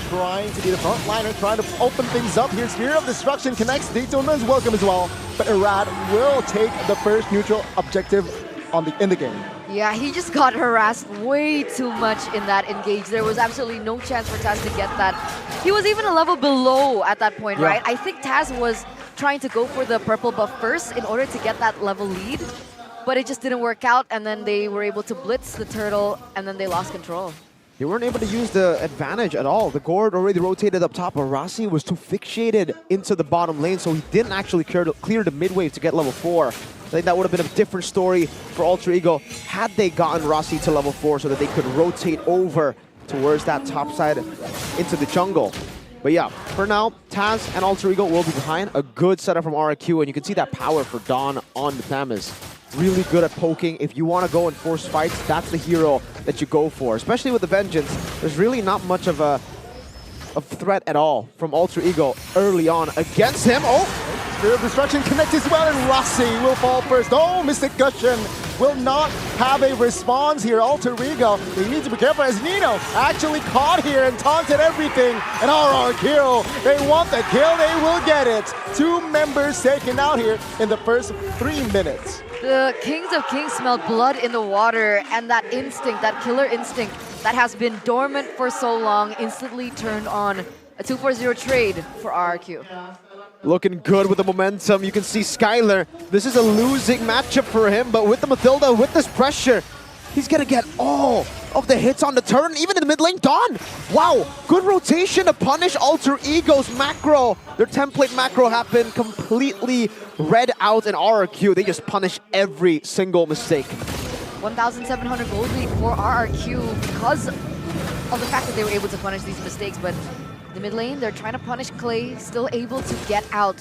trying to be the front liner, trying to open things up here. Spear of Destruction connects. Daytona's welcome as well. But Irad will take the first neutral objective in the game. Yeah, he just got harassed way too much in that engage. There was absolutely no chance for Taz to get that. He was even a level below at that point, right? I think Taz was trying to go for the purple buff first in order to get that level lead, but it just didn't work out, and then they were able to blitz the turtle, and then they lost control. They weren't able to use the advantage at all. The Gord already rotated up top, but Rossi was too fixated into the bottom lane, so he didn't actually clear the mid wave to get level 4. I think that would have been a different story for Alter Ego had they gotten Rossi to level 4 so that they could rotate over towards that top side into the jungle. But yeah, for now, Taz and Alter Ego will be behind. A good setup from RRQ, and you can see that power for Dawn on the Thames. Really good at poking. If you want to go and force fights, that's the hero that you go for. Especially with the Vengeance, there's really not much of a threat at all from Alter Ego early on against him. Oh! Spear of Destruction connects as well, and Rossi will fall first. Oh, Mystic Cushion will not have a response here. Alter Ego, they need to be careful as Nino actually caught here and taunted everything. And RRQ, they want the kill, they will get it. 2 members taken out here in the first 3 minutes. The Kings of Kings smelled blood in the water, and that instinct, that killer instinct that has been dormant for so long, instantly turned on. A 2-4-0 trade for RRQ. Looking good with the momentum. You can see Skylar. This is a losing matchup for him, but with the Mathilda, with this pressure, he's gonna get all of the hits on the turn, even in the mid lane. Dawn! Wow, good rotation to punish Alter Ego's macro. Their template macro have been completely read out in RRQ. They just punish every single mistake. 1,700 gold lead for RRQ because of the fact that they were able to punish these mistakes, but the mid lane, they're trying to punish Clay, still able to get out.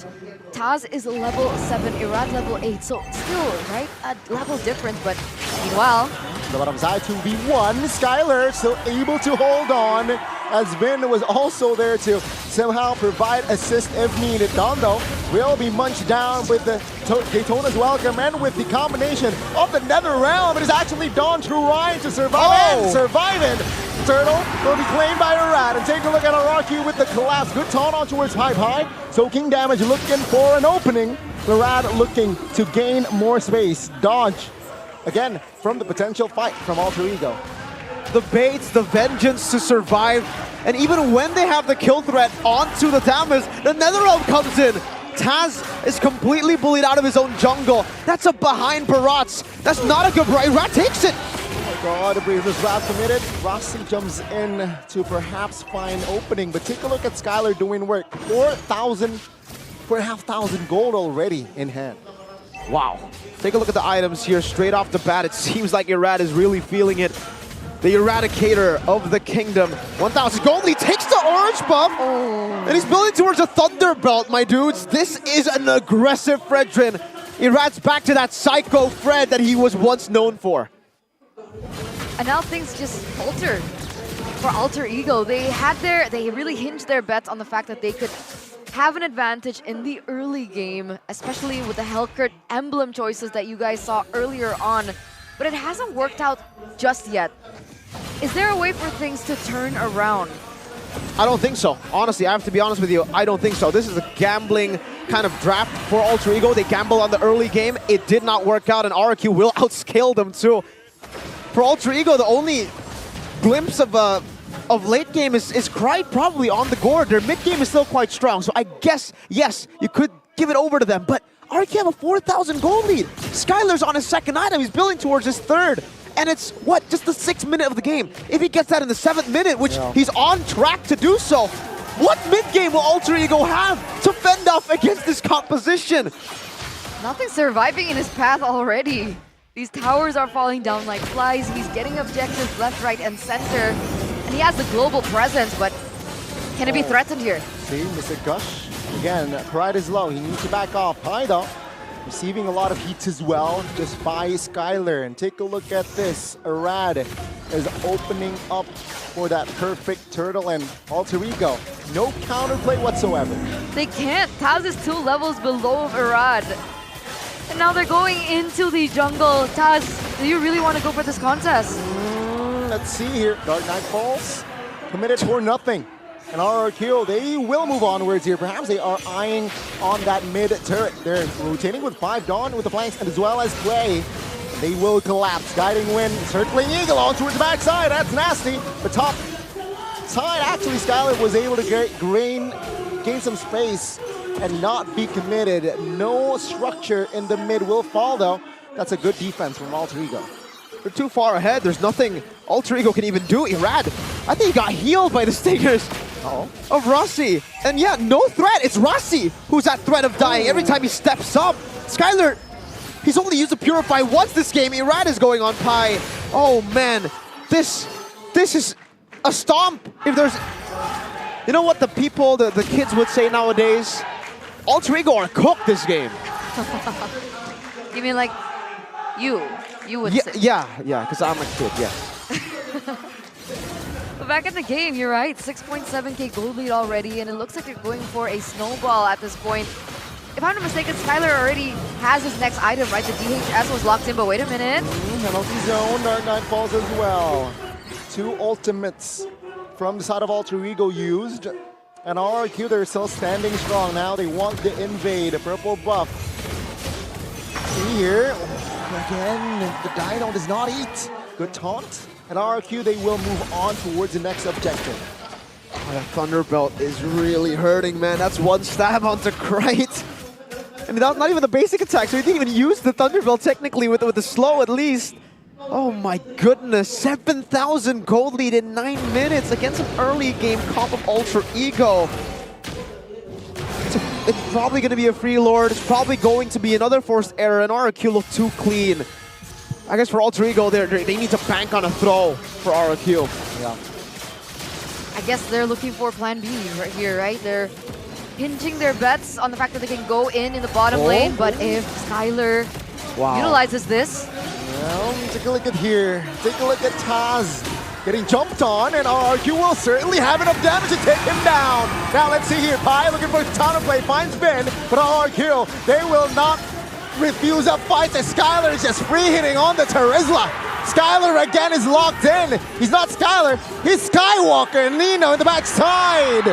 Taz is level 7, Irad level 8, so still, right, a level difference, but meanwhile... The bottom side 2v1, Skylar still able to hold on, as Vin was also there to somehow provide assist if needed. Dawn, though, will be munched down with the Daytona's welcome and with the combination of the Nether Realm. It is actually Dawn trying to survive and surviving. Turtle will be claimed by Irad, and take a look at RRQ with the collapse. Good taunt on towards High. Soaking damage, looking for an opening. Irad looking to gain more space. Dodge, again, from the potential fight from Alter Ego. The baits, the Vengeance to survive, and even when they have the kill threat onto the Thames, the Netherrealm comes in. Taz is completely bullied out of his own jungle. That's a behind Barats. That's not a good right. Rat takes it. Oh my god, Braver's Rat committed. Rossi jumps in to perhaps find opening, but take a look at Skylar doing work. 4,500 gold already in hand. Wow. Take a look at the items here straight off the bat. It seems like Irad is really feeling it. The Eradicator of the Kingdom. 1,000 gold. He takes the orange buff. And he's building towards a Thunderbelt, my dudes. This is an aggressive Fredrin. Irad's back to that psycho Fred that he was once known for. And now things just altered for Alter Ego. They really hinged their bets on the fact that they could have an advantage in the early game, especially with the Hellcurt emblem choices that you guys saw earlier on. But it hasn't worked out just yet. Is there a way for things to turn around? I don't think so. Honestly, I have to be honest with you. I don't think so. This is a gambling kind of draft for Alter Ego. They gambled on the early game. It did not work out, and RRQ will outscale them too. For Alter Ego, the only glimpse of late game is Kryde probably on the gourd. Their mid game is still quite strong, so I guess, yes, you could give it over to them, but RRQ have a 4,000 gold lead. Skylar's on his second item. He's building towards his third. And it's, what, just the 6th minute of the game. If he gets that in the 7th minute, which he's on track to do so, what mid-game will Alter Ego have to fend off against this composition? Nothing surviving in his path already. These towers are falling down like flies. He's getting objectives left, right, and center. And he has the global presence, but can it be threatened here? See, Mr. Gush. Again, pride is low. He needs to back off. Pai, though, receiving a lot of heats as well, just by Skylar. And take a look at this. Irad is opening up for that perfect turtle, and Alter Ego, no counterplay whatsoever. They can't. Taz is 2 levels below Irad. And now they're going into the jungle. Taz, do you really want to go for this contest? Let's see here. Dark Knight falls. Committed for nothing. And RRQ, they will move onwards here. Perhaps they are eyeing on that mid turret. They're rotating with 5 Dawn with the flanks, and as well as Clay. They will collapse. Guiding Wind, circling Eagle on towards the backside. That's nasty. The top side, actually, Skylar was able to gain some space and not be committed. No structure in the mid will fall, though. That's a good defense from Alter Ego. They're too far ahead. There's nothing Alter Ego can even do. Irad, I think he got healed by the stingers of Rossi. And yeah, no threat. It's Rossi who's at threat of dying every time he steps up. Skylar, he's only used to Purify once this game. Irad is going on Pai. Oh man, this is a stomp. If there's, you know what the people, the kids would say nowadays? Alter Ego are cooked this game. You mean like you would say? Yeah, because I'm a kid, yeah. But back in the game, you're right. 6.7k gold lead already, and it looks like they're going for a snowball at this point. If I'm not mistaken, Skylar already has his next item, right? The DHS was locked in, but wait a minute. Penalty zone, Dark Knight falls as well. 2 ultimates from the side of Alter Ego used. And RRQ, they're still standing strong now. They want to invade a purple buff. See here, again, the Dino does not eat. Good taunt. And RRQ, they will move on towards the next objective. Oh, that Thunderbelt is really hurting, man. That's 1 stab onto Kryde. And that's not even the basic attack, so he didn't even use the Thunderbelt technically with the slow at least. Oh my goodness, 7,000 gold lead in 9 minutes against an early game comp of Alter Ego. It's probably going to be a free lord. It's probably going to be another forced error, and RRQ look too clean. I guess for Alter Ego, they need to bank on a throw for RRQ. I guess they're looking for plan B right here, right? They're hinging their bets on the fact that they can go in the bottom lane, but if Skylar utilizes this... Well, take a look at here. Take a look at Taz getting jumped on, and RRQ will certainly have enough damage to take him down. Now let's see here. Pai looking for counterplay, finds Ben, but RRQ, they will not refuse a fight as Skylar is just free hitting on the Terizla. Skylar again is locked in. He's not Skylar, he's Skywalker. Nino in the backside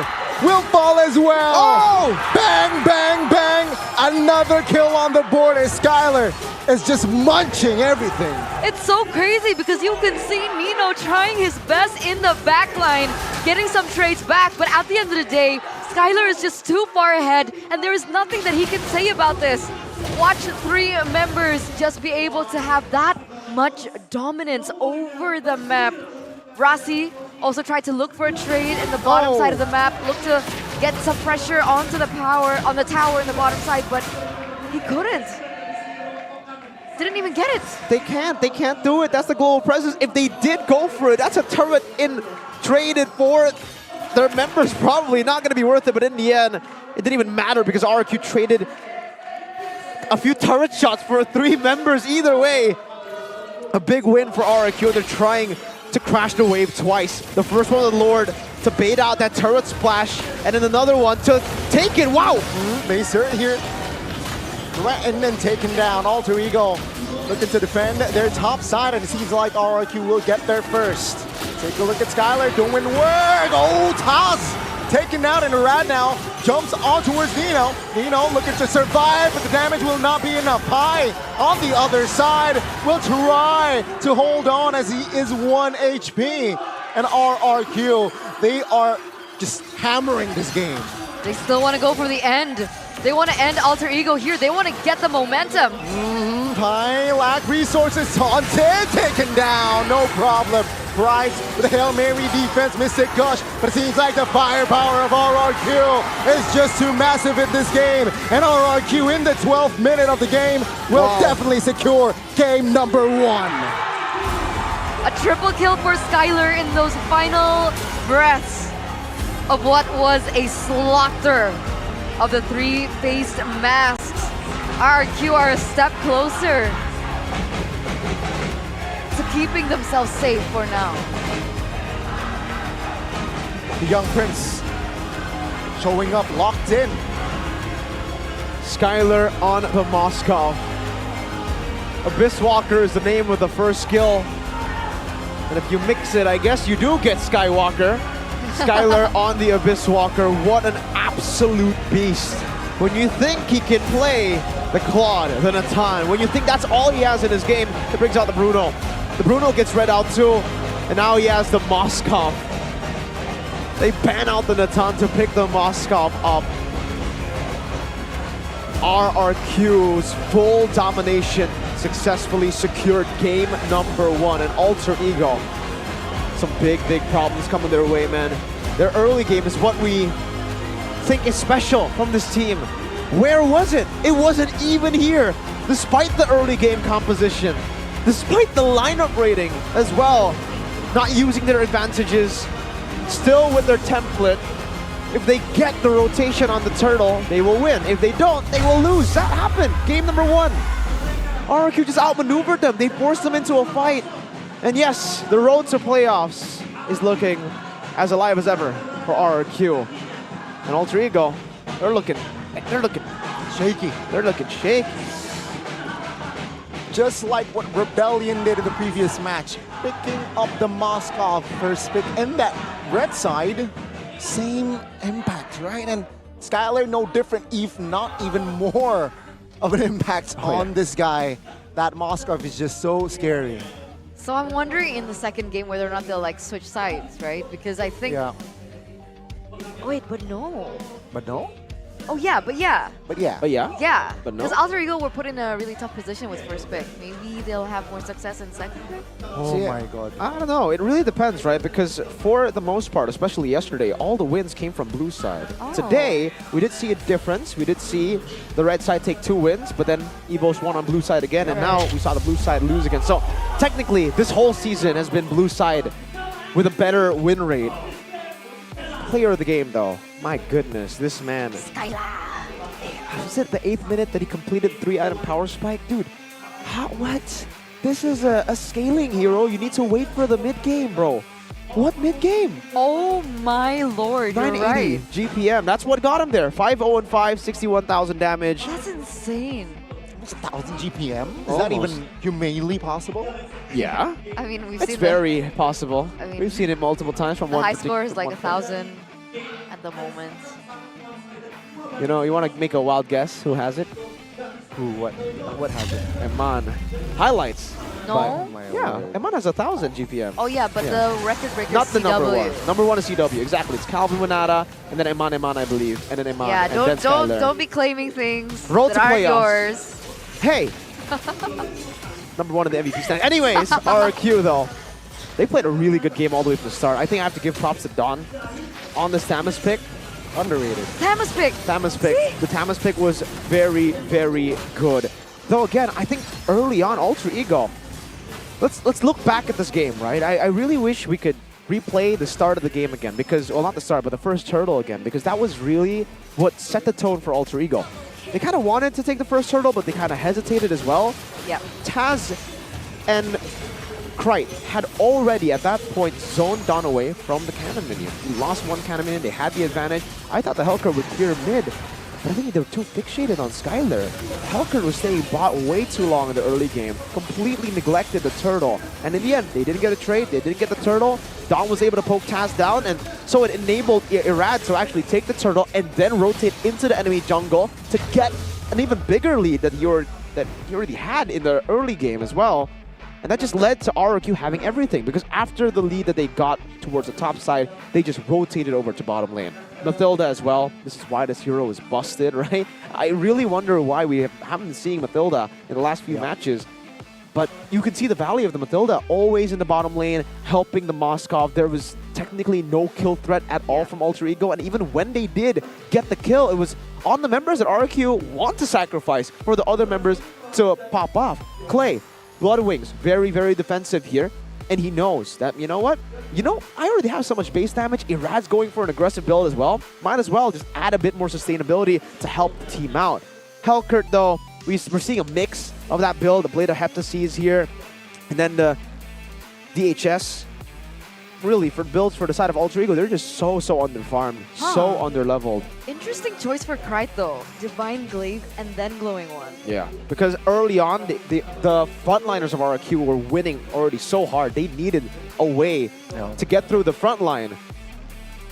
will fall as well. Oh! Bang, bang, bang. Another kill on the board as Skylar is just munching everything. It's so crazy because you can see Nino trying his best in the backline, getting some trades back, but at the end of the day, Skylar is just too far ahead, and there is nothing that he can say about this. Watch 3 members just be able to have that much dominance over the map. Rasi also tried to look for a trade in the bottom side of the map, look to get some pressure onto the tower in the bottom side, but he couldn't. Didn't even get it. They can't do it. That's the global presence. If they did go for it, that's a turret traded for their members. Probably not going to be worth it, but in the end, it didn't even matter because RRQ traded a few turret shots for 3 members. Either way, a big win for RRQ. They're trying to crash the wave twice. The first one with Lord to bait out that turret splash, and then another one to take it. Wow! Macer here. Threatened and taken down. Alter Ego looking to defend their top side, and it seems like RRQ will get there first. Take a look at Skylar doing work. Oh, toss! Taken down, and Rad now jumps on towards Nino. Nino looking to survive, but the damage will not be enough. Pi on the other side will try to hold on as he is 1 HP. And RRQ, they are just hammering this game. They still want to go for the end. They want to end Alter Ego here. They want to get the momentum. Pi lack resources, taunted, taken down, no problem. Price with a Hail Mary defense, Mystic Gush, but it seems like the firepower of RRQ is just too massive in this game. And RRQ in the 12th minute of the game will definitely secure game number 1. A triple kill for Skylar in those final breaths of what was a slaughter of the 3-faced masks. RRQ are a step closer to keeping themselves safe for now. The young prince showing up locked in. Skylar on the Moskov. Abyss Walker is the name of the first skill. And if you mix it, I guess you do get Skywalker. Skylar on the Abyss Walker. What an absolute beast. When you think he can play the Claude, the Natan, when you think that's all he has in his game, it brings out the Bruno. The Bruno gets read out too, and now he has the Moskov. They ban out the Natan to pick the Moskov up. RRQ's full domination successfully secured game number 1, and Alter Ego. Some big problems coming their way, man. Their early game is what we think is special from this team. Where was it? It wasn't even here, despite the early game composition, despite the lineup rating as well. Not using their advantages, still with their template. If they get the rotation on the turtle, they will win. If they don't, they will lose. That happened. Game number 1. RRQ just outmaneuvered them. They forced them into a fight. And yes, the road to playoffs is looking as alive as ever for RRQ. And Alter Ego, they're looking shaky. They're looking shaky. Just like what Rebellion did in the previous match, picking up the Moskov first pick, and that red side, same impact, right? And Skylar no different, if not even more of an impact on this guy. That Moskov is just so scary. So I'm wondering in the second game whether or not they'll like switch sides, right? Because I think... Yeah. Wait, but no. But no? Oh yeah, but yeah. But yeah. But yeah? Yeah. But no? Because Alter Ego were put in a really tough position with first pick. Maybe they'll have more success in second. Oh my god. I don't know. It really depends, right? Because for the most part, especially yesterday, all the wins came from blue side. Oh. Today, we did see a difference. We did see the red side take 2 wins, but then Evos won on blue side again, and now we saw the blue side lose again. So technically, this whole season has been blue side with a better win rate. Player of the game, though. My goodness, this man. Was it the 8th minute that he completed 3-item power spike? Dude, what? This is a scaling hero. You need to wait for the mid-game, bro. What mid-game? Oh my lord, you're 980 right. GPM. That's what got him there. 5-0-5, 61,000 damage. That's insane. Almost 1,000 GPM? Is Almost. that even humanly possible? Yeah. I mean, we've It's seen very possible. I mean, We've seen it multiple times from the one high score is particular- like one 1,000 at the moment. You know, you want to make a wild guess who has it? Who? What? What has it? Eman. Highlights. No? Yeah, M1 has 1,000 GPM. Oh yeah, but the record breaker Not is the number CW. one. Number one is CW, exactly. It's Calvin Winata, and then Eman, I believe, and then Eman, Yeah, and then Skylar. don't be claiming things Roll that to aren't playoffs. yours. Hey! Number one in the MVP stand. Anyways, RRQ though, they played a really good game all the way from the start. I think I have to give props to Don on this Tamas pick. Underrated. Tamas pick. Tamas pick. The Tamas pick was very, very good. Though again, I think early on, Alter Ego. Let's look back at this game, right? I really wish we could replay the start of the game again because, well, not the start, but the first turtle again, because that was really what set the tone for Alter Ego. They kind of wanted to take the first turtle, but they kind of hesitated as well. Yeah. Taz and Krite had already, at that point, zoned Don away from the cannon minion. He lost one cannon minion, they had the advantage. I thought the Hellcurt would clear mid, but I think they were too fixated on Skylar. Hellcurt was staying bot way too long in the early game, completely neglected the turtle. And in the end, they didn't get a trade, they didn't get the turtle. Don was able to poke Taz down, and so it enabled Irad to actually take the turtle and then rotate into the enemy jungle to get an even bigger lead that he already had in the early game as well. And that just led to RRQ having everything, because after the lead that they got towards the top side, they just rotated over to bottom lane. Mathilda as well. This is why this hero is busted, right? I really wonder why we haven't been seeing Mathilda in the last few matches. But you can see the value of the Mathilda always in the bottom lane, helping the Moskov. There was technically no kill threat at all from Alter Ego, and even when they did get the kill, it was on the members that RRQ want to sacrifice for the other members to pop off. Clay, Blood Wings, very, very defensive here. And he knows that, you know what? You know, I already have so much base damage. Irad's going for an aggressive build as well. Might as well just add a bit more sustainability to help the team out. Hellcurt, though, we're seeing a mix of that build. The Blade of Heptaseas here. And then the DHS. Really, for builds for the side of Alter Ego, they're just so underfarmed, so underleveled. Interesting choice for Krite though. Divine Glaive and then Glowing One. Yeah, because early on, the frontliners of RRQ were winning already so hard. They needed a way to get through the front line.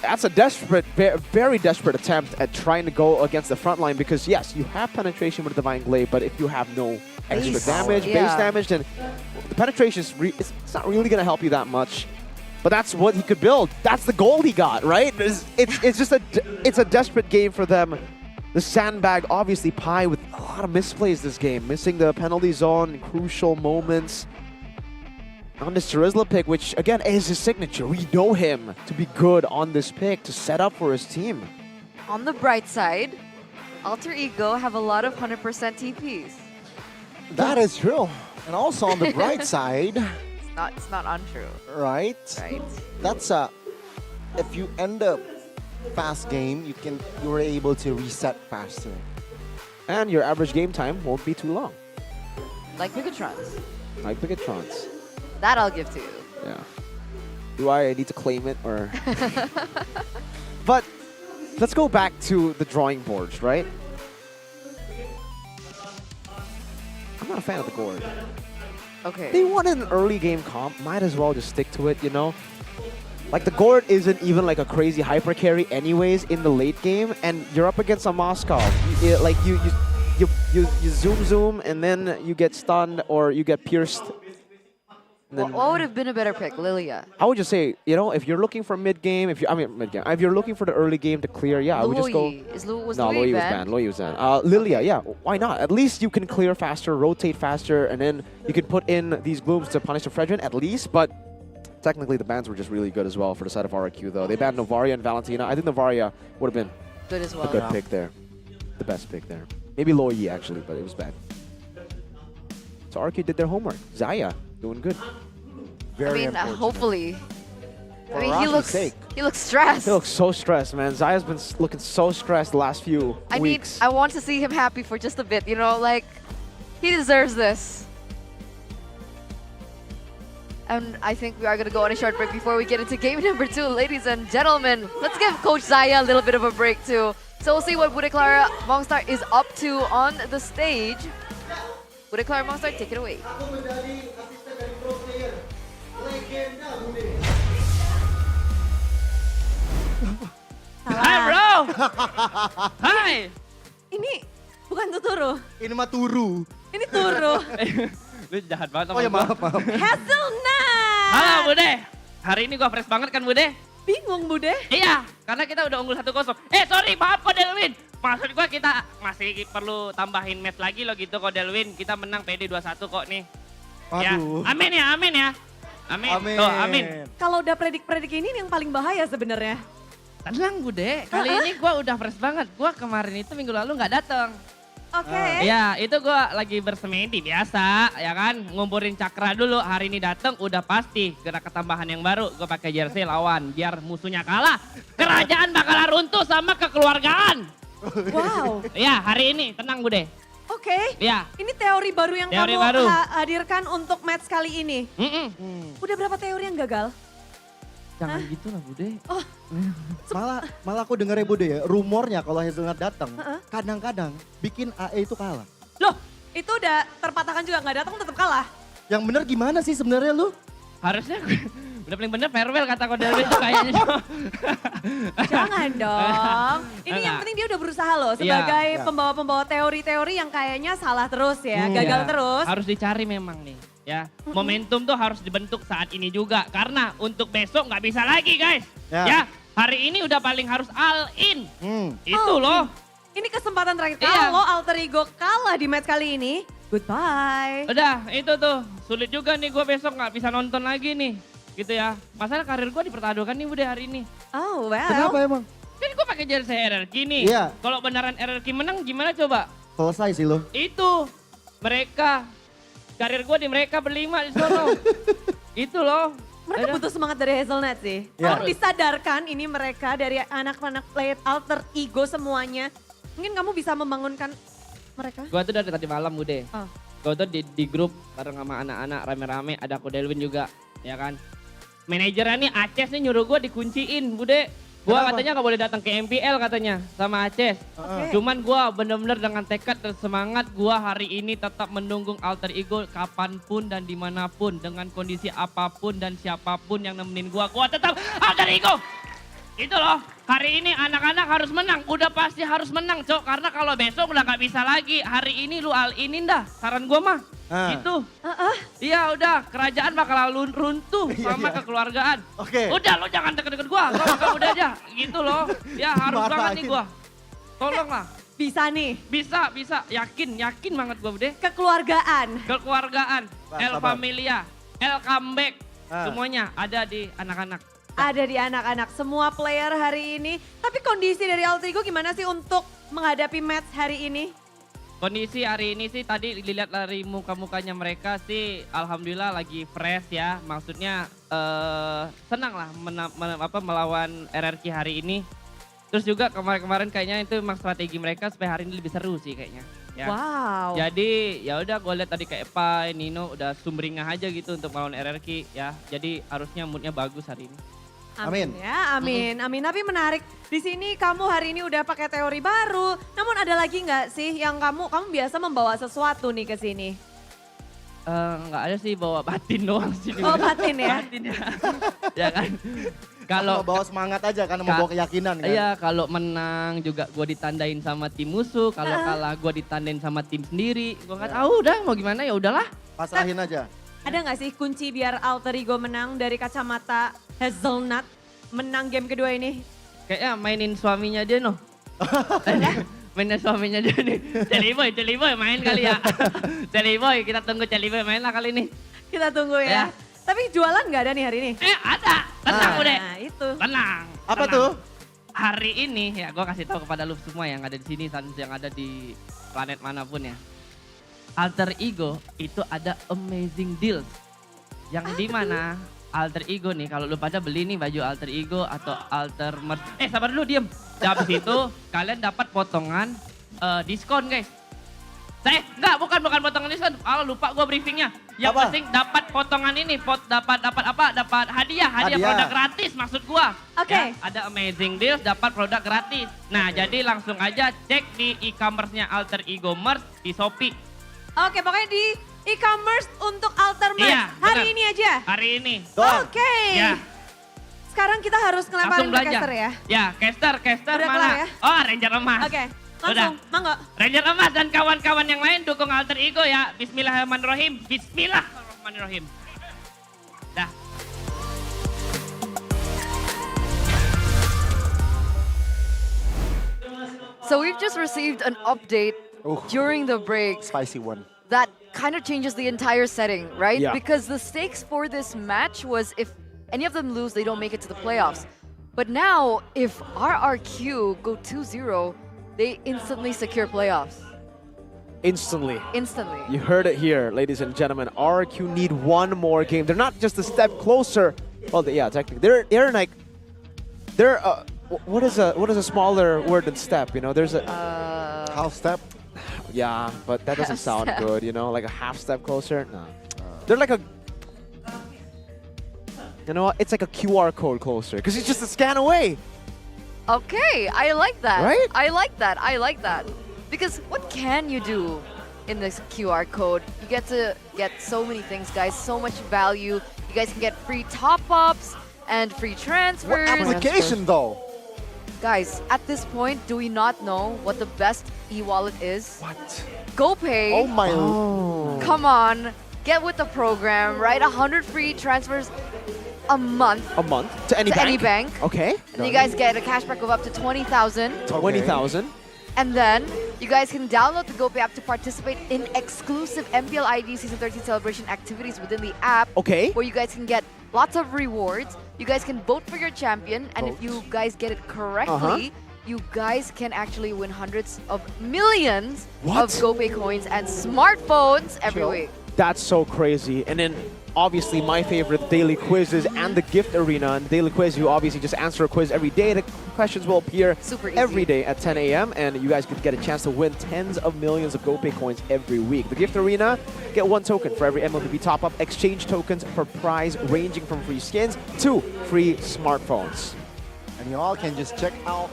That's a desperate, very desperate attempt at trying to go against the front line because, yes, you have penetration with Divine Glaive, but if you have no extra damage, base damage, then the penetration is it's not really going to help you that much. But that's what he could build. That's the gold he got, right? It's just a desperate game for them. The sandbag, obviously, Pi with a lot of misplays this game, missing the penalty zone, crucial moments. On this Charizla pick, which again is his signature. We know him to be good on this pick to set up for his team. On the bright side, Alter Ego have a lot of 100% TPs. That is true. And also on the bright side, It's not untrue. right? Right. That's if you end a fast game, you're able to reset faster. And your average game time won't be too long. Like Picatrons. Like Picatrons. That I'll give to you. Yeah. Do I need to claim it or? But let's go back to the drawing boards, right? I'm not a fan of the gourd. Okay. They wanted an early game comp. Might as well just stick to it, you know? Like the gourd isn't even like a crazy hyper carry anyways in the late game, and you're up against a Moskov. You zoom and then you get stunned or you get pierced. What would have been a better pick, Lilia? I would just say, you know, if you're looking for mid game, if you're looking for the early game to clear, yeah, I would just go. Was no, Louis Loyi was banned? banned. Loyi was banned. Lilia, yeah, why not? At least you can clear faster, rotate faster, and then you can put in these glooms to punish the Fredrin at least. But technically, the bans were just really good as well for the side of RRQ, though. They banned Novaria and Valentina. I think Novaria would have been Good as well. a good pick there, the best pick there. Maybe Loyi actually, but it was bad. So RRQ did their homework. Zaya doing good. Hopefully. For he Roshi's looks sake. he looks stressed. He looks so stressed, man. Zaya's been looking so stressed the last few weeks. I want to see him happy for just a bit, you know, like he deserves this. And I think we are going to go on a short break before we get into game number 2, ladies and gentlemen. Let's give Coach Zaya a little bit of a break too. So we'll see what Bude Clara Mongstar is up to on the stage. Bude Clara Mongstar, take it away. Hai bro. Hai. Ini bukan Tuturu. Ini mah turu. Ini Turu. Lu jahat banget sama Oh ya gua. maaf. Hazelnut. Halo Bude, hari ini gua fresh banget kan Bude? Bingung Bude? Iya, karena kita udah unggul 1-0. Sorry, maaf kok Delwin. Maksud gua kita masih perlu tambahin match lagi loh gitu kok Delwin. Kita menang PD 2-1 kok nih. Ya, Aduh. amin ya, amin ya. Amin. Tuh, amin. Kalau udah predik-predik ini yang paling bahaya sebenarnya. Tenang Bude, kali ini gua udah fresh banget. Gua kemarin itu minggu lalu nggak datang. Oke. Ya, itu gua lagi bersemedi biasa, ya kan. Ngumpulin cakra dulu, hari ini datang udah pasti. Gerak ketambahan yang baru, gua pakai jersey lawan. Biar musuhnya kalah, kerajaan bakalan runtuh sama kekeluargaan. Wow. Ya, hari ini, tenang Bude. Oke. Ya. Ini teori baru yang Teori kamu baru. hadirkan untuk match kali ini. Udah berapa teori yang gagal? Jangan gitu lah Bude. Oh. Malah aku denger ya Bude ya, rumornya kalau Hazelnut datang, kadang-kadang bikin AE itu kalah. Loh, itu udah terpatahkan juga, nggak datang tetap kalah. Yang bener gimana sih sebenarnya lu? Harusnya udah paling bener farewell kata Kodelwin itu kayaknya. Jangan dong. Ini yang penting dia udah berusaha loh sebagai Iya. pembawa-pembawa teori-teori yang kayaknya salah terus ya, gagal terus. Harus dicari memang nih. Ya, momentum tuh harus dibentuk saat ini juga karena untuk besok nggak bisa lagi guys. Ya, hari ini udah paling harus all in. Itu loh. Ini kesempatan terakhir. Iya. Kalau Alter Ego kalah di match kali ini, goodbye. Udah, itu tuh sulit juga nih gue besok nggak bisa nonton lagi nih. Gitu ya. Masalah karir gue dipertaruhkan nih udah hari ini. Oh well. Kenapa emang? Kan gue pakai jersey RRQ nih. Iya. Kalau beneran RRQ menang gimana coba? Selesai sih lo. Itu mereka. Karir gue di mereka berlima di sono. Itu loh. Mereka butuh semangat dari Hazelnut sih. Ya. Kalau disadarkan ini mereka dari anak-anak play Alter Ego semuanya. Mungkin kamu bisa membangunkan mereka. Gue tuh dari tadi malam Bude. Oh. Gue tuh di grup bareng sama anak-anak rame-rame. Ada Kodelwin juga. Ya kan. Manajernya nih Aces nih nyuruh gue dikunciin Bude. Gue katanya gak boleh datang ke MPL katanya sama Aces. Cuman gue bener-bener dengan tekad dan semangat gue hari ini tetap mendukung Alter Ego kapanpun dan dimanapun. Dengan kondisi apapun dan siapapun yang nemenin gue tetap Alter Ego. Itu loh, hari ini anak-anak harus menang. Udah pasti harus menang Cok. Karena kalau besok udah gak bisa lagi. Hari ini lu all-in dah, saran gue mah. Gitu. Iya udah, kerajaan bakal runtuh sama kekeluargaan. Oke. Udah lo jangan deket-deket gua bakal udah aja. Gitu loh. Ya harus banget nih gua. Tolonglah. Bisa nih. Bisa. Yakin banget gua Bude. Kekeluargaan. El sabar. Familia, El Comeback. Semuanya ada di anak-anak. Ada di anak-anak, semua player hari ini. Tapi kondisi dari Alter Ego gimana sih untuk menghadapi match hari ini? Kondisi hari ini sih tadi dilihat dari muka-mukanya mereka sih alhamdulillah lagi fresh ya. Maksudnya senang lah melawan RRQ hari ini. Terus juga kemarin-kemarin kayaknya itu memang strategi mereka supaya hari ini lebih seru sih kayaknya. Ya. Wow. Jadi ya udah gue lihat tadi kayak Epai, Nino udah sumringah aja gitu untuk melawan RRQ ya. Jadi harusnya moodnya bagus hari ini. Amin. Ya, amin. Amin. Tapi menarik. Di sini kamu hari ini udah pakai teori baru. Namun ada lagi nggak sih yang kamu biasa membawa sesuatu nih ke sini? Nggak ada sih, bawa batin doang sih. Oh, batin ya? Batin ya. Ya kan. Kalau bawa semangat aja karena mau bawa keyakinan kan. Iya, kalau menang juga gue ditandain sama tim musuh, kalau kalah gue ditandain sama tim sendiri. Gue nggak tahu udah mau gimana ya udahlah. Pasrahin aja. Ada nggak sih kunci biar Alter Ego menang dari kacamata Hazelnut menang game kedua ini? Kayaknya mainin suaminya dia noh. Mainin suaminya dia nih. Celiboy main kali ya. Celiboy, kita tunggu Celiboy main lah kali ini. Kita tunggu ya. Tapi jualan nggak ada nih hari ini? Ada. Tenang udah. Nah itu. Tenang. Apa tuh? Hari ini ya gue kasih tahu kepada lu semua yang ada di sini, yang ada di planet manapun ya. Alter Ego itu ada amazing deals. Yang dimana Alter Ego nih, kalau lu pada beli nih baju Alter Ego atau Alter Merch. Sabar dulu diem. Habis itu kalian dapat potongan diskon guys. Bukan potongan diskon. Lupa gue briefingnya. Yang penting dapat potongan ini, dapat apa? Dapat hadiah produk gratis maksud gue. Oke. Ya, ada amazing deals, dapat produk gratis. Nah, jadi langsung aja cek di e-commerce-nya Alter Ego Merch di Shopee. Oke, pokoknya di e-commerce untuk Alter Merch. Iya, hari bener. ini aja. Hari ini. Oke. Ya. Sekarang kita harus ngelemparin Langsung ke belanja. caster ya. Ya, caster Udah mana? kelar ya? Oh, Ranger emas. Oke. Langsung, mangga. Ranger Emas dan kawan-kawan yang lain dukung alter ego ya. Bismillahirrahmanirrahim. Bismillahirrahmanirrahim. Dah. So we've just received an update during the break. Spicy one. That kind of changes the entire setting, right? Yeah. Because the stakes for this match was if any of them lose, they don't make it to the playoffs. But now, if RRQ go 2-0, they instantly secure playoffs. Instantly. Instantly. You heard it here, ladies and gentlemen. RRQ need one more game. They're not just a step closer. Well, yeah, technically, they're like, what is a smaller word than step? You know, there's a half step. Yeah, but that doesn't Half sound step. good. You know, like a half step closer. No, they're like a. You know what? It's like a QR code closer because it's just a scan away. Okay, I like that. Right? I like that. I like that. Because what can you do in this QR code? You get to get so many things, guys. So much value. You guys can get free top-ups and free transfers. What application though? Guys, at this point, do we not know what the best e-wallet is? What? GoPay. Oh my. Come on. Get with the program, right? 100 free transfers a month. A month to any bank. Any bank. Okay. And you guys get a cashback of up to 20,000. 20,000. And then you guys can download the GoPay app to participate in exclusive MPL ID Season 13 celebration activities within the app. Okay. Where you guys can get lots of rewards. You guys can vote for your champion. And if you guys get it correctly, you guys can actually win hundreds of millions of GoPay coins and smartphones every week. That's so crazy. And then obviously my favorite, daily quizzes and the gift arena. And daily quiz, you obviously just answer a quiz every day. The questions will appear every day at 10 a.m. and you guys could get a chance to win tens of millions of GoPay coins every week. The gift arena, get 1 token for every MLBB top-up, exchange tokens for prize ranging from free skins to free smartphones. And you all can just check out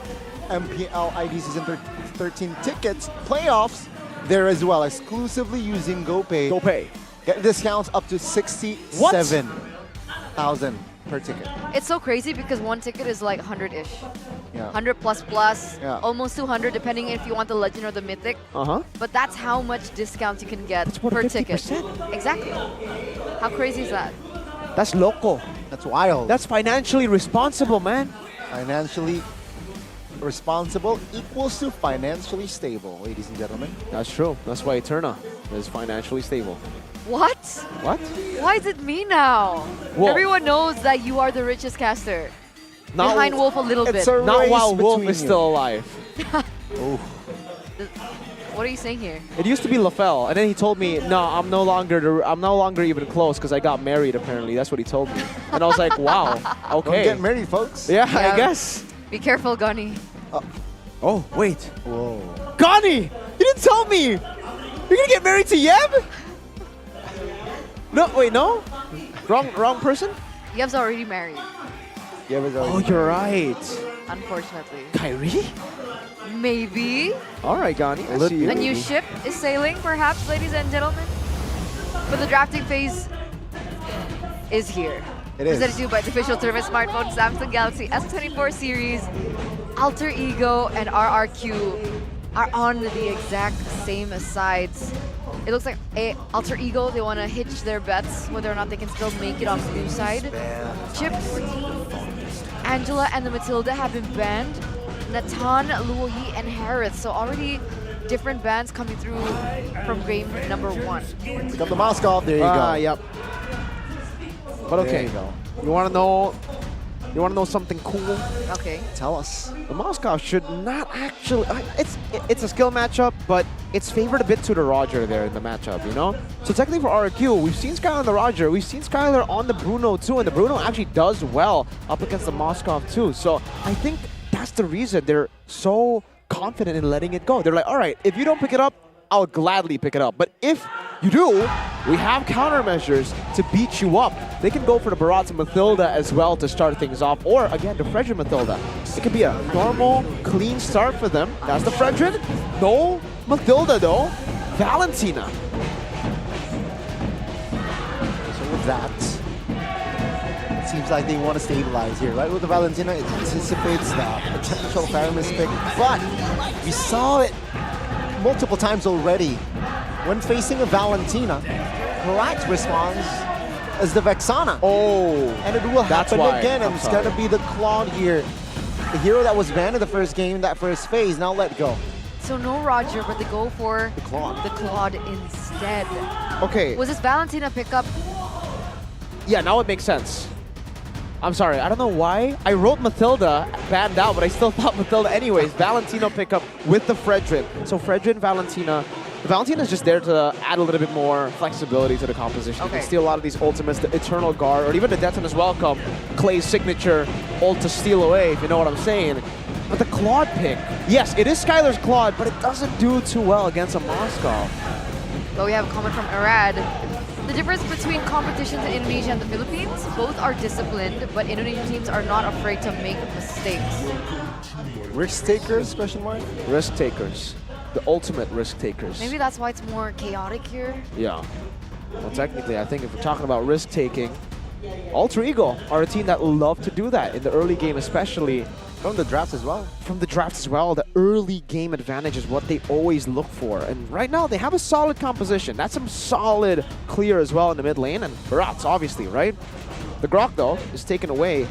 MPL ID Season 13 tickets, playoffs, there as well, exclusively using GoPay. GoPay. Get discounts up to 67,000 per ticket. It's so crazy because one ticket is like 100-ish. Yeah. 100 plus plus, Yeah. almost 200 depending if you want the legend or the mythic. But that's how much discounts you can get per ticket. Exactly. How crazy is that? That's local. That's wild. That's financially responsible, man. Financially responsible equals to financially stable, ladies and gentlemen. That's true. That's why Eterna is financially stable. What? What? Why is it me now? Wolf. Everyone knows that you are the richest caster. Not Behind Wolf a little bit. Not while Wolf is still alive. What are you saying here? It used to be LaFell, and then he told me, "No, I'm no longer even close because I got married." Apparently, that's what he told me, and I was like, "Wow, okay." Don't get married, folks. Yeah, I guess. Be careful, Gunny. Oh, wait. Whoa. Gani, you didn't tell me. You're gonna get married to Yeb? No, wait, no. Wrong person. Yev's already married, Oh, you're right. unfortunately. Kyrie? Maybe. All right, Gani. I see you. A new ship is sailing, perhaps, ladies and gentlemen. But the drafting phase is here. It is. Presented to you by the official service smartphone Samsung Galaxy S24 series. Alter Ego and RRQ are on the exact same sides. It looks like Alter Ego, they want to hitch their bets whether or not they can still make it on the blue side. Chips, Angela and the Matilda have been banned. Natan, Luoyi, and Harith. So already different bans coming through from game number 1. Pick up the Moscow. There you go. Yep. But okay, There you go. You want to know? You want to know something cool? Okay. Tell us. The Moscow should not actually. It's a skill matchup, but it's favored a bit to the Roger there in the matchup, you know. So technically for RQ, we've seen Skylar on the Roger, we've seen Skylar on the Bruno too, and the Bruno actually does well up against the Moscow too. So I think that's the reason they're so confident in letting it go. They're like, all right, if you don't pick it up, I'll gladly pick it up. But if you do, we have countermeasures to beat you up. They can go for the Baratza Mathilda as well to start things off, or again, the Fredrin Mathilda. It could be a normal, clean start for them. That's the Fredrin. No Mathilda though. Valentina. So with that, let's seems like they want to stabilize here, right? With the Valentina, it anticipates the potential Faramis pick, but we saw it multiple times already. When facing a Valentina, correct response is the Vexana. Oh, and it will happen why. again, and I'm it's gonna sorry. be the Claude here. The hero that was banned in the first game, that first phase, now let go. So no Roger, but they go for the Claude instead. Okay. Was this Valentina pickup? Yeah, now it makes sense. I'm sorry, I don't know why. I wrote Matilda banned out, but I still thought Matilda anyways. Valentina pickup with the Fredrin. So Fredrin, Valentina. Valentina is just there to add a little bit more flexibility to the composition. You Okay. can steal a lot of these ultimates, the Eternal Guard, or even the Detonus Welcome, Clay's signature ult to steal away, if you know what I'm saying. But the Claude pick, yes, it is Skylar's Claude, but it doesn't do too well against a Moscow. But we have a comment from Arad. The difference between competitions in Indonesia and the Philippines, both are disciplined, but Indonesian teams are not afraid to make mistakes. Risk takers, question mark? Risk takers. The ultimate risk takers. Maybe that's why it's more chaotic here. Yeah. Well, technically, I think if we're talking about risk taking, Alter Ego are a team that love to do that in the early game, especially. From the draft as well. From the draft as well. The early game advantage is what they always look for. And right now, they have a solid composition. That's some solid clear as well in the mid lane. And Barats, obviously, right? The Grok, though, is taken away.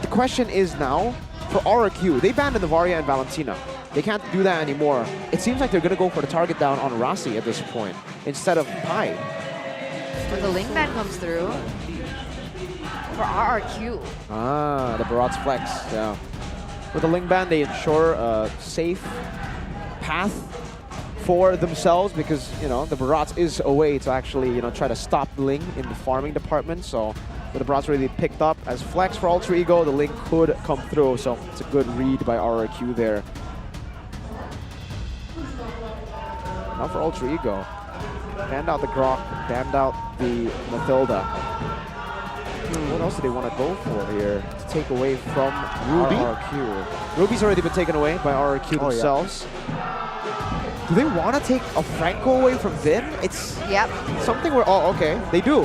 The question is now, for RRQ, they banned Navaria and Valentina. They can't do that anymore. It seems like they're going to go for the target down on Rasi at this point, instead of Pai. But the link ban comes through for RRQ. Ah, the Barats flex, yeah. With the Ling Ban, they ensure a safe path for themselves because, you know, the Barats is a way to actually, you know, try to stop the Ling in the farming department. So with the Barats really picked up as flex for Alter Ego, the Ling could come through. So it's a good read by RRQ there. Now for Alter Ego. Banned out the Grok, banned out the Matilda. What else do they want to go for here to take away from Ruby? RRQ? Ruby's already been taken away by RRQ themselves. Do they want to take a Franco away from Vin? It's something where, oh, okay, they do.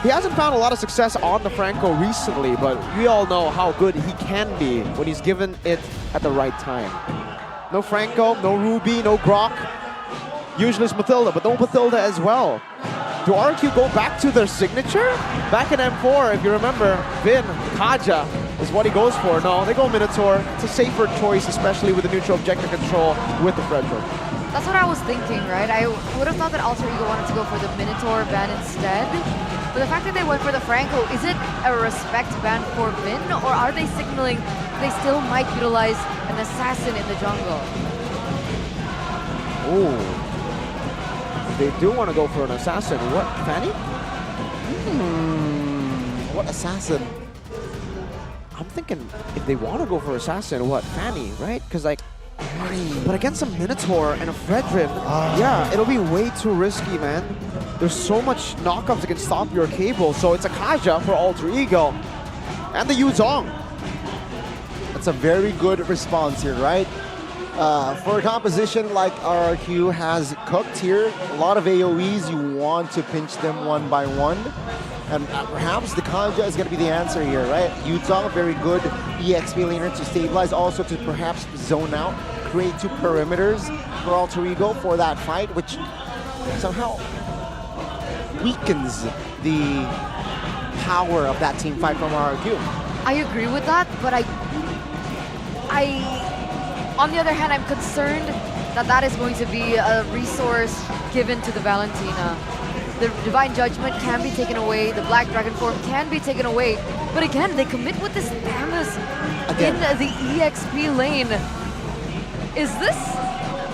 He hasn't found a lot of success on the Franco recently, but we all know how good he can be when he's given it at the right time. No Franco, no Ruby, no Grok. Usually it's Matilda, but no Matilda as well. Do RRQ go back to their signature? Back in M4, if you remember, Vin, Kaja is what he goes for. No, they go Minotaur. It's a safer choice, especially with the neutral objective control with the Frederick. That's what I was thinking, right? I would have thought that Alter Ego wanted to go for the Minotaur ban instead. But the fact that they went for the Franco, is it a respect ban for Vin? Or are they signaling they still might utilize an assassin in the jungle? Ooh. They do want to go for an assassin. What, Fanny? What assassin? I'm thinking if they want to go for assassin, what, Fanny, right? Because like, but against a Minotaur and a Fredrin, yeah, it'll be way too risky, man. There's so much knockups that can stop your cable. So it's a Kaja for Alter Ego and the Yuzong. That's a very good response here, right? For a composition like RRQ has cooked here, a lot of AoEs, you want to pinch them one by one. And perhaps the Kanja is going to be the answer here, right? Yuzong, a very good EXP laner to stabilize, also to perhaps zone out, create two perimeters for Alter Ego for that fight, which somehow weakens the power of that team fight from RRQ. I agree with that, but on the other hand, I'm concerned that that is going to be a resource given to the Valentina. The Divine Judgment can be taken away, the Black Dragon form can be taken away, but again, they commit with this Thamus in the EXP lane. Is this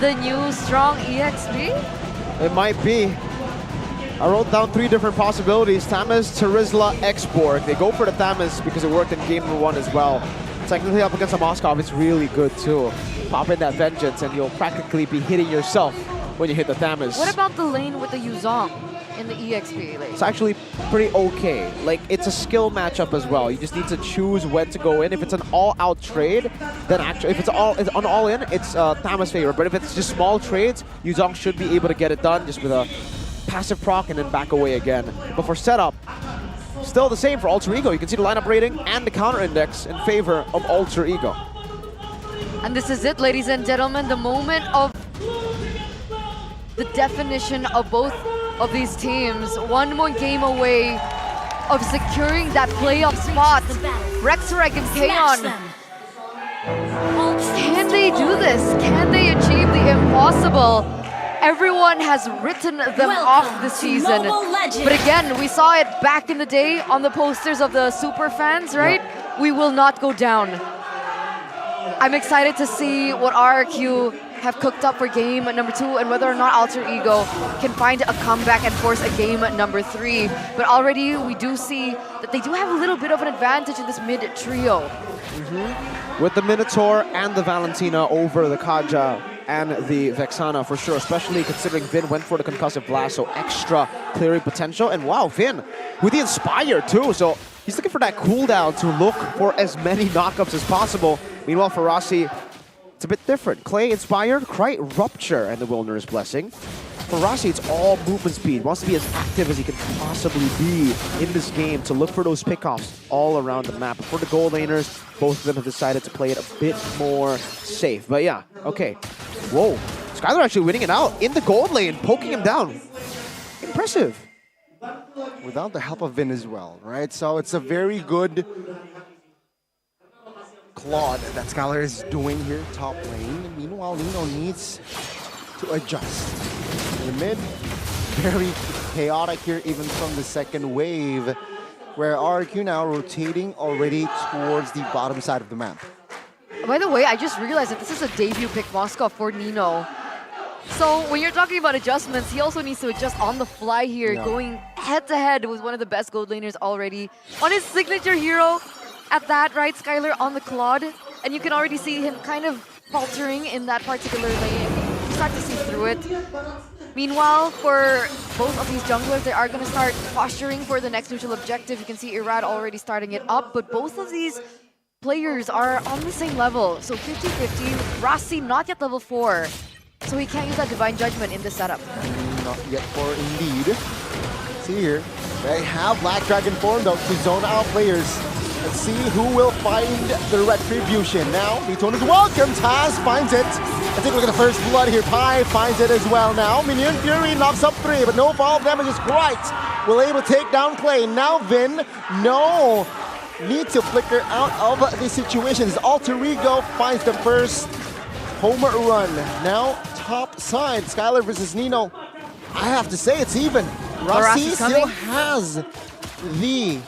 the new strong EXP? It might be. I wrote down 3 different possibilities. Thamus, Terizla, Xborg. They go for the Thamus because it worked in game number 1 as well. Technically up against a Moskov, it's really good too. Pop in that Vengeance and you'll practically be hitting yourself when you hit the Thamus. What about the lane with the Yuzong in the EXP lane? It's actually pretty okay. Like, it's a skill matchup as well. You just need to choose when to go in. If it's an all-out trade, then actually, if it's an all-in, it's Thamus' favor. But if it's just small trades, Yuzong should be able to get it done just with a passive proc and then back away again. But for setup, still the same for Alter Ego. You can see the lineup rating and the counter index in favor of Alter Ego. And this is it, ladies and gentlemen, the moment of the definition of both of these teams. One more game away of securing that playoff spot. Rexrec and Kaon. Can they do this? Can they achieve the impossible? Everyone has written them off this season. But again, we saw it back in the day on the posters of the super fans, right? Yeah. We will not go down. I'm excited to see what RRQ have cooked up for game number 2 and whether or not Alter Ego can find a comeback and force a game number 3. But already we do see that they do have a little bit of an advantage in this mid trio. With the Minotaur and the Valentina over the Kaja and the Vexana for sure, especially considering Vin went for the concussive blast, so extra clearing potential. And wow, Vin with the Inspire too, so he's looking for that cooldown to look for as many knockups as possible. Meanwhile, for Rossi, it's a bit different. Clay Inspired, Krite Rupture, and the Wilderness Blessing. For Rossi, it's all movement speed. Wants to be as active as he can possibly be in this game to look for those pickoffs all around the map. For the gold laners, both of them have decided to play it a bit more safe. But yeah, okay. Whoa, Skylar actually winning it out in the gold lane, poking him down. Impressive. Without the help of Vin as well, right? So it's a very good Claude that Skylar is doing here top lane. Meanwhile, Nino needs to adjust. In the mid, very chaotic here even from the second wave, where RRQ now rotating already towards the bottom side of the map. By the way, I just realized that this is a debut pick Moscow for Nino. So when you're talking about adjustments, he also needs to adjust on the fly here, going head-to-head with one of the best gold laners already. On his signature hero, at that, right, Skylar on the Claude, and you can already see him kind of faltering in that particular lane. You start to see through it. Meanwhile, for both of these junglers, they are going to start posturing for the next neutral objective. You can see Irad already starting it up, but both of these players are on the same level. So 50-50, Rossi not yet level 4, so he can't use that Divine Judgment in this setup. Not yet for indeed. See here, they have Black Dragon form though to zone out players. Let's see who will find the retribution. Now, Beaton is welcome. Taz finds it. Let's take a look at the first blood here. Pi finds it as well now. Minion Fury knocks up 3, but no fall damage is right. Will able to take down Clay. Now Vin, no. Need to flicker out of the situation. As Alter Ego finds the first home run. Now, top side, Skylar versus Nino. I have to say it's even. Rossi still has the...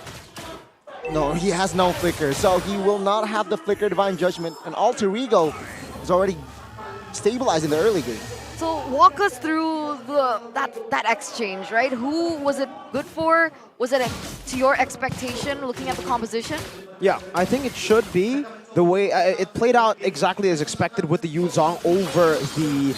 No, he has no flicker, so he will not have the flicker Divine Judgment, and Alter Ego is already stabilizing the early game. So walk us through that exchange, right? Who was it good for? Was it to your expectation, looking at the composition? Yeah, I think it should be. The way it played out exactly as expected with the Yuzong over the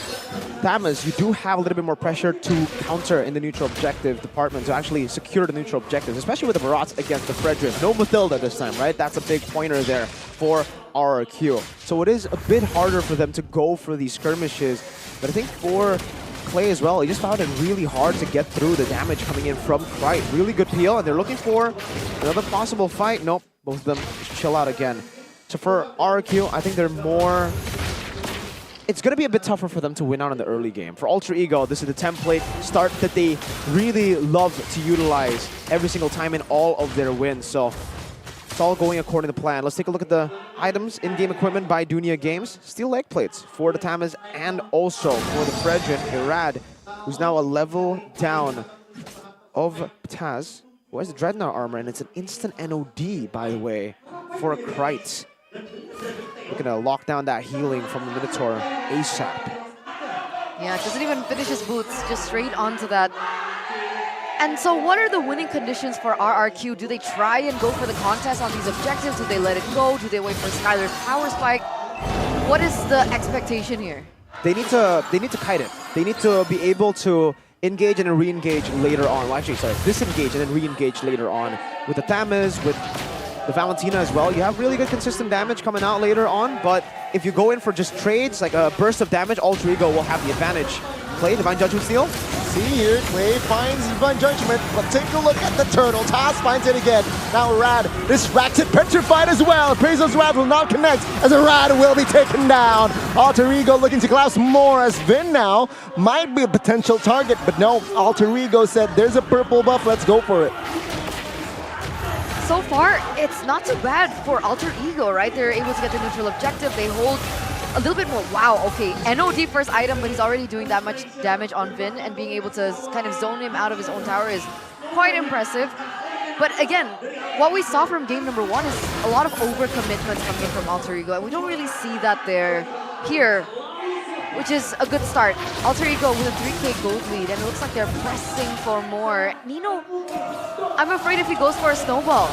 Thamas. You do have a little bit more pressure to counter in the neutral objective department to actually secure the neutral objectives, especially with the Barats against the Frederick. No Mathilda this time, right? That's a big pointer there for RRQ. So it is a bit harder for them to go for these skirmishes, but I think for Clay as well, he just found it really hard to get through the damage coming in from Krite. Really good peel, and they're looking for another possible fight. Nope, both of them just chill out again. So for RRQ, I think they're more... It's going to be a bit tougher for them to win out in the early game. For Alter Ego, this is the template start that they really love to utilize every single time in all of their wins. So it's all going according to plan. Let's take a look at the items, in-game equipment by Dunia Games. Steel leg plates for the Tamas and also for the Fredrin, Irad, who's now a level down of Taz, who has the Dreadnought armor, and it's an instant NOD, by the way, for Krite. Looking to lock down that healing from the Minotaur ASAP. Yeah, doesn't even finish his boots, just straight onto that. And so what are the winning conditions for RRQ? Do they try and go for the contest on these objectives? Do they let it go? Do they wait for Skylar's power spike? What is the expectation here? They need to kite it. They need to be able to engage and then re-engage later on. Well, actually, sorry, disengage and then re-engage later on. With the Thamas, with the Valentina as well, you have really good consistent damage coming out later on, but if you go in for just trades, like a burst of damage, Alter Ego will have the advantage. Play Divine Judgment Steel. see here, Clay finds Divine Judgment, but take a look at the turtle. Taz finds it again. Now Rad distracted, petrified as well. Appraisal's Rad will not connect as a Rad will be taken down. Alter Ego looking to collapse more as Vin now might be a potential target, but no, Alter Ego said there's a purple buff, let's go for it. So far, it's not too bad for Alter Ego, right? They're able to get the neutral objective. They hold a little bit more. Wow, okay. NOD first item, but he's already doing that much damage on Vin, and being able to kind of zone him out of his own tower is quite impressive. But again, what we saw from game number 1 is a lot of overcommitment coming from Alter Ego, and we don't really see that there here, which is a good start. Alter Ego with a 3k gold lead, and it looks like they're pressing for more. Nino, I'm afraid if he goes for a snowball.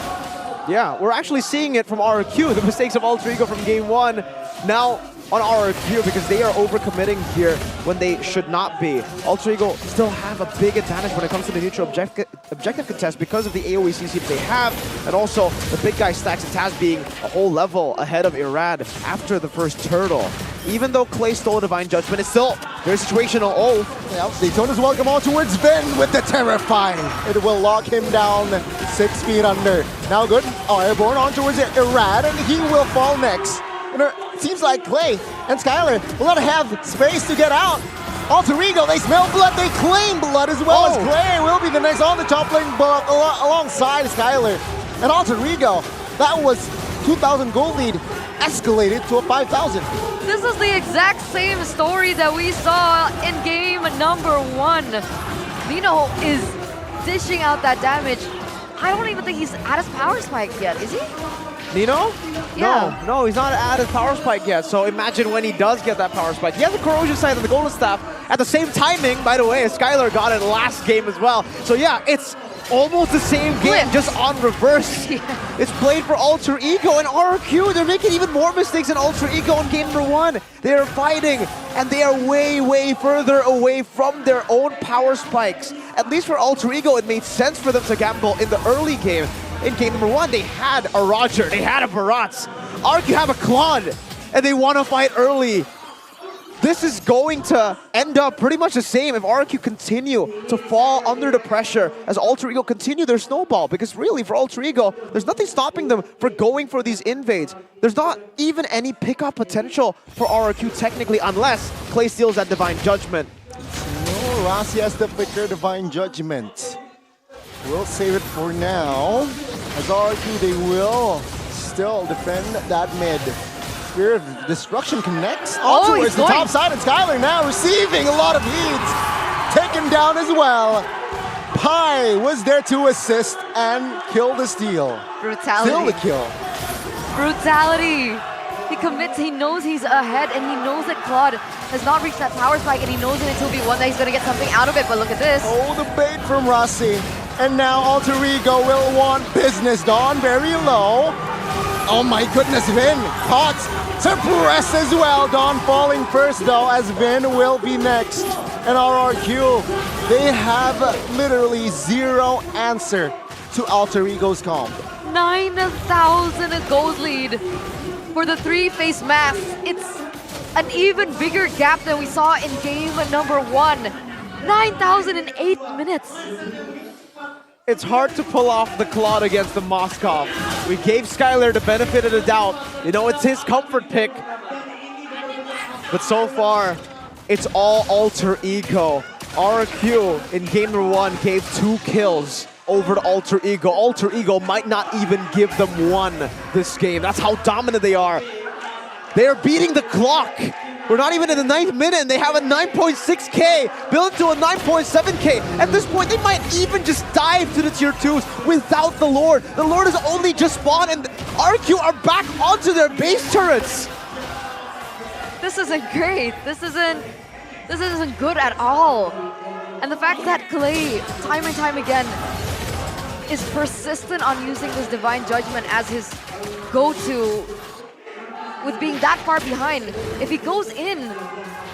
Yeah, we're actually seeing it from RQ, the mistakes of Alter Ego from game 1. Now on RQ, because they are overcommitting here when they should not be. Alter Ego still have a big advantage when it comes to the neutral objective contest because of the AoE CC that they have, and also the big guy stacks and Taz being a whole level ahead of Irad after the first turtle. Even though Clay stole Divine Judgment, it's still very situational. Oh, yeah, Daytona's welcome on towards Vin with the Terrifying. It will lock him down 6 feet under. Now good, airborne on towards Irad, and he will fall next. And it seems like Clay and Skylar will not have space to get out. Alter Ego, they smell blood, they claim blood as well as Clay will be the next on the top lane alongside Skylar. And Alter Ego, that was 2,000 gold lead, escalated to a 5,000. This is the exact same story that we saw in game number 1. Nino is dishing out that damage. I don't even think he's at his power spike yet, is he? Nino? Yeah. No, he's not at his power spike yet, so imagine when he does get that power spike. He has the corrosion side of the golden staff at the same timing, by the way, as Skylar got it last game as well. So yeah, it's almost the same game, just on reverse. It's played for Alter Ego and RQ. They're making even more mistakes than Alter Ego in game number 1. They are fighting, and they are way, way further away from their own power spikes. At least for Alter Ego, it made sense for them to gamble in the early game. In game number 1, they had a Roger, they had a Barats. RQ have a Claude, and they want to fight early. This is going to end up pretty much the same if RQ continue to fall under the pressure as Alter Ego continue their snowball. Because really, for Alter Ego, there's nothing stopping them for going for these invades. There's not even any pickup potential for RQ technically, unless Clay steals that Divine Judgment. No, Rossi has the quicker Divine Judgment. We'll save it for now. As RQ, they will still defend that mid. Spirit of Destruction connects towards the top side, and Skylar now receiving a lot of hits. Taken down as well. Pi was there to assist and kill the steal. Brutality. Still the kill. Brutality. He commits, he knows he's ahead, and he knows that Claude has not reached that power spike, and he knows in a 2v1 that he's going to get something out of it, but look at this. Oh, the bait from Rossi. And now Alter Ego will want business. Dawn very low. Oh my goodness, Vin caught. Suppress as well. Dawn falling first though, as Vin will be next. And RRQ, they have literally zero answer to Alter Ego's comp. 9,000 gold lead for the 3-face mass. It's an even bigger gap than we saw in game number 1. 9,000 in 8 minutes. It's hard to pull off the Claude against the Moskov. We gave Skylar the benefit of the doubt. You know, it's his comfort pick. But so far, it's all Alter Ego. RQ in game number 1 gave 2 kills over to Alter Ego. Alter Ego might not even give them 1 this game. That's how dominant they are. They are beating the clock. We're not even in the 9th minute, and they have a 9.6k built to a 9.7k. At this point, they might even just dive to the tier 2s without the Lord. The Lord has only just spawned, and RQ are back onto their base turrets. This isn't great. This isn't good at all. And the fact that Clay, time and time again, is persistent on using this Divine Judgment as his go-to, with being that far behind. If he goes in,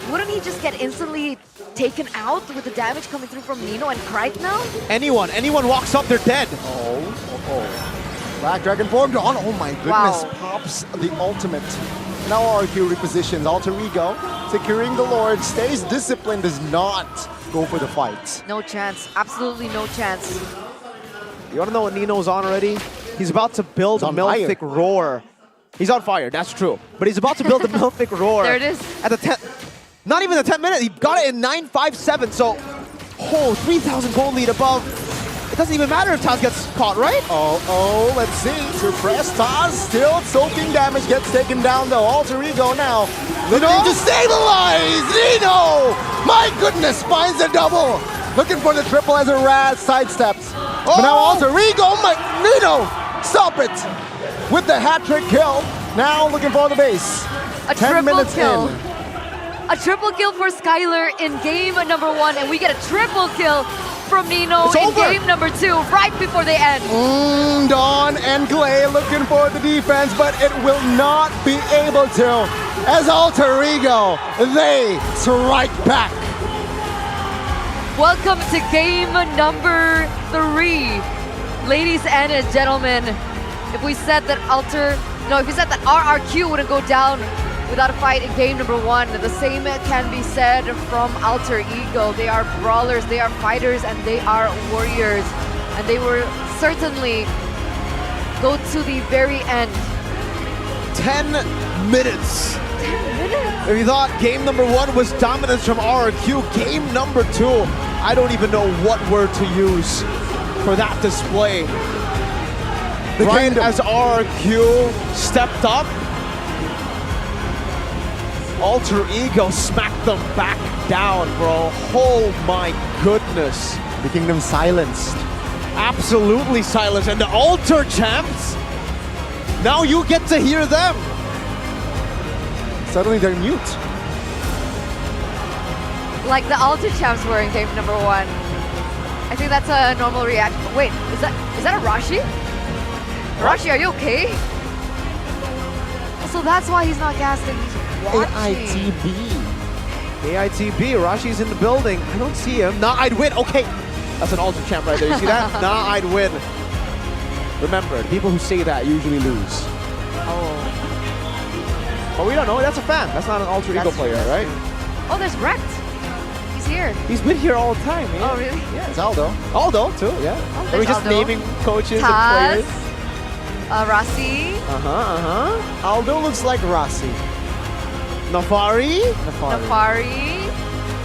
wouldn't he just get instantly taken out with the damage coming through from Nino and Krite now? Anyone walks up, they're dead. Oh. Black Dragon formed on. Oh my goodness. Wow. Pops the ultimate. Now RQ repositions. Alter Ego securing the Lord. Stays disciplined. Does not go for the fight. No chance. Absolutely no chance. You want to know what Nino's on already? He's about to build a Melfic Roar. He's on fire, that's true. But he's about to build a Melfic Roar. There it is. At the not even the 10 minute, he got it in 9.57, so 3,000 gold lead above. It doesn't even matter if Taz gets caught, right? Oh, let's see. Suppressed Taz, still soaking damage, gets taken down though. Alter Ego now looking to stabilize. Nino! My goodness, finds a double. Looking for the triple as a Raz sidesteps. But now Alter Ego, Nino! Stop it! With the hat-trick kill. Now looking for the base. A 10 triple minutes kill. in. A triple kill for Skylar in game number 1, and we get a triple kill from Nino in game number 2, right before they end. Dawn and Clay looking for the defense, but it will not be able to. As Alter Ego, they strike back. Welcome to game number 3. Ladies and gentlemen, if we said that RRQ wouldn't go down without a fight in game number 1, the same can be said from Alter Ego. They are brawlers, they are fighters, and they are warriors. And they will certainly go to the very end. 10 minutes. 10 minutes? If you thought game number 1 was dominance from RRQ, game number 2, I don't even know what word to use for that display. As RRQ stepped up, Alter Ego smacked them back down, bro. Oh my goodness. The Kingdom silenced. Absolutely silenced. And the Alter champs, now you get to hear them. Suddenly they're mute. Like the Alter champs were in game number 1. I think that's a normal reaction. Wait, is that a Rashi? Rashi, are you okay? So that's why he's not gassing. He's watching. AITB, Rashi's in the building. I don't see him. Nah, I'd win. Okay, that's an Alter champ right there. You see that? Nah, I'd win. Remember, the people who say that usually lose. Oh. But we don't know. That's a fan. That's not an Alter Ego player, right? Oh, there's Wrecked. He's here. He's been here all the time, man. Oh, really? Yeah, it's Aldo. Aldo, too, yeah. Oh, Are we just Aldo. naming coaches Taz, and players? Rossi. Aldo looks like Rossi. Nafari.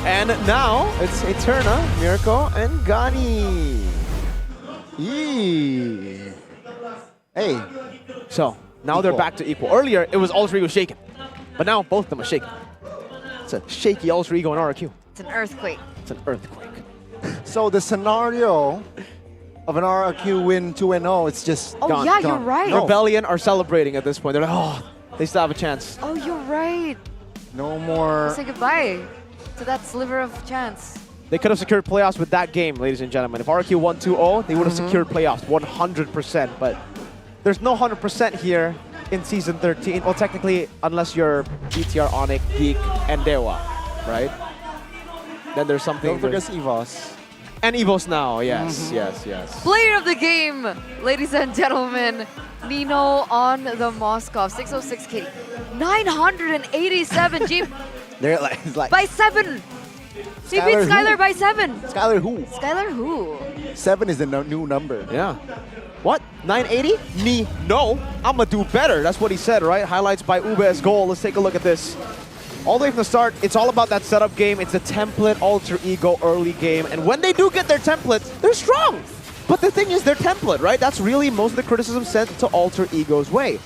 And now it's Eterna, Mirko, and Gani. Yee. Hey. So now they're back to equal. Earlier it was Alter Ego shaken, but now both of them are shaken. It's a shaky Alter Ego and RRQ. It's an earthquake. It's an earthquake. So the scenario of an RRQ win 2-0, it's just gone. Yeah, you're right. No. Rebellion are celebrating at this point. They're like, oh, they still have a chance. Oh, you're right. No more. Say goodbye to that sliver of chance. They could have secured playoffs with that game, ladies and gentlemen. If RRQ won 2-0, they would have secured playoffs 100%. But there's no 100% here in Season 13. Well, technically, unless you're GTR, Onyx, Geek, and Dewa, right? Then there's something. Don't forget EVOS. And EVOS now, yes. Player of the game, ladies and gentlemen. Nino on the Moskov. 606 KD. 987 Jeep They're like, it's like by 7. He beat Skylar Skylar who? by 7. Skylar who? Skylar who? 7 is the new number. Yeah. What? 980? Me? No. I'ma do better. That's what he said, right? Highlights by Ube's goal. Let's take a look at this. All the way from the start, it's all about that setup game. It's a template Alter Ego early game. And when they do get their templates, they're strong. But the thing is, their template, right? That's really most of the criticism sent to Alter Ego's way.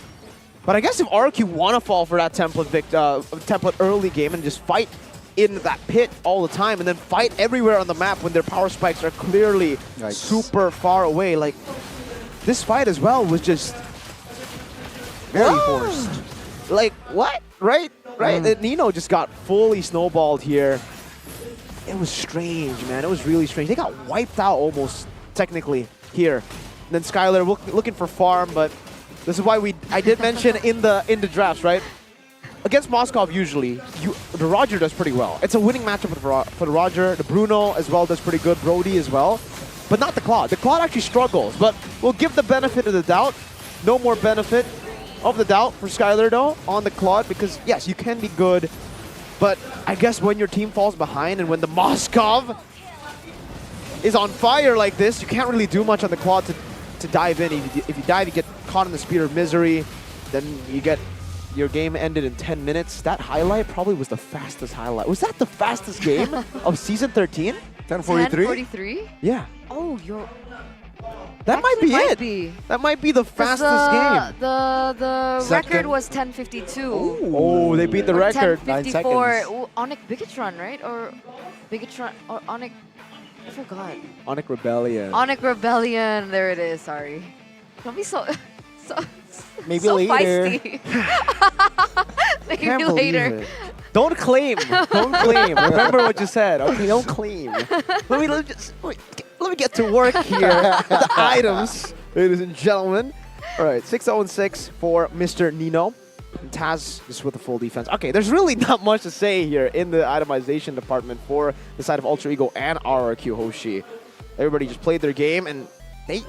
But I guess if RQ want to fall for that template early game and just fight in that pit all the time and then fight everywhere on the map when their power spikes are clearly super far away, like this fight as well was just very forced. Like, what? Right? Nino just got fully snowballed here. It was strange, man. It was really strange. They got wiped out almost, technically, here. And then Skylar looking for farm, but this is why I did mention in the drafts, right? Against Moskov, usually, the Roger does pretty well. It's a winning matchup for the Roger. The Bruno as well does pretty good. Brody as well. But not the Claude. The Claude actually struggles, but we'll give the benefit of the doubt. No more benefit of the doubt for Skylar, though, on the Claude, because, yes, you can be good But I guess when your team falls behind and when the Moskov is on fire like this, you can't really do much on the quad to dive in. If you dive, you get caught in the spear of misery, then you get your game ended in 10 minutes. That highlight probably was the fastest highlight. Was that the fastest game of Season 13? 10:43? Yeah. Oh, you're... That might be might it. be. That might be the fastest game. The record was 10:52. Oh, they beat the Or record. 10:54. Ooh, Onyx Bigatron, right? Or Bigatron or Onyx... I forgot. Onyx Rebellion. Onyx Rebellion. There it is. Sorry. Don't be so Maybe so later. feisty. Maybe Can't believe later. it. Don't claim. Don't claim. Remember what you said. Okay, don't claim. Let me get to work here. The items, ladies and gentlemen. All right, 6-0-6 for Mr. Nino. And Taz just with the full defense. Okay, there's really not much to say here in the itemization department for the side of Ultra Ego and RRQ Hoshi. Everybody just played their game and they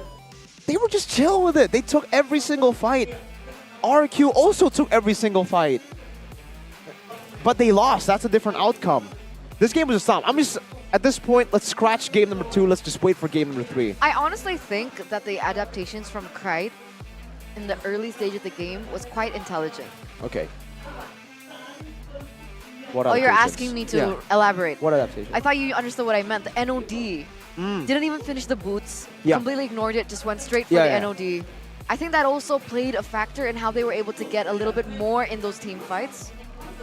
were just chill with it. They took every single fight. RRQ also took every single fight. But they lost. That's a different outcome. This game was a stomp. I'm just, at this point, let's scratch game number 2. Let's just wait for game number 3. I honestly think that the adaptations from Krite in the early stage of the game was quite intelligent. Okay. What Oh, you're adaptations? asking me to Yeah. elaborate. What adaptation? I thought you understood what I meant. The NOD. Didn't even finish the boots. Yeah. Completely ignored it. Just went straight for Yeah, the yeah. NOD. I think that also played a factor in how they were able to get a little bit more in those team fights.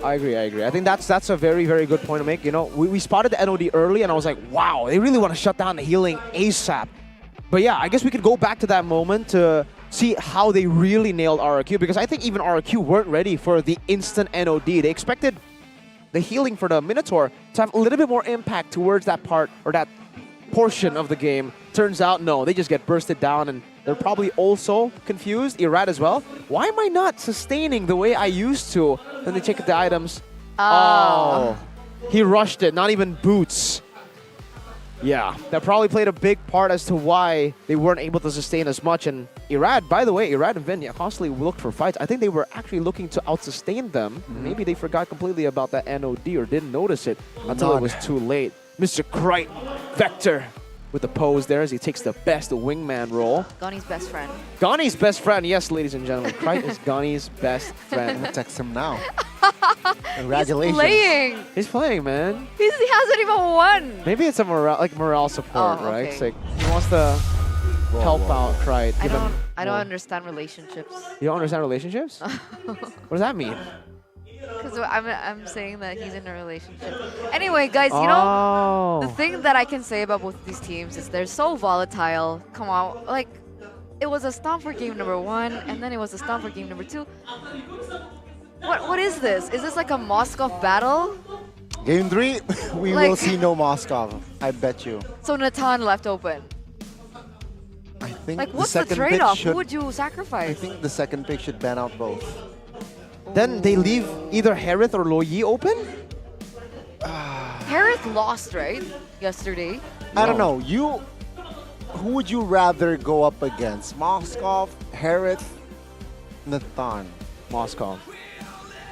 I agree. I think that's a very, very good point to make. You know, we spotted the NOD early, and I was like, wow, they really want to shut down the healing ASAP. But yeah, I guess we could go back to that moment to see how they really nailed RRQ, because I think even RRQ weren't ready for the instant NOD. They expected the healing for the Minotaur to have a little bit more impact towards that part or that portion of the game. Turns out, no, they just get bursted down, and they're probably also confused. Irad as well. Why am I not sustaining the way I used to? Then they check the items. Oh. He rushed it, not even boots. Yeah, that probably played a big part as to why they weren't able to sustain as much. And Irad, by the way, Irad and Venya constantly looked for fights. I think they were actually looking to out-sustain them. Maybe they forgot completely about that NOD or didn't notice it until it was too late. Mr. Krite Vector with the pose there as he takes the best wingman role. Gonnie's best friend. Gonnie's best friend, yes, ladies and gentlemen. Krite is Gonnie's best friend. I'm gonna text him now. He's Congratulations. playing. He's playing, man. He hasn't even won. Maybe it's a morale support, Oh, right? okay. It's like he wants to help out Krite. I don't understand relationships. You don't understand relationships? What does that mean? Because I'm saying that he's in a relationship. Anyway, guys, you know, the thing that I can say about both of these teams is they're so volatile. Come on, like, it was a stomp for game number 1, and then it was a stomp for game number 2. What is this? Is this like a Moskov battle? Game 3, we will see no Moskov. I bet you. So Natan left open. I think Like, what's the second trade-off? pick Who should, would you sacrifice? I think the second pick should ban out both. Then they leave either Harith or Loyi open? Harith lost, right? Yesterday. I don't know. Who would you rather go up against? Moskov, Harith, Nathan? Moskov.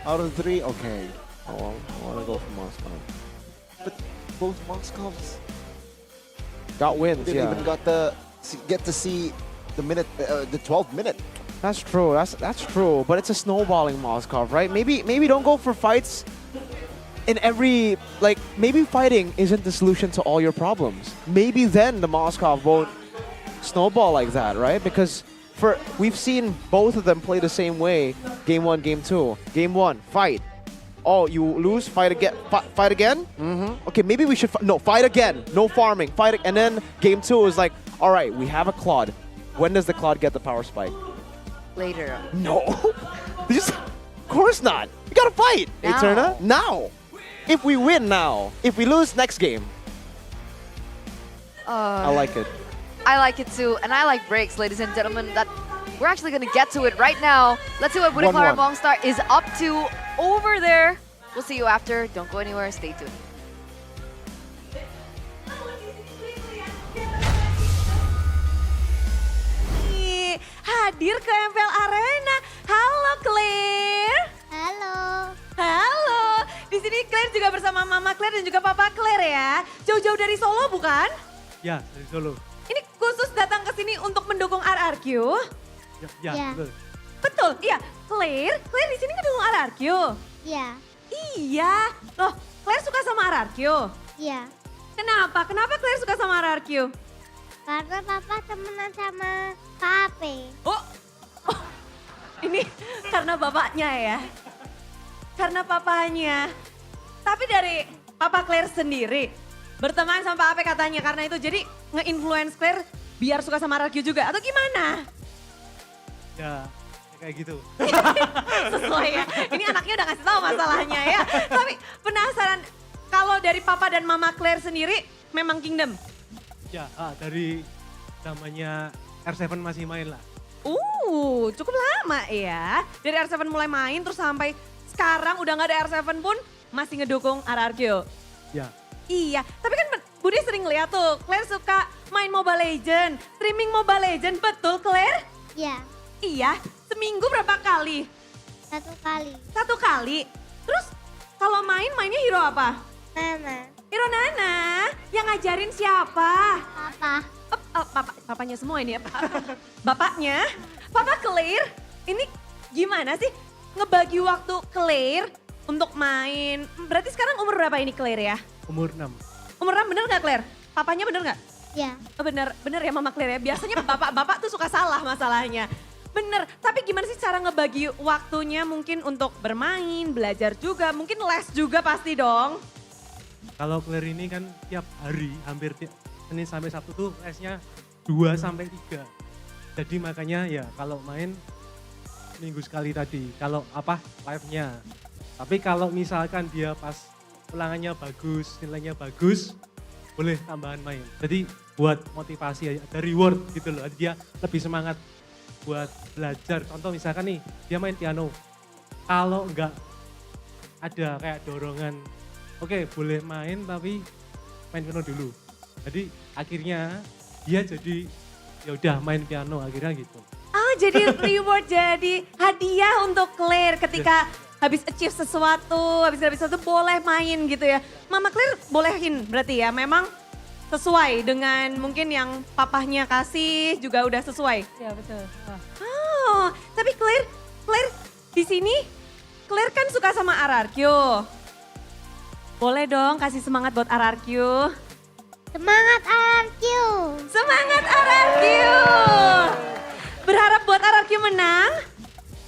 Out of the 3? Okay. Oh, well, I want to go for Moskov. But both Moskovs got wins, didn't yeah. even get to see the 12th minute. That's true. That's true. But it's a snowballing Moskov, right? Maybe don't go for fights in every, like, maybe fighting isn't the solution to all your problems. Maybe then the Moskov won't snowball like that, right? Because we've seen both of them play the same way. Game 1, game 2. Game 1, fight. Oh, you lose, fight again. Fight again? Okay, maybe we should fight again. No farming. And then game 2 is like, all right, we have a Claude. When does the Claude get the power spike? Later. No. Of course not. We gotta fight. Now. Eterna, now. If we win now. If we lose, next game. I like it. I like it too, and I like breaks, ladies and gentlemen. That we're actually gonna get to it right now. Let's see what Budiklara 1-1. Mongstar is up to over there. We'll see you after. Don't go anywhere. Stay tuned. Hadir ke MPL Arena. Halo Claire. Halo. Halo. Di sini Claire sama Mama Claire dan juga Papa Claire ya. Jauh-jauh dari Solo bukan? Ya, dari Solo. Ini khusus datang ke sini untuk mendukung RRQ? Ya. Betul. Betul, iya. Claire di sini ngedukung RRQ? Iya. Iya. Loh, Claire suka sama RRQ? Iya. Kenapa? Kenapa Claire suka sama RRQ? Karena papa temenan sama Kak Ape. Oh, ini karena bapaknya ya? Karena papanya. Tapi dari Papa Claire sendiri, berteman sama Pak Ape katanya karena itu jadi nge-influence Claire biar suka sama RRQ juga atau gimana? Ya kayak gitu. Sesuai ya, ini anaknya udah ngasih tahu masalahnya ya. Tapi penasaran, kalau dari Papa dan Mama Claire sendiri memang Kingdom? Ya, dari namanya R7 masih main lah. Cukup lama ya. Dari R7 mulai main terus sampai sekarang udah gak ada R7 pun masih ngedukung RRQ. Ya. Iya, tapi kan Budi sering lihat tuh, Claire suka main Mobile Legend, streaming Mobile Legend, betul Claire? Iya. Iya, seminggu berapa kali? 1 kali. 1 kali? Terus kalau mainnya hero apa? Nana. Hero Nana, yang ngajarin siapa? Papa. Papanya semua ini ya, bapaknya. Papa Claire, ini gimana sih ngebagi waktu Claire untuk main? Berarti sekarang umur berapa ini Claire ya? Umur 6. Umur 6 bener gak Claire? Papanya bener gak? Iya. Bener ya Mama Claire ya, biasanya bapak-bapak tuh suka salah masalahnya. Bener, tapi gimana sih cara ngebagi waktunya mungkin untuk bermain, belajar juga, mungkin les juga pasti dong. Kalau Claire ini kan tiap hari, hampir Senin sampai Sabtu tuh lesnya 2 sampai 3. Jadi makanya ya kalau main minggu sekali tadi, kalau live-nya. Tapi kalau misalkan dia pas ulangannya bagus, nilainya bagus, boleh tambahan main. Jadi buat motivasi, ada reward gitu loh, dia lebih semangat buat belajar. Contoh misalkan nih, dia main piano. Kalau enggak ada kayak dorongan, oke, boleh main tapi main piano dulu. Jadi akhirnya dia jadi ya udah main piano akhirnya gitu. Jadi reward, jadi hadiah untuk Claire ketika habis achieve sesuatu, habis sesuatu boleh main gitu ya. Mama Claire bolehin berarti ya, memang sesuai dengan mungkin yang papahnya kasih juga udah sesuai. Iya betul. Oh, tapi Claire di sini Claire kan suka sama RRQ. Boleh dong kasih semangat buat RRQ. Semangat RRQ. Semangat RRQ. Berharap buat RRQ menang?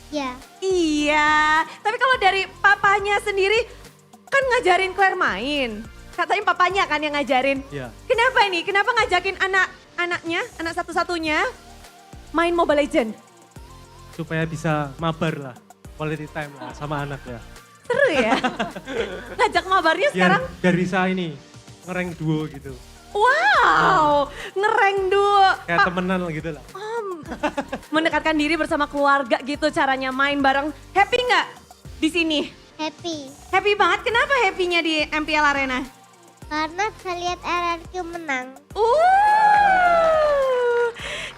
Ya. Iya, tapi kalau dari papanya sendiri kan ngajarin Claire main. Katanya papanya kan yang ngajarin. Iya. Kenapa ini? Kenapa ngajakin anak-anaknya, anak satu-satunya main Mobile Legend? Supaya bisa mabar lah, quality time lah sama anak ya. Seru ya? Ngajak mabarnya sekarang? Biar bisa ini, ngereng duo gitu. Wow, ngereng duo. Kayak temenan gitu lah. Mendekatkan diri bersama keluarga gitu caranya main bareng. Happy nggak di sini? Happy. Happy banget. Kenapa happy-nya di MPL Arena? Karena saya lihat RRQ menang.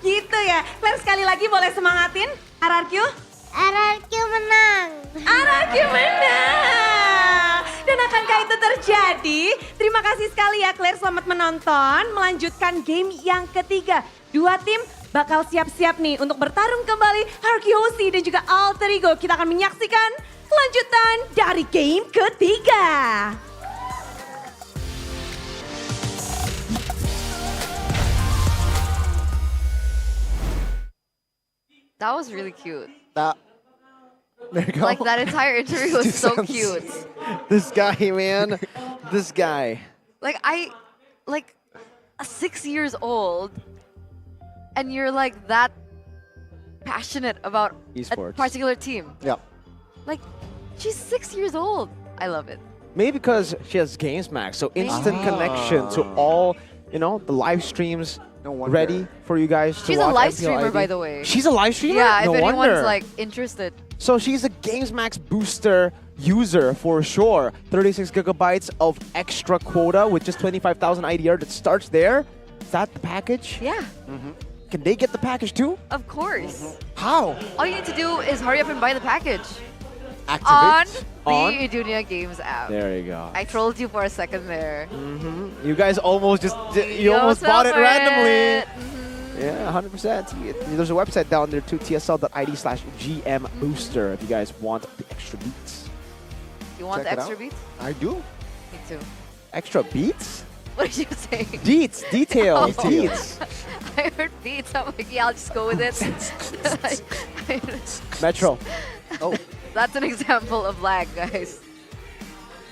Gitu ya. Claire sekali lagi boleh semangatin RRQ? RRQ menang. RRQ menang. Dan akankah itu terjadi? Terima kasih sekali ya Claire, selamat menonton. Melanjutkan game yang ketiga. 2 tim bakal siap-siap nih untuk bertarung kembali RQC dan juga Alter Ego. Kita akan menyaksikan lanjutan dari game ketiga. That was really cute. There you go. Like that entire interview was so cute. This guy, man. This guy. Like a 6 years old, and you're like that passionate about a Esports. particular team. Yep. Like, she's 6 years old. I love it. Maybe because she has Games Max, so instant connection to all, the live streams ready for you guys to She's a watch live MPL streamer, ID. by the way. She's a live streamer? Yeah, No if anyone's wonder. like interested. So she's a Games Max booster user for sure. 36 gigabytes of extra quota with just 25,000 IDR that starts there. Is that the package? Yeah. Can they get the package too? Of course. How? All you need to do is hurry up and buy the package. Activate? on the Junior Games app. There you go. I trolled you for a second there. You guys almost you almost bought it randomly. Yeah, 100%. There's a website down there too, tsl.id/GM Booster if you guys want the extra beats. You want Check the it extra out. beats? I do. Me too. Extra beats? What did you say? Deets, details, Oh. deets. I heard beats. I'm like, yeah, I'll just go with it. Metro. Oh. That's an example of lag, guys.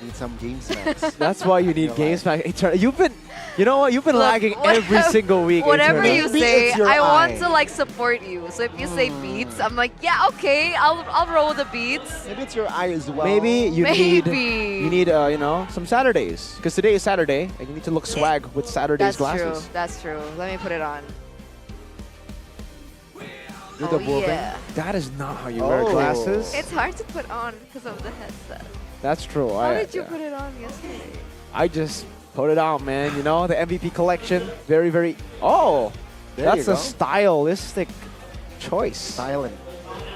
Need some game snacks. That's why you need games back. You've been, you know what? You've been Look, lagging every single week. Whatever Eternal. you say, I want to like support you. So if you say beats, I'm like, yeah, okay, I'll roll with the beats. Maybe it's your eye as well. Maybe you need Maybe. you know, some Saturdays because today is Saturday and you need to look swag with Saturday's That's glasses. true. That's true. Let me put it on. Do Oh, yeah. That is not how you wear glasses. It's hard to put on because of the headset. That's true. How did you put it on yesterday? I just put it out, man. You know, the MVP collection. Very, very. Oh, There that's you a go. stylistic choice. Styling.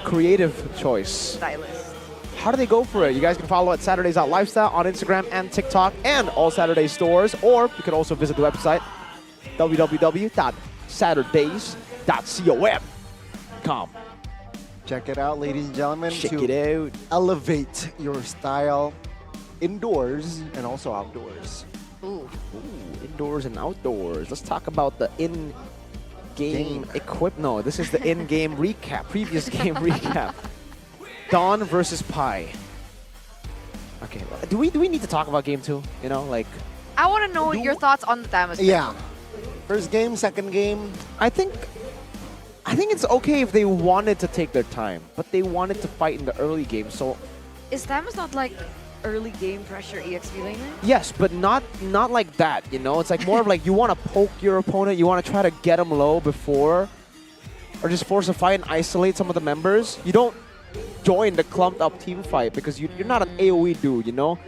Creative choice. Stylist. How do they go for it? You guys can follow at Saturdays Out Lifestyle on Instagram and TikTok and all Saturday stores. Or you can also visit the website www.saturdays.com. Check it out, ladies and gentlemen. Check to it out. Elevate your style indoors and also outdoors. Ooh. Indoors and outdoors. Let's talk about the in-game equip. No, this is the in-game recap. Previous game recap. Dawn versus Pi. Okay, do we need to talk about game 2? You know, like I want to know your thoughts on the Thamus. Yeah. First game, second game. I think it's okay if they wanted to take their time, but they wanted to fight in the early game. So Is Thamus not like early game pressure EXP laner? yes, but not like that, you know? It's like more of like you want to poke your opponent, you want to try to get them low before, or just force a fight and isolate some of the members. You don't join the clumped up team fight because you're not an AoE dude, you know?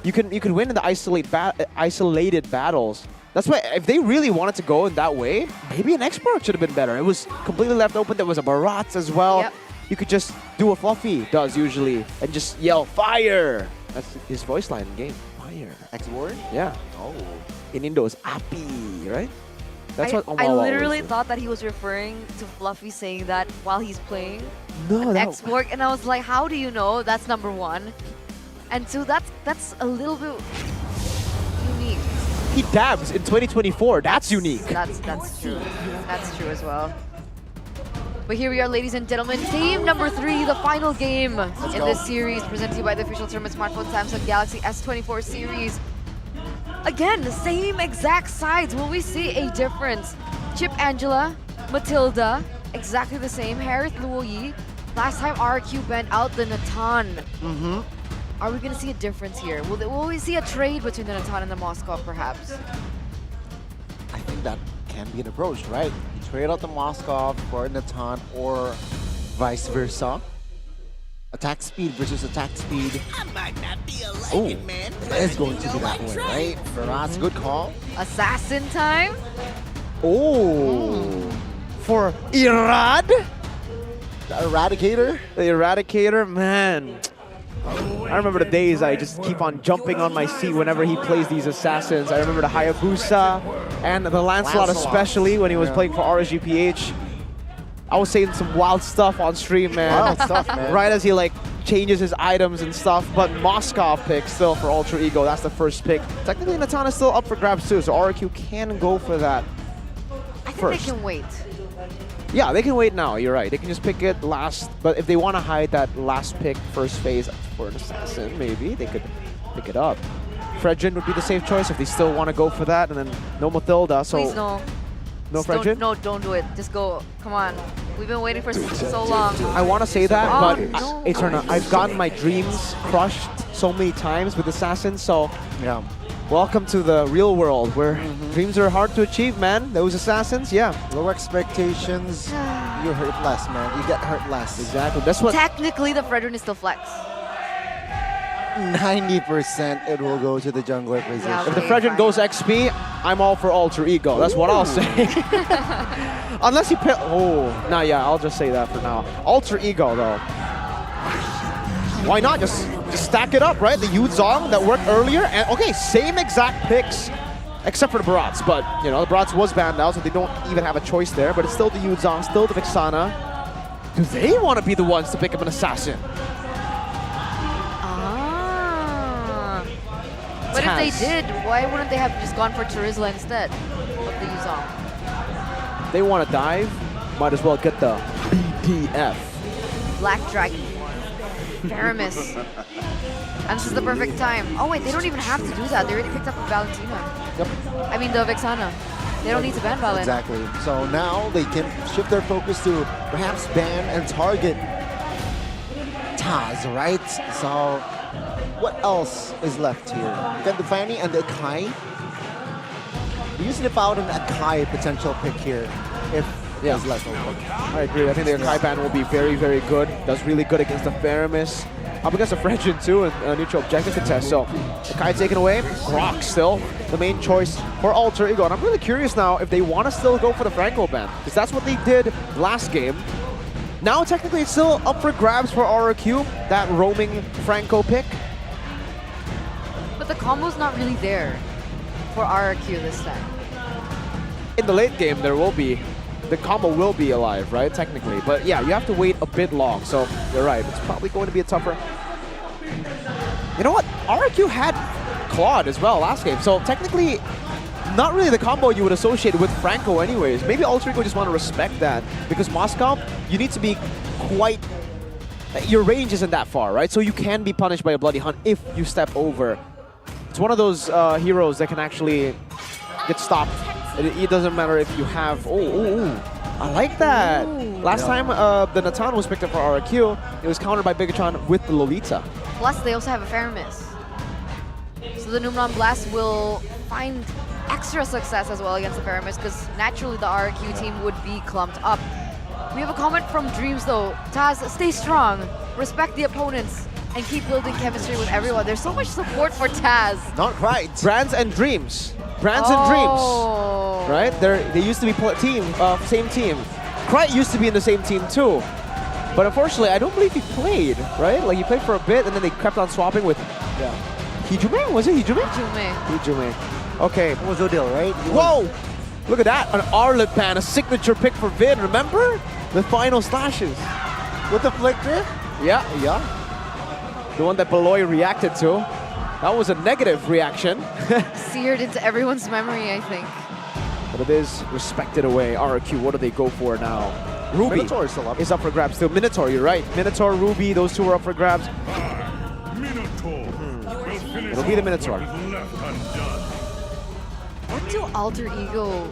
You can win in the isolated battles. That's why if they really wanted to go in that way, maybe an expert should have been better. It was completely left open. There was a Barats as well. Yep. You could just do what Fluffy does usually and just yell fire. That's his voice line in game. Fire. X-Word? Yeah. Oh. In Indo, it's Api, right? That's what I Omawa always literally says. thought that he was referring to Fluffy saying that while he's playing No, that X-Borg, and I was like, how do you know? That's number one. And two, that's a little bit unique. he dabs in 2024. That's unique. That's true. That's true as well. But here we are, ladies and gentlemen. Game number 3, the final game in this series, presented to you by the official tournament smartphone Samsung Galaxy S24 series. Again, the same exact sides. Will we see a difference? Chip Angela, Matilda, exactly the same. Harith Luoyi. Last time RQ bent out the Natan. Mm-hmm. Are we going to see a difference here? Will we see a trade between the Natan and the Moskov, perhaps? I think that can be an approach, right? You trade out the Moskov for Natan or vice versa. Attack speed versus attack speed. I might not be a Oh, legend, man. it's going to be that way, right? Ferraz, good call. Assassin time? Oh. For Irad? The Eradicator? The Eradicator, man. I remember the days I just keep on jumping on my seat whenever he plays these assassins. I remember the Hayabusa and the Lancelot especially when he was playing for RSGPH. I was saying some wild stuff on stream, man. Wild stuff, man. Right as he like changes his items and stuff. But Moskov pick still for Ultra Ego. That's the first pick. Technically, Natan is still up for grabs too, so RQ can go for that I think first. they can wait. Yeah, they can wait now. You're right. They can just pick it last. But if they want to hide that last pick, first phase for an assassin, maybe they could pick it up. Fredrin would be the safe choice if they still want to go for that. And then no Matilda, so Please no. no Just don't- Fredrin? No, don't do it. Just go. Come on. We've been waiting for so long. I want to say that, Oh, but no. Eterna, I've gotten my dreams crushed so many times with assassins. So yeah. Welcome to the real world where dreams are hard to achieve, man. Those assassins, yeah. Low expectations, you hurt less, man. You get hurt less. Exactly. That's what. Technically, the Fredrin is still flex. 90% it will go to the jungler position. Yeah, If the Fredrin goes XP, I'm all for Alter Ego. That's what I'll say. Unless he pick. Oh, no, yeah, I'll just say that for now. Alter Ego, though. Why not just just stack it up, right? The Yuzong that worked earlier, and okay, same exact picks, except for the Barats. But, you know, the Barats was banned now, so they don't even have a choice there. But it's still the Yuzong, still the Vixana. Do they want to be the ones to pick up an assassin? But if they did, why wouldn't they have just gone for Charizla instead of the Yuzong? They want to dive, might as well get the BDF. Black Dragon. Paramis. And this is the perfect time. Oh wait, they don't even have to do that. They already picked up Valentina. Yep. I mean the Vixana. They don't need to ban Valen. Exactly. So now they can shift their focus to perhaps ban and target Taz, right? So what else is left here? Got the Fanny and the Akai. Usually found an Akai potential pick here if there's less open. I agree. I think the Akai ban will be very, very good. Does really good against the Faramis. Up against the Frenchon too in a neutral objective contest. So Akai taken away. Grok still the main choice for Alter Ego. And I'm really curious now if they want to still go for the Franco ban, because that's what they did last game. Now technically it's still up for grabs for RRQ, that roaming Franco pick. But the combo's not really there for RRQ this time. In the late game, there will be. The combo will be alive, right? Technically. But yeah, you have to wait a bit long. So you're right. It's probably going to be a tougher. You know what? RRQ had Claude as well last game. So technically, not really the combo you would associate with Franco anyways. Maybe Alter Ego just want to respect that. Because Moscow, you need to be quite... Your range isn't that far, right? So you can be punished by a Bloody Hunt if you step over. It's one of those heroes that can actually get stopped. It doesn't matter if you have... I like that. Last time the Natan was picked up for RRQ, it was countered by Bigatron with the Lolita. Plus, they also have a Faramis. So the Numnon Blast will find extra success as well against the Faramis, because naturally the RRQ team would be clumped up. We have a comment from Dreams though. Taz, stay strong, respect the opponents, and keep building chemistry with everyone. There's so much support for Taz. Not right. Brands and Dreams. Brands and Dreams. Right? They used to be same team. Krite used to be in the same team too. But unfortunately, I don't believe he played, right? Like he played for a bit and then they kept on swapping with Hijume? Was it Hijume? Hijume. Okay. It was Odil, right? Whoa! Look at that. An Arlet ban, a signature pick for Vid, remember? The final slashes. With the flicker? Yeah. The one that Beloy reacted to. That was a negative reaction. Seared into everyone's memory, I think. But it is respected away. RRQ, what do they go for now? Ruby Minotaur is still up. Is up for grabs still. Minotaur, you're right. Minotaur, Ruby, those two are up for grabs. It'll be the Minotaur. What do Alter Ego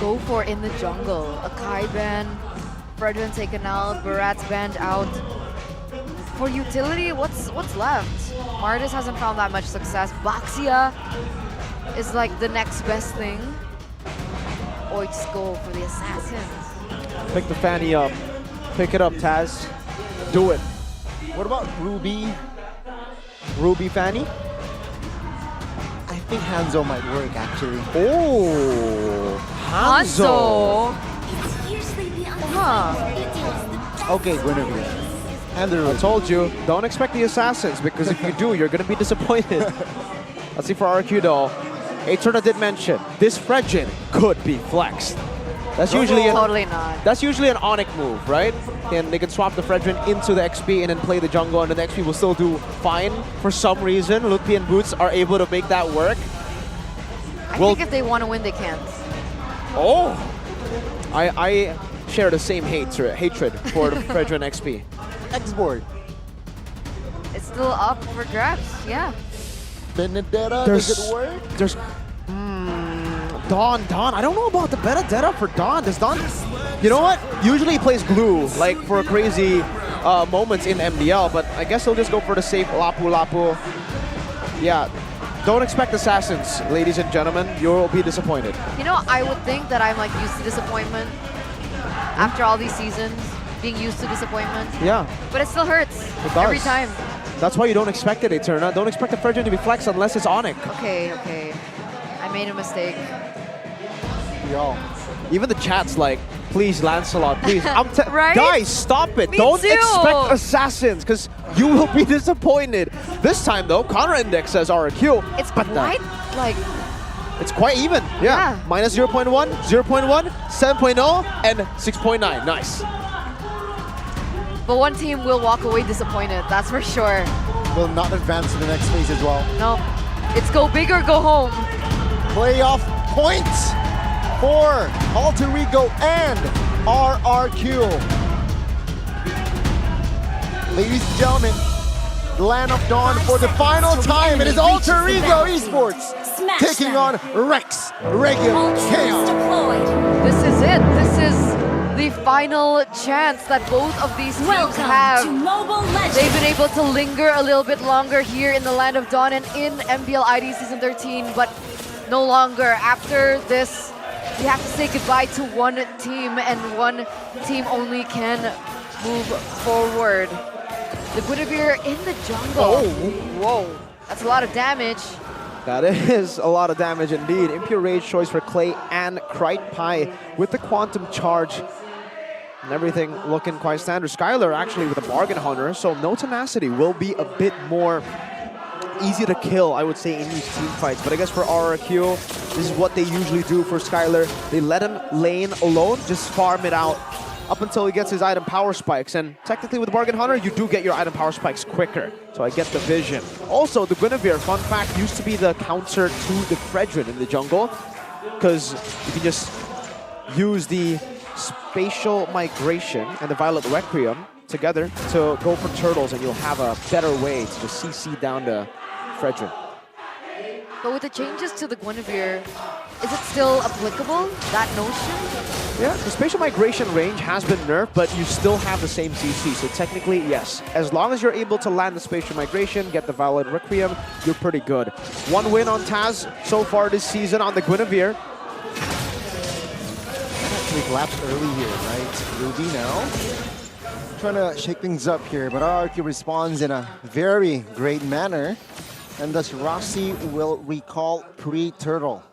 go for in the jungle? Akai ban, Fredrin taken out, Barat's banned out. For utility, what's left? Mardis hasn't found that much success. Baxia is like the next best thing. Or just go for the assassins. Pick the Fanny up. Pick it up, Taz. Do it. What about Ruby? Ruby Fanny? I think Hanzo might work actually. Oh, Hanzo. Okay, Guinevere. And I told you, don't expect the assassins, because if you do, you're going to be disappointed. Let's see for RQ though. Aeterna did mention, this Fredrin could be flexed. That's usually totally not. That's usually an Onyx move, right? And they can swap the Fredrin into the XP and then play the jungle, and then the XP will still do fine. For some reason, Lutpi and Boots are able to make that work. I think if they want to win, they can't. Oh! I share the same hatred for the Fredrin XP. X-board. It's still up for grabs, yeah. Benedetta, does it work? There's Dawn. I don't know about the Benedetta for Dawn. Does Dawn... You know what? Usually he plays glue, like for crazy moments in MDL, but I guess he'll just go for the safe Lapu. Yeah. Don't expect assassins, ladies and gentlemen. You'll be disappointed. You know, I would think that I'm like used to disappointment after all these seasons, being used to disappointment. Yeah. But it still hurts It does. every time. That's why you don't expect it, Aeterna. Don't expect the Fredrin to be flexed unless it's Onyx. Okay. I made a mistake. Even the chat's like, Please, Lancelot, please. Right? Guys, stop it. Me Don't too. expect assassins, because you will be disappointed. This time, though, counter index says RQ. It's quite like... It's quite even. Yeah. Minus 0.1, 0.1, 7.0, and 6.9. Nice. But one team will walk away disappointed, that's for sure. Will not advance to the next phase as well. No, it's go big or go home. Playoff points for Alter Ego and RRQ. Ladies and gentlemen, the Land of Dawn for the final time. It is Alter Ego Esports taking on Rex Regular Chaos. This is it. This is the final chance that both of these teams have. They've been able to linger a little bit longer here in the Land of Dawn and in MPL ID Season 13, but no longer. After this, we have to say goodbye to one team, and one team only can move forward. The Guinevere in the jungle. Oh. Whoa, that's a lot of damage. That is a lot of damage indeed. Impure Rage choice for Clay and Krite Pie with the Quantum Charge. And everything looking quite standard. Skylar actually with a Bargain Hunter, so no Tenacity will be a bit more easy to kill, I would say, in these team fights. But I guess for RRQ, this is what they usually do for Skylar. They let him lane alone, just farm it out up until he gets his item power spikes. And technically with Bargain Hunter, you do get your item power spikes quicker. So I get the vision. Also, the Guinevere, fun fact, used to be the counter to the Fredrin in the jungle, because you can just use the Spatial Migration and the Violet Requiem together to go for turtles, and you'll have a better way to just CC down to Fredrin. But with the changes to the Guinevere, is it still applicable, that notion? Yeah, the Spatial Migration range has been nerfed, but you still have the same CC, so technically, yes. As long as you're able to land the Spatial Migration, get the Violet Requiem, you're pretty good. One win on Taz so far this season on the Guinevere. Actually collapsed early here, right? Ruby now trying to shake things up here, but RRQ responds in a very great manner, and thus Rossi will recall pre-turtle.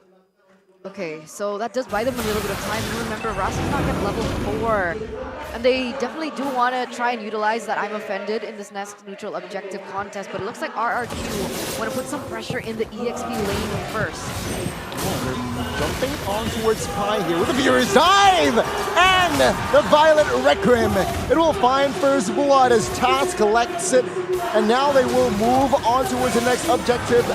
Okay, so that does buy them a little bit of time. Remember, Rossi's not yet level 4. And they definitely do want to try and utilize that I'm Offended in this next neutral objective contest, but it looks like RRQ want to put some pressure in the EXP lane first. Oh, they're jumping on towards Pi here with a Furious Dive! And the Violet Requiem. It will find first blood as Taz collects it, and now they will move on towards the next objective,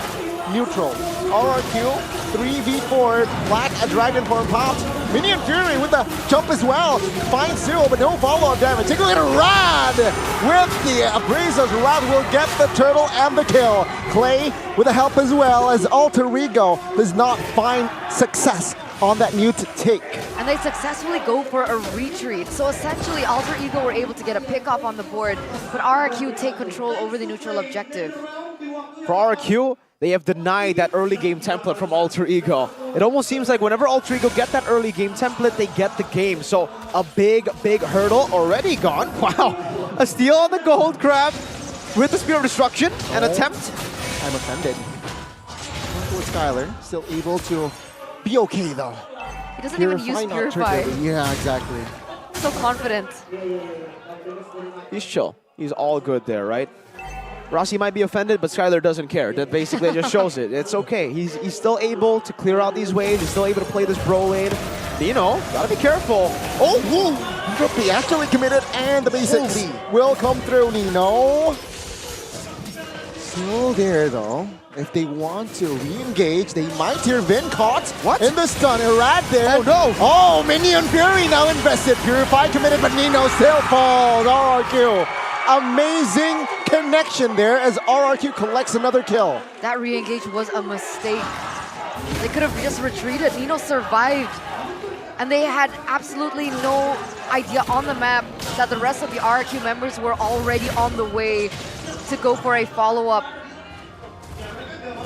neutral. RRQ, 3v4, Black, a Dragon Form popped. Minion Fury with the jump as well. Finds Zero, but no follow-up damage. Take a look at Rad with the Appraisers. Rad will get the turtle and the kill. Clay with the help as well, as Alter Ego does not find success on that new take. And they successfully go for a retreat. So essentially, Alter Ego were able to get a pick off on the board, but RRQ take control over the neutral objective. For RRQ, they have denied that early game template from Alter Ego. It almost seems like whenever Alter Ego get that early game template, they get the game. So a big hurdle already gone. Wow, a steal on the Gold Crab with the Spear of Destruction, an attempt. I'm Offended. With Skylar, still able to be okay though. He doesn't even use Purify. Yeah, exactly. So confident. He's chill. He's all good there, right? Rossi might be offended, but Skylar doesn't care. That basically just shows it. It's okay. He's still able to clear out these waves. He's still able to play this bro lane. Nino, gotta be careful. Oh, woo! He actually committed, and the basics will come through, Nino. Still there, though. If they want to re-engage, they might hear Vin caught in the stun. Irad there. Oh, no. Oh, Minion Fury now invested. Purify committed, but Nino still falls. RRQ. Amazing connection there as RRQ collects another kill. That re-engage was a mistake. They could have just retreated. Nino survived. And they had absolutely no idea on the map that the rest of the RRQ members were already on the way to go for a follow-up.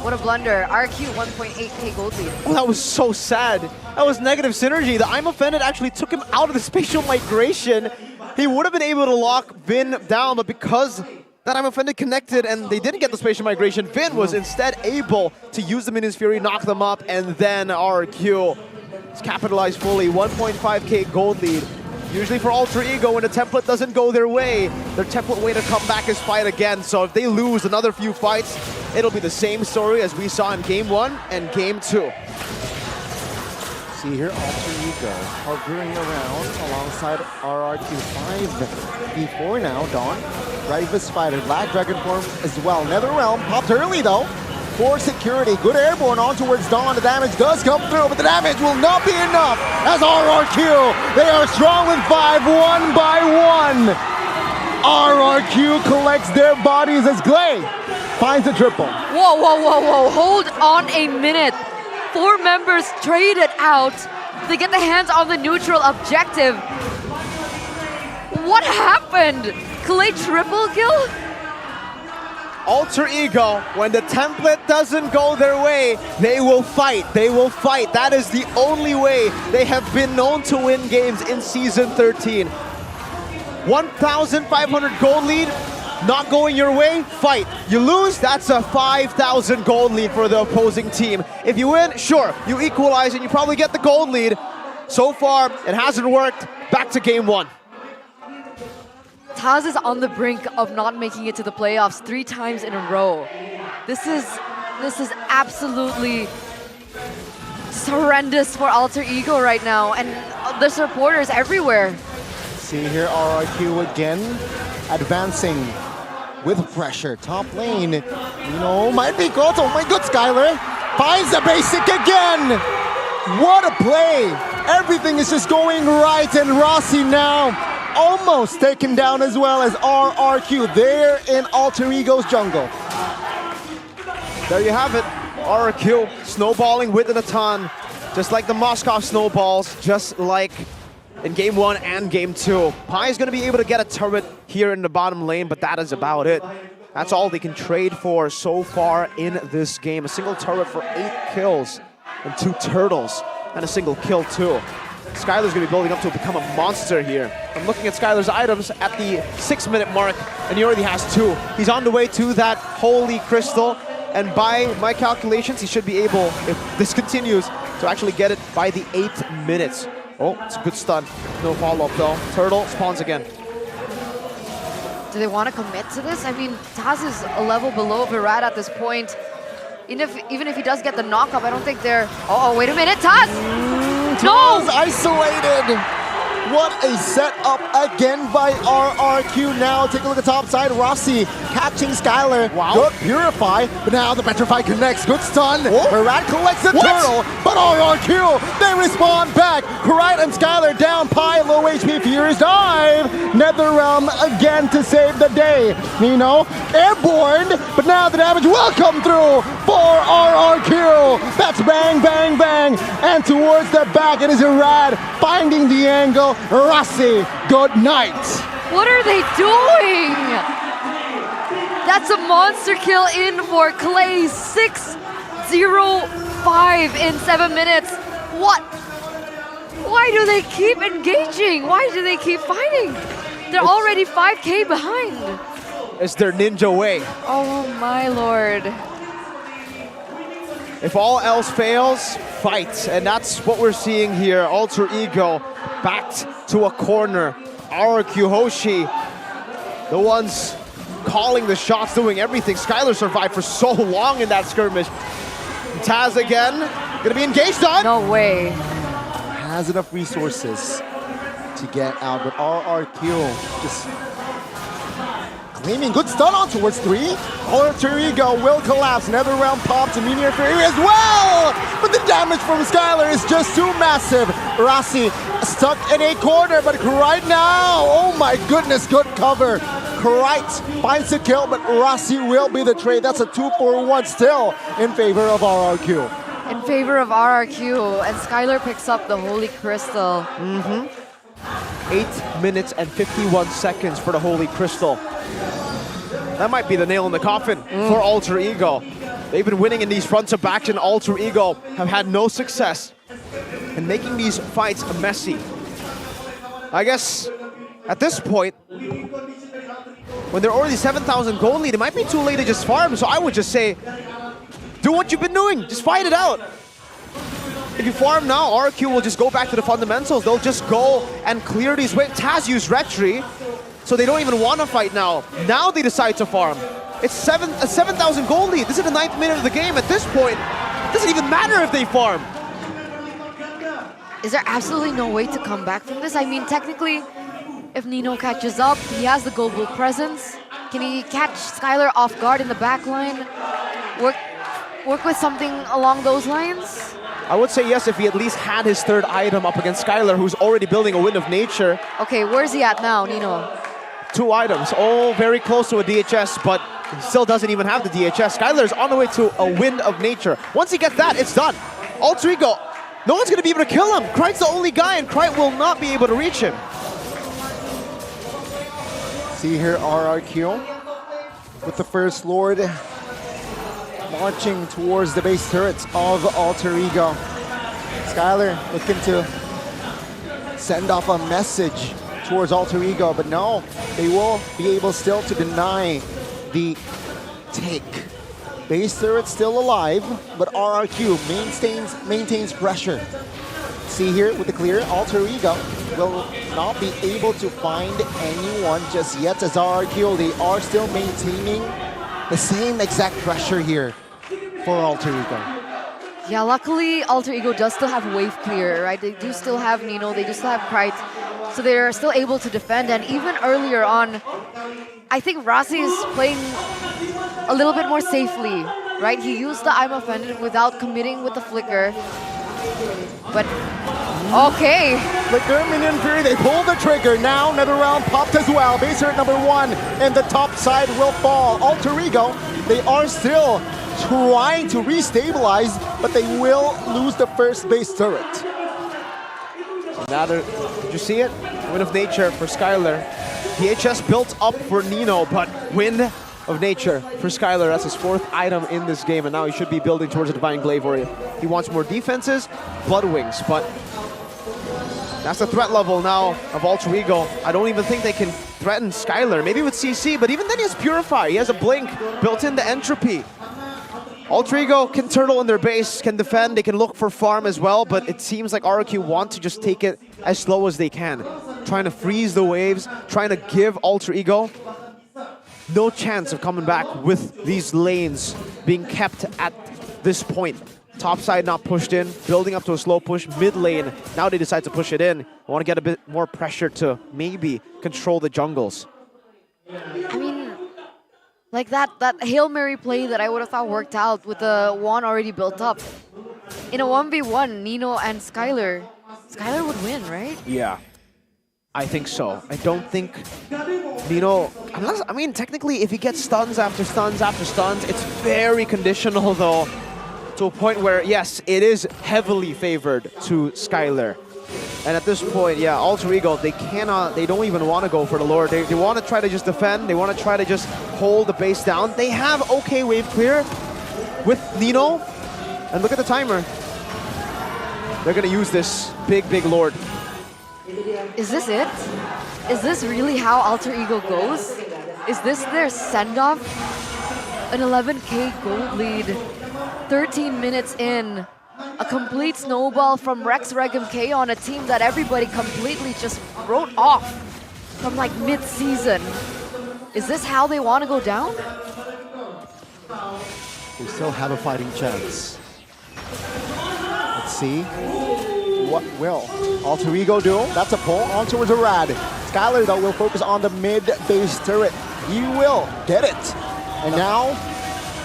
What a blunder. RRQ 1.8k gold lead. Oh, that was so sad. That was negative synergy. The I'm Offended actually took him out of the Spatial Migration. He would have been able to lock Vin down, but because that I'm Offended connected and they didn't get the Spatial Migration, Vin was instead able to use the Minion's Fury, knock them up, and then RRQ Let's capitalize fully. 1.5k gold lead. Usually for Alter Ego, when the template doesn't go their way, their template way to come back is fight again. So if they lose another few fights, it'll be the same story as we saw in Game 1 and Game 2. See here, Alter Ego hovering around alongside RRQ 5v4 now. Dawn, Rivas Spider, Black Dragon form as well. Netherrealm popped early though for security. Good airborne on towards Dawn. The damage does come through, but the damage will not be enough as RRQ, they are strong with 5, 1 by 1. RRQ collects their bodies as Glay finds a triple. Whoa, whoa, whoa, whoa, hold on a minute. 4 members traded out to get the hands on the neutral objective. What happened? Clay triple kill? Alter Ego, when the template doesn't go their way, they will fight. They will fight. That is the only way they have been known to win games in Season 13. 1,500 gold lead, not going your way, fight. You lose, that's a 5,000 gold lead for the opposing team. If you win, sure, you equalize and you probably get the gold lead. So far, it hasn't worked. Back to Game 1. Taz is on the brink of not making it to the playoffs 3 times in a row. This is absolutely horrendous for Alter Ego right now, and the supporters everywhere. See here, RRQ again advancing with pressure. Top lane, you know, might be caught. Oh my god, Skylar finds the basic again. What a play. Everything is just going right, and Rossi now almost taken down as well as RRQ there in Alter Ego's jungle. There you have it. RRQ snowballing within a ton. Just like the Moscow snowballs, just like in Game 1 and Game 2. Pi is going to be able to get a turret here in the bottom lane, but that is about it. That's all they can trade for so far in this game. A single turret for 8 kills and 2 turtles and a single kill too. Skylar's going to be building up to become a monster here. I'm looking at Skylar's items at the 6-minute mark, and he already has 2. He's on the way to that Holy Crystal, and by my calculations, he should be able, if this continues, to actually get it by the 8 minutes. Oh, it's a good stun. No follow-up though. Turtle spawns again. Do they want to commit to this? I mean, Taz is a level below Virat at this point. Even if he does get the knock-up, I don't think they're... Oh, wait a minute, Taz! No! Isolated! What a setup again by RRQ. Now take a look at top side. Rossi catching Skylar. Wow. Good Purify, but now the Petrify connects. Good stun. Virat collects the turtle, but RRQ, they respond back. Virat and Skylar down. Pi, low HP, Furious Dive. Netherrealm again to save the day. Nino, airborne, but now the damage will come through for RRQ. That's bang, bang, bang. And towards the back, it is Irad finding the angle. Rossi, good night. What are they doing? That's a monster kill in for Clay. 6-0-5 in 7 minutes. What? Why do they keep engaging? Why do they keep fighting? They're already 5k behind. It's their ninja way. Oh my lord. If all else fails, fight. And that's what we're seeing here. Alter Ego backed to a corner. RRQ Hoshi, the ones calling the shots, doing everything. Skylar survived for so long in that skirmish. Taz again, gonna be engaged on. No way. Has enough resources to get out, but RRQ just claiming good stun on towards 3. Alter Ego will collapse. Netherrealm pops and Meteor Fury as well! But the damage from Skylar is just too massive. Rossi stuck in a corner, but right now, oh my goodness, good cover. Krait finds the kill, but Rossi will be the trade. That's a 2-for-1 still in favor of RRQ. In favor of RRQ, and Skylar picks up the Holy Crystal. 8 minutes and 51 seconds for the Holy Crystal. That might be the nail in the coffin for Alter Ego. They've been winning in these fronts of backs, and Alter Ego have had no success in making these fights messy. I guess at this point, when they're already 7,000 gold lead, it might be too late to just farm. So I would just say, do what you've been doing. Just fight it out. If you farm now, RQ will just go back to the fundamentals. They'll just go and clear these waves. Taz used Retry, so they don't even want to fight now. Now they decide to farm. It's a 7,000 gold lead. This is the 9th minute of the game. At this point, it doesn't even matter if they farm. Is there absolutely no way to come back from this? I mean, technically, if Nino catches up, he has the global presence. Can he catch Skylar off guard in the back line? Work with something along those lines? I would say yes if he at least had his 3rd item up against Skylar, who's already building a Wind of Nature. Okay, where's he at now, Nino? 2 items, all very close to a DHS, but he still doesn't even have the DHS. Skylar's on the way to a Wind of Nature. Once he gets that, it's done. Alter Ego, no one's going to be able to kill him. Krite's the only guy, and Krite will not be able to reach him. See here, RRQ with the First Lord marching towards the base turrets of Alter Ego. Skylar looking to send off a message towards Alter Ego, but no, they will be able still to deny the take. Base turret still alive, but RRQ maintains pressure. See here with the clear, Alter Ego will not be able to find anyone just yet as RRQ. They are still maintaining the same exact pressure here for Alter Ego. Yeah, luckily Alter Ego does still have wave clear, right? They do still have Nino, they do still have Krite, so they're still able to defend. And even earlier on, I think Rasi is playing a little bit more safely, right? He used the I'm offended without committing with the flicker. But, okay. Flicker, Minion Fury, they pull the trigger. Now another round popped as well. Base turret number 1 and the top side will fall. Alter Ego, they are still trying to restabilize, but they will lose the first base turret. Now, did you see it? Wind of Nature for Skylar. DHS built up for Nino, but Wind of Nature for Skylar. That's his 4th item in this game, and now he should be building towards a Divine Glaive Warrior. He wants more defenses, Blood Wings, but that's the threat level now of Alter Ego. I don't even think they can threaten Skylar. Maybe with CC, but even then he has Purify. He has a Blink, built in the Entropy. Alter Ego can turtle in their base, can defend, they can look for farm as well, but it seems like RQ want to just take it as slow as they can. Trying to freeze the waves, trying to give Alter Ego no chance of coming back with these lanes being kept at this point. Top side not pushed in, building up to a slow push, mid lane. Now they decide to push it in. I want to get a bit more pressure to maybe control the jungles. I mean, like that Hail Mary play that I would have thought worked out with the one already built up. In a 1v1, Nino and Skylar would win, right? Yeah, I think so. I don't think Nino, unless, I mean, technically if he gets stuns after stuns after stuns, it's very conditional though, to a point where, yes, it is heavily favored to Skylar. And at this point, yeah, Alter Ego, they don't even want to go for the Lord. They want to try to just defend. They want to try to just hold the base down. They have okay wave clear with Nino. And look at the timer. They're going to use this big Lord. Is this it? Is this really how Alter Ego goes? Is this their send-off? An 11k gold lead, 13 minutes in. A complete snowball from Rex Regum K on a team that everybody completely just wrote off from like mid-season. Is this how they want to go down? They still have a fighting chance. Let's see. What will Alter Ego do? That's a pull on towards a Rad. Skylar, though, will focus on the mid-base turret. He will get it. And now,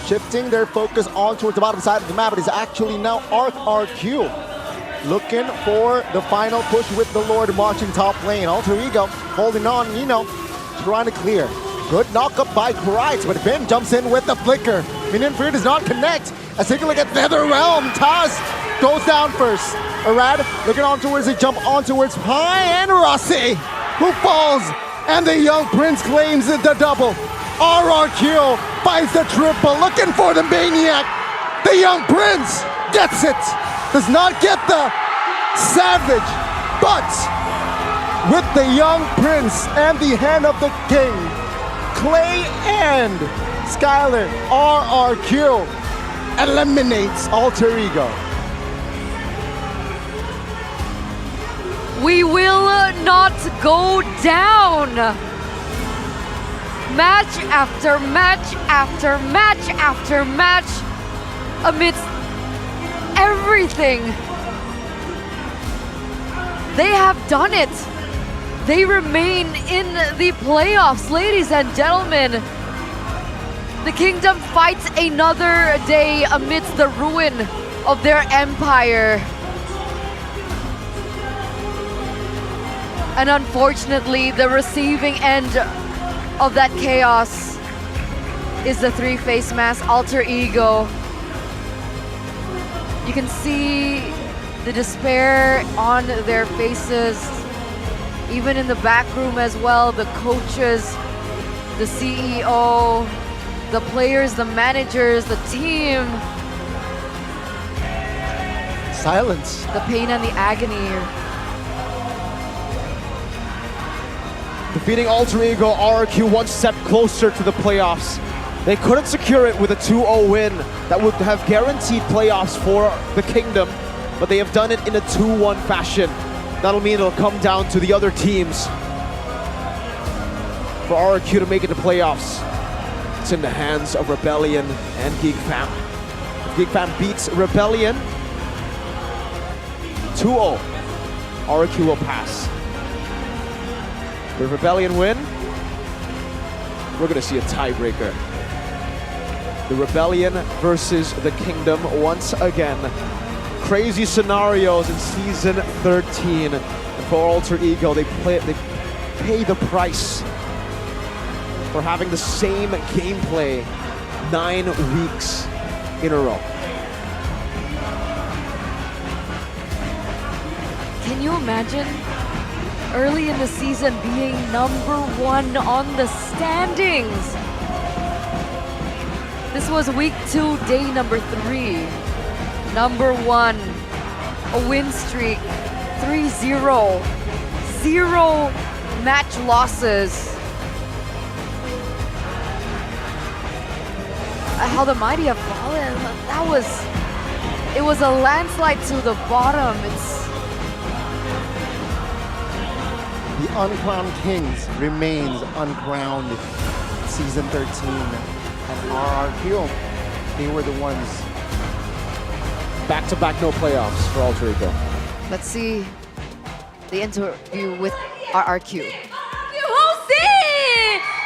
shifting their focus on towards the bottom side of the map, it is actually now RRQ looking for the final push with the Lord marching top lane. Alter Ego holding on, Nino trying to clear. Good knock-up by Krite, but Vin jumps in with the flicker. Minion Fury does not connect. As take a look at the other realm, Taz goes down first. Arad looking on towards the jump on towards Pi and Rossi, who falls, and the young prince claims the double. RRQ finds the triple, looking for the maniac. The young prince gets it. Does not get the savage, but with the young prince and the hand of the king, Clay and Skylar, RRQ eliminates Alter Ego. We will not go down. Match after match after match after match, amidst everything, they have done it. They remain in the playoffs, ladies and gentlemen. The Kingdom fights another day amidst the ruin of their empire. And unfortunately, the receiving end of that chaos is the three-face mask alter ego. You can see the despair on their faces, even in the back room as well. The coaches, the CEO, the players, the managers, the team. Silence. The pain and the agony. Defeating Alter Ego, RRQ one step closer to the playoffs. They couldn't secure it with a 2-0 win that would have guaranteed playoffs for the Kingdom, but they have done it in a 2-1 fashion. That'll mean it'll come down to the other teams for RRQ to make it to playoffs. It's in the hands of Rebellion and Geek Fam. If Geek Fam beats Rebellion 2-0, RRQ will pass. If Rebellion win, we're gonna see a tiebreaker. The Rebellion versus the Kingdom once again. Crazy scenarios in Season 13. And for Alter Ego, they pay the price for having the same gameplay 9 weeks in a row. Can you imagine early in the season being #1 on the standings? This was week 2, day number 3. #1, a win streak, 3-0, 0 match losses. How the mighty have fallen. It was a landslide to the bottom. The uncrowned kings remains uncrowned. Season 13 and RRQ, they were the ones. Back-to-back no playoffs for Alter Ego. Let's see the interview with RRQ. Yuhusi!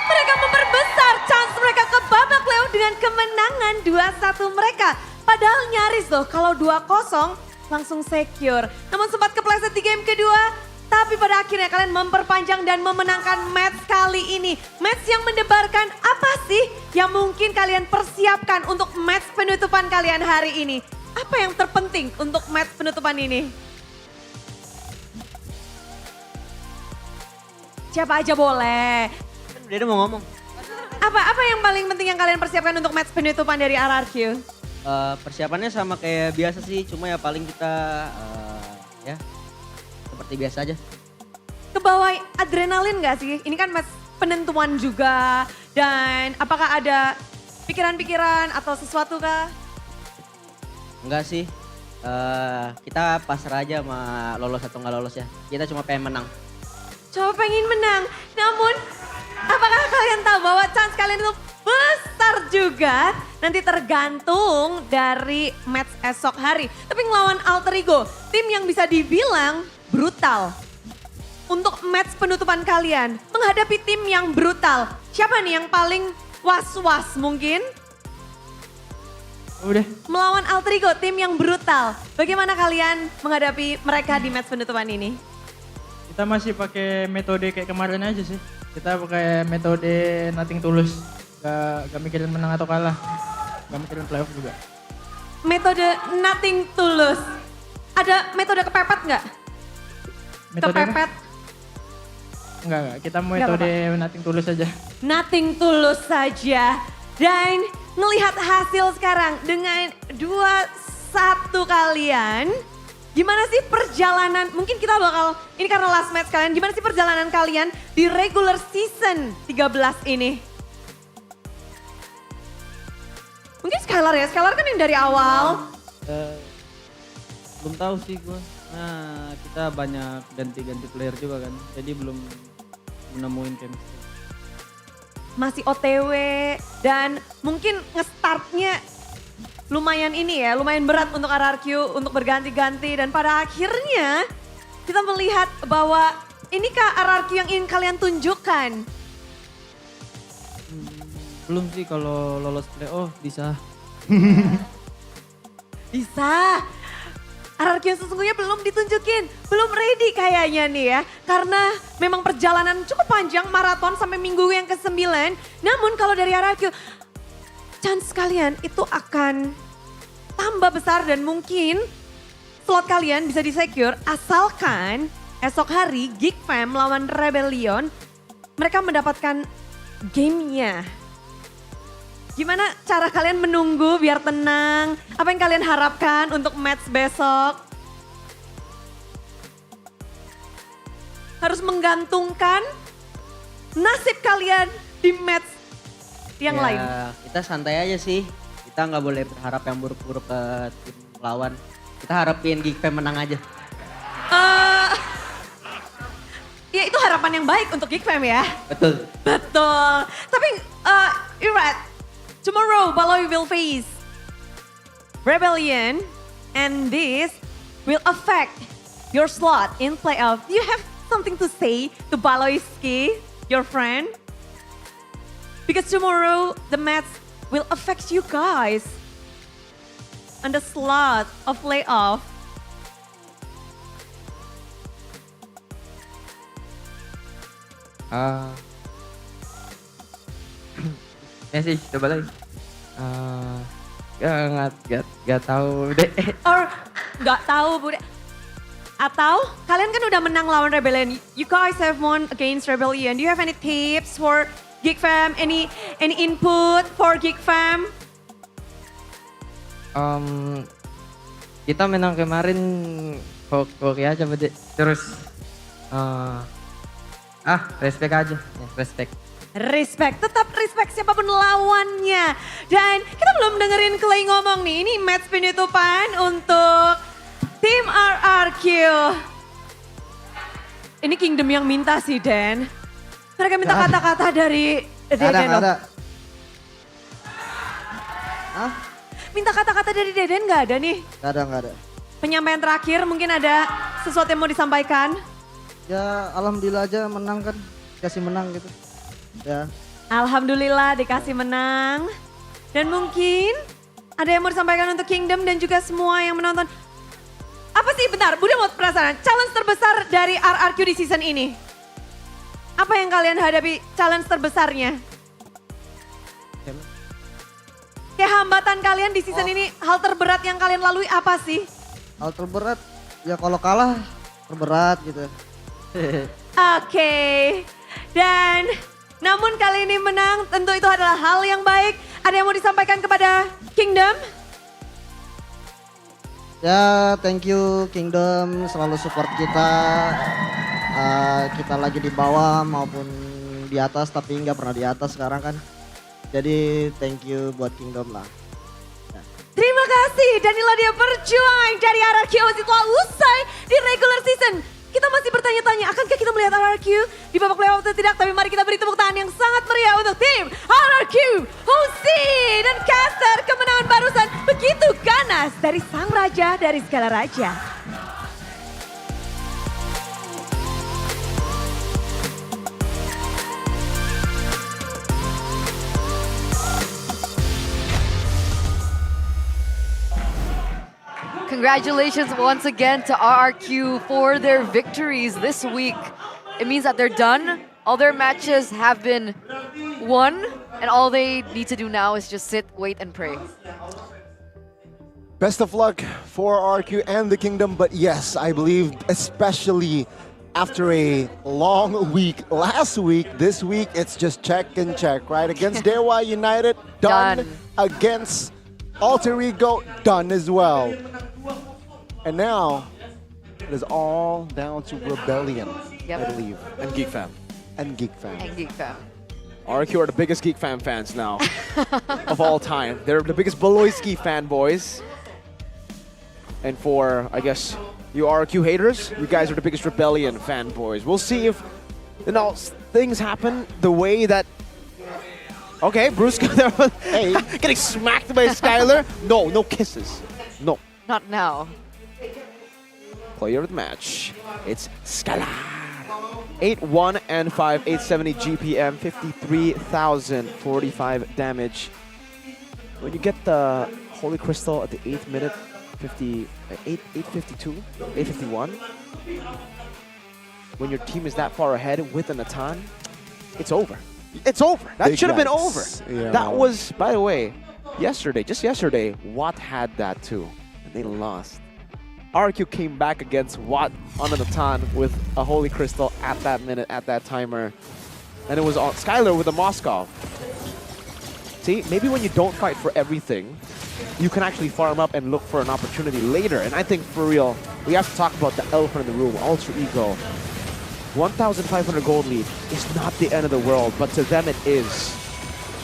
Mereka memperbesar chance mereka ke babak playoff dengan kemenangan 2-1 mereka. Padahal nyaris loh kalau 2-0 langsung secure. Namun sempat kepleset di game kedua. Tapi pada akhirnya kalian memperpanjang dan memenangkan match kali ini. Match yang mendebarkan apa sih yang mungkin kalian persiapkan untuk match penutupan kalian hari ini? Apa yang terpenting untuk match penutupan ini? Siapa aja boleh. Dia mau ngomong. Apa yang paling penting yang kalian persiapkan untuk match penutupan dari RRQ? Persiapannya sama kayak biasa sih, cuma ya paling kita ya seperti biasa aja. Kebawa adrenalin gak sih? Ini kan match penentuan juga. Dan apakah ada pikiran-pikiran atau sesuatu kah? Enggak sih, kita pasrah aja sama lolos atau nggak lolos ya. Kita cuma pengen menang. Coba pengen menang. Namun apakah kalian tahu bahwa chance kalian itu besar juga? Nanti tergantung dari match esok hari. Tapi ngelawan Alter Ego, tim yang bisa dibilang brutal. Untuk match penutupan kalian, menghadapi tim yang brutal. Siapa nih yang paling was-was mungkin? Udah. Melawan Alter Ego, tim yang brutal. Bagaimana kalian menghadapi mereka di match penutupan ini? Kita masih pakai metode kayak kemarin aja sih. Kita pakai metode nothing tulus. Gak mikirin menang atau kalah. Gak mikirin playoff juga. Metode nothing tulus. Ada metode kepepet nggak? Metode Kepepet. Enggak. Kita metode nothing tulus aja. Nothing tulus saja. Dan ngelihat hasil sekarang dengan 2-1 kalian. Gimana sih perjalanan, mungkin kita bakal, ini karena last match kalian, gimana sih perjalanan kalian di regular season 13 ini? Mungkin Skylar ya, Skylar kan yang dari awal. Belum tahu sih gue. Nah, kita banyak ganti-ganti player juga kan. Jadi belum menemuin chemistry. Masih OTW dan mungkin nge-startnya lumayan ini ya, lumayan berat untuk RRQ untuk berganti-ganti dan pada akhirnya kita melihat bahwa inikah RRQ yang ingin kalian tunjukkan? Belum sih kalau lolos playoff bisa. Bisa. RRQ yang sesungguhnya belum ditunjukin, belum ready kayaknya nih ya. Karena memang perjalanan cukup panjang, maraton sampai minggu yang ke-9. Namun kalau dari RRQ, chance kalian itu akan tambah besar dan mungkin slot kalian bisa di-secure asalkan esok hari Geek Fam lawan Rebellion mereka mendapatkan gamenya. Gimana cara kalian menunggu biar tenang? Apa yang kalian harapkan untuk match besok? Harus menggantungkan nasib kalian di match yang lain. Kita santai aja sih. Kita nggak boleh berharap yang buruk-buruk ke tim lawan. Kita harapin Geek Fam menang aja. Ya itu harapan yang baik untuk Geek Fam ya. Betul. Betul. Tapi you're right. Tomorrow Baloy will face Rebellion and this will affect your slot in playoff. Do you have something to say to Baloyski, your friend? Because tomorrow the match will affect you guys on the slot of playoff. Message coba lagi. Gak tahu deh. Or nggak tahu Bude. Atau kalian kan udah menang lawan Rebellion. You guys have won against Rebellion. Do you have any tips for Geek Fam? Any input for Geek Fam? Kita menang kemarin hoki aja Bude. Terus respect aja, respect. Respect, tetap respect siapapun lawannya. Dan kita belum dengerin Clay ngomong nih, ini match penutupan untuk tim RRQ. Ini Kingdom yang minta sih Dan. Mereka minta kata-kata dari Deden. Ada. Minta kata-kata dari Deden gak ada nih? Gak ada. Penyampaian terakhir mungkin ada sesuatu yang mau disampaikan? Ya alhamdulillah aja menang kan, kasih menang gitu. Ya. Alhamdulillah dikasih menang. Dan mungkin ada yang mau disampaikan untuk Kingdom dan juga semua yang menonton. Apa sih, bentar, Budi mau penasaran. Challenge terbesar dari RRQ di season ini? Apa yang kalian hadapi challenge terbesarnya? Kayak hambatan kalian di season ini, hal terberat yang kalian lalui apa sih? Hal terberat, ya kalau kalah terberat gitu. Oke. Dan namun kali ini menang, tentu itu adalah hal yang baik. Ada yang mau disampaikan kepada Kingdom? Ya thank you Kingdom, selalu support kita. Kita lagi di bawah maupun di atas, tapi nggak pernah di atas sekarang kan. Jadi thank you buat Kingdom lah. Terima kasih, dan inilah dia perjuangan dari RRQ setelah usai di regular season. Kita masih bertanya-tanya, akankah kita melihat RRQ di babak playoff atau tidak? Tapi mari kita beri tepuk tangan yang sangat meriah untuk tim RRQ. Hosi dan caster kemenangan barusan begitu ganas dari sang raja dari segala raja. Congratulations once again to RRQ for their victories this week. It means that they're done. All their matches have been won, and all they need to do now is just sit, wait, and pray. Best of luck for RRQ and the Kingdom, but yes, I believe especially after a long week, last week, this week, it's just check and check, right? Against Dewa United, done. Against Alter Ego, done as well. And now, it is all down to Rebellion, I believe. And Geek Fam. And Geek Fam. And Geek Fam. RQ are the biggest Geek Fam fans now of all time. They're the biggest Beloyski fanboys. And for, I guess, you RQ haters, you guys are the biggest Rebellion fanboys. We'll see if, things happen the way that... Okay, Bruce hey, getting smacked by Skylar. No kisses. No. Not now. Player of the match. It's Skylar. 8-1 and 5, 870 GPM, 53,045 damage. When you get the Holy Crystal at the 8th minute, 852, 851. When your team is that far ahead with an Natan, it's over. It's over. That should have been over. Yeah. That was, by the way, just yesterday, Watt had that too, and they lost. RQ came back against Watt on a Natan with a Holy Crystal at that minute, at that timer. And it was on Skylar with a Moskov. See, maybe when you don't fight for everything, you can actually farm up and look for an opportunity later. And I think, for real, we have to talk about the elephant in the room, Alter Ego. 1,500 gold lead is not the end of the world, but to them it is.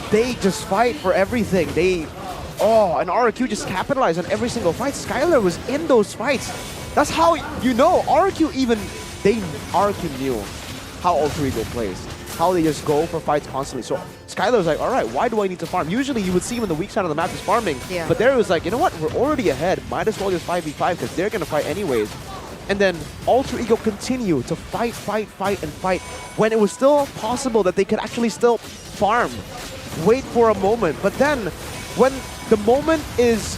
They just fight for everything. And RQ just capitalized on every single fight. Skylar was in those fights. That's how you know RQ knew how Alter Ego plays. How they just go for fights constantly. So Skylar was like, all right, why do I need to farm? Usually you would see him on the weak side of the map just farming. Yeah. But there it was like, you know what? We're already ahead. Might as well just 5v5 because they're going to fight anyways. And then Alter Ego continued to fight, when it was still possible that they could actually still farm. Wait for a moment. But then when the moment is...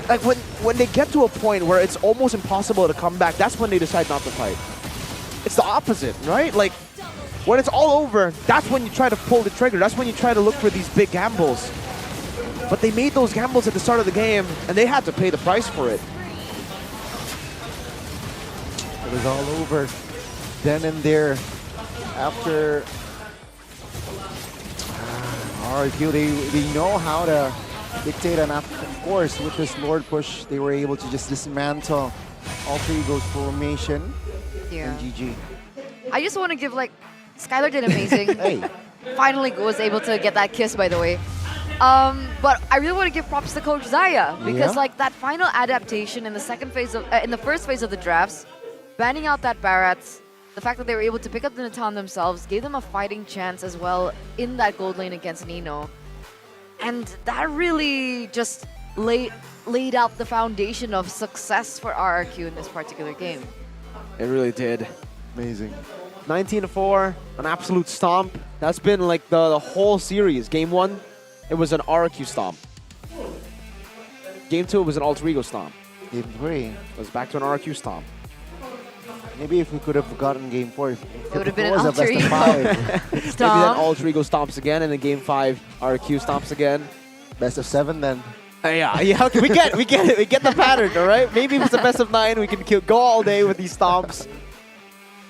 Like when they get to a point where it's almost impossible to come back, that's when they decide not to fight. It's the opposite, right? Like, when it's all over, that's when you try to pull the trigger. That's when you try to look for these big gambles. But they made those gambles at the start of the game, and they had to pay the price for it. It was all over then and there. After RQ, they know how to dictate, and of course, with this Lord push, they were able to just dismantle Alter Ego's formation. Yeah. And GG. I just want to give, Skylar did amazing. Hey. Finally was able to get that kiss, by the way. But I really want to give props to Coach Zaya because, that final adaptation in the first phase of the drafts, banning out that Barats, the fact that they were able to pick up the Natan themselves gave them a fighting chance as well in that gold lane against Nino. And that really just laid out the foundation of success for RRQ in this particular game. It really did. Amazing. 19-4, an absolute stomp. That's been the whole series. Game 1, it was an RQ stomp. Game 2, it was an Alter Ego stomp. Game 3, it was back to an RQ stomp. Maybe if we could have gotten Game 4, it would have been an Alter Ego stomp. Maybe then Alter Ego stomps again, and then Game 5, RQ stomps again. Best of 7 then. Yeah, okay, we get it. We get the pattern, all right? Maybe if it's the best of 9, we can go all day with these stomps.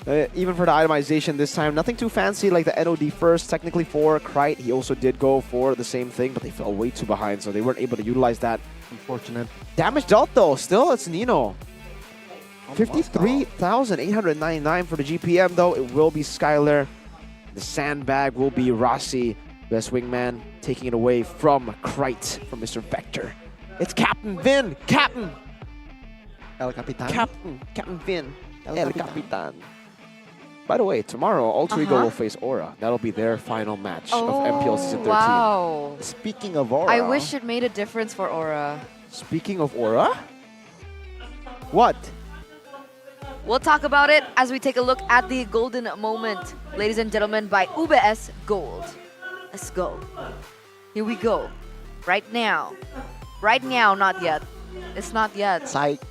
Even for the itemization this time, nothing too fancy like the NOD first. Technically for Krite, he also did go for the same thing, but they fell way too behind, so they weren't able to utilize that. Unfortunate. Damage dealt though, still it's Nino. 53,899 for the GPM though. It will be Skylar. The sandbag will be Rossi. Best wingman taking it away from Krite, from Mr. Vector. It's Captain Vin! Captain! El Capitan. Captain Vin. El Capitan. By the way, tomorrow, Alter Ego will face Aura. That'll be their final match of MPL Season 13. Wow. Speaking of Aura... I wish it made a difference for Aura. Speaking of Aura? What? We'll talk about it as we take a look at the golden moment, ladies and gentlemen, by UBS Gold. Let's go. Here we go. Right now. Right now, not yet. It's not yet. Psych.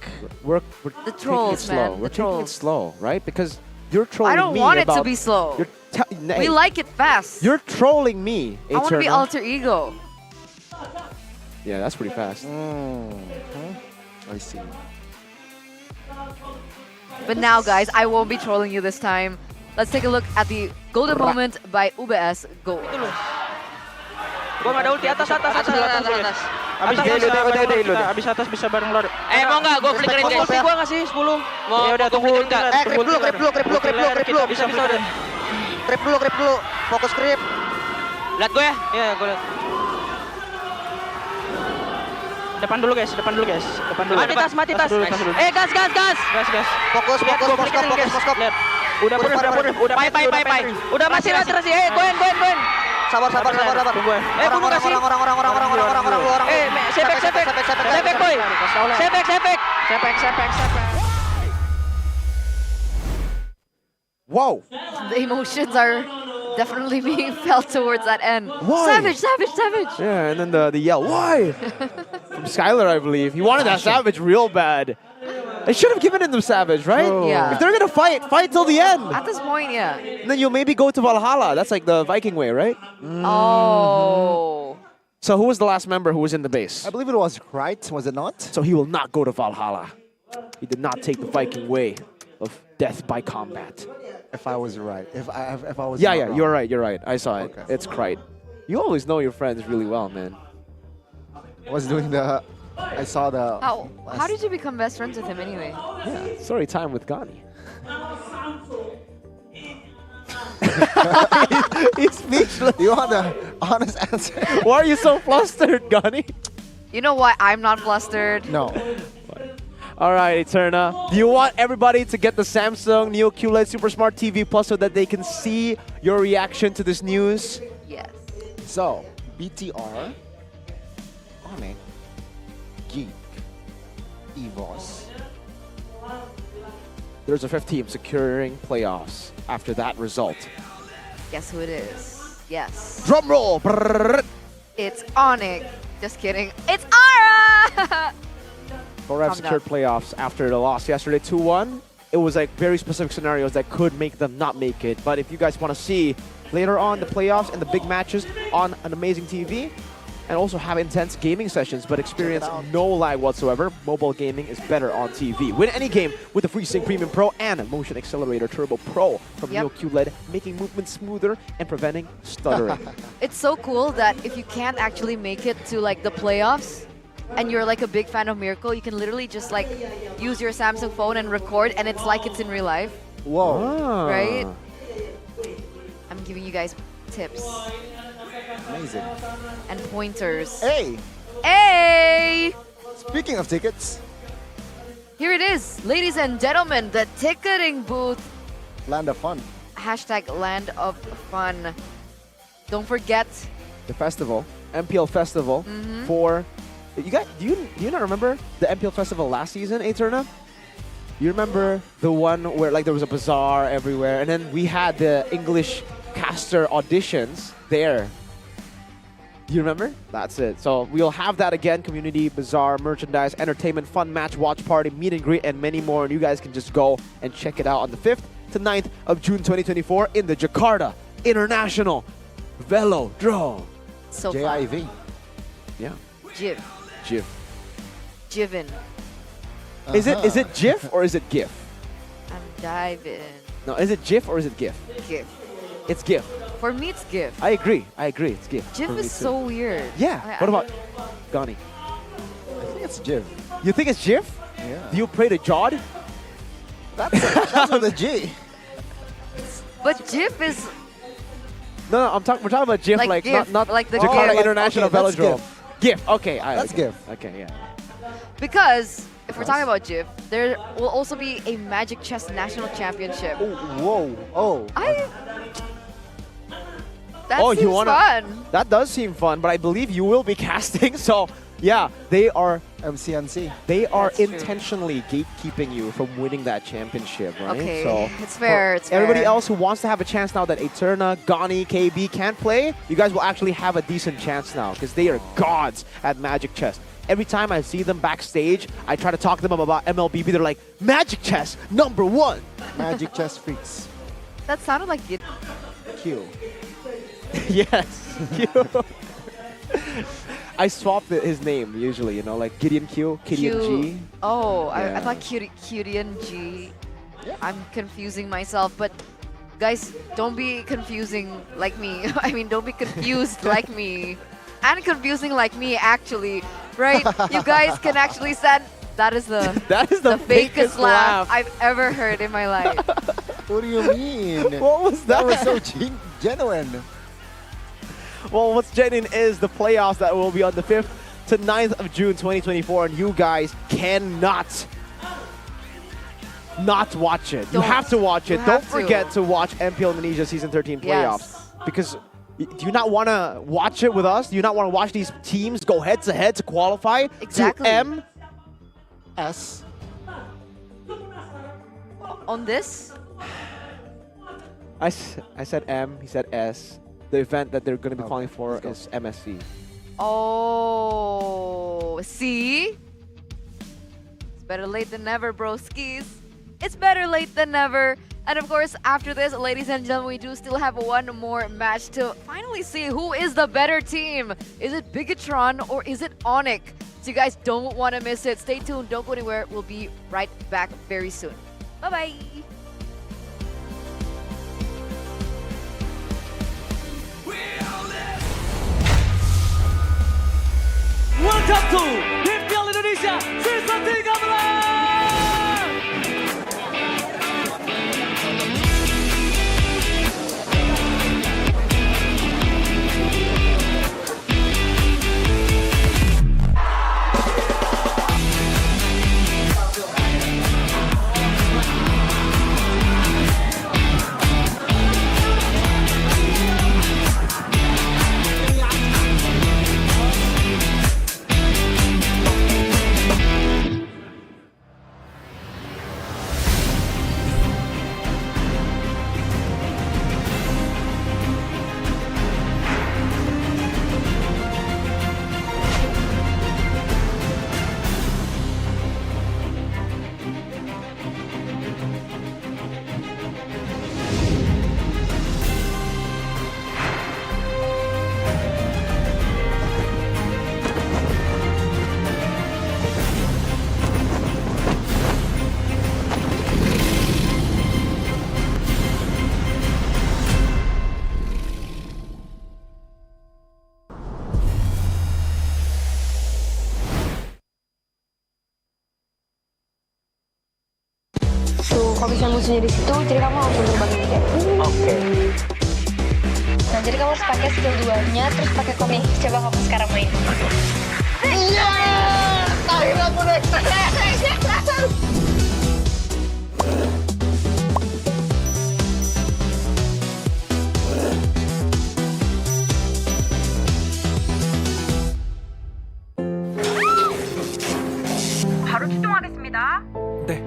We're the trolls, taking it slow. man. We're taking it slow, right? Because you're trolling me. I don't want it to be slow. We like it fast. You're trolling me. I want to be Alter Ego. Yeah, that's pretty fast. I see. But now, guys, I won't be trolling you this time. Let's take a look at the golden moment by UBS Gold. Gua nggak ada ulti, atas. Abis udah abis atas bisa bareng lor. Mau nggak? Gue flickerin guys. Ulti gua ngasih 10. Mau ya udah tunggu ulti. Krip dulu. Bisa udah. Krip dulu. Fokus krip. Lihat gue ya? Iya, gue lihat. Depan dulu guys, depan dulu. Mati tas. Tas dulu. Gas. Gas. Fokus, moskop. Udah pai. Udah masih terus. Goen. Sabar. Tunggu. Bunuh kasih. Orang. Sepek boy. Sepek. Wow. The emotions are definitely being felt towards that end. Why? Savage. Yeah, and then the yell, why? From Skylar, I believe. He wanted that Savage real bad. They should have given him the Savage, right? Yeah. If they're gonna fight till the end. At this point, yeah. And then you'll maybe go to Valhalla. That's like the Viking way, right? Oh. So who was the last member who was in the base? I believe it was Wright, was it not? So he will not go to Valhalla. He did not take the Viking way of death by combat. If I was right. If I was Yeah, not wrong. you're right. I saw it. Okay. It's Krite. You always know your friends really well, man. I was doing the... I saw the... How did you become best friends with him anyway? Yeah, story time with Gani. He's speechless. You want the honest answer? Why are you so flustered, Gani? You know why I'm not flustered? No. All right, Eterna. Do you want everybody to get the Samsung Neo QLED Super Smart TV Plus so that they can see your reaction to this news? Yes. So, BTR, Onyx, Geek, EVOS. There's a fifth team securing playoffs after that result. Guess who it is? Yes. Drum roll. It's Onyx. Just kidding. It's Ara! Korev Calm secured playoffs after the loss yesterday 2-1. It was like very specific scenarios that could make them not make it. But if you guys want to see later on the playoffs and the big matches on an amazing TV, and also have intense gaming sessions but experience no lag whatsoever, mobile gaming is better on TV. Win any game with the FreeSync Premium Pro and Motion Accelerator Turbo Pro from Neo QLED, making movement smoother and preventing stuttering. It's so cool that if you can't actually make it to like the playoffs and you're like a big fan of Miracle, you can literally just like use your Samsung phone and record and it's like it's in real life. Whoa. Right? I'm giving you guys tips. Amazing. And pointers. Hey! Hey! Speaking of tickets. Here it is, ladies and gentlemen, the ticketing booth. Land of Fun. Hashtag Land of Fun. Don't forget. The festival, MPL Festival, for... You guys, do you not remember the MPL Festival last season, Eterna? You remember the one where like there was a bazaar everywhere and then we had the English caster auditions there. Do you remember? That's it. So we'll have that again. Community, bazaar, merchandise, entertainment, fun match, watch party, meet and greet, and many more. And you guys can just go and check it out on the 5th to 9th of June 2024 in the Jakarta International Velodrome. So JIV. Yeah. Jiv. GIF. Jivin. Is it GIF or is it GIF? I'm diving. No, is it GIF or is it GIF? GIF. It's GIF. For me, it's GIF. I agree. It's GIF. GIF for me is too. so weird. Yeah. What about Gani? I think it's Jiv. You think it's GIF? Yeah. Do you pray to Jod? That's with a G. But GIF is No, we're talking about GIF, Like GIF, not like the Jakarta GIF. International Okay, that's Velodrome. GIF. Okay, That's GIF. Okay, yeah. because if we're talking about GIF, there will also be a Magic Chess National Championship. Whoa. Oh. That Oh, seems you wanna? fun. That does seem fun, but I believe you will be casting. So yeah, they are MCNC. They are That's true. intentionally gatekeeping you from winning that championship, right? Okay, So it's fair, for it's fair. everybody else who wants to have a chance now that Eterna, Gani, KB can't play, you guys will actually have a decent chance now because they are gods at Magic Chess. Every time I see them backstage, I try to talk to them about MLBB. They're like, Magic Chess, #1. Magic Chess Freaks. That sounded like it. Q. Yes. Q. I swapped his name usually, you know, like Gideon Q, Gideon G. Oh, I Yeah. thought Kyrian G. I'm confusing myself, but guys, don't be confusing like me. I mean, don't be confused like me. And confusing like me, actually. Right? You guys can actually send... That is the fakest laugh I've ever heard in my life. What do you mean? What was that? That was so genuine. Well, what's genuine is the playoffs that will be on the 5th to to 9th of June 2024, and you guys cannot not watch it. You have to watch it. Don't forget to watch MPL Indonesia Season 13 playoffs. Because do you not want to watch it with us? Do you not want to watch these teams go head to head to qualify to MS? On this? I said M, he said S. The event that they're going to be calling for is MSC. Oh, see? It's better late than never, broskies. It's better late than never. And of course, after this, ladies and gentlemen, we do still have one more match to finally see who is the better team. Is it Bigatron or is it Onyx? So you guys don't want to miss it. Stay tuned. Don't go anywhere. We'll be right back very soon. Bye-bye. Welcome to MPL Indonesia Season 13. Kalau bisa musuhnya di situ, jadi kamu langsung terbangin kayak. Oke. Nah, jadi kamu harus pakai skill 2-nya, terus pakai komik. Coba kamu sekarang main. Iya! Akhirnya aku naik. 바로 출동하겠습니다. 네.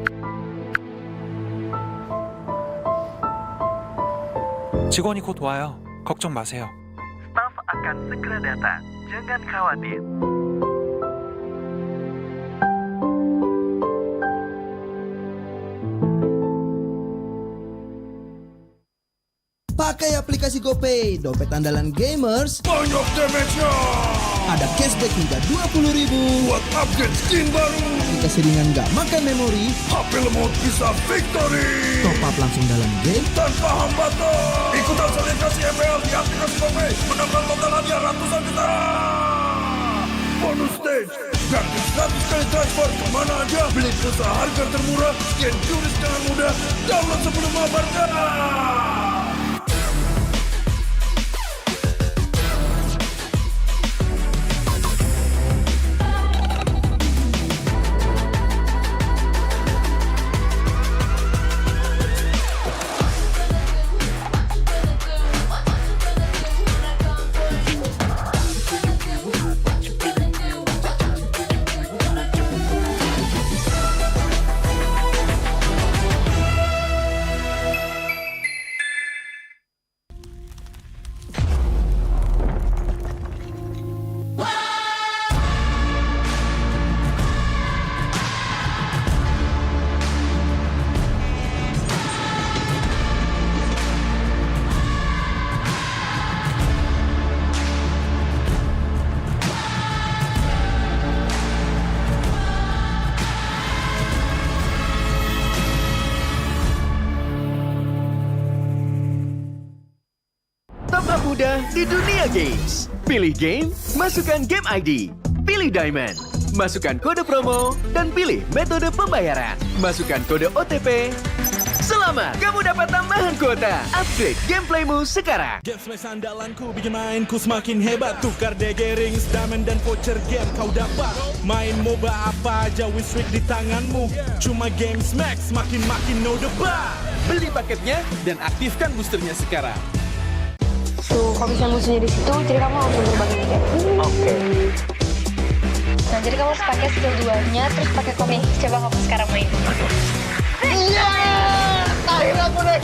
직원이 곧 와요. 걱정 마세요. Staff akan segera datang. Jangan khawatir. Pakai aplikasi GoPay, dompet andalan gamers. Banyak damage-nya. Ada cashback hingga 20.000 buat upgrade skin baru. Aplikasi ringan gak makan memori. HP lemot bisa victory. Top up langsung dalam game tanpa hambatan. Ikutan selebrasi MPL di aplikasi GoPay. Menambah total hadiah ratusan juta. Bonus stage. Gratis 100 kali transfer kemana aja. Beli pulsa harga termurah. Scan QRIS dengan mudah. Download sebelum mabarkan. Mudah di dunia games. Pilih game, masukkan game ID. Pilih Diamond, masukkan kode promo, dan pilih metode pembayaran. Masukkan kode OTP. Selamat, kamu dapat tambahan kuota. Upgrade gameplaymu sekarang. Game Smash andalanku bikin mainku semakin hebat. Tukar DG rings, diamond dan voucher game kau dapat. Main MOBA apa aja win streak di tanganmu. Cuma Game Smash makin no debat. Beli paketnya dan aktifkan boosternya sekarang. Tuh, kalau misalnya musuhnya di situ, jadi kamu langsung terbangin kayak. Oke. Nah, jadi kamu harus pakai skill 2-nya, terus pakai komik. Coba kamu sekarang main. Iya! Akhirnya aku naik.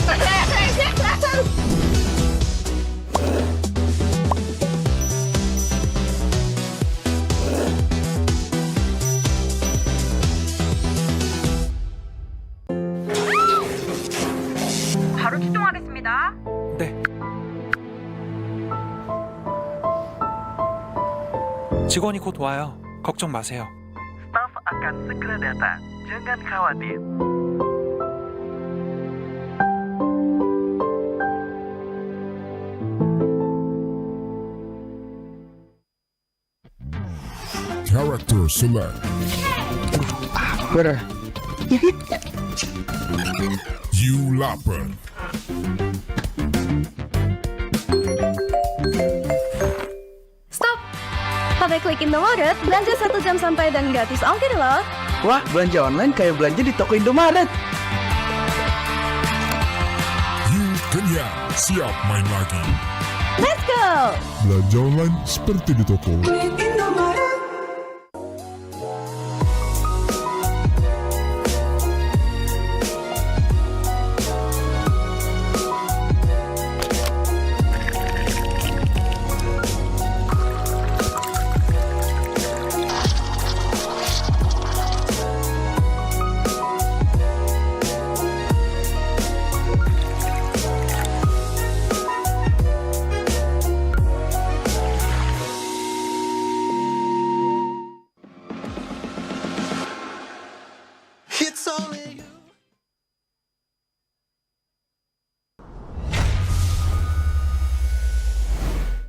바로 출동하겠습니다. 네. 직원이 곧 와요. 걱정 마세요. Staff akan segera datang. Jangan khawatir. Character select. Bener. You lapar. Stop! Pakai klik Indomaret, belanja 1 jam sampai dan gratis ongkir loh. Wah, belanja online kayak belanja di toko Indomaret. You kenyang, siap main lagi. Let's go! Belanja online seperti di toko.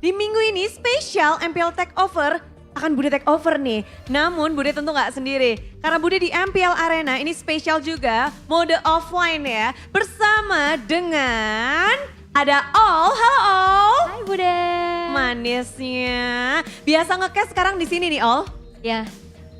Di minggu ini spesial MPL Takeover akan Bude Takeover nih. Namun Bude tentu nggak sendiri. Karena Bude di MPL Arena ini spesial juga mode offline ya. Bersama dengan ada All. Halo All. Hai Bude. Manisnya. Biasa nge-cast sekarang di sini nih All. Ya,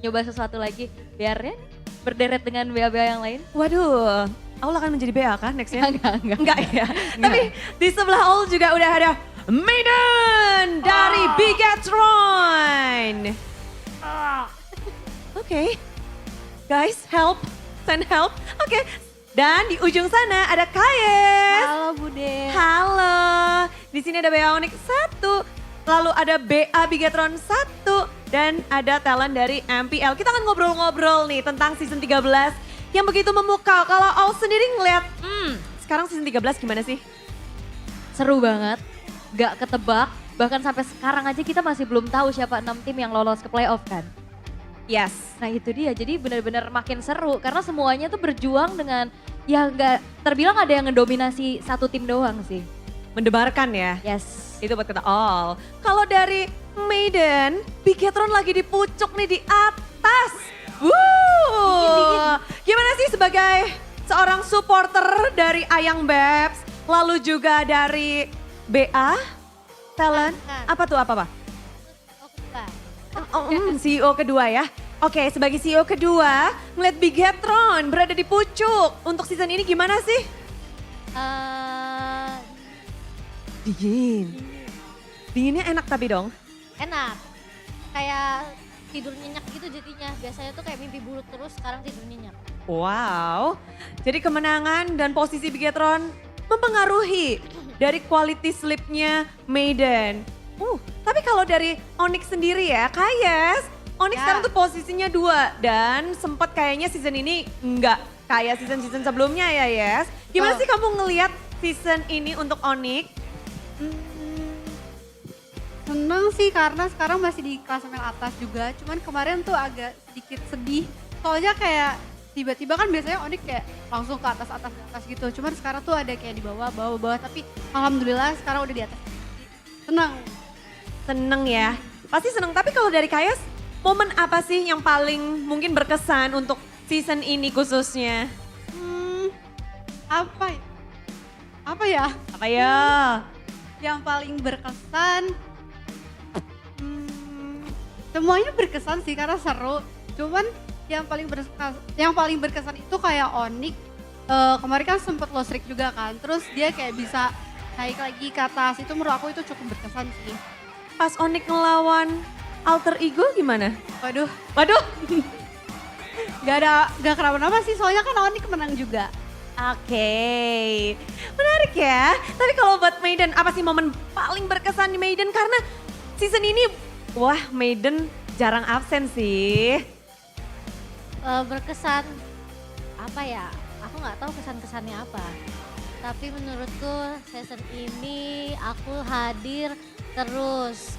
nyoba sesuatu lagi biar ya berderet dengan BA-BA yang lain. Waduh, All akan menjadi BA kan nextnya? Enggak ya. Tapi di sebelah All juga udah ada Maiden dari Bigatron. Oke. Guys, help. Send help. Oke. Dan di ujung sana ada Kayes. Halo Bude. Halo. Di sini ada BA Onyx 1. Lalu ada BA Bigatron 1. Dan ada talent dari MPL. Kita akan ngobrol-ngobrol nih tentang season 13 yang begitu memukau. Kalau All sendiri ngeliat, sekarang season 13 gimana sih? Seru banget. Gak ketebak, bahkan sampai sekarang aja kita masih belum tahu siapa 6 tim yang lolos ke playoff kan. Yes. Nah itu dia, jadi benar-benar makin seru karena semuanya tuh berjuang dengan, ya nggak terbilang ada yang ngedominasi satu tim doang sih. Mendebarkan ya? Yes. Itu buat kita All. Kalau dari Maiden, Bigatron lagi di pucuk nih di atas. Gimana sih sebagai seorang supporter dari Ayang Babs, lalu juga dari BA, talent, apa tuh apa? CEO kedua ya. Oke, sebagai CEO kedua, ngeliat Bigatron berada di pucuk. Untuk season ini gimana sih? Dingin. Dinginnya enak tapi dong. Enak, kayak tidur nyenyak gitu jadinya. Biasanya tuh kayak mimpi buruk terus, sekarang tidur nyenyak. Wow, jadi kemenangan dan posisi Bigatron mempengaruhi dari quality sleep-nya Maiden. Tapi kalau dari Onyx sendiri ya, Kayes, Onyx sekarang tuh posisinya 2 dan sempat kayaknya season ini enggak kayak season-season sebelumnya ya, Yes. Gimana sih kamu ngelihat season ini untuk Onyx? Seneng sih karena sekarang masih di klasemen atas juga, cuman kemarin tuh agak sedikit sedih. Soalnya kayak tiba-tiba kan biasanya Onyx kayak langsung ke atas gitu. Cuman sekarang tuh ada kayak di bawah, tapi alhamdulillah sekarang udah di atas. Seneng ya, pasti seneng. Tapi kalau dari Kayes, momen apa sih yang paling mungkin berkesan untuk season ini khususnya? Apa ya? Apa ya? Yang paling berkesan, semuanya berkesan sih karena seru. Cuman yang paling berkesan itu kayak Onyx. Kemarin kan sempet low streak juga kan. Terus dia kayak bisa naik lagi ke atas. Itu menurut aku itu cukup berkesan sih. Pas Onyx ngelawan Alter Ego gimana? Waduh. Gak kenapa-napa sih, soalnya kan Onyx menang juga. Oke, menarik ya. Tapi kalau buat Maiden, apa sih momen paling berkesan di Maiden? Karena season ini, wah Maiden jarang absen sih. Berkesan, apa ya? Aku nggak tahu kesan-kesannya apa. Tapi menurutku season ini aku hadir terus.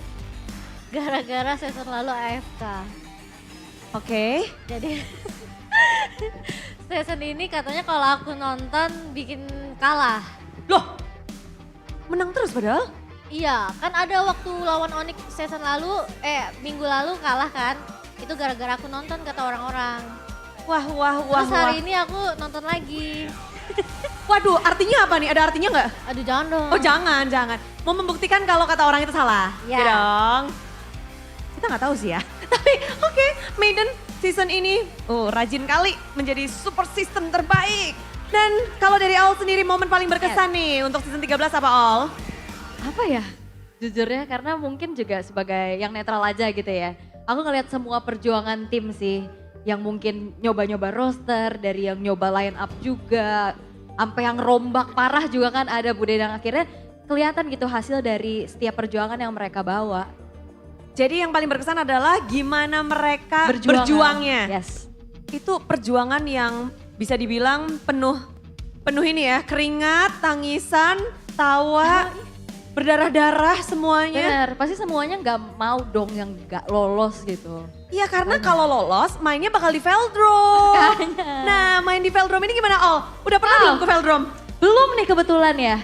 Gara-gara season lalu AFK. Oke. Jadi season ini katanya kalau aku nonton bikin kalah. Loh, menang terus padahal? Iya, kan ada waktu lawan Onyx season lalu, minggu lalu kalah kan. Itu gara-gara aku nonton kata orang-orang. Wah. Terus hari ini aku nonton lagi. Waduh, artinya apa nih? Ada artinya nggak? Aduh jangan dong. Oh jangan. Mau membuktikan kalau kata orang itu salah? Ya. Ya dong. Kita nggak tahu sih ya. Tapi oke, Maiden season ini rajin kali menjadi super system terbaik. Dan kalau dari All sendiri momen paling berkesan nih untuk season 13 apa All? Apa ya? Jujurnya karena mungkin juga sebagai yang netral aja gitu ya. Aku ngelihat semua perjuangan tim sih. Yang mungkin nyoba-nyoba roster, dari yang nyoba line up juga. Sampai yang rombak parah juga kan ada Bude, dan akhirnya kelihatan gitu hasil dari setiap perjuangan yang mereka bawa. Jadi yang paling berkesan adalah gimana mereka berjuangnya. Yes. Itu perjuangan yang bisa dibilang penuh ini ya, keringat, tangisan, tawa, berdarah-darah semuanya. Bener, pasti semuanya nggak mau dong yang nggak lolos gitu. Iya karena kalau lolos mainnya bakal di Veldrome. Nah main di Veldrome ini gimana All? Udah pernah belum ke Veldrome? Belum nih kebetulan ya.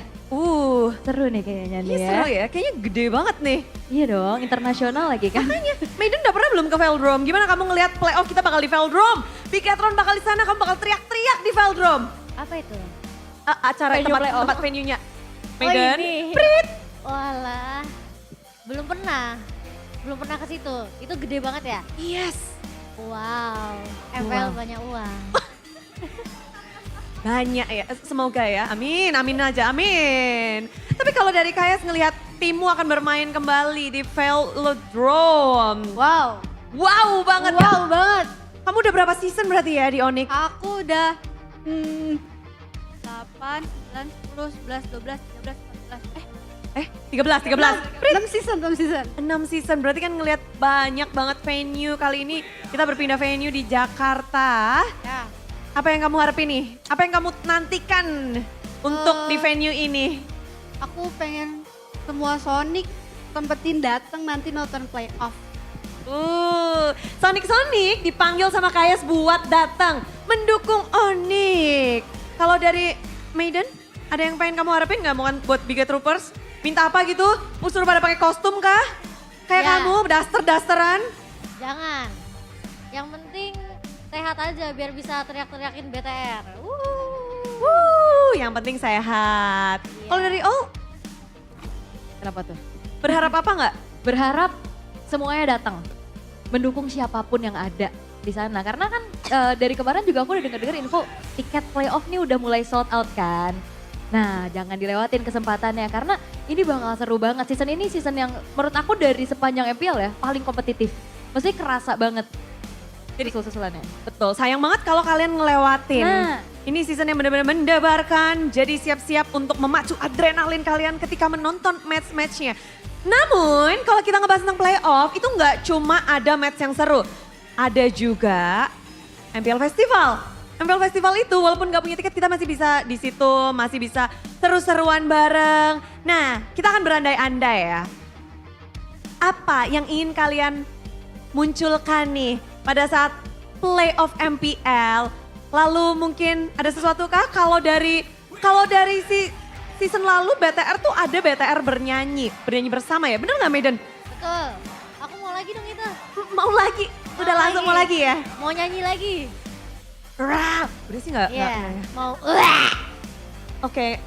Seru nih kayaknya nih ya. Seru ya, kayaknya gede banget nih. Iya dong, internasional lagi kan. Makanya, Maiden udah pernah belum ke Veldrome? Gimana kamu ngelihat playoff kita bakal di Veldrome? Bigatron bakal di sana, kamu bakal teriak-teriak di Veldrome. Apa itu? Acara tempat venue-nya. Maiden, ini. Prit. Walah, belum pernah ke situ. Itu gede banget ya? Yes. Wow, MPL banyak uang. Banyak ya, semoga ya, amin aja, amin. Tapi kalau dari Kayas ngelihat timmu akan bermain kembali di Velodrome. Wow banget. Wow banget. Kamu udah berapa season berarti ya di Onyx? Aku udah 8, 9, 10, 11, 12, 13, 14. 13. 6 season, berarti kan ngelihat banyak banget venue. Kali ini kita berpindah venue di Jakarta. Ya. Apa yang kamu harapin nih? Apa yang kamu nantikan untuk di venue ini? Aku pengen semua Sonic sempetin datang nanti nonton playoff. Sonic dipanggil sama Kayas buat datang mendukung Onyx. Kalau dari Maiden, ada yang pengen kamu harapin nggak mungkin buat Biga Troopers? Minta apa gitu? Suruh pada pakai kostum kah? Kayak kamu, daster-dasteran? Jangan. Yang penting sehat aja biar bisa teriak-teriakin BTR. Yang penting sehat. Kalau dari All? Kenapa tuh? Berharap apa nggak? Berharap semuanya datang. Mendukung siapapun yang ada di sana. Karena kan dari kemarin juga aku udah dengar info tiket playoff nih udah mulai sold out kan. Nah jangan dilewatin kesempatannya karena ini bakal seru banget. Season ini season yang menurut aku dari sepanjang MPL ya paling kompetitif. Maksudnya kerasa banget. Jadi susulannya. Betul, sayang banget kalau kalian ngelewatin. Nah. Ini season yang benar-benar mendebarkan, jadi siap-siap untuk memacu adrenalin kalian ketika menonton match-matchnya. Namun kalau kita ngebahas tentang playoff, itu nggak cuma ada match yang seru. Ada juga MPL Festival. MPL Festival itu walaupun nggak punya tiket kita masih bisa di situ, masih bisa seru-seruan bareng. Nah kita akan berandai-andai ya. Apa yang ingin kalian munculkan nih pada saat playoff MPL? Lalu mungkin ada sesuatu kah kalau dari season lalu BTR tuh ada BTR bernyanyi bersama ya, bener nggak Maiden? Betul, aku mau lagi dong itu. Mau lagi? Udah langsung mau lagi ya? Mau nyanyi lagi. Rap, udah sih nggak? Iya, mau. Oke.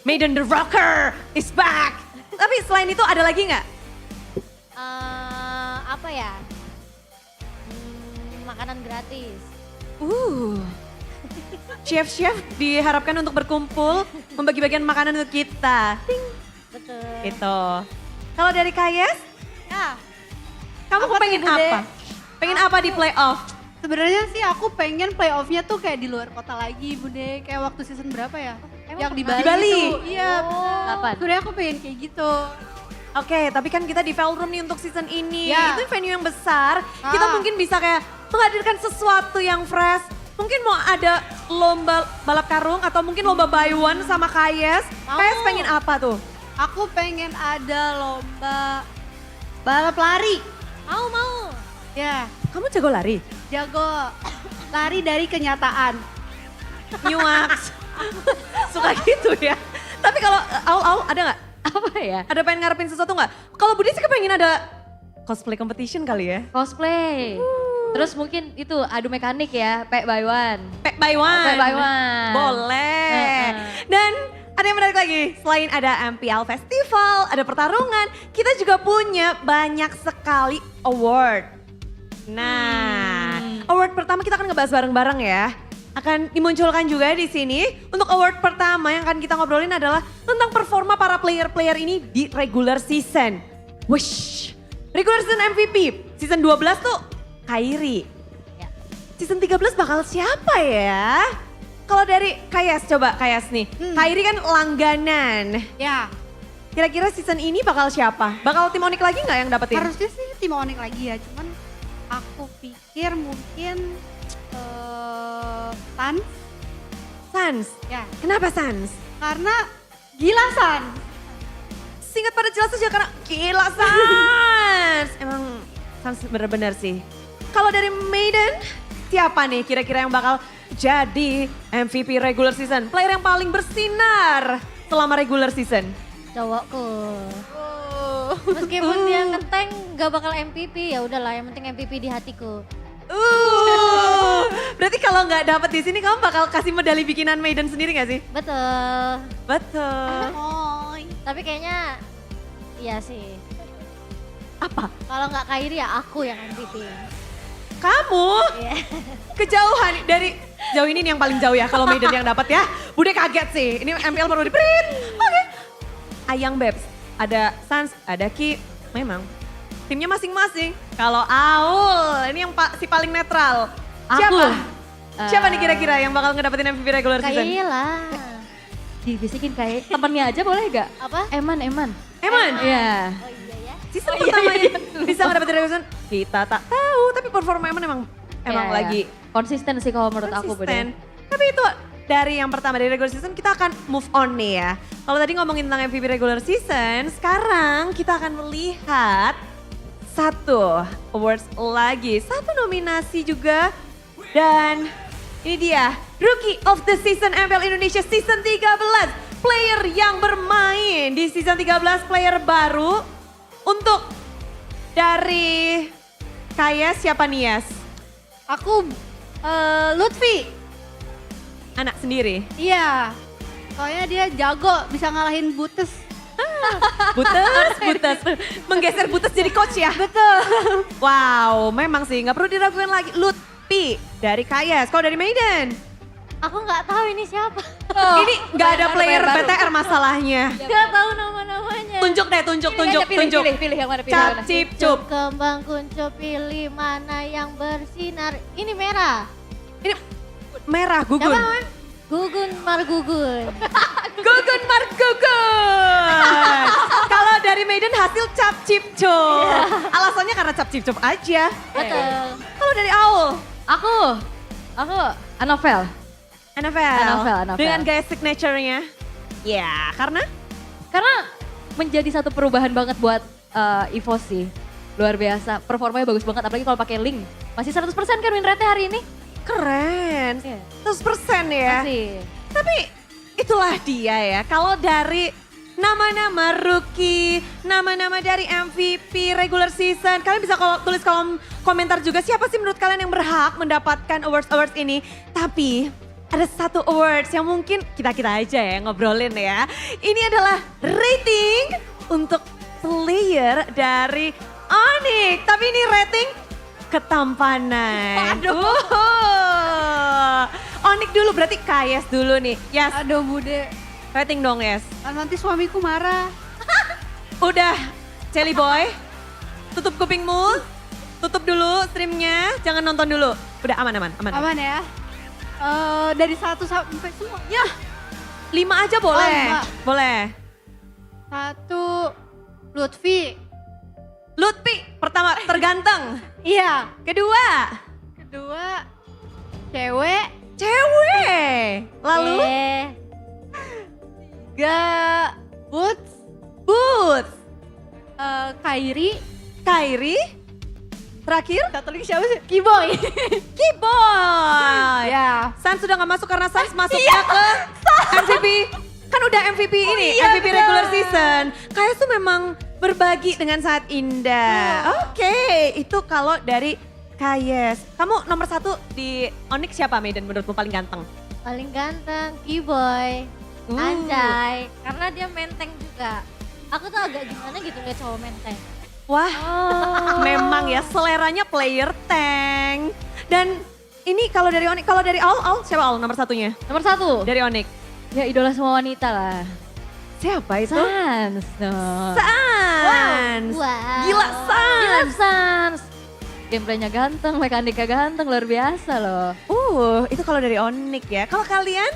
Maiden the Rocker is back. Tapi selain itu ada lagi nggak? Apa ya? Makanan gratis. Chef-chef diharapkan untuk berkumpul, membagi-bagian makanan untuk kita. Ting. Betul. Itu. Kalau dari Kayes? Ya. Kamu pengen tuh, Bude? apa? Pengen apa di playoff? Sebenarnya sih aku pengen playoff-nya tuh kayak di luar kota lagi, Bude. Kayak waktu season berapa ya? Yang di Bali. Di Bali? Itu. Iya, betul. Sebenarnya aku pengen kayak gitu. Oke, tapi kan kita di Velodrome nih untuk season ini. Ya. Itu venue yang besar. Kita mungkin bisa kayak menghadirkan sesuatu yang fresh. Mungkin mau ada lomba balap karung atau mungkin lomba buy one sama Kayes. Kayes pengen apa tuh? Aku pengen ada lomba balap lari. Mau. Ya. Kamu jago lari? Jago. Lari dari kenyataan. Nyuaks. Suka gitu ya. Tapi kalau Au ada nggak? Apa ya? Ada pengen ngarepin sesuatu nggak? Kalau Budi sih kepengen ada cosplay competition kali ya. Cosplay. Terus mungkin itu adu mekanik ya, pack by one. Pack by one. Pack by one. Boleh. Dan ada yang menarik lagi, selain ada MPL Festival, ada pertarungan, kita juga punya banyak sekali award. Nah, award pertama kita akan ngebahas bareng-bareng ya. Akan dimunculkan juga di sini. Untuk award pertama yang akan kita ngobrolin adalah tentang performa para player-player ini di regular season. Wush, regular season MVP, season 12 tuh Kairi. Season 13 bakal siapa ya? Kalau dari Kayas, coba Kayas nih. Kairi kan langganan. Ya. Kira-kira season ini bakal siapa? Bakal tim Onyx lagi nggak yang dapetin? Harusnya sih tim Onyx lagi ya, cuman aku pikir mungkin Sans. Ya. Kenapa Sans? Karena gila Sans. Singkat pada jelas aja karena gila Sans. Emang Sans bener-bener sih. Kalau dari Maiden, siapa nih kira-kira yang bakal jadi MVP regular season? Player yang paling bersinar selama regular season? Cowokku. Meskipun dia ngeteng gak bakal MVP, ya udahlah yang penting MVP di hatiku. Berarti kalau nggak dapet di sini kamu bakal kasih medali bikinan Maiden sendiri nggak sih? Betul. Betul. Tapi kayaknya iya sih. Apa? Kalau nggak Kairi ya aku yang MVP. Kamu? Iya. Kejauhan dari jauh ini nih yang paling jauh ya kalau Maiden yang dapat ya. Bude kaget sih. Ini MPL baru di print. Oke. Ayang Babes, ada Sans, ada Ki. Memang timnya masing-masing. Kalau Aul, ini yang si paling netral. Siapa? Siapa nih kira-kira yang bakal ngedapetin MVP regular season? Kayla. Dibisikin kayak temennya aja boleh gak? Apa? Eman. Iya. Oh iya ya. Season pertama ini bisa ngedapetin regular season. Kita tak tahu, tapi performa Eman emang lagi konsisten sih kalau menurut aku. Konsisten. Tapi itu dari yang pertama dari regular season kita akan move on nih ya. Kalau tadi ngomongin tentang MVP regular season, sekarang kita akan melihat satu awards lagi, satu nominasi juga. Dan ini dia Rookie of the Season MPL Indonesia Season 13. Player yang bermain di Season 13, player baru. Untuk dari Kayas siapa nih Yas? Aku Lutfi. Anak sendiri? Iya. Soalnya dia jago bisa ngalahin Buttes. Buttes. Menggeser Buttes jadi coach ya? Betul. Wow, memang sih nggak perlu diragukan lagi. Lutfi dari Kayas. Kalau dari Maiden? Aku nggak tahu ini siapa. Ini nggak ada player BTR masalahnya. Gak tahu nama-namanya. Tunjuk deh, tunjuk. Pilih yang mana, Cap, cip, cup. Kembang kuncup, pilih mana yang bersinar. Ini merah. Ini merah, Gugun. Siapa namanya? Gugun Margugun. Gugun Margugun. Kalau dari Maiden hasil cap, cip, cup. Alasannya karena cap, cip, cup aja. Betul. Kalau dari Aul? Aku Anovel. Dengan Gaya signature-nya. Ya, karena menjadi satu perubahan banget buat Evo sih. Luar biasa, performanya bagus banget apalagi kalau pakai link. Masih 100% kan win rate-nya hari ini? Keren. 100% ya. Masih. Tapi itulah dia ya. Kalau dari nama-nama rookie, nama-nama dari MVP regular season, kalian bisa tulis kolom komentar juga siapa sih menurut kalian yang berhak mendapatkan awards ini. Tapi ada satu awards yang mungkin kita-kita aja ya ngobrolin ya. Ini adalah rating untuk player dari Onyx. Tapi ini rating ketampanan. Aduh. Onyx dulu berarti KS dulu nih. Yes. Aduh Bude. Rating dong Yes. Nanti suamiku marah. Udah Jelly Boy, tutup kupingmu. Tutup dulu streamnya, jangan nonton dulu. Udah aman. Aman ya. Dari 1 sampai semuanya. 5 aja boleh. Oh, 5. Boleh. 1 Lutfi. Lutfi pertama terganteng. Iya. Kedua cewek. Lalu 3 Boots. Kairi. Terakhir? Satu lagi siapa sih? Kiboy. Ya. Sans sudah gak masuk karena Sans masuknya ke MVP. Kan udah MVP ini, MVP regular season. Kayak tuh memang berbagi dengan sangat indah. Oke, itu kalau dari Kayes. Kamu nomor 1 di Onyx siapa Maiden menurutmu paling ganteng? Paling ganteng, Kiboy. Anjay, karena dia menteng juga. Aku tuh agak gimana gitu lihat cowok menteng. Wah, memang ya seleranya player tank. Dan ini kalau dari Onyx, kalau dari Al, siapa Al nomor 1-nya? Nomor 1? Dari Onyx. Ya idola semua wanita lah. Siapa itu? Sans. Sans. Wow. Gila Sans. Gameplaynya ganteng, mekaniknya ganteng, luar biasa loh. Itu kalau dari Onyx ya. Kalau kalian,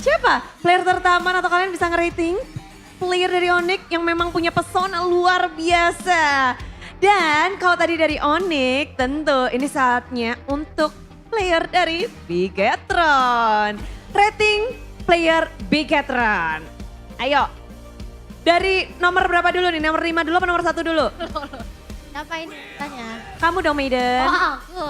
siapa player tertampan atau kalian bisa ngerating? Player dari Onyx yang memang punya pesona luar biasa. Dan kalau tadi dari Onyx, tentu ini saatnya untuk player dari Bigetron. Rating player Bigetron. Ayo, dari nomor berapa dulu nih? Nomor 5 dulu apa nomor 1 dulu? Siapa ini tanya? Kamu dong Maiden. Oh aku.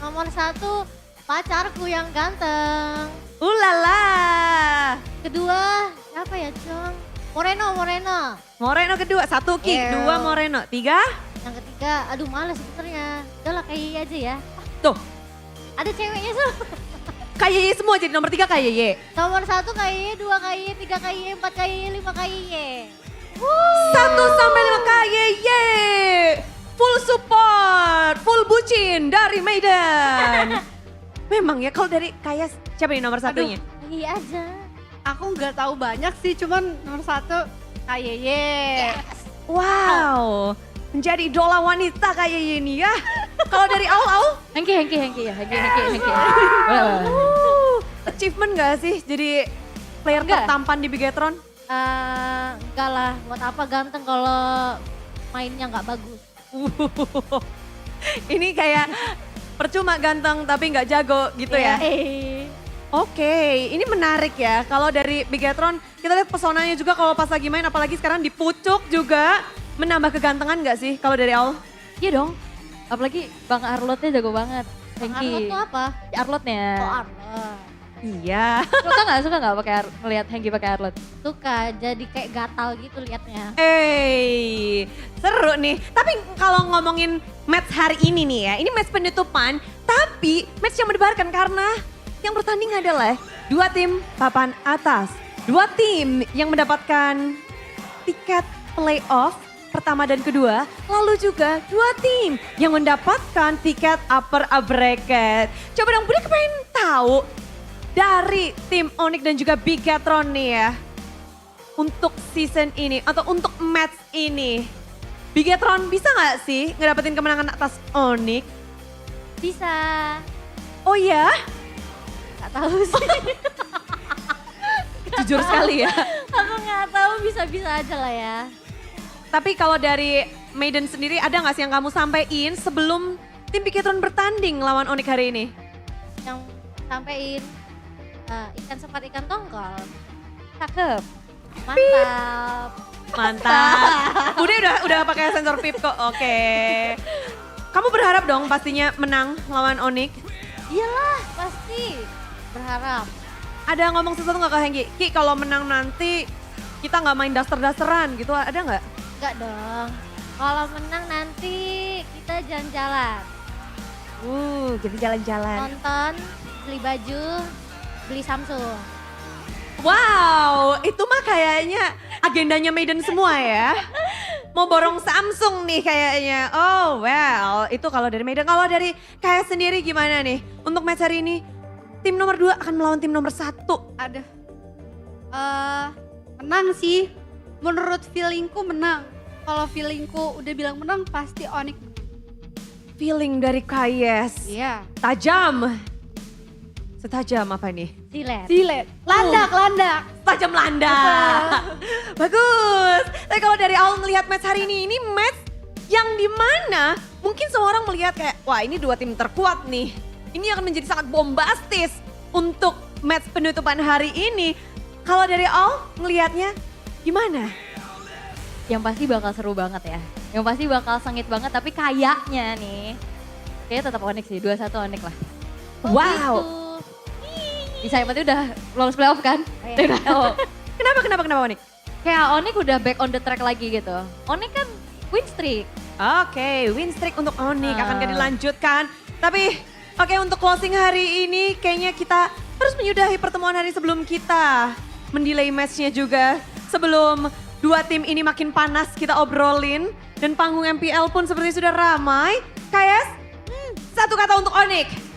Nomor 1 pacarku yang ganteng. Ulala. Kedua siapa ya Cong? Moreno kedua, 1 Ki, 2 Moreno, 3? Yang ketiga, aduh males sebenarnya. Udahlah kayak aja ya. Tuh. Ada ceweknya semua. KYY semua jadi nomor 3 KYY. Nomor 1 KYY, 2 KYY, 3 KYY, 4 KYY, 5 KYY. 1 sampai 5 KYY. Full support, full bucin dari Maiden. Memang ya kalau dari Kayas, siapa nih nomor 1-nya? KYY aja. Aku nggak tahu banyak sih, cuman nomor 1 KYY. Wow, menjadi idola wanita KYY ini ya. Kalau dari Au, Hengki. Achievement gak sih jadi player tertampan di Bigetron? Enggak lah, buat apa ganteng kalau mainnya nggak bagus. Ini kayak percuma ganteng tapi nggak jago gitu ya? Oke, ini menarik ya. Kalau dari Bigetron, kita lihat pesonanya juga kalau pas lagi main, apalagi sekarang di pucuk juga menambah kegantengan nggak sih kalau dari Al? Iya dong, apalagi Bang Arlotnya jago banget. Hengki. Arlot tuh apa? Arlotnya. Oh Arlot. Iya. Suka nggak pakai ngelihat Hengki pakai Arlot? Suka, jadi kayak gatal gitu liatnya. Seru nih. Tapi kalau ngomongin match hari ini nih ya, ini match penutupan, tapi match yang mendebarkan karena yang bertanding adalah 2 tim papan atas. 2 tim yang mendapatkan tiket playoff pertama dan kedua. Lalu juga 2 tim yang mendapatkan tiket upper bracket. Coba dong Budi kepengen tahu dari tim Onyx dan juga Bigetron nih ya. Untuk season ini atau untuk match ini. Bigetron bisa gak sih ngedapetin kemenangan atas Onyx? Bisa. Oh ya? Gak tahu sih. Jujur sekali ya. Aku gak tahu, bisa-bisa aja lah ya. Tapi kalau dari Maiden sendiri ada gak sih yang kamu sampein sebelum tim Bigetron bertanding lawan Onyx hari ini? Yang sampein ikan sepat ikan tongkol. Cakep. Mantap. Udah pakai sensor pip kok. Oke. Kamu berharap dong pastinya menang lawan Onyx? Iyalah, pasti. Berharap. Ada ngomong sesuatu gak ke Hengki? Ki kalau menang nanti kita gak main daster-dasteran gitu, ada gak? Enggak dong. Kalau menang nanti kita jalan-jalan. Jadi jalan-jalan. Nonton, beli baju, beli Samsung. Wow, itu mah kayaknya agendanya Maiden semua ya. Mau borong Samsung nih kayaknya. Oh well, itu kalau dari Maiden. Kalau dari KS sendiri gimana nih? Untuk match hari ini, tim nomor 2 akan melawan tim nomor 1. Ada. Menang sih. Menurut feelingku menang. Kalau feelingku udah bilang menang pasti Onyx. Feeling dari KS. Iya. Tajam. Setajam apa ini? Silet. Silet. Landak. Tajam landak. Bagus. Tapi kalau dari awal melihat match hari ini match yang dimana mungkin semua orang melihat kayak, wah ini 2 tim terkuat nih. Ini akan menjadi sangat bombastis untuk match penutupan hari ini. Kalau dari awal ngelihatnya gimana? Yang pasti bakal seru banget ya. Yang pasti bakal sengit banget, tapi kayaknya nih. Kayaknya tetap Onyx sih, 2-1 Onyx lah. Wow. Bisa yang penting udah lolos playoff kan? Oh. Kenapa Onyx? Kayak Onyx udah back on the track lagi gitu. Onyx kan win streak. Oke, win streak untuk Onyx akan dilanjutkan. Tapi oke, untuk closing hari ini kayaknya kita harus menyudahi pertemuan hari sebelum kita mendelay matchnya juga. Sebelum 2 tim ini makin panas kita obrolin. Dan panggung MPL pun seperti sudah ramai. KS, satu kata untuk Onyx.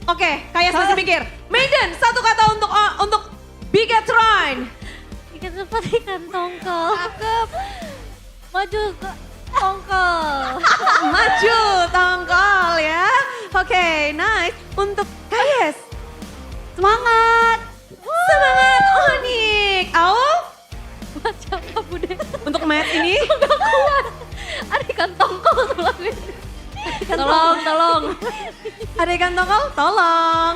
Oke, KS masih mikir. Maiden, satu kata untuk Bigatron. Ikan cepat ikan tongkol. Cakep. Maju ke tongkol. Maju tongkol ya. Oke, nice. Untuk KS. Semangat. Semangat Onyx. Au? Macam apa Bude? Untuk match ini. Gak kuat. Ada ikan tongkol sebelah ini. Tolong. Ada ikan tongkol? Tolong.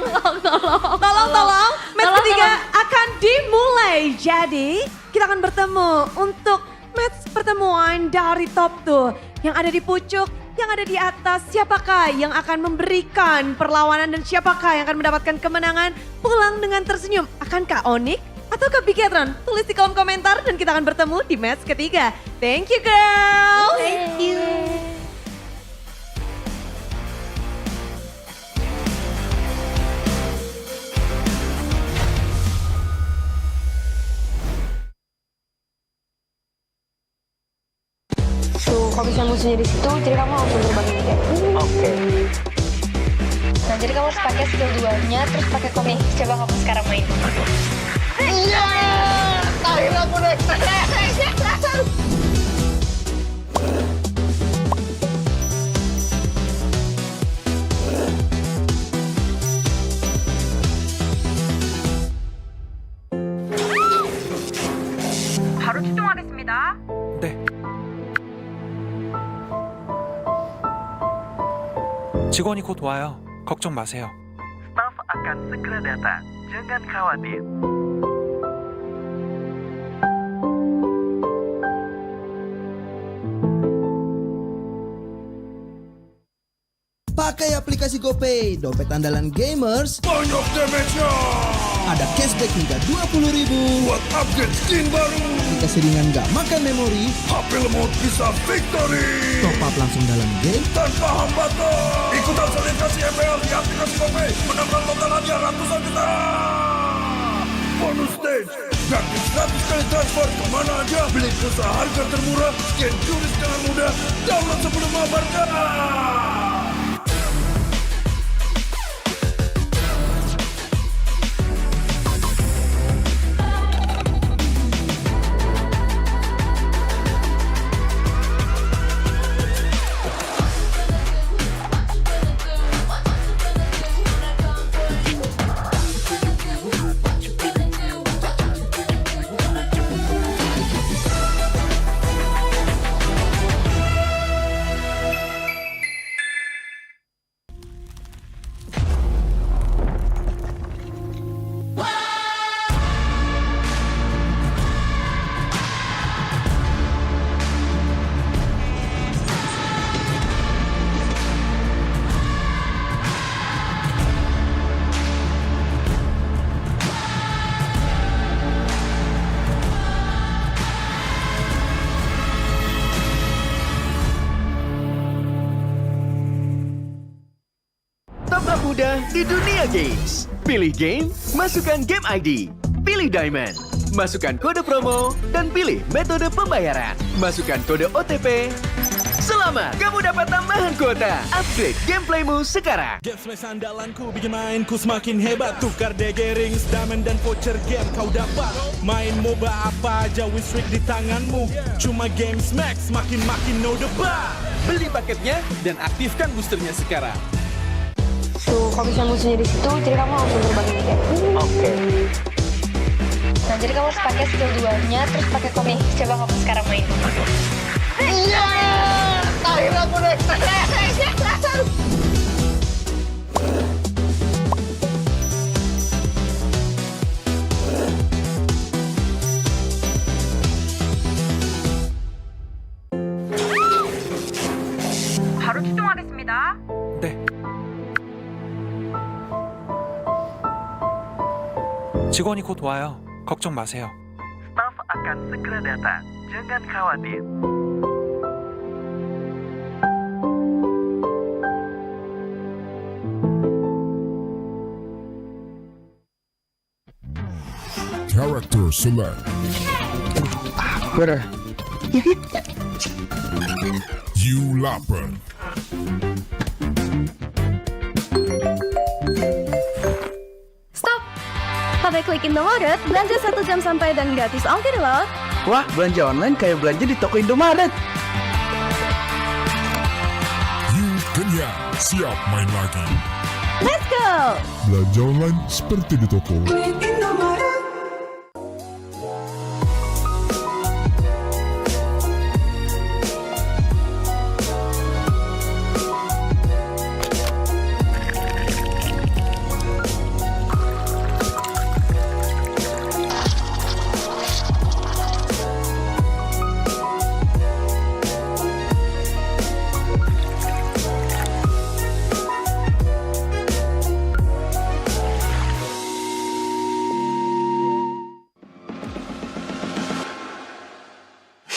Match ketiga akan dimulai. Jadi kita akan bertemu untuk match pertemuan dari top 2. Yang ada di pucuk, yang ada di atas. Siapakah yang akan memberikan perlawanan dan siapakah yang akan mendapatkan kemenangan pulang dengan tersenyum? Akankah Onyx atau Bigatron? Tulis di kolom komentar dan kita akan bertemu di match ketiga. Thank you girls. Thank you. Tuh, kalau misalnya musuhnya di situ, jadi kamu langsung terbangin kayak. Oke. Nah, jadi kamu harus pakai skill 2-nya, terus pakai komik. Coba kamu sekarang main. Iya, akhirnya aku naik. 바로 추종하겠습니다. 네. 직원이 곧 와요. 걱정 마세요. Staff akan segera datang. Jangan khawatir. Pakai aplikasi GoPay, dompet andalan gamers. Banyak damage-nya. Ada cashback hingga 20.000 buat upgrade skin baru. Jika seringan gak makan memori, HP lemot bisa victory. top up langsung dalam game tanpa hambatan. Ikutan selebrasi MPL di aplikasi GoPay. Menangkan total hadiah ratusan juta. Bonus stage. Gratis 100 kali transfer kemana aja. Beli pulsa harga termurah. Scan juris dengan mudah. Download sebelum mabarkan. Mantap muda di dunia games. Pilih game, masukkan game ID. Pilih Diamond, masukkan kode promo, dan pilih metode pembayaran. Masukkan kode OTP. Selamat, kamu dapat tambahan kuota. Upgrade gameplaymu sekarang. Game Smash andalanku bikin mainku semakin hebat. Tukar DG rings, diamond dan voucher game kau dapat. Main MOBA apa aja win-streak di tanganmu. Cuma Game Smash makin no debat. Beli paketnya dan aktifkan boosternya sekarang. Tuh, kalau misalnya musuhnya di situ, jadi kamu langsung terbang ini kayak. Oke. Nah, jadi kamu harus pakai skill 2-nya, terus pakai komik. Coba kamu sekarang main. Iya! Akhirnya aku naik. 바로 출동하겠습니다. 네. 직원이 곧 와요. 걱정 마세요. Staff akan segera datang. Jangan khawatir. Character select. Bener. You lapper. Stop! Pakai klik Indomaret, belanja 1 jam sampai dan gratis ongkir loh. Wah, belanja online kayak belanja di toko Indomaret. You kenyang, siap main lagi. Let's go! Belanja online seperti di toko.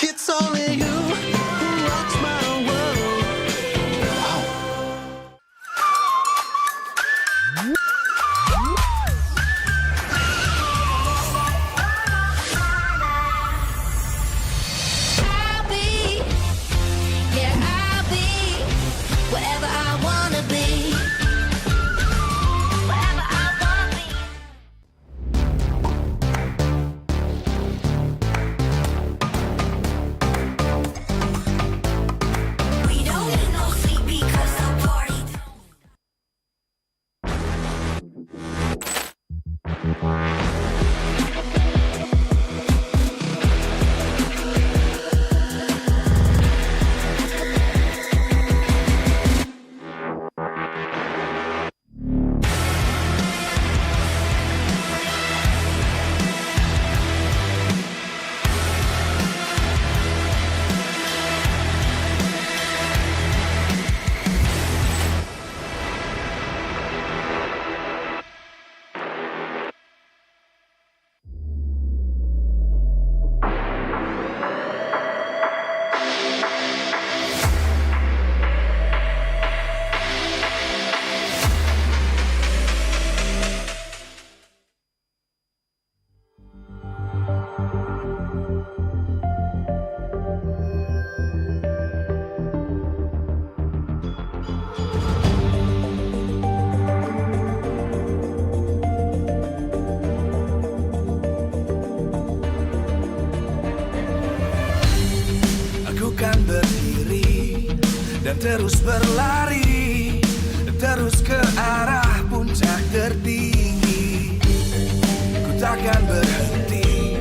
It's only you who rocks my world. I'll be, yeah, I'll be wherever I wanna be. Wherever I wanna be. We don't need no sleep because the party. Aku kan berdiri dan terus berlari, terus ke arah puncak tertinggi. Ku takkan berhenti,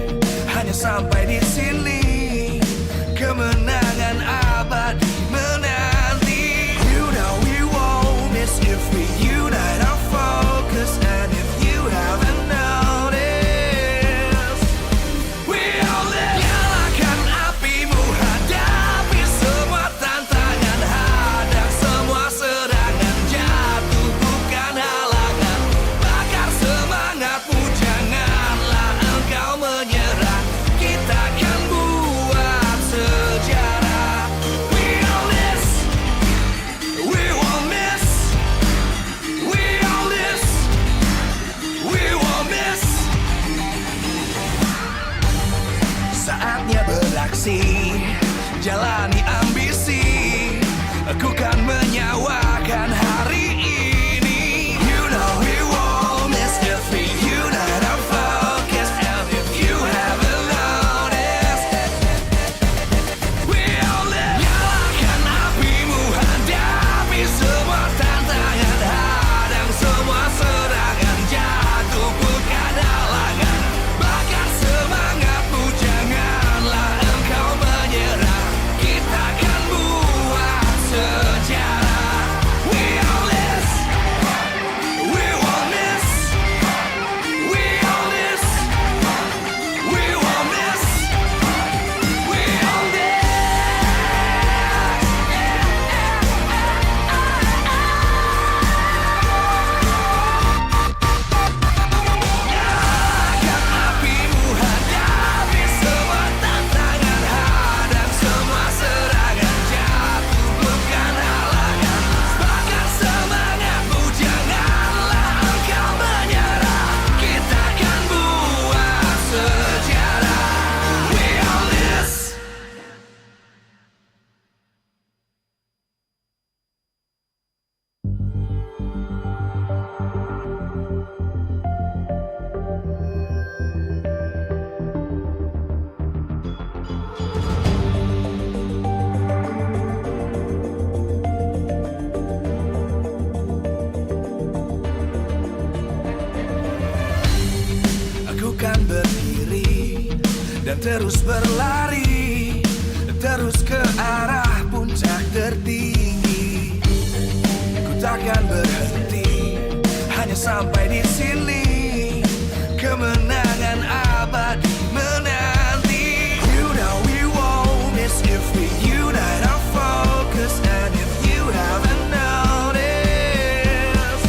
hanya sampai di sini. Kemenangan abadi menanti. You know we won't miss if we unite our focus. And if you haven't noticed, we all live. Nyalakan apimu, hadapi semua tantangan, hadang semua serangan. Jatuh bukan terus berlari, terus ke arah puncak tertinggi. Ku takkan berhenti, hanya sampai di sini. Kemenangan abadi menanti. You know we won't miss if we unite our focus. And if you haven't noticed,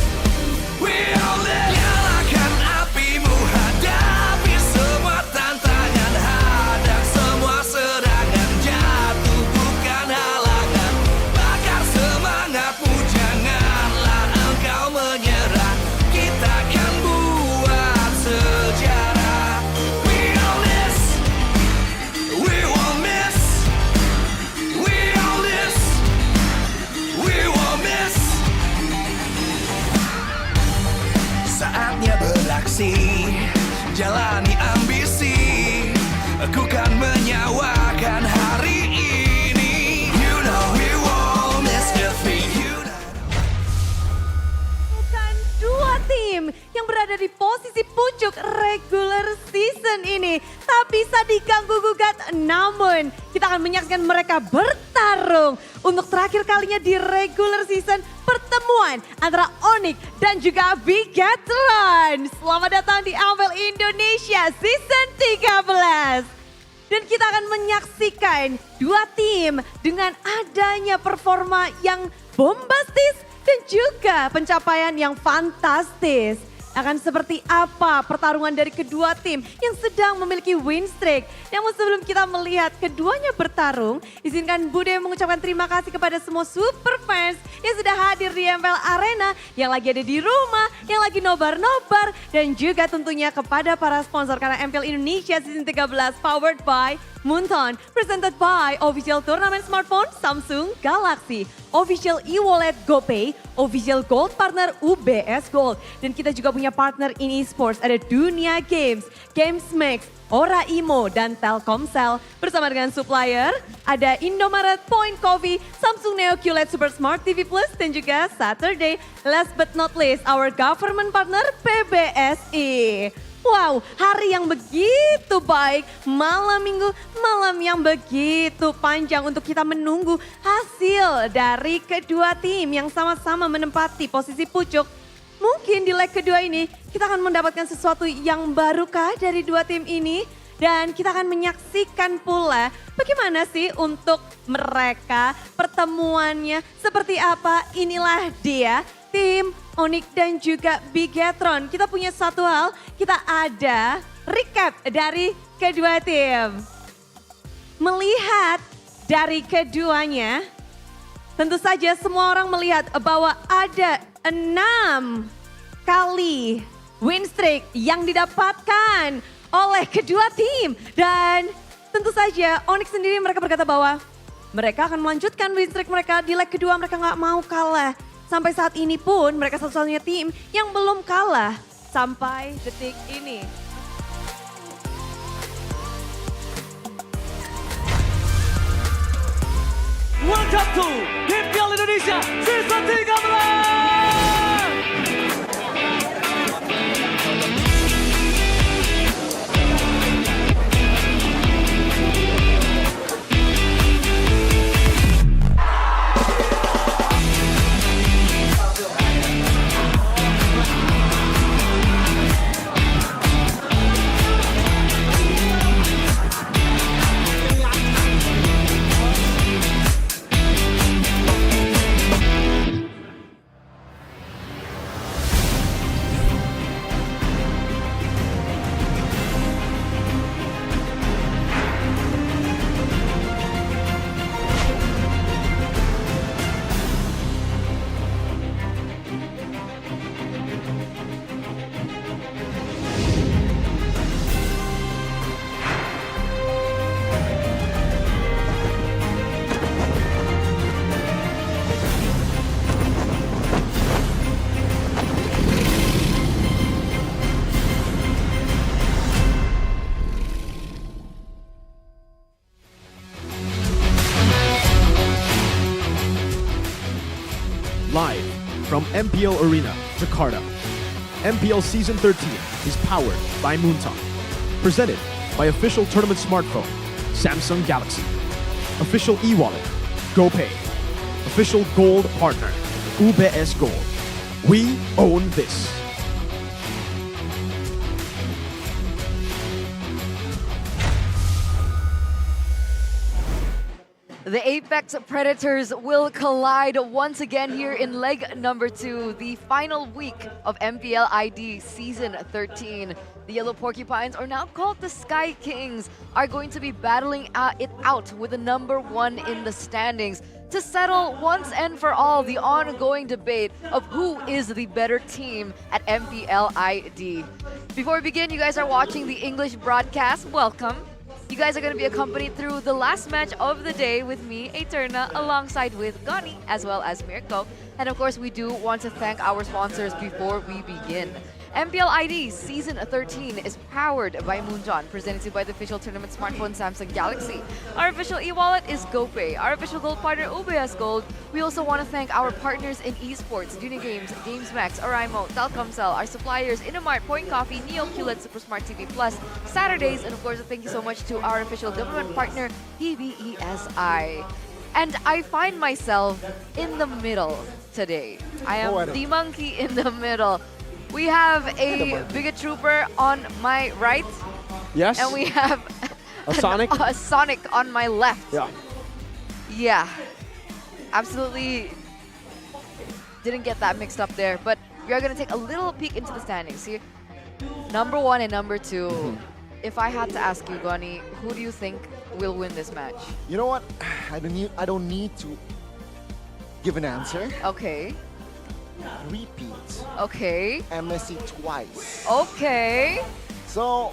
we all live. Nyalakan apimu, hadapi semua tantangan, hadang semua serangan, jatuh bukan halangan. Bakar semangatmu, janganlah engkau menyerah. Kita akan buat sejarah. We all this, we won't miss. We all this, we won't miss. Saatnya beraksi, jalani ambisi. Aku kan menyawakan hari ini. You know we won't miss if we unite. Bukan dua tim yang berada di posisi puncak regular season ini. Tak bisa diganggu-gugat, namun kita akan menyaksikan mereka bertarung untuk terakhir kalinya di regular season, pertemuan antara Onyx dan juga Bigatron. Selamat datang di MPL Indonesia Season 13. Dan kita akan menyaksikan dua tim dengan adanya performa yang bombastis dan juga pencapaian yang fantastis. Akan seperti apa pertarungan dari kedua tim yang sedang memiliki win streak. Namun sebelum kita melihat keduanya bertarung, izinkan Bude mengucapkan terima kasih kepada semua super fans yang sudah hadir di MPL Arena, yang lagi ada di rumah, yang lagi nobar-nobar, dan juga tentunya kepada para sponsor karena MPL Indonesia Season 13 powered by Moonton, presented by official turnamen smartphone Samsung Galaxy, official e-wallet GoPay, official gold partner UBS Gold. Dan kita juga punya partner in esports, ada Dunia Games, Games Max, Ora Imo, dan Telkomsel. Bersama dengan supplier, ada Indomaret, Point Coffee, Samsung Neo QLED Super Smart TV Plus, dan juga Saturday. Last but not least, our government partner PBSI. Wow, hari yang begitu baik, malam minggu, malam yang begitu panjang untuk kita menunggu hasil dari kedua tim yang sama-sama menempati posisi pucuk. Mungkin di leg kedua ini kita akan mendapatkan sesuatu yang barukah dari dua tim ini. Dan kita akan menyaksikan pula bagaimana sih untuk mereka pertemuannya seperti apa. Inilah dia tim Onyx dan juga Bigatron. Kita punya satu hal, kita ada recap dari kedua tim. Melihat dari keduanya, tentu saja semua orang melihat bahwa ada 6 kali win streak yang didapatkan oleh kedua tim. Dan tentu saja Onyx sendiri mereka berkata bahwa mereka akan melanjutkan win streak mereka di leg kedua, mereka nggak mau kalah. Sampai saat ini pun mereka satu-satunya tim yang belum kalah sampai detik ini. Welcome to MPL Indonesia Season 13! Live from MPL Arena, Jakarta. MPL Season 13 is powered by Moonton. Presented by official tournament smartphone, Samsung Galaxy. Official e-wallet, GoPay. Official gold partner, UBS Gold. We own this. The Apex Predators will collide once again here in leg number 2, the final week of MPL ID Season 13. The Yellow Porcupines, or now called the Sky Kings, are going to be battling it out with the number 1 in the standings to settle once and for all the ongoing debate of who is the better team at MPL ID. Before we begin, you guys are watching the English broadcast. Welcome. You guys are going to be accompanied through the last match of the day with me, Eterna, alongside with Gani, as well as Mirko. And of course, we do want to thank our sponsors before we begin. MPL ID Season 13 is powered by Moonjon, presented to you by the official tournament smartphone Samsung Galaxy. Our official e-wallet is GoPay. Our official gold partner, UBS Gold. We also want to thank our partners in esports, Junior Games, GamesMax, Oraimo, Telkomsel, our suppliers, Inamart, Point Coffee, Neo, QLED, Super Smart TV Plus, Saturdays, and of course, thank you so much to our official government partner, PBESI. And I find myself in the middle today. I am the monkey in the middle. We have a Bigot Trooper on my right. Yes. And we have a Sonic? A Sonic on my left. Yeah. Yeah. Absolutely didn't get that mixed up there. But we are going to take a little peek into the standings here. Number 1 and number 2. If I had to ask you, Gani, who do you think will win this match? You know what? I don't need to give an answer. Okay. Repeat. Okay. MSC twice. Okay. So,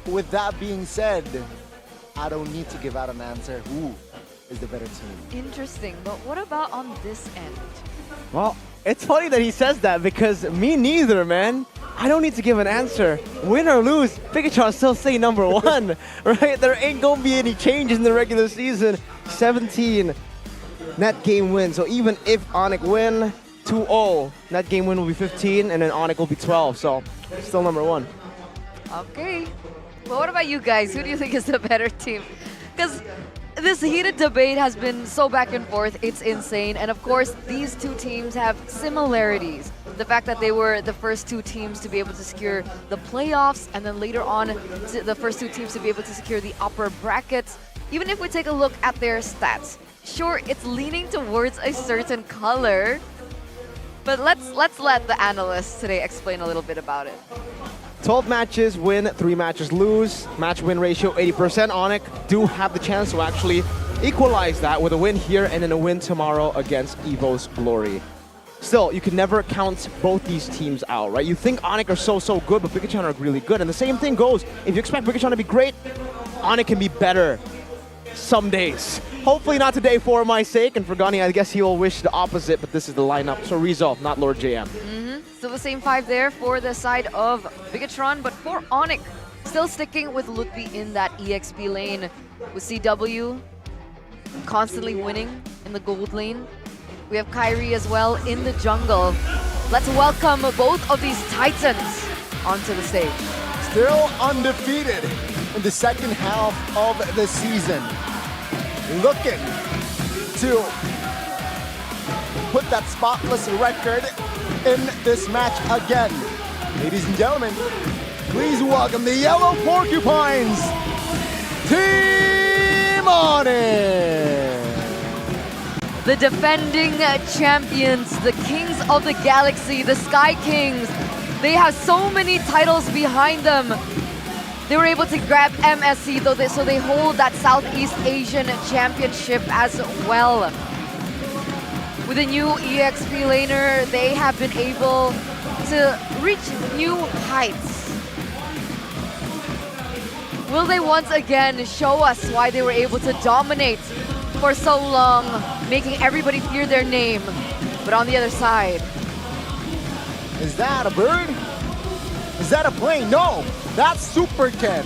with that being said, I don't need to give out an answer. Who is the better team? Interesting. But what about on this end? Well, it's funny that he says that because me neither, man. I don't need to give an answer. Win or lose, Pikachu still say number 1, right? There ain't gonna be any changes in the regular season. 17 net game win. So even if Onic win 2-0, net game win will be 15, and then Onic will be 12. So still number 1. Okay. Well, what about you guys? Who do you think is the better team? Because this heated debate has been so back and forth, it's insane. And of course, these two teams have similarities. The fact that they were the first 2 teams to be able to secure the playoffs, and then later on, the first 2 teams to be able to secure the upper brackets. Even if we take a look at their stats, sure, it's leaning towards a certain color, but let's let the analysts today explain a little bit about it. 12 matches win, 3 matches lose. Match win ratio 80%. Onic do have the chance to actually equalize that with a win here and then a win tomorrow against Evo's Glory. Still, you can never count both these teams out, right? You think Onic are so good, but Pikachu are really good. And the same thing goes, if you expect Pikachu to be great, Onic can be better some days. Hopefully not today for my sake, and for Gani, I guess he will wish the opposite, but this is the lineup. So Rizzo, not Lord JM. Still the same 5 there for the side of Bigatron, but for Onic, still sticking with Lutfi in that EXP lane. With CW constantly winning in the gold lane. We have Kyrie as well in the jungle. Let's welcome both of these titans onto the stage. Still undefeated in the second half of the season. Looking to put that spotless record in this match again. Ladies and gentlemen, please welcome the Yellow Porcupines, Team Onic! The defending champions, the Kings of the Galaxy, the Sky Kings. They have so many titles behind them. They were able to grab MSC, so they hold that Southeast Asian Championship as well. With a new EXP laner, they have been able to reach new heights. Will they once again show us why they were able to dominate for so long, making everybody fear their name? But on the other side... Is that a bird? Is that a plane? No, that's Super Ken.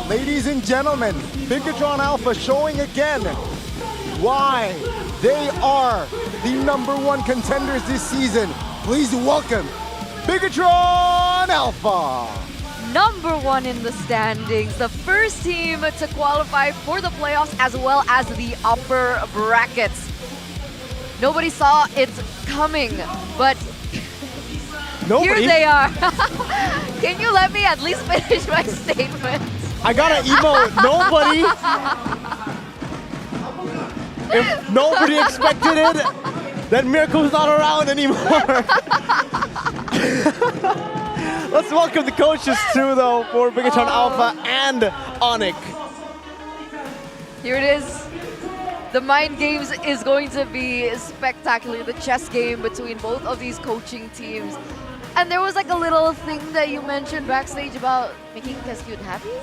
Ladies and gentlemen, Bigatron Alpha showing again why they are the #1 contenders this season. Please welcome Bigatron Alpha. number 1 in the standings, the first team to qualify for the playoffs as well as the upper brackets. Nobody saw it coming, but here they are. Can you let me at least finish my statement? I gotta emote. Nobody. If nobody expected it, then Miracle's not around anymore. Let's welcome the coaches too, though, for Bigatron Alpha and Onyx. Here it is. The mind games is going to be spectacular. The chess game between both of these coaching teams. And there was like a little thing that you mentioned backstage about making Cascute happy?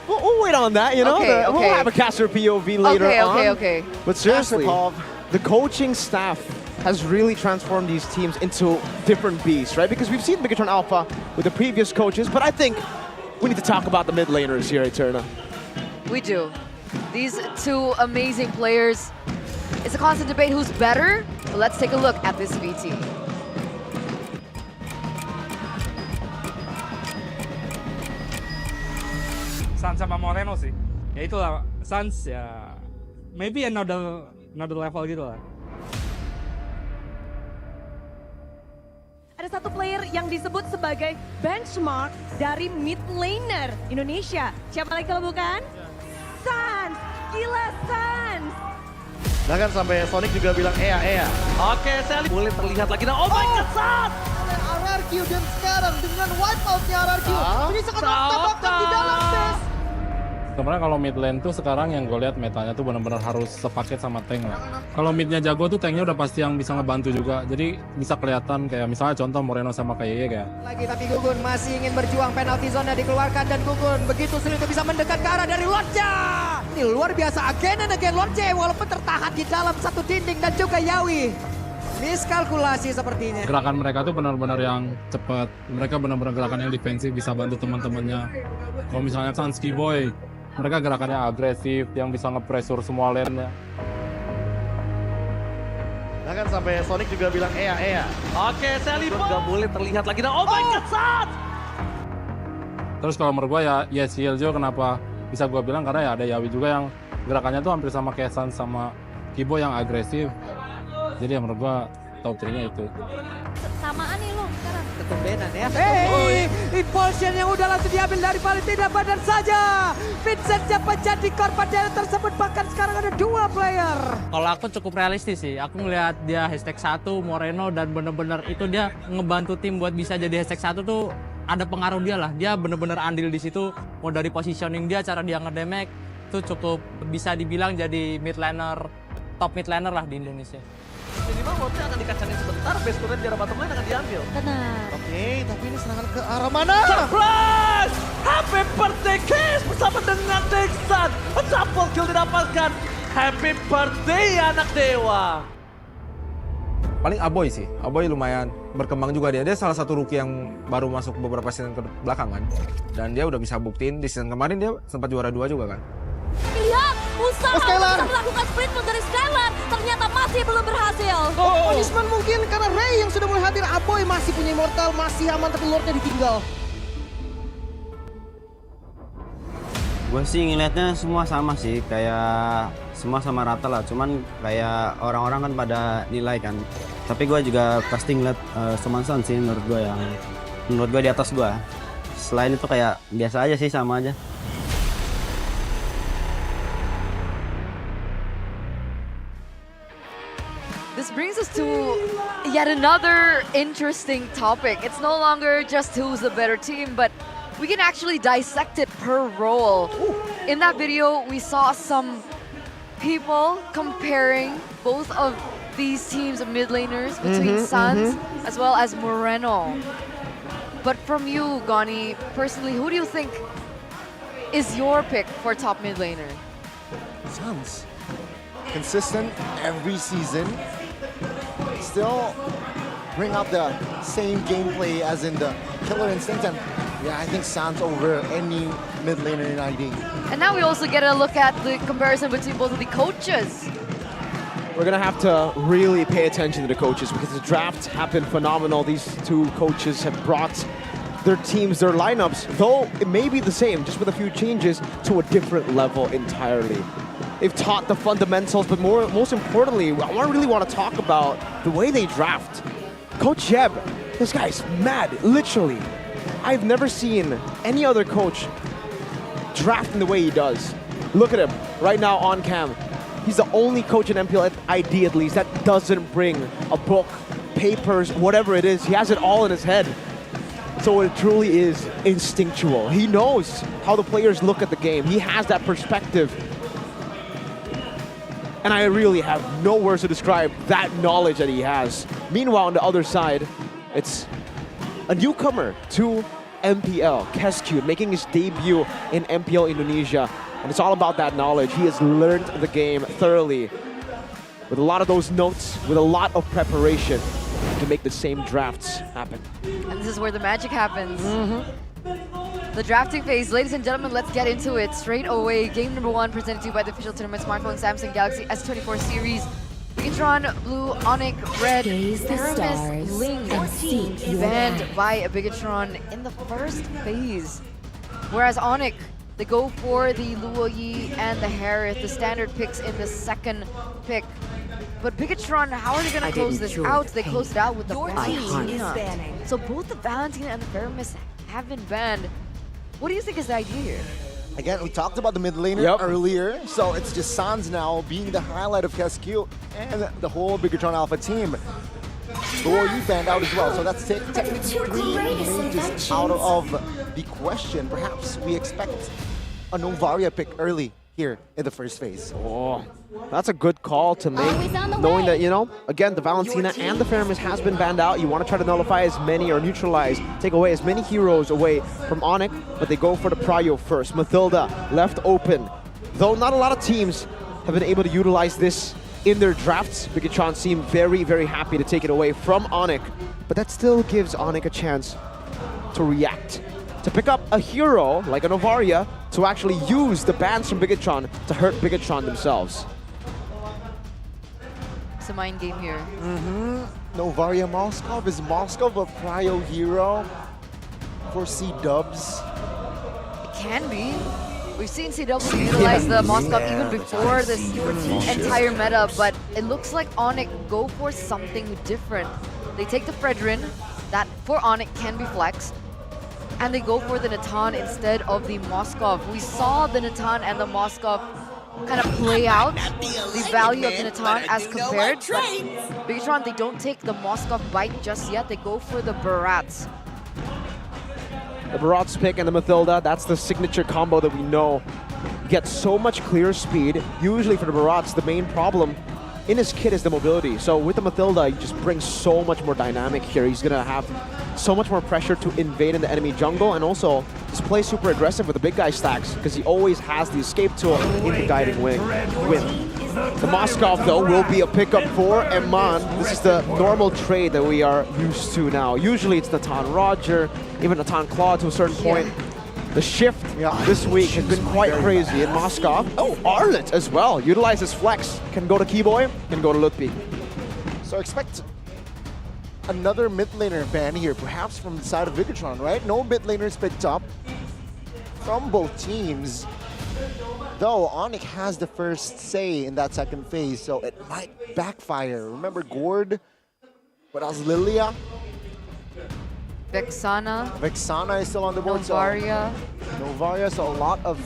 We'll wait on that, you know? Okay, We'll have a caster POV later on. Okay. But seriously, the coaching staff has really transformed these teams into different beasts, right? Because we've seen Bigatron Alpha with the previous coaches, but I think we need to talk about the mid laners here, Eterna. We do. These two amazing players. It's a constant debate who's better, but let's take a look at this VT. Sans sama Moreno sih. Ya itulah, Sans ya maybe another level gitu lah. Ada satu player yang disebut sebagai benchmark dari mid laner Indonesia. Siapa lagi kalau bukan? Sans! Gila Sans! Bahkan sampai Sonic juga bilang Ea. Oke, saya boleh terlihat lagi. Oh my god, Sans! RRQ dan sekarang dengan wipeout-nya RRQ. Ini sangat menakutkan di dalam base. Sebenarnya kalau mid lane tuh sekarang yang gue lihat metanya tuh benar-benar harus sepaket sama tank lah. Kalau midnya jago tuh tanknya udah pasti yang bisa ngebantu juga. Jadi bisa kelihatan kayak misalnya contoh Moreno sama kayak kayak. Lagi tapi Gugun masih ingin berjuang, penalti zone dikeluarkan dan Gugun begitu sulit untuk bisa mendekat ke arah dari Lordja. Ini luar biasa, again and again Lordja walaupun tertahan di dalam satu dinding dan juga Yawi. Miskalkulasi sepertinya. Gerakan mereka tuh benar-benar yang cepat. Mereka benar-benar gerakan yang defensif, bisa bantu teman-temannya. Kalau misalnya Sanski Boy, mereka gerakannya agresif, yang bisa nge-pressure semua lane-nya. Bahkan sampai Sonic juga bilang Ea. Oke, saya lihat nggak boleh terlihat lagi. Oh my god, Sans! Terus kalau menurut gue ya Yesiel juga kenapa bisa gue bilang karena ya ada Yawi juga yang gerakannya tuh hampir sama kayak Sans sama Kibo yang agresif. Jadi ya menurut gue top 3-nya itu. Samaan nih lo sekarang. Ketumbenan ya. Impulsion yang udah langsung diambil dari paling tidak badan saja. Vincent dapat jadi korban dari tersebut, bahkan sekarang ada 2 player. Kalau aku cukup realistis sih, aku ngelihat dia #1 Moreno dan bener-bener itu dia ngebantu tim buat bisa jadi #1 tuh ada pengaruh dia lah. Dia bener-bener andil di situ, mau dari positioning dia, cara dia ngedamage tuh cukup bisa dibilang jadi mid laner, top mid laner lah di Indonesia. Minimal wardnya akan dikacangin sebentar, base turret di arah bottom lane akan diambil. Benar. Oke, tapi ini serangan ke arah mana? Surprise! Happy birthday Kiss bersama dengan Dexan. Double kill didapatkan. Happy birthday anak dewa. Paling Aboy sih, Aboy lumayan berkembang juga dia. Dia salah satu rookie yang baru masuk beberapa season ke belakangan. Dan dia udah bisa buktiin di season kemarin dia sempat juara 2 juga kan. Lihat, usaha untuk melakukan sprint move dari Skylar ternyata masih belum berhasil. Punishment mungkin karena Ray yang sudah mulai hadir. Aboy masih punya immortal, masih aman tapi Lordnya ditinggal. Gue sih ngeliatnya semua sama sih, kayak semua sama rata lah. Cuman kayak orang-orang kan pada nilai kan. Tapi gue juga pasti ngeliat Sumansan sih menurut gue di atas gue. Selain itu kayak biasa aja sih, sama aja. This brings us to yet another interesting topic. It's no longer just who's the better team, but we can actually dissect it per role. In that video, we saw some people comparing both of these teams of mid laners between Sans as well as Moreno. But from you, Gani, personally, who do you think is your pick for top mid laner? Sans. Consistent every season. Still bring out the same gameplay as in the Killer Instinct, and yeah, I think Sans over any mid laner in ID. And now we also get a look at the comparison between both of the coaches. We're gonna have to really pay attention to the coaches because the draft have been phenomenal. These two coaches have brought their teams, their lineups, though it may be the same, just with a few changes, to a different level entirely. They've taught the fundamentals, but most importantly, I really want to talk about the way they draft. Coach Jeb, this guy's mad, literally. I've never seen any other coach draft in the way he does. Look at him right now on cam. He's the only coach in MPL ID, at least, that doesn't bring a book, papers, whatever it is. He has it all in his head. So it truly is instinctual. He knows how the players look at the game. He has that perspective. And I really have no words to describe that knowledge that he has. Meanwhile, on the other side, it's a newcomer to MPL, Keskut, making his debut in MPL Indonesia. And it's all about that knowledge. He has learned the game thoroughly with a lot of those notes, with a lot of preparation to make the same drafts happen. And this is where the magic happens. The drafting phase, ladies and gentlemen, let's get into it straight away. Game number 1 presented to you by the official tournament smartphone Samsung Galaxy S24 series. Bigatron, blue, Onyx, red, Aramis, Ling, banned by Bigatron in the first phase. Whereas Onyx, they go for the Luoyi and the Harith, the standard picks in the second pick. But Bigatron, how are they going to close this out? They closed it out with the Valentina. So both the Valentina and the Aramis have been banned. What do you think is the idea here? Again, we talked about the mid laner earlier, so it's just Sans now being the highlight of Keskut and the whole Bigatron Alpha team. Luoyi banned out as well, so that's technically 3 mages out of the question. Perhaps we expect a Novaria pick early here in the first phase. Oh, that's a good call to make, knowing that, you know, again, the Valentina and the Faramis has been banned out. You want to try to nullify as many or neutralize, take away as many heroes away from Onyx, but they go for the Prio first. Mathilda left open. Though not a lot of teams have been able to utilize this in their drafts, Bigatron seemed very, very happy to take it away from Onyx, but that still gives Onyx a chance to react, to pick up a hero like a Novaria, to actually use the bans from Bigatron to hurt Bigatron themselves. It's a mind game here. Novaria Moskov. Is Moskov a Prio hero for C-Dubs? It can be. We've seen CW utilize the Moskov even before this entire meta, but it looks like Onyx go for something different. They take the Fredrin, that for Onyx can be flexed, and they go for the Natan instead of the Moskov. We saw the Natan and the Moskov kind of play out the value of the Natan as compared, but Bigatron, they don't take the Moskov bite just yet. They go for the Barats. The Barats pick and the Mathilda, that's the signature combo that we know. You get so much clear speed. Usually for the Barats, the main problem in his kit is the mobility. So with the Mathilda, he just brings so much more dynamic here. He's gonna have so much more pressure to invade in the enemy jungle and also just play super aggressive with the big guy stacks because he always has the escape tool in the guiding wing. The Moskov, though, will be a pickup for Eman. This is the normal trade that we are used to now. Usually it's Natan Roger, even Natan Claw to a certain point. The shift this week has been quite crazy in Moskov. Oh, Arlet as well. Utilizes flex. Can go to Keyboy, can go to Lutpi. So expect another mid laner ban here, perhaps from the side of Bigatron, right? No mid laners picked up from both teams. Though Onyx has the first say in that second phase, so it might backfire. Remember Gord? What else? Lilia? Vexana. Vexana is still on the board. Novaria. So Novaria, so a lot of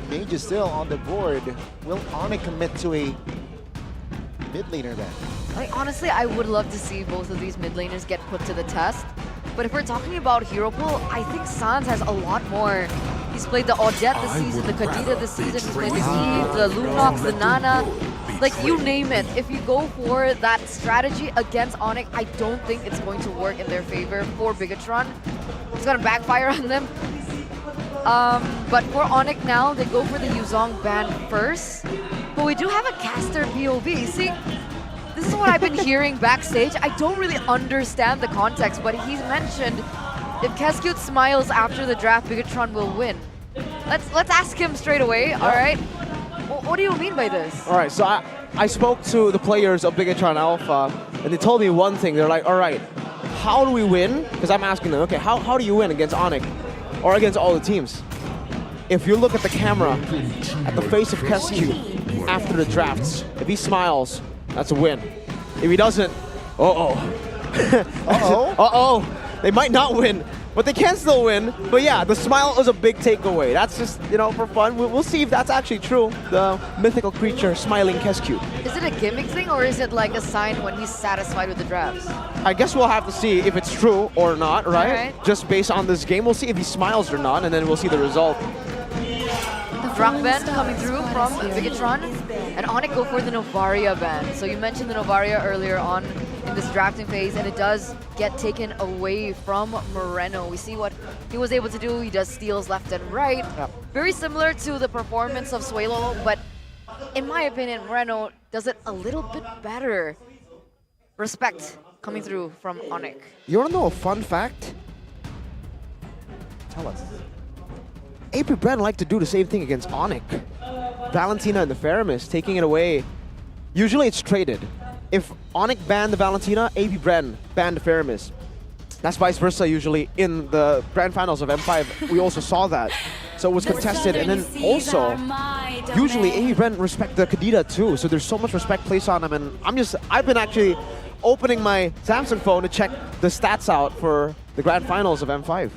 mages still on the board. Will Onyx commit to a mid laner ban? Like, honestly, I would love to see both of these mid laners get put to the test. But if we're talking about hero pool, I think Sans has a lot more. He's played the Odette this season, the Kadita this season, he's played the Eve, the Lunox, the Nana. Like, you name it. If you go for that strategy against Onyx, I don't think it's going to work in their favor for Bigatron. It's going to backfire on them. But for Onyx now, they go for the Yuzong ban first. But we do have a caster POV. See, this is what I've been hearing backstage. I don't really understand the context, but he's mentioned if Keskut smiles after the draft, Bigatron will win. Let's ask him straight away, all right? What do you mean by this? All right, so I spoke to the players of Bigatron Alpha, and they told me one thing. They're like, all right, how do we win? Because I'm asking them, okay, how do you win against Onyx or against all the teams? If you look at the camera, at the face of Kescue after the drafts, if he smiles, that's a win. If he doesn't, uh-oh. Uh-oh? Uh-oh. They might not win, but they can still win. But yeah, the smile was a big takeaway. That's just, you know, for fun. We'll see if that's actually true. The mythical creature, smiling Kescue. Is it a gimmick thing or is it like a sign when he's satisfied with the drafts? I guess we'll have to see if it's true or not, right? Alright. Just based on this game, we'll see if he smiles or not, and then we'll see the result. The rock band coming through from Bigatron, and Onyx go for the Novaria band. So you mentioned the Novaria earlier on in this drafting phase, and it does get taken away from Moreno. We see what he was able to do. He does steals left and right. Yep. Very similar to the performance of Suelo, but in my opinion, Moreno does it a little bit better. Respect coming through from Onyx. You want to know a fun fact? Tell us. AP Bren like to do the same thing against Onyx. Valentina and the Feramis taking it away. Usually it's traded. If Onyx banned the Valentina, AP Bren banned the Feramis. That's vice versa usually in the grand finals of M5. We also saw that. So it was contested, and then also, usually AP Bren respect the Kadita too, so there's so much respect placed on him, and I've been actually opening my Samsung phone to check the stats out for the grand finals of M5.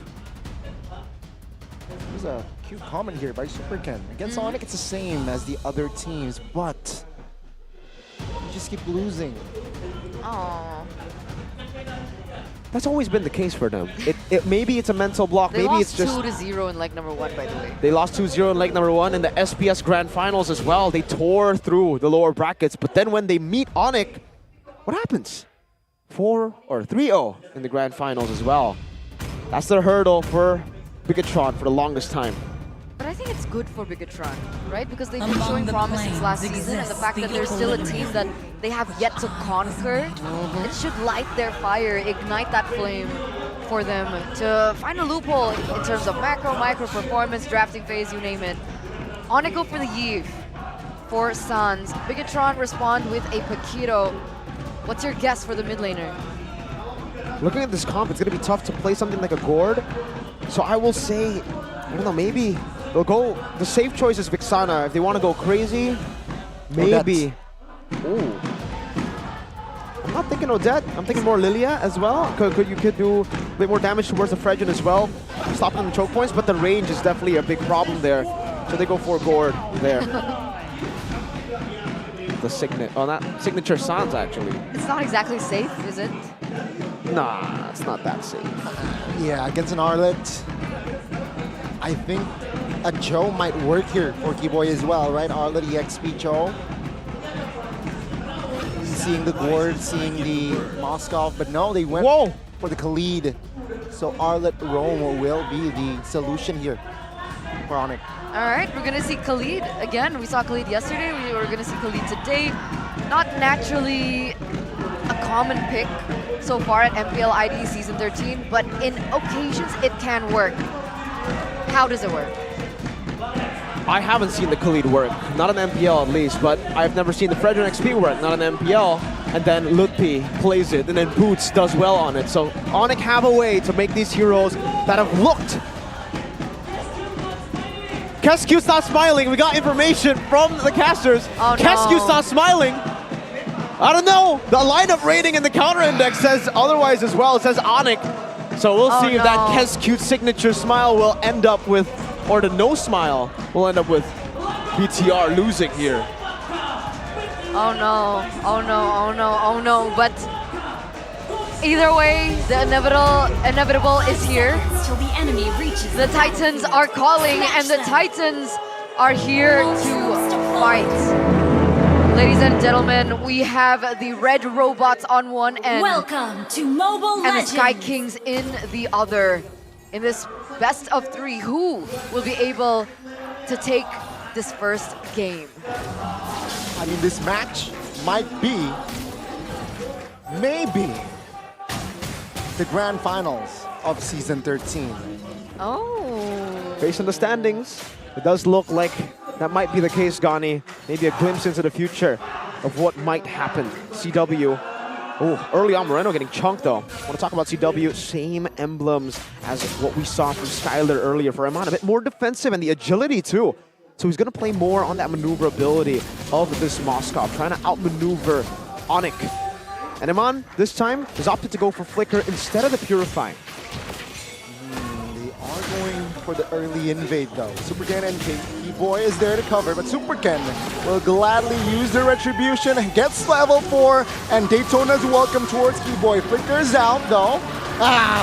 There's a cute comment here by Superken. Against Onyx, it's the same as the other teams, but you just keep losing. Aww. That's always been the case for them. Maybe it's a mental block. They Maybe lost it's just 2-0 in leg number 1, by the way. they lost 2-0 in leg number 1 in the SPS Grand Finals as well. They tore through the lower brackets, but then when they meet Onyx, what happens? 4 or 3-0 in the Grand Finals as well. That's their hurdle for Bigatron for the longest time. But I think it's good for Bigatron, right? Because they've been showing promise since last season, and the fact that there's still a team that they have yet to conquer, it should light their fire, ignite that flame for them to find a loophole in terms of macro, micro, performance, drafting phase, you name it. Onyx go for the Yves for Sans. Bigatron respond with a Paquito. What's your guess for the mid laner? Looking at this comp, it's going to be tough to play something like a Gord. So I will say, I don't know, maybe they'll go, the safe choice is Vixana. If they want to go crazy, maybe. Ooh. I'm not thinking Odette. I'm thinking more Lilia as well. You could do a bit more damage towards the Fredgen as well, stopping the choke points, but the range is definitely a big problem there. So they go for Gord there. The signature Sans actually. It's not exactly safe, is it? Nah, it's not that safe. Yeah, against an Arlet, I think a Joe might work here for Keyboy as well, right? Arlet EXP Joe. Seeing the Gord, seeing the Moskov, but no, they went for the Khalid. So Arlet Rome will be the solution here for Onyx. All right, we're gonna see Khalid again. We saw Khalid yesterday. We were gonna see Khalid today. Not naturally a common pick so far at MPL ID Season 13, but in occasions it can work. How does it work? I haven't seen the Khalid work, not an MPL at least, but I've never seen the Fredrin XP work, not an MPL. And then Lutpi plays it, and then Boots does well on it. So Onyx have a way to make these heroes that have looked. Kescue's not smiling. We got information from the casters. Oh, Kescue's not smiling. I don't know. The lineup rating in the counter index says otherwise as well. It says Onyx. So we'll see if that Kescue signature smile will end up with, or the no smile will end up with BTR losing here. Oh no, oh no, oh no, oh no. But either way, the inevitable is here. Till the enemy reaches the Titans are calling, and the Titans are here to fight. Ladies and gentlemen, we have the red robots on one end. Welcome to Mobile and Legends. the Sky Kings in the other. In this best of 3, who will be able to take this first game? I mean, this match might be, maybe, the grand finals of Season 13. Oh. Based on the standings, it does look like that might be the case, Gani. Maybe a glimpse into the future of what might happen. CW Oh, early on Moreno getting chunked though. Want to talk about CW, same emblems as what we saw from Skyler earlier for Eman. A bit more defensive and the agility too. So he's going to play more on that maneuverability of this Moskov, trying to outmaneuver Onyx. And Eman, this time, has opted to go for Flicker instead of the Purifying. They are going for the early invade though. Superken and Keyboy is there to cover, but Superken will gladly use their retribution, gets level 4, and Daytona's welcome towards Keyboy. Flickers out though.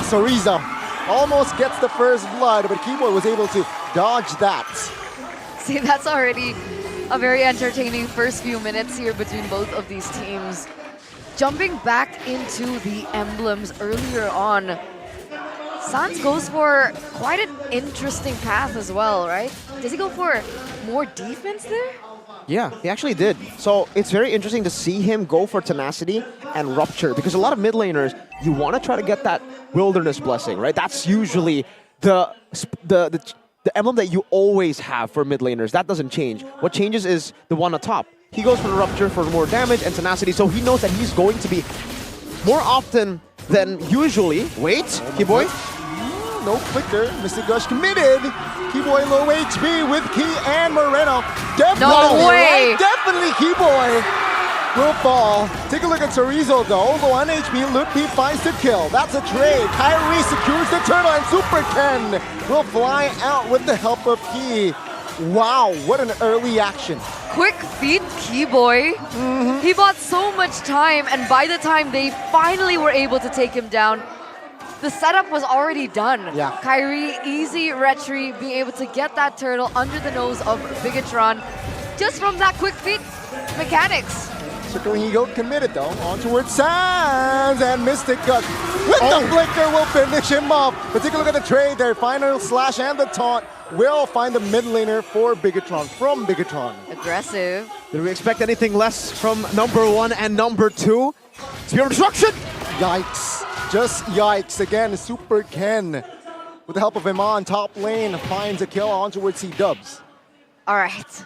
Sorizo almost gets the first blood, but Keyboy was able to dodge that. See, that's already a very entertaining first few minutes here between both of these teams. Jumping back into the emblems earlier on, Sans goes for quite an interesting path as well, right? Does he go for more defense there? Yeah, he actually did. So it's very interesting to see him go for Tenacity and Rupture, because a lot of mid laners, you want to try to get that Wilderness Blessing, right? That's usually the emblem that you always have for mid laners. That doesn't change. What changes is the one on top. He goes for the Rupture for more damage and Tenacity, so he knows that he's going to be more often than usually. Wait, Keyboy? No Flicker. Mystic Gush committed. Keyboy low HP with Key and Moreno. Definitely, no way! Right? Definitely Keyboy will fall. Take a look at Chorizo though. Low on HP, Lutpi finds the kill. That's a trade. Kyrie secures the turtle and Super Ken will fly out with the help of Key. Wow, what an early action. Quick feet, Keyboy. He bought so much time, and by the time they finally were able to take him down, the setup was already done. Yeah. Kyrie, easy retry, being able to get that turtle under the nose of Bigatron just from that quick feet mechanics. Circling Ego committed though, on towards Sans, and Mystic Gush with the flicker will finish him off. But take a look at the trade there, final slash and the taunt will find the mid laner for Bigatron, from Bigatron. Aggressive. Did we expect anything less from number 1 and number 2? Spear of Destruction! Yikes, just yikes. Again, Super Ken, with the help of Eman, top lane, finds a kill on towards C-Dubs. All right.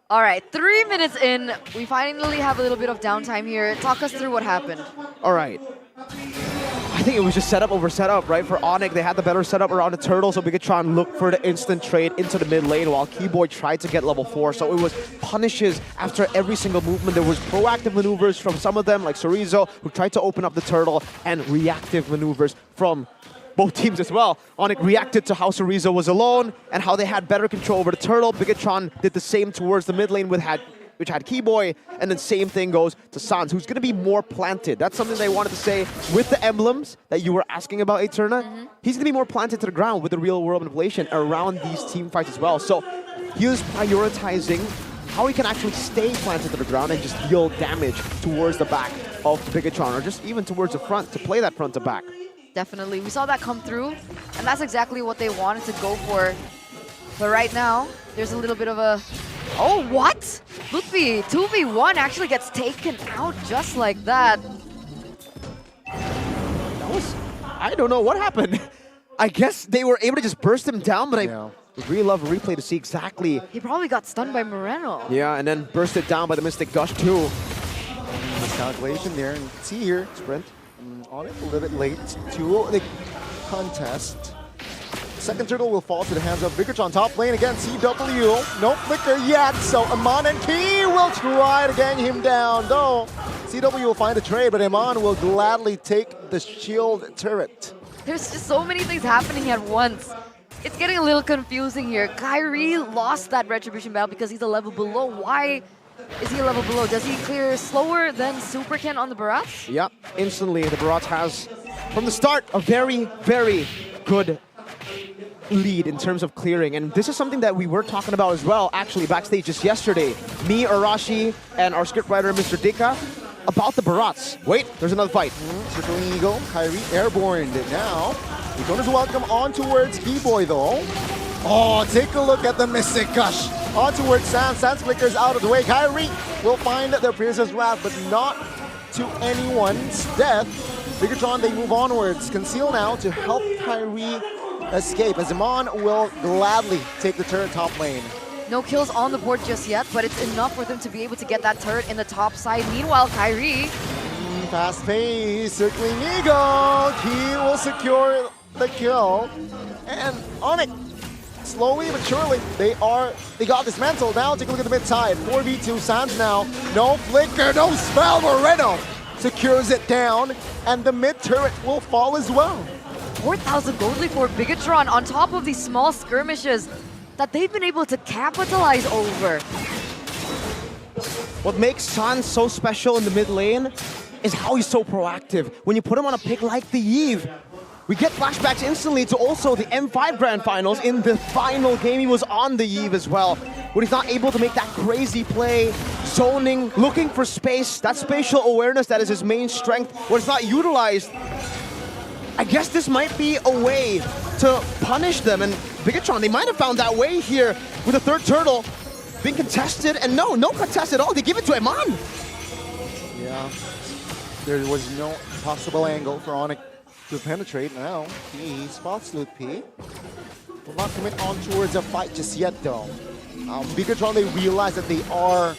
All right, 3 minutes in, we finally have a little bit of downtime here. Talk us through what happened. All right. I think it was just setup over setup, right? For Onyx, they had the better setup around the turtle, so Bigatron looked for the instant trade into the mid lane while Keyboy tried to get level 4. So it was punishes after every single movement. There was proactive maneuvers from some of them, like Chorizo, who tried to open up the turtle, and reactive maneuvers from both teams as well. Onyx reacted to how Chorizo was alone and how they had better control over the turtle. Bigatron did the same towards the mid lane which had Keyboy, and then same thing goes to Sans, who's going to be more planted. That's something they wanted to say with the emblems that you were asking about, Eterna. He's going to be more planted to the ground with the real-world manipulation around these team fights as well. So he was prioritizing how he can actually stay planted to the ground and just deal damage towards the back of Bigatron, or just even towards the front to play that front to back. Definitely, we saw that come through, and that's exactly what they wanted to go for. But right now, there's a little bit of a... Oh, what? Lutfi, 2v1 actually gets taken out just like that. That was... I don't know what happened. I guess they were able to just burst him down, but I would really love a replay to see exactly... He probably got stunned by Moreno. Yeah, and then bursted down by the Mystic Gush too. Miscalculation there, and see here, Sprint on it a little bit late to the contest. Second turtle will fall to the hands of Bigatron. Top lane again, CW. No flicker yet, so Eman and Key will try to gang him down, though CW will find a trade, but Eman will gladly take the shield turret. There's just so many things happening at once. It's getting a little confusing here. Kyrie lost that Retribution battle because he's a level below. Why is he a level below? Does he clear slower than Super Ken on the Barats? Yep, instantly the Barats has, from the start, a very, very good lead in terms of clearing, and this is something that we were talking about as well actually backstage just yesterday. Me, Arashi, and our scriptwriter Mr. Dika about the Barats. Wait, there's another fight. Circling Eagle, Kyrie airborne now. Daytona's welcome on towards Keyboy though. Oh, take a look at the Mystic Gush. On towards Sans. Sans flickers out of the way. Kyrie will find their Princess Wrath, but not to anyone's death. Bigatron, they move onwards. Conceal now to help Kyrie escape, as Eman will gladly take the turret top lane. No kills on the board just yet, but it's enough for them to be able to get that turret in the top side. Meanwhile, Kyrie Fast pace, circling Eagle. He will secure the kill. And Onyx, slowly but surely, they got dismantled. Now take a look at the mid side. 4v2 Sands now. No flicker, no spell. Moreno secures it down, and the mid turret will fall as well. 4,000 gold lead for Bigatron on top of these small skirmishes that they've been able to capitalize over. What makes San so special in the mid lane is how he's so proactive. When you put him on a pick like the Eve, we get flashbacks instantly to also the M5 Grand Finals. In the final game, he was on the Eve as well, when he's not able to make that crazy play, zoning, looking for space, that spatial awareness that is his main strength, when it's not utilized. I guess this might be a way to punish them, and Bigatron, they might have found that way here with the third turtle being contested, and no contest at all. They give it to Eman. Yeah, there was no possible angle for Onyx to penetrate. Now he spots Loot P. Will not commit on towards a fight just yet though. Bigatron, they realize that they are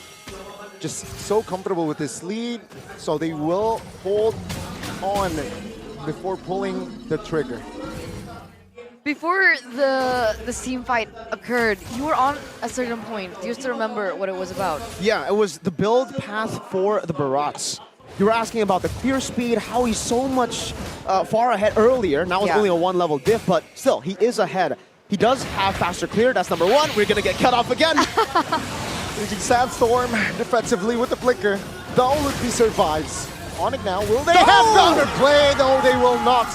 just so comfortable with this lead, so they will hold on before pulling the trigger. Before the team fight occurred, you were on a certain point. Do you still remember what it was about? Yeah, it was the build path for the Barats. You were asking about the clear speed, how he's so much far ahead earlier. Now it's only a 1 level diff, but still, he is ahead. He does have faster clear, that's number 1. We're gonna get cut off again. Using Sandstorm defensively with the flicker. The Loot P survives. Onyx now, will they have counterplay? No, they will not.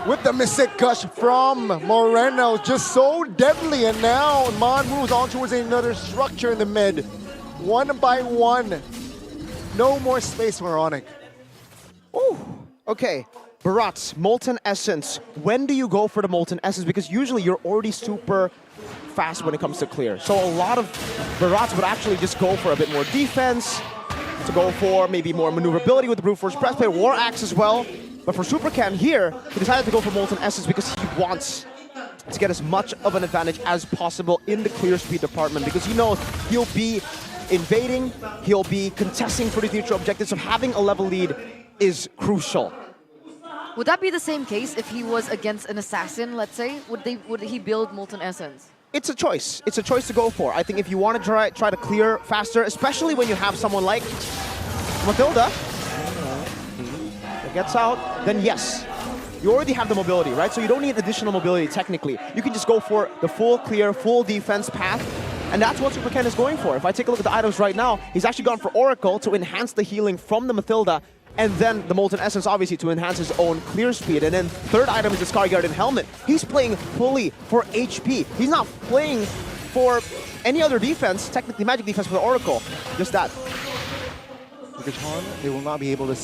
With the Mystic Gush from Moreno, just so deadly. And now Mon moves on towards another structure in the mid. 1 by 1. No more space for Onyx. Ooh, okay. Barats, Molten Essence. When do you go for the Molten Essence? Because usually you're already super fast when it comes to clear. So a lot of Barats would actually just go for a bit more defense, to go for maybe more maneuverability with the Brute Force Breastplate, War Axe as well. But for Supercan here, he decided to go for Molten Essence because he wants to get as much of an advantage as possible in the clear speed department, because he knows he'll be invading, he'll be contesting for the neutral objectives, so having a level lead is crucial. Would that be the same case if he was against an assassin, let's say? Would he build Molten Essence? It's a choice. It's a choice to go for. I think if you want to try to clear faster, especially when you have someone like Matilda that gets out, then yes, you already have the mobility, right? So you don't need additional mobility technically. You can just go for the full clear, full defense path, and that's what Supercan is going for. If I take a look at the items right now, he's actually gone for Oracle to enhance the healing from the Matilda, and then the Molten Essence, obviously, to enhance his own clear speed. And then third item is the Scar Guardian Helmet. He's playing fully for HP. He's not playing for any other defense, technically magic defense for the Oracle. Just that. Bigatron, they will not be able to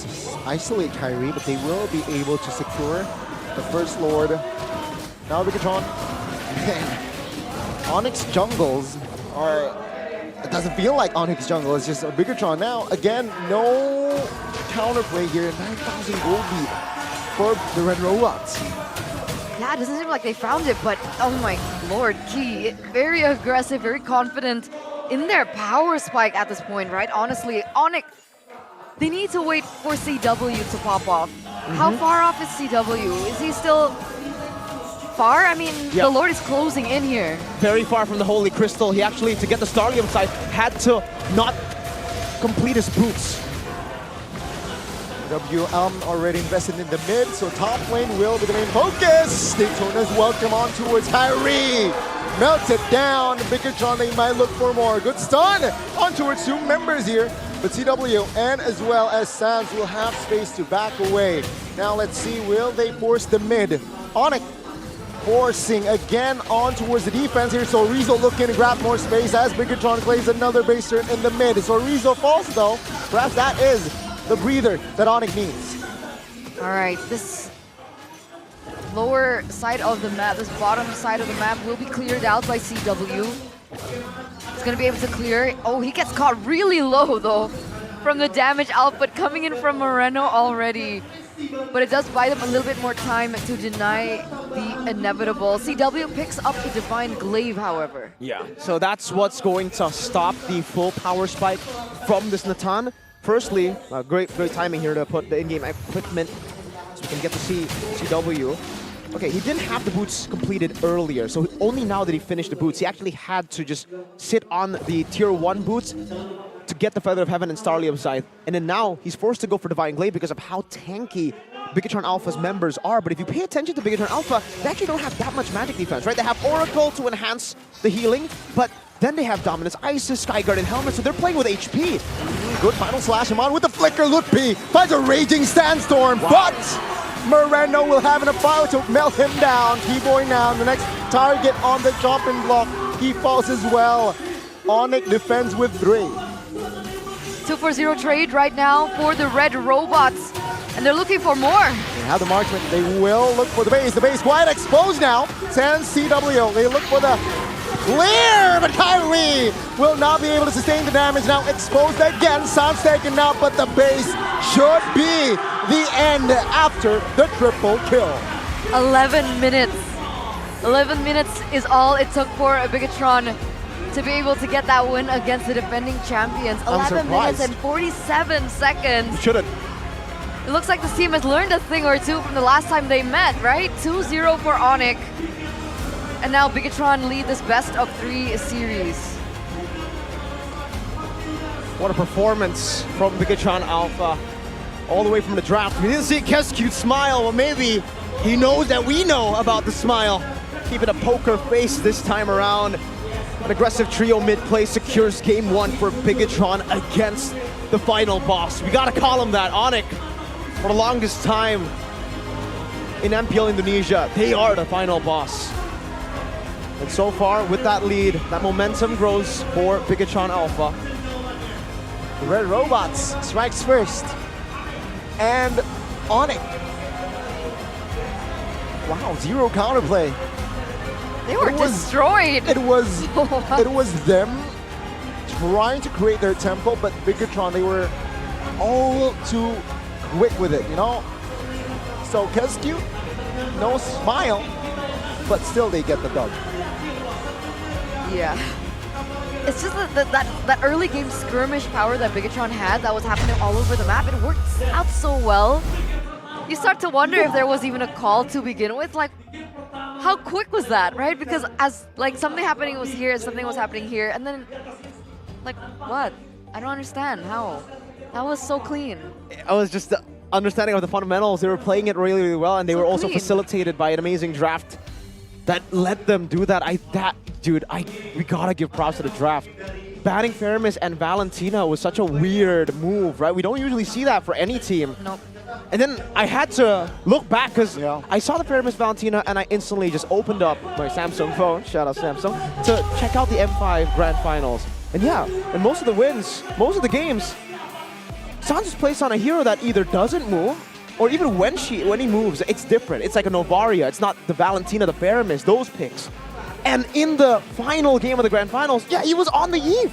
isolate Kyrie, but they will be able to secure the First Lord. Now Bigatron, man, Onyx jungles are... It doesn't feel like Onyx jungle, it's just a Bigatron now. Again, no counterplay here, 9,000 gold lead for the Red Robots. Yeah, it doesn't seem like they found it, but oh my lord, Key, very aggressive, very confident in their power spike at this point, right? Honestly, Onyx, they need to wait for CW to pop off. How far off is CW? Is he still far? I mean, the Lord is closing in here. Very far from the Holy Crystal. He actually, to get the Starlium side, had to not complete his boots. WM already invested in the mid, so top lane will be the main focus. Daytona's welcome on towards Kyrie. Melts it down. Bigatron, they might look for more. Good stun on towards 2 members here. But CW and as well as Sands will have space to back away. Now let's see, will they force the mid? Onyx forcing again on towards the defense here. So Rizzo looking to grab more space as Bigatron plays another base turn in the mid. So Rizzo falls though. Perhaps that is the breather that Onyx needs. All right, this lower side of the map, this bottom side of the map will be cleared out by CW. He's gonna be able to clear. Oh, he gets caught really low though from the damage output coming in from Moreno already. But it does buy them a little bit more time to deny the inevitable. CW picks up the Divine Glaive, however. Yeah, so that's what's going to stop the full power spike from this Natan. Firstly, great timing here to put the in-game equipment so we can get to see CW. Okay, he didn't have the boots completed earlier, so only now that he finished the boots, he actually had to just sit on the tier 1 boots to get the Feather of Heaven and Starlium Scythe. And then now he's forced to go for Divine Glaive because of how tanky Bigatron Alpha's members are. But if you pay attention to Bigatron Alpha, they actually don't have that much magic defense, right? They have Oracle to enhance the healing, but then they have Dominance Isis, Skyguard, and Helmet, so they're playing with HP. Good final slash him on with the flicker. Lutpi finds a raging sandstorm, but Moreno will have enough power to melt him down. Keyboy now, the next target on the chopping block. He falls as well. Onyx defends with 3. 2-4-0 trade right now for the red robots. And they're looking for more. They have the marksman. They will look for the base. The base quite exposed now. Sans CW. They look for the clear, but Kyrie will not be able to sustain the damage. Now exposed again. Sans taken out, but the base should be the end after the triple kill. 11 minutes. 11 minutes is all it took for Bigatron to be able to get that win against the defending champions. 11 minutes and 47 seconds. Shouldn't. It looks like this team has learned a thing or two from the last time they met, right? 2-0 for Onyx. And now Bigatron lead this best of 3 series. What a performance from Bigatron Alpha. All the way from the draft. We didn't see Kescute smile, well maybe he knows that we know about the smile. Keeping a poker face this time around. An aggressive trio mid-play secures game 1 for Bigatron against the final boss. We gotta call him that. Onyx, for the longest time in MPL Indonesia, they are the final boss. And so far, with that lead, that momentum grows for Bigatron Alpha. The Red Robots strikes first. And Onyx. Wow, 0 counterplay. They were destroyed. It was them trying to create their tempo, but Bigatron, they were all too quick with it, you know? So Kescute, no smile, but still they get the dub. Yeah. It's just that early game skirmish power that Bigatron had that was happening all over the map. It worked out so well. You start to wonder if there was even a call to begin with. Like, how quick was that, right? Because as like something happening was here, something was happening here, and then like what? I don't understand how. That was so clean. I was just understanding of the fundamentals. They were playing it really, really well, and they were also facilitated by an amazing draft that let them do that. Dude, we gotta give props to the draft. Banning Feramis and Valentina was such a weird move, right? We don't usually see that for any team. Nope. And then I had to look back because I saw the Feramis Valentina and I instantly just opened up my Samsung phone, shout out Samsung, to check out the M5 Grand Finals. And yeah, in most of the wins, most of the games, Sans is placed on a hero that either doesn't move, or even when he moves, it's different. It's like a Novaria, it's not the Valentina, the Feramis, those picks. And in the final game of the Grand Finals, yeah, he was on the Eve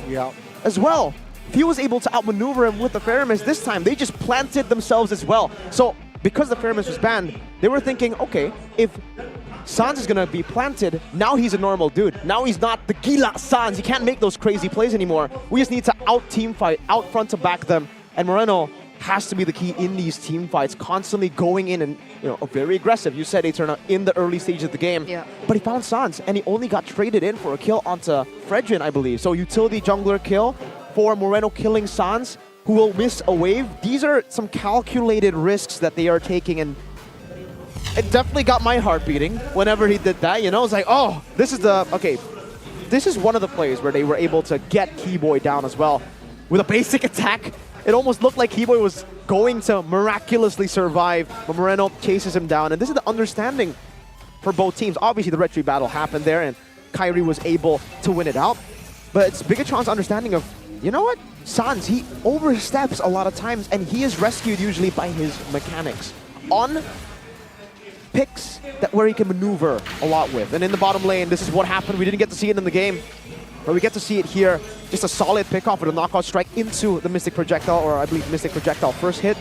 as well. He was able to outmaneuver him with the Feramis this time. They just planted themselves as well. So because the Feramis was banned, they were thinking, okay, if Sans is gonna be planted, now he's a normal dude. Now he's not the Gila Sans. He can't make those crazy plays anymore. We just need to out-team fight, out front to back them. And Moreno has to be the key in these team fights, constantly going in and, you know, very aggressive. You said Eterna in the early stages of the game. Yeah. But he found Sans, and he only got traded in for a kill onto Fredrin, I believe. So utility jungler kill for Moreno killing Sans, who will miss a wave. These are some calculated risks that they are taking, and it definitely got my heart beating whenever he did that. You know, it's like, oh, this is one of the plays where they were able to get Keyboy down as well. With a basic attack, it almost looked like Keyboy was going to miraculously survive, but Moreno chases him down. And this is the understanding for both teams. Obviously, the Red Tree battle happened there, and Kyrie was able to win it out. But it's Bigatron's understanding of, you know what? Sans, he oversteps a lot of times, and he is rescued usually by his mechanics. On picks where he can maneuver a lot with. And in the bottom lane, this is what happened. We didn't get to see it in the game, but we get to see it here. Just a solid pick-off with a knockout strike into the Mystic Projectile, or I believe Mystic Projectile first hit.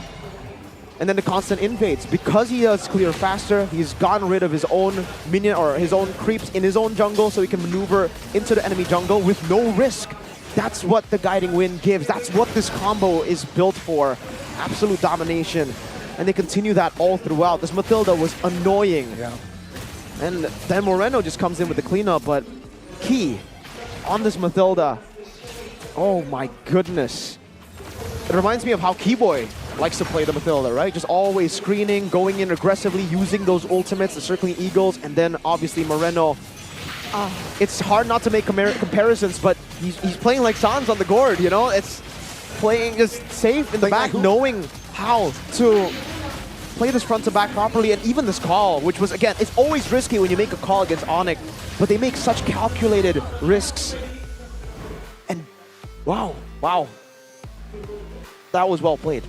And then the constant invades. Because he does clear faster, he's gotten rid of his own minion or his own creeps in his own jungle, so he can maneuver into the enemy jungle with no risk That's what the guiding wind gives. That's what this combo is built for. Absolute domination. And they continue that all throughout. This Matilda was annoying. Yeah. And then Moreno just comes in with the cleanup, but Key on this Matilda. Oh my goodness. It reminds me of how Keyboy likes to play the Matilda, right? Just always screening, going in aggressively, using those ultimates, the circling eagles, and then obviously Moreno. It's hard not to make comparisons, but he's playing like Sans on the gourd, you know? It's playing just safe in the back, knowing how to play this front to back properly, and even this call, which was, again, it's always risky when you make a call against Onyx, but they make such calculated risks. And wow. That was well played.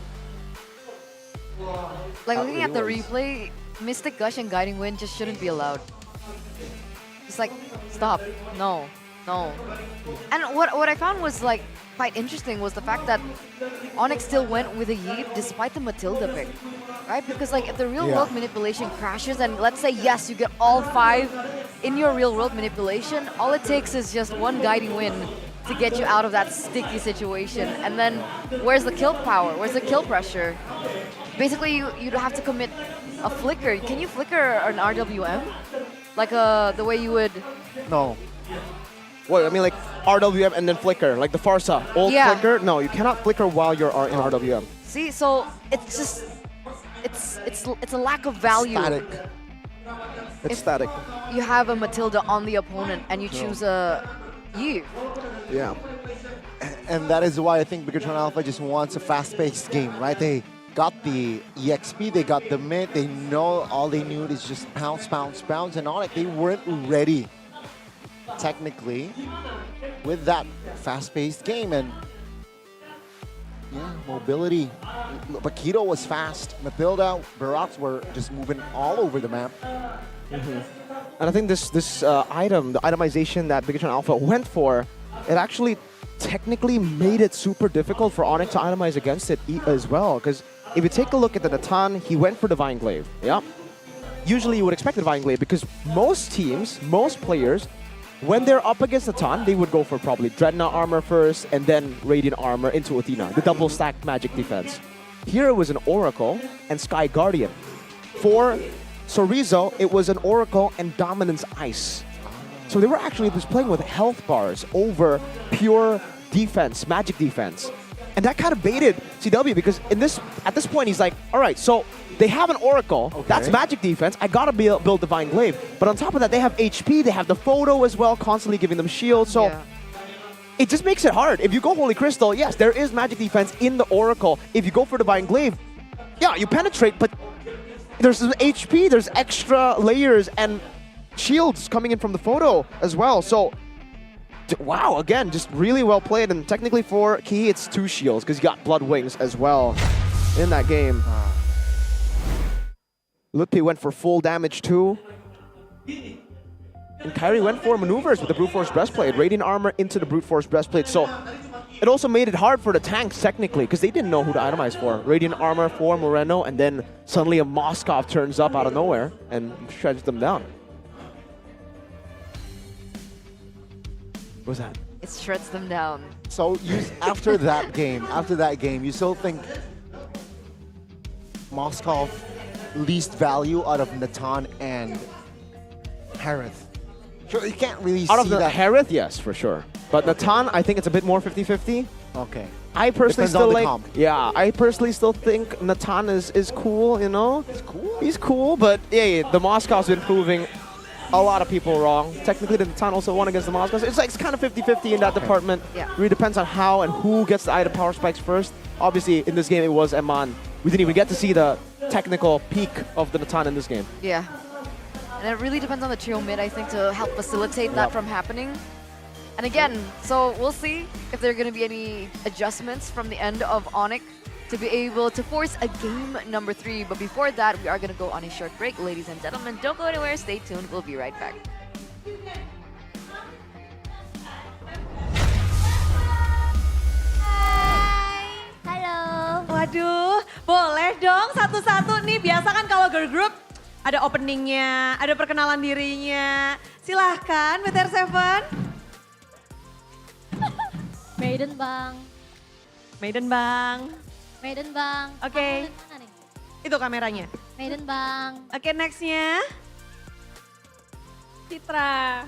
Like looking at the replay, Mystic Gush and Guiding Wind just shouldn't be allowed. It's like, stop, no. And what I found was like quite interesting was the fact that Onyx still went with a Yeet despite the Matilda pick, right? Because like if the real world manipulation crashes and let's say yes, you get all 5 in your real world manipulation, all it takes is just one Guiding Wind to get you out of that sticky situation. And then where's the kill power? Where's the kill pressure? Basically, you'd have to commit a flicker. Can you flicker an RWM? Like the way you would... No. What, I mean like RWM and then flicker, like the Farsa, old flicker? No, you cannot flicker while you're in RWM. See, so it's just... It's a lack of value. Static. It's static. You have a Matilda on the opponent and you choose a Yi. Yeah. And that is why I think Bigatron Alpha just wants a fast-paced game, right? They got the EXP, they got the mid, they know all they need is just bounce, and on it. They weren't ready, technically, with that fast-paced game. And yeah, mobility. Bakito was fast. Matilda, Barracks were just moving all over the map. And I think this item, the itemization that Bigatron Alpha went for, it actually technically made it super difficult for Onyx to itemize against it as well. Because if you take a look at the Natan, he went for Divine Glaive. Yeah. Usually you would expect Divine Glaive because most teams, most players, when they're up against Natan, they would go for probably Dreadnought armor first and then Radiant armor into Athena, the double stacked magic defense. Here it was an Oracle and Sky Guardian. For Sorizo, it was an Oracle and Dominance Ice. So they were actually just playing with health bars over pure defense, magic defense. And that kind of baited CW because at this point he's like, all right, so they have an Oracle, that's magic defense, I gotta build Divine Glaive. But on top of that, they have HP, they have the photo as well, constantly giving them shield. So it just makes it hard. If you go Holy Crystal, yes, there is magic defense in the Oracle. If you go for Divine Glaive, yeah, you penetrate, but there's HP, there's extra layers and shields coming in from the photo as well. So, wow, again, just really well played. And technically for Key, it's 2 shields because you got Blood Wings as well in that game. Lutpi went for full damage too. And Kyrie went for maneuvers with the Brute Force Breastplate. Radiant Armor into the Brute Force Breastplate. So it also made it hard for the tanks technically because they didn't know who to itemize for. Radiant Armor for Moreno, and then suddenly a Moskov turns up out of nowhere and shreds them down. What was that? It shreds them down. So after that game, you still think Moskov least value out of Natan and Harith? Sure, you can't really out see of the that. Harith, yes, for sure. But Natan, I think it's a bit more 50-50. Okay. I personally Depends on the still comp. I personally still think Natan is cool, you know? He's cool, but yeah, the Moscow's been proving a lot of people wrong. Technically, the Natan also won against the Moscows. It's like it's kind of 50-50 in that department. Yeah. Really depends on how and who gets the item power spikes first. Obviously, in this game, it was Eman. We didn't even get to see the technical peak of the Natan in this game. Yeah. And it really depends on the trio mid, I think, to help facilitate that from happening. And again, so we'll see if there are going to be any adjustments from the end of Onyx to be able to force a game number 3. But before that, we are going to go on a short break. Ladies and gentlemen, don't go anywhere. Stay tuned. We'll be right back. Halo. Waduh, boleh dong satu-satu nih. Biasa kan kalau girl group ada openingnya, ada perkenalan dirinya. Silahkan BTR7. Maiden bang. Maiden bang. Maiden bang. Oke. Kamu mana nih? Itu kameranya. Maiden bang. Oke, nextnya. Citra.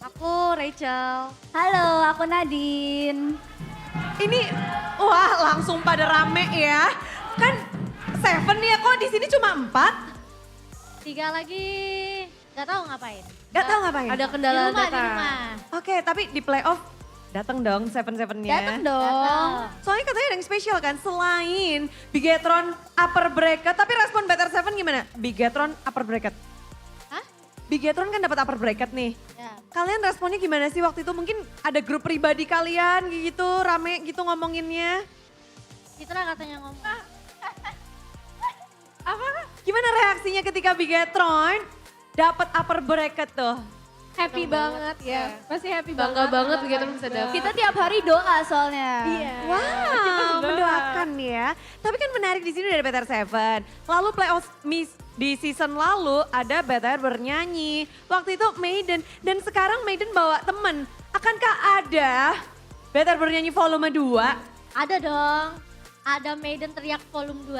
Aku Rachel. Halo, aku Nadine. Ini, wah langsung pada rame ya. Kan Seven nih ya, kok di sini cuma 4? 3 lagi nggak tahu ngapain. Gak tahu ngapain? Ada kendala Di rumah, data. di rumah. Oke, tapi di playoff datang dong Seven-Sevennya. Datang dong. Soalnya katanya ada yang spesial kan, selain Bigetron upper bracket, tapi respon Better Seven gimana? Bigetron upper bracket. Hah? Bigetron kan dapat upper bracket nih. Ya. Kalian responnya gimana sih waktu itu? Mungkin ada grup pribadi kalian gitu, rame gitu ngomonginnya. Citra katanya ngomong. Apa? Gimana reaksinya ketika Bigetron dapat upper bracket tuh? Happy banget ya. Pasti happy banget. Bangga banget begitu bisa dapet. Kita tiap hari doa soalnya. Iya. Wow, mendoakan ya. Tapi kan menarik di sini dari Better Seven. Lalu playoff di season lalu ada Better bernyanyi. Waktu itu Maiden dan sekarang Maiden bawa temen. Akankah ada Better bernyanyi volume 2? Ada dong. Ada Maiden teriak volume 2.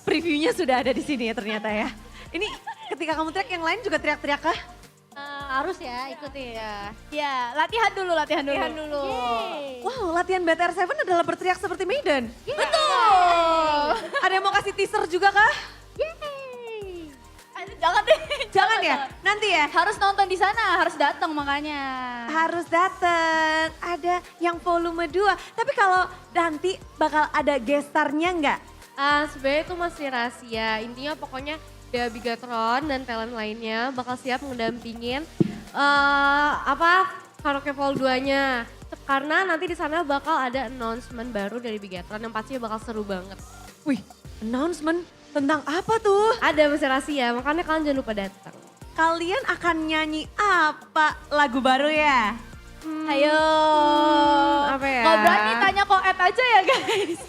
Previewnya sudah ada di sini ya ternyata ya. Ini ketika kamu teriak yang lain juga teriak-teriak kah? Harus ya ikuti ya. Ya, latihan dulu. Wow, latihan BTR 7 adalah berteriak seperti Maiden. Betul. Ada yang mau kasih teaser juga kah? Jangan deh. Jangan ya, nanti ya. Harus nonton di sana, harus datang makanya. Harus datang. Ada yang volume 2. Tapi kalau nanti bakal ada gestarnya nggak? Sebenarnya itu masih rahasia. Intinya pokoknya ada Bigatron dan talent lainnya bakal siap mendampingin karaoke vol 2-nya. Karena nanti di sana bakal ada announcement baru dari Bigatron yang pastinya bakal seru banget. Wih, announcement tentang apa tuh? Ada masih rahasia, makanya kalian jangan lupa datang. Kalian akan nyanyi apa lagu baru ya? Ayo. Apa ya? Nggak berani tanya koet aja ya guys.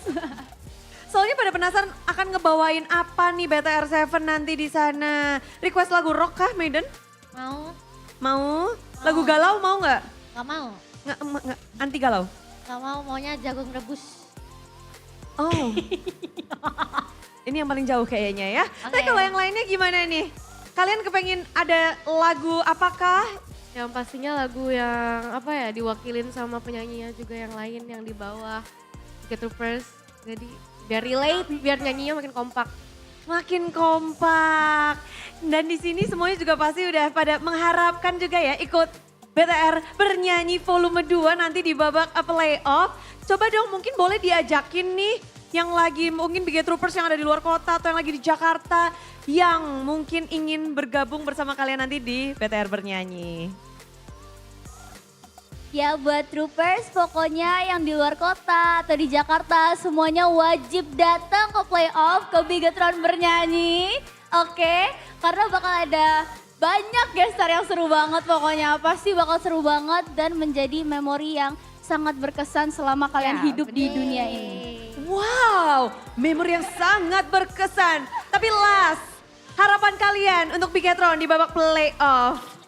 Soalnya pada penasaran akan ngebawain apa nih BTR 7 nanti di sana. Request lagu rock kah Maiden? Mau. Mau? Lagu galau mau nggak? Gak mau. Nggak, anti galau? Gak mau, maunya jagung rebus. Oh. Ini yang paling jauh kayaknya ya. Tapi kalau yang lainnya gimana nih? Kalian kepengen ada lagu apakah? Yang pastinya lagu yang diwakilin sama penyanyinya juga yang lain yang di bawah Get Troopers. Jadi biar relate, biar nyanyinya makin kompak. Makin kompak. Dan di sini semuanya juga pasti udah pada mengharapkan juga ya ikut BTR bernyanyi volume 2 nanti di babak playoff. Coba dong mungkin boleh diajakin nih yang lagi mungkin Big Troopers yang ada di luar kota atau yang lagi di Jakarta yang mungkin ingin bergabung bersama kalian nanti di BTR bernyanyi. Ya buat troopers pokoknya yang di luar kota atau di Jakarta semuanya wajib datang ke playoff ke Bigatron bernyanyi. Oke, karena bakal ada banyak gestar yang seru banget pokoknya. Pasti bakal seru banget dan menjadi memori yang sangat berkesan selama kalian hidup di dunia ini. Wow, memori yang sangat berkesan. Tapi last, harapan kalian untuk Bigatron di babak playoff?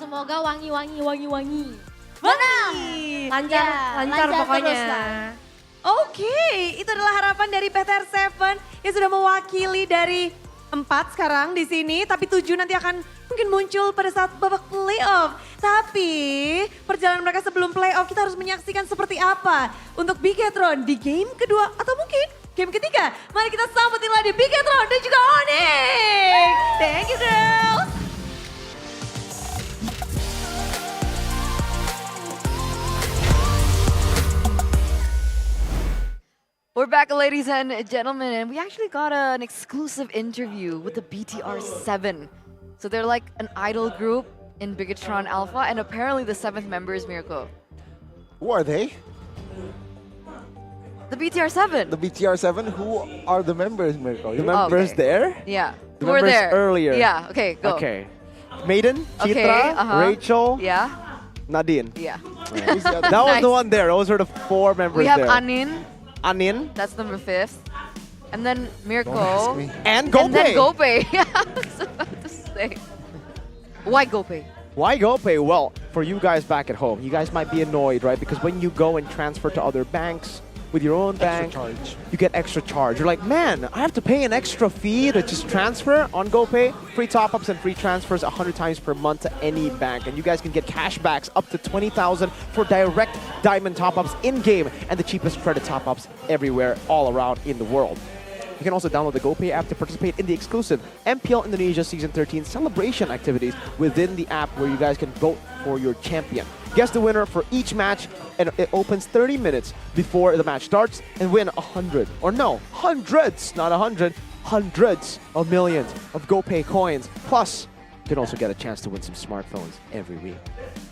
Semoga wangi. Menang! Lancar pokoknya. terus lah. Oke, itu adalah harapan dari BTR 7 yang sudah mewakili dari 4 sekarang di sini. Tapi 7 nanti akan mungkin muncul pada saat babak playoff. Tapi perjalanan mereka sebelum playoff kita harus menyaksikan seperti apa untuk Bigatron di game kedua atau mungkin game ketiga. Mari kita sambutin lagi Bigatron dan juga Onyx. Thank you girls. We're back, ladies and gentlemen, and we actually got an exclusive interview with the BTR7. So they're like an idol group in Bigatron Alpha, and apparently the 7th member is Mirko. Who are they? The BTR7. The BTR7, who are the members, Mirko? The members there? Yeah. The Who were members there? earlier. Yeah, okay, go. Okay. Maiden, Okay, Citra, Rachel, Yeah, Nadine. yeah. That was the one there. Those were the 4 members We have there. Anin, Anin. that's number 5th. And then Mirko. Don't ask me. And Gope. And then Gope. Yeah, I was about to say. Why Gope? Why Gope? Well, for you guys back at home, you guys might be annoyed, right? Because when you go and transfer to other banks with your own bank, you get extra charge. You're like, man, I have to pay an extra fee to just transfer on GoPay. Free top-ups and free transfers 100 times per month to any bank. And you guys can get cashbacks up to 20,000 for direct diamond top-ups in-game and the cheapest credit top-ups everywhere, all around in the world. You can also download the GoPay app to participate in the exclusive MPL Indonesia Season 13 celebration activities within the app where you guys can vote for your champion. Guess the winner for each match, and it opens 30 minutes before the match starts, and win 100, or no, hundreds, not 100, hundreds of millions of GoPay coins. Plus, you can also get a chance to win some smartphones every week.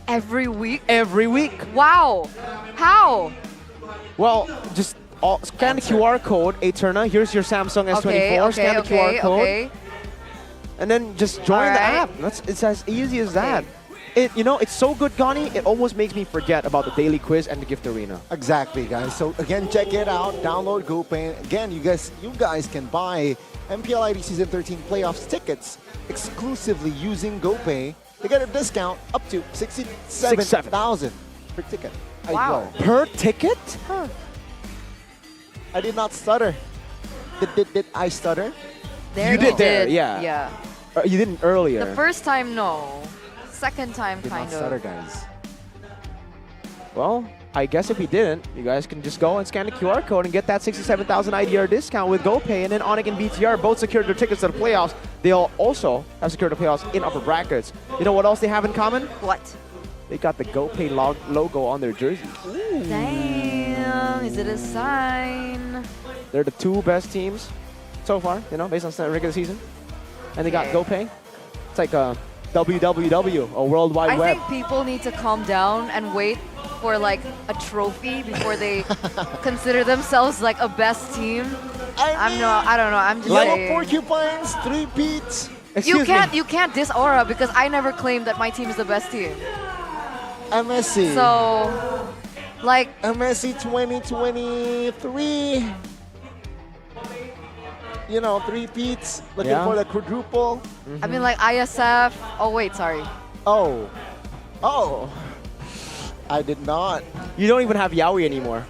Every week? Every week. Wow. How? Well, just scan the QR code, Eterna. Here's your Samsung S24. Scan the QR code. And then just join the app. It's as easy as that. It's so good, Gani, it almost makes me forget about the daily quiz and the gift arena. Exactly, guys. So again, check it out. Download GoPay. Again, you guys can buy MPL ID Season 13 playoffs tickets exclusively using GoPay to get a discount up to 67,000 per ticket. Wow. Per ticket? Huh. I did not stutter. Did I stutter? There you did there, yeah. Yeah. You didn't earlier. The first time, no. Second time, kind of. Stutter, guys. Well, I guess if you didn't, you guys can just go and scan the QR code and get that 67,000 IDR discount with GoPay. And then Onyx and BTR both secured their tickets to the playoffs. They'll also have secured the playoffs in upper brackets. You know what else they have in common? What? They got the GoPay logo on their jerseys. Ooh. Damn, is it a sign? They're the two best teams so far, based on the regular season. And they got GoPay. It's like a WWW, a World Wide Web. I think people need to calm down and wait for like a trophy before they consider themselves like a best team. I don't know. I'm just saying. Porcupines, 3 peats. You can't diss Aura because I never claimed that my team is the best team. MSC. So, like MSC 2023. 3 peats, looking for the quadruple. I mean, like ISF. Oh wait, sorry. Oh, I did not. You don't even have Yaoi anymore.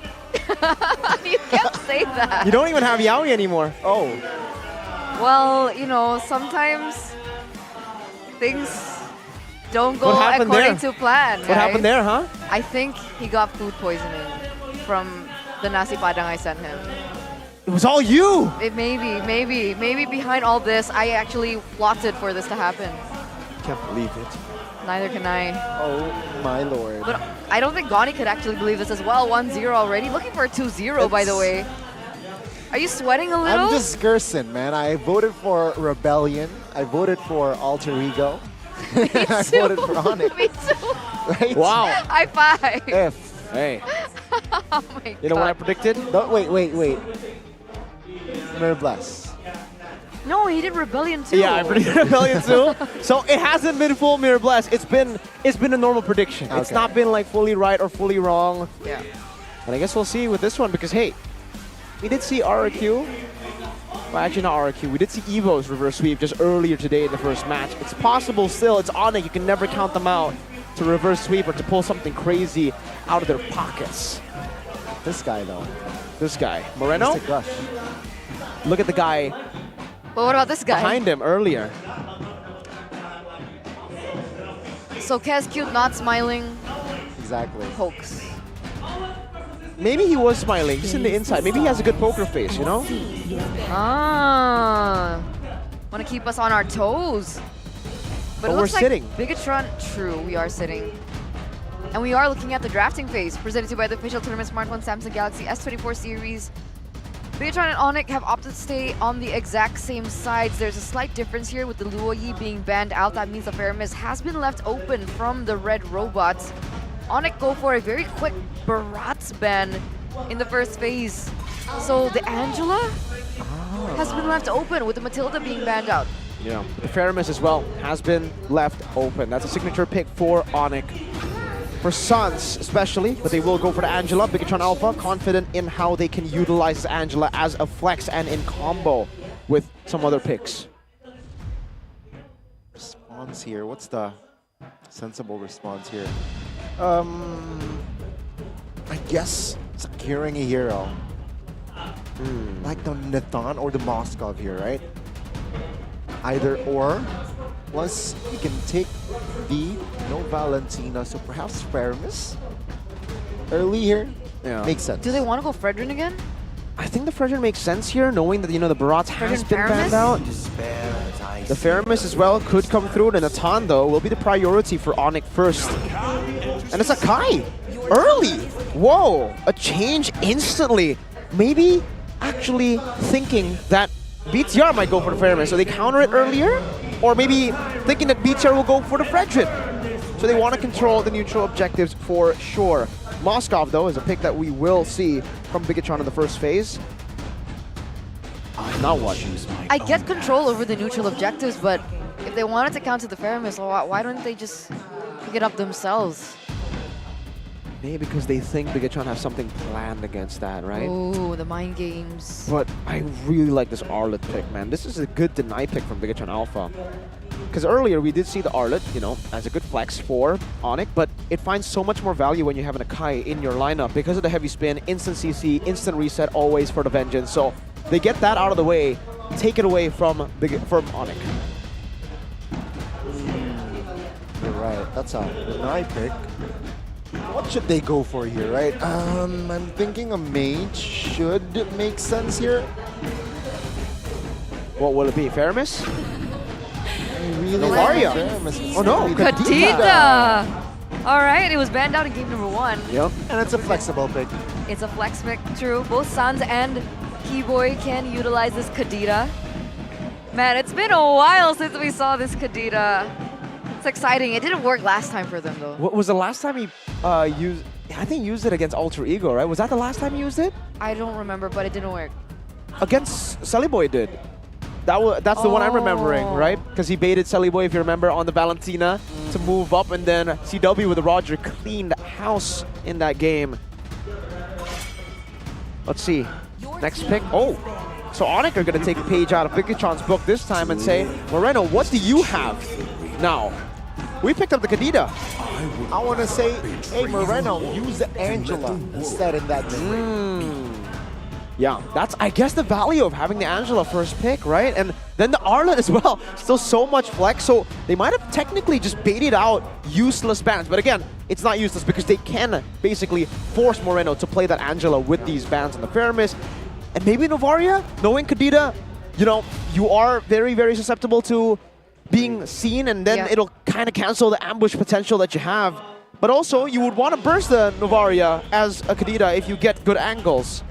You can't say that. You don't even have Yaoi anymore. Oh. Well, sometimes things don't go according to plan. What happened there, huh? I think he got food poisoning from the nasi padang I sent him. It was all you! Maybe behind all this, I actually plotted for this to happen. Can't believe it. Neither can I. Oh my lord. But I don't think Gani could actually believe this as well. 1-0 already. Looking for a 2-0, by the way. Are you sweating a little? I'm just cursing, man. I voted for Rebellion. I voted for Alter Ego. I voted for Onyx. Me too. Right? Wow. High five. Hey. Oh my You know what I predicted? No, wait. Mirbless. No, he did Rebellion too. Yeah, I predicted Rebellion too. So it hasn't been full Mirror Blast. It's been a normal prediction. Okay. It's not been like fully right or fully wrong. Yeah. And I guess we'll see with this one because hey, we did see RRQ. Well, actually not RRQ. We did see Evo's reverse sweep just earlier today in the first match. It's possible still. It's Onyx. You can never count them out to reverse sweep or to pull something crazy out of their pockets. This guy though. This guy. Moreno? Mr. Gush. Look at the guy. But what about this guy? Behind him earlier. So Kez Cute not smiling. Exactly. Hoax. Maybe he was smiling, just in the inside. Maybe he has a good poker face, Want to keep us on our toes. But it we're looks like sitting. Bigatron, true, we are sitting. And we are looking at the drafting phase, presented to you by the official tournament smartphone Samsung Galaxy S24 series. Bigatron and Onyx have opted to stay on the exact same sides. There's a slight difference here with the Luoyi being banned out. That means the Faramis has been left open from the red robots. Onyx go for a very quick Barat's ban in the first phase. So the Angela has been left open with the Matilda being banned out. Yeah, the Faramis as well has been left open. That's a signature pick for Onyx. For Suns especially, but they will go for the Angela. Bigatron Alpha, confident in how they can utilize Angela as a flex and in combo with some other picks. Response here. What's the Sensible response here. I guess securing a hero. Like the Nathan or the Moskov here, right? Either or. Plus, you can take the no Valentina, so perhaps Feramis early here. Yeah. Makes sense. Do they want to go Fredrin again? I think the Fredrin makes sense here, knowing that, you know, the Barats has been banned out. The Feramis as well could come through, and Natan, though, will be the priority for Onyx first. And it's a Kai! Early! Whoa! A change instantly! Maybe actually thinking that BTR might go for the Feramis, so they counter it earlier? Or maybe thinking that BTR will go for the Fredrin. So they want to control the neutral objectives for sure. Moskov, though, is a pick that we will see from Bigatron in the first phase. Now what? I get control over the neutral objectives, but if they wanted to counter the Feramis, why don't they just pick it up themselves? Maybe because they think Bigatron has something planned against that, right? Oh, the mind games. But I really like this Arlet pick, man. This is a good deny pick from Bigatron Alpha. Because earlier we did see the Arlet, you know, as a good flex for Onyx, but it finds so much more value when you have an Akai in your lineup because of the heavy spin, instant CC, instant reset always for the Vengeance. So they get that out of the way, take it away from Onyx. You're right. That's a deny pick. What should they go for here, right? I'm thinking a mage should make sense here. What will it be? Feramis? Really Novaria. Feramis. Oh no! Kadita! Alright, it was banned out in game number 1. Yep. And it's a flexible pick. It's a flex pick, true. Both Sans and Keyboy can utilize this Kadita. Man, it's been a while since we saw this Kadita. It's exciting. It didn't work last time for them, though. What was the last time he used? I think he used it against Alter Ego, right? Was that the last time he used it? I don't remember, but it didn't work. Against Sellyboy did. That's the one I'm remembering, right? Because he baited Sellyboy, if you remember, on the Valentina to move up, and then CW with the Roger cleaned house in that game. Let's see. Next pick. Oh, so Onyx are going to take a page out of Bigatron's book this time and say, Moreno, what do you have now? We picked up the Kadita. I want to say, hey, Moreno, use the Angela instead in that game. Yeah, that's, I guess, the value of having the Angela first pick, right? And then the Arlet as well. Still so much flex, so they might have technically just baited out useless bans. But again, it's not useless because they can basically force Moreno to play that Angela with these bans on the Feramis. And maybe Novaria, knowing Kadita, you know, you are very, very susceptible to being seen, and then it'll kind of cancel the ambush potential that you have. But also, you would want to burst the Novaria as a Kadita if you get good angles.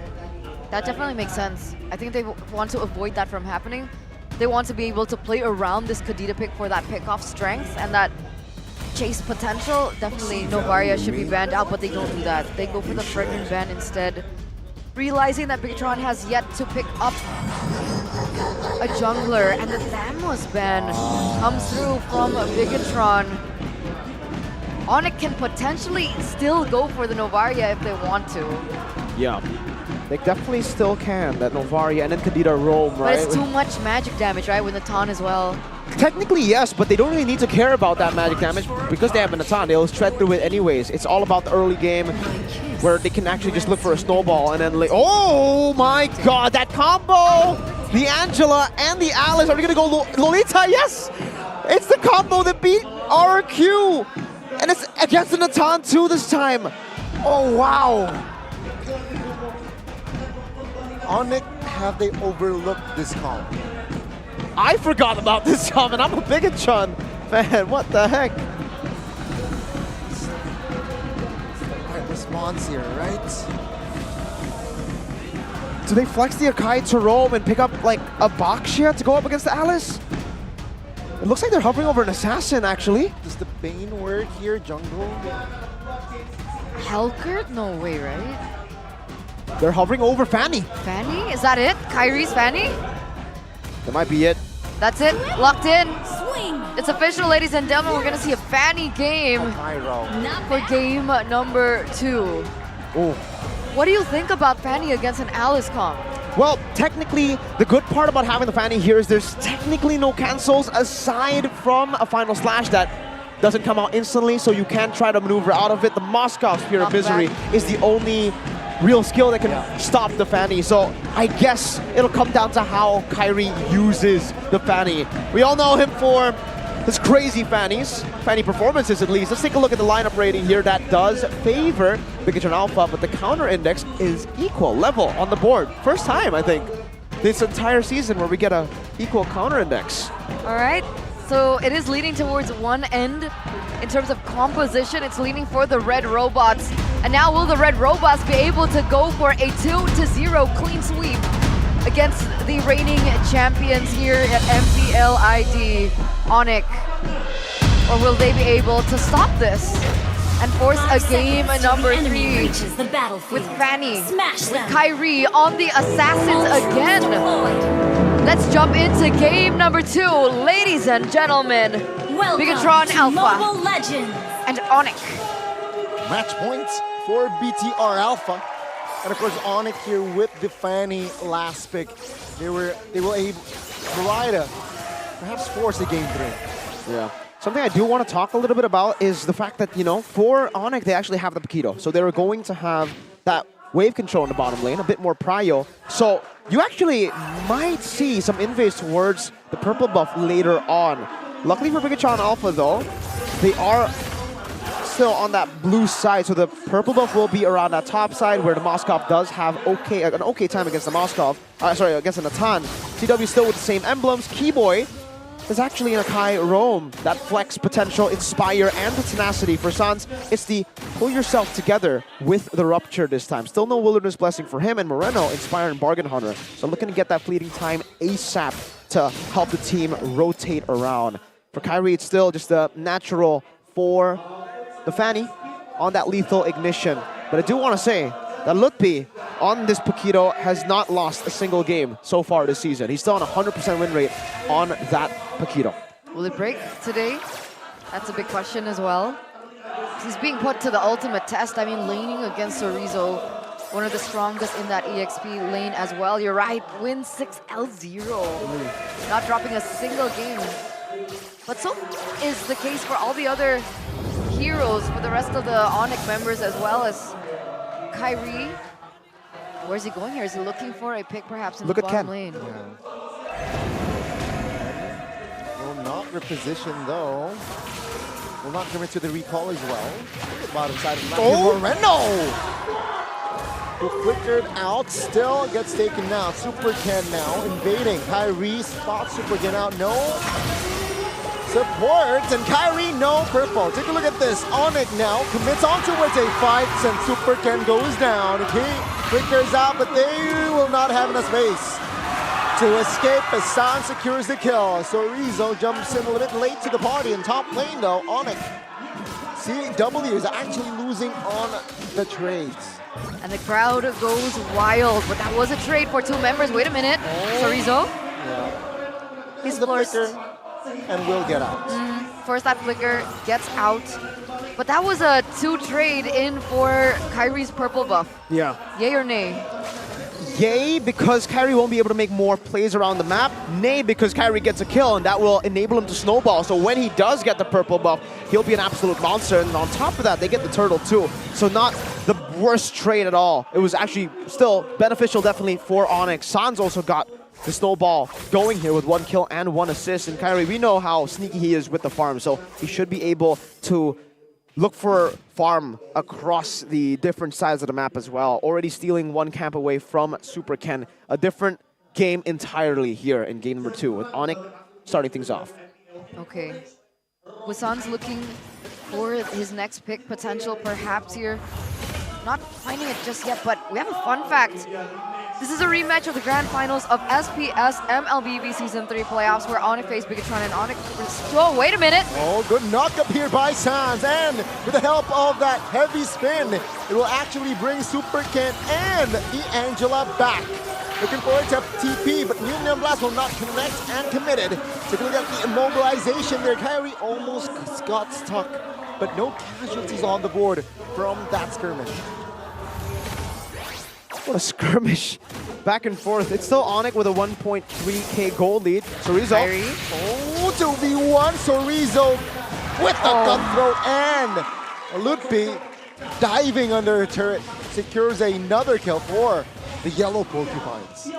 That definitely makes sense. I think they want to avoid that from happening. They want to be able to play around this Kadita pick for that pick-off strength and that chase potential. Definitely Novaria should be banned out, but they don't do that. They go for the Fredrin ban instead, realizing that Bigatron has yet to pick up a jungler, and the Thamos ban comes through from Bigatron. Onyx can potentially still go for the Novaria if they want to. Yeah, they definitely still can, that Novaria and then Kadita roam, right? But it's too much magic damage, right, with Natan as well. Technically, yes, but they don't really need to care about that magic damage because they have a Natan. They'll shred through it anyways. It's all about the early game where they can actually just look for a snowball and then like, oh my god, that combo! The Angela and the Alice are gonna go Lolita, yes! It's the combo that beat RQ! And it's against the Natan too this time. Oh wow! Onyx, have they overlooked this comp? I forgot about this comp, and I'm a Bigatron fan. What the heck? Right response here, right? Do they flex the Akai to roam and pick up like a Bakshia to go up against the Alice? It looks like they're hovering over an assassin, actually. Does the Bane work here, jungle? Helkert? No way, right? They're hovering over Fanny. Fanny? Is that it? Kyrie's Fanny? That might be it. That's it. Locked in. It's official, ladies and gentlemen. We're going to see a Fanny game for game number 2. Oh. What do you think about Fanny against an Alice comp? Well, technically, the good part about having the Fanny here is there's technically no cancels aside from a final slash that doesn't come out instantly, so you can try to maneuver out of it. The Moskov Spirit of Misery is the only real skill that can stop the Fanny. So I guess it'll come down to how Kyrie uses the Fanny. We all know him for his crazy Fanny performances at least. Let's take a look at the lineup rating here. That does favor Bigatron Alpha, but the counter index is equal, level on the board. First time, I think, this entire season where we get a equal counter index. All right, so it is leading towards one end. In terms of composition, it's leaning for the Red Robots. And now will the Red Robots be able to go for a 2-0 clean sweep against the reigning champions here at MPL ID, Onyx? Or will they be able to stop this and force a game number 3 with Fanny, with Kyrie on the Assassins again? Let's jump into game number 2, ladies and gentlemen. Bigatron Alpha and Onyx. Match points for BTR Alpha. And of course, Onyx here with the Fanny last pick. They were able to try to perhaps force a game 3. Yeah. Something I do want to talk a little bit about is the fact that, you know, for Onyx, they actually have the Paquito. So they were going to have that wave control in the bottom lane, a bit more prio. So you actually might see some invades towards the purple buff later on. Luckily for Bigatron Alpha, though, they are still on that blue side, so the purple buff will be around that top side where the Moskov does have an okay time against the Moskov. Against the Natan. CW still with the same emblems. Keyboy is actually in a Kai Roam. That flex potential, Inspire, and the tenacity for Sans. It's the pull yourself together with the Rupture this time. Still no Wilderness Blessing for him, and Moreno, Inspire, and Bargain Hunter. So looking to get that fleeting time ASAP to help the team rotate around. For Kyrie, it's still just a natural for the Fanny on that lethal ignition. But I do want to say that Lutpi on this Paquito has not lost a single game so far this season. He's still on a 100% win rate on that Paquito. Will it break today? That's a big question as well. He's being put to the ultimate test. I mean, laning against Sorizo, one of the strongest in that EXP lane as well. You're right, win 6L0. Not dropping a single game. But so is the case for all the other heroes, for the rest of the Onyx members, as well as Kyrie. Where's he going here? Is he looking for a pick perhaps in the bottom lane? Will not reposition though. Will not commit to the recall as well. Bottom side of the map. Oh, Moreno! Who flickered out, still gets taken out. Super Ken now invading. Kyrie spots Super Ken out. No support, and Kyrie no purple. Take a look at this. Onyx now commits on towards a fight, and Super Ken goes down. He flickers out, but they will not have enough space to escape as San secures the kill. Sorizo jumps in a little bit late to the party in top lane though. Onyx, CW is actually losing on the trades. And the crowd goes wild, but that was a trade for 2 members. Wait a minute, Sorizo. Yeah. He's the flicker and will get out. First that flicker gets out, but that was a 2 trade in for Kyrie's purple buff. Yeah. Yay or nay? Yay, because Kyrie won't be able to make more plays around the map. Nay, because Kyrie gets a kill, and that will enable him to snowball. So when he does get the purple buff, he'll be an absolute monster. And on top of that, they get the turtle too. So not the worst trade at all. It was actually still beneficial, definitely, for Onyx. Sans also got the snowball going here with 1 kill and 1 assist. And Kyrie, we know how sneaky he is with the farm, so he should be able to look for farm across the different sides of the map as well. Already stealing 1 camp away from Super Ken. A different game entirely here in game number 2 with Onyx starting things off. Okay. Wasan's looking for his next pick potential perhaps here. Not finding it just yet, but we have a fun fact. This is a rematch of the grand finals of SPS MLBB Season 3 playoffs where Onyx faced Bigatron and Onyx. Oh, wait a minute! Oh, good knock up here by Sans, and with the help of that heavy spin, it will actually bring Super Ken and the Angela back. Looking forward to TP, but Neon Blast will not connect and committed. Take a look at the immobilization there. Kyrie almost got stuck, but no casualties on the board from that skirmish. What a skirmish. Back and forth. It's still Onyx with a 1.3k gold lead. Sorizo. Oh, 2v1. Sorizo with the gun throw, and Ludpi diving under a turret secures another kill for the yellow porcupines.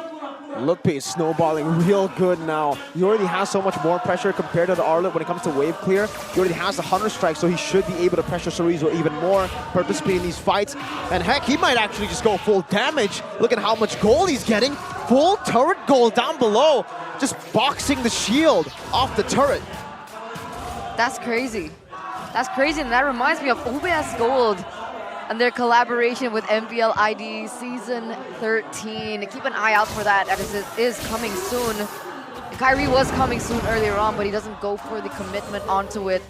Ludpi is snowballing real good now. He already has so much more pressure compared to the Arlet when it comes to wave clear. He already has the Hunter Strike, so he should be able to pressure Chorizo even more, participate in these fights. And heck, he might actually just go full damage. Look at how much gold he's getting. Full turret gold down below. Just boxing the shield off the turret. That's crazy. That's crazy, and that reminds me of OBS Gold and their collaboration with MPL ID Season 13. Keep an eye out for that, as it is coming soon. Kyrie was coming soon earlier on, but he doesn't go for the commitment onto it.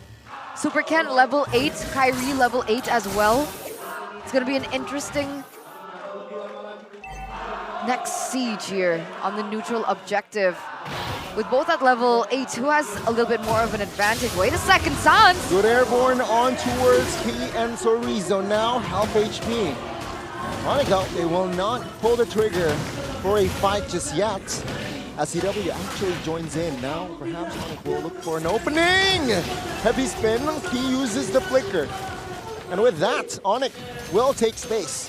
Super Ken level 8, Kyrie level 8 as well. It's going to be an interesting next siege here on the neutral objective. With both at level 8, who has a little bit more of an advantage? Wait a second, Sans! Good airborne on towards Key and Chorizo, now half HP. Monica, they will not pull the trigger for a fight just yet. As CW actually joins in. Now perhaps Monica will look for an opening! Heavy spin, Key uses the flicker. And with that, Onyx will take space.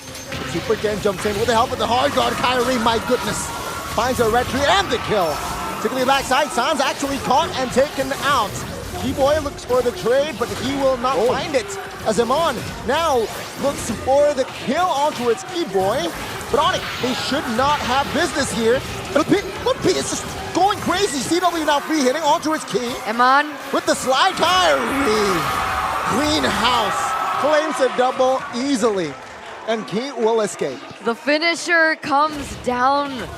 Super Ken jumps in with the help of the hard guard. Kyrie, my goodness, finds a retreat and the kill. Taking the backside, Sans actually caught and taken out. Keyboy looks for the trade, but he will not find it. As Amon now looks for the kill on towards Keyboy. But Onyx, they should not have business here. Ludpi is just going crazy. CW now free hitting on towards Key. Amon with the slide. Kyrie. Greenhouse claims a double easily. And Key will escape. The finisher comes down.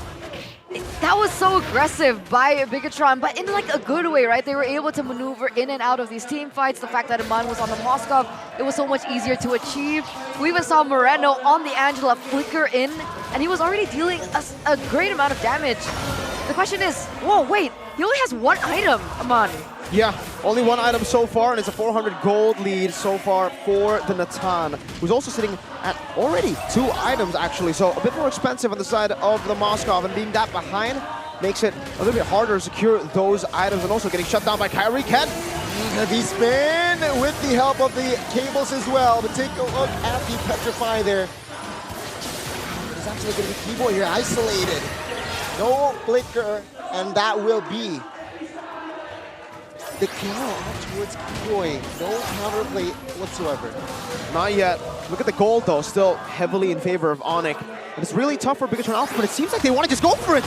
That was so aggressive by Bigatron, but in like a good way, right? They were able to maneuver in and out of these team fights. The fact that Iman was on the Moskov, it was so much easier to achieve. We even saw Moreno on the Angela flicker in, and he was already dealing a great amount of damage. The question is, whoa, wait, he only has one item, Aman. Yeah, only one item so far, and it's a 400 gold lead so far for the Natan, who's also sitting at already 2 items actually, so a bit more expensive on the side of the Moskov, and being that behind makes it a little bit harder to secure those items, and also getting shut down by Kyrie. Ken, heavy spin with the help of the cables as well, but take a look at the Petrify there. It's actually going to be Keyboy here, isolated. No flicker, and that will be the kill out towards Keyboy. No counterplay whatsoever. Not yet. Look at the gold though, still heavily in favor of Onyx. And it's really tough for Bigatron Alpha, but it seems like they want to just go for it.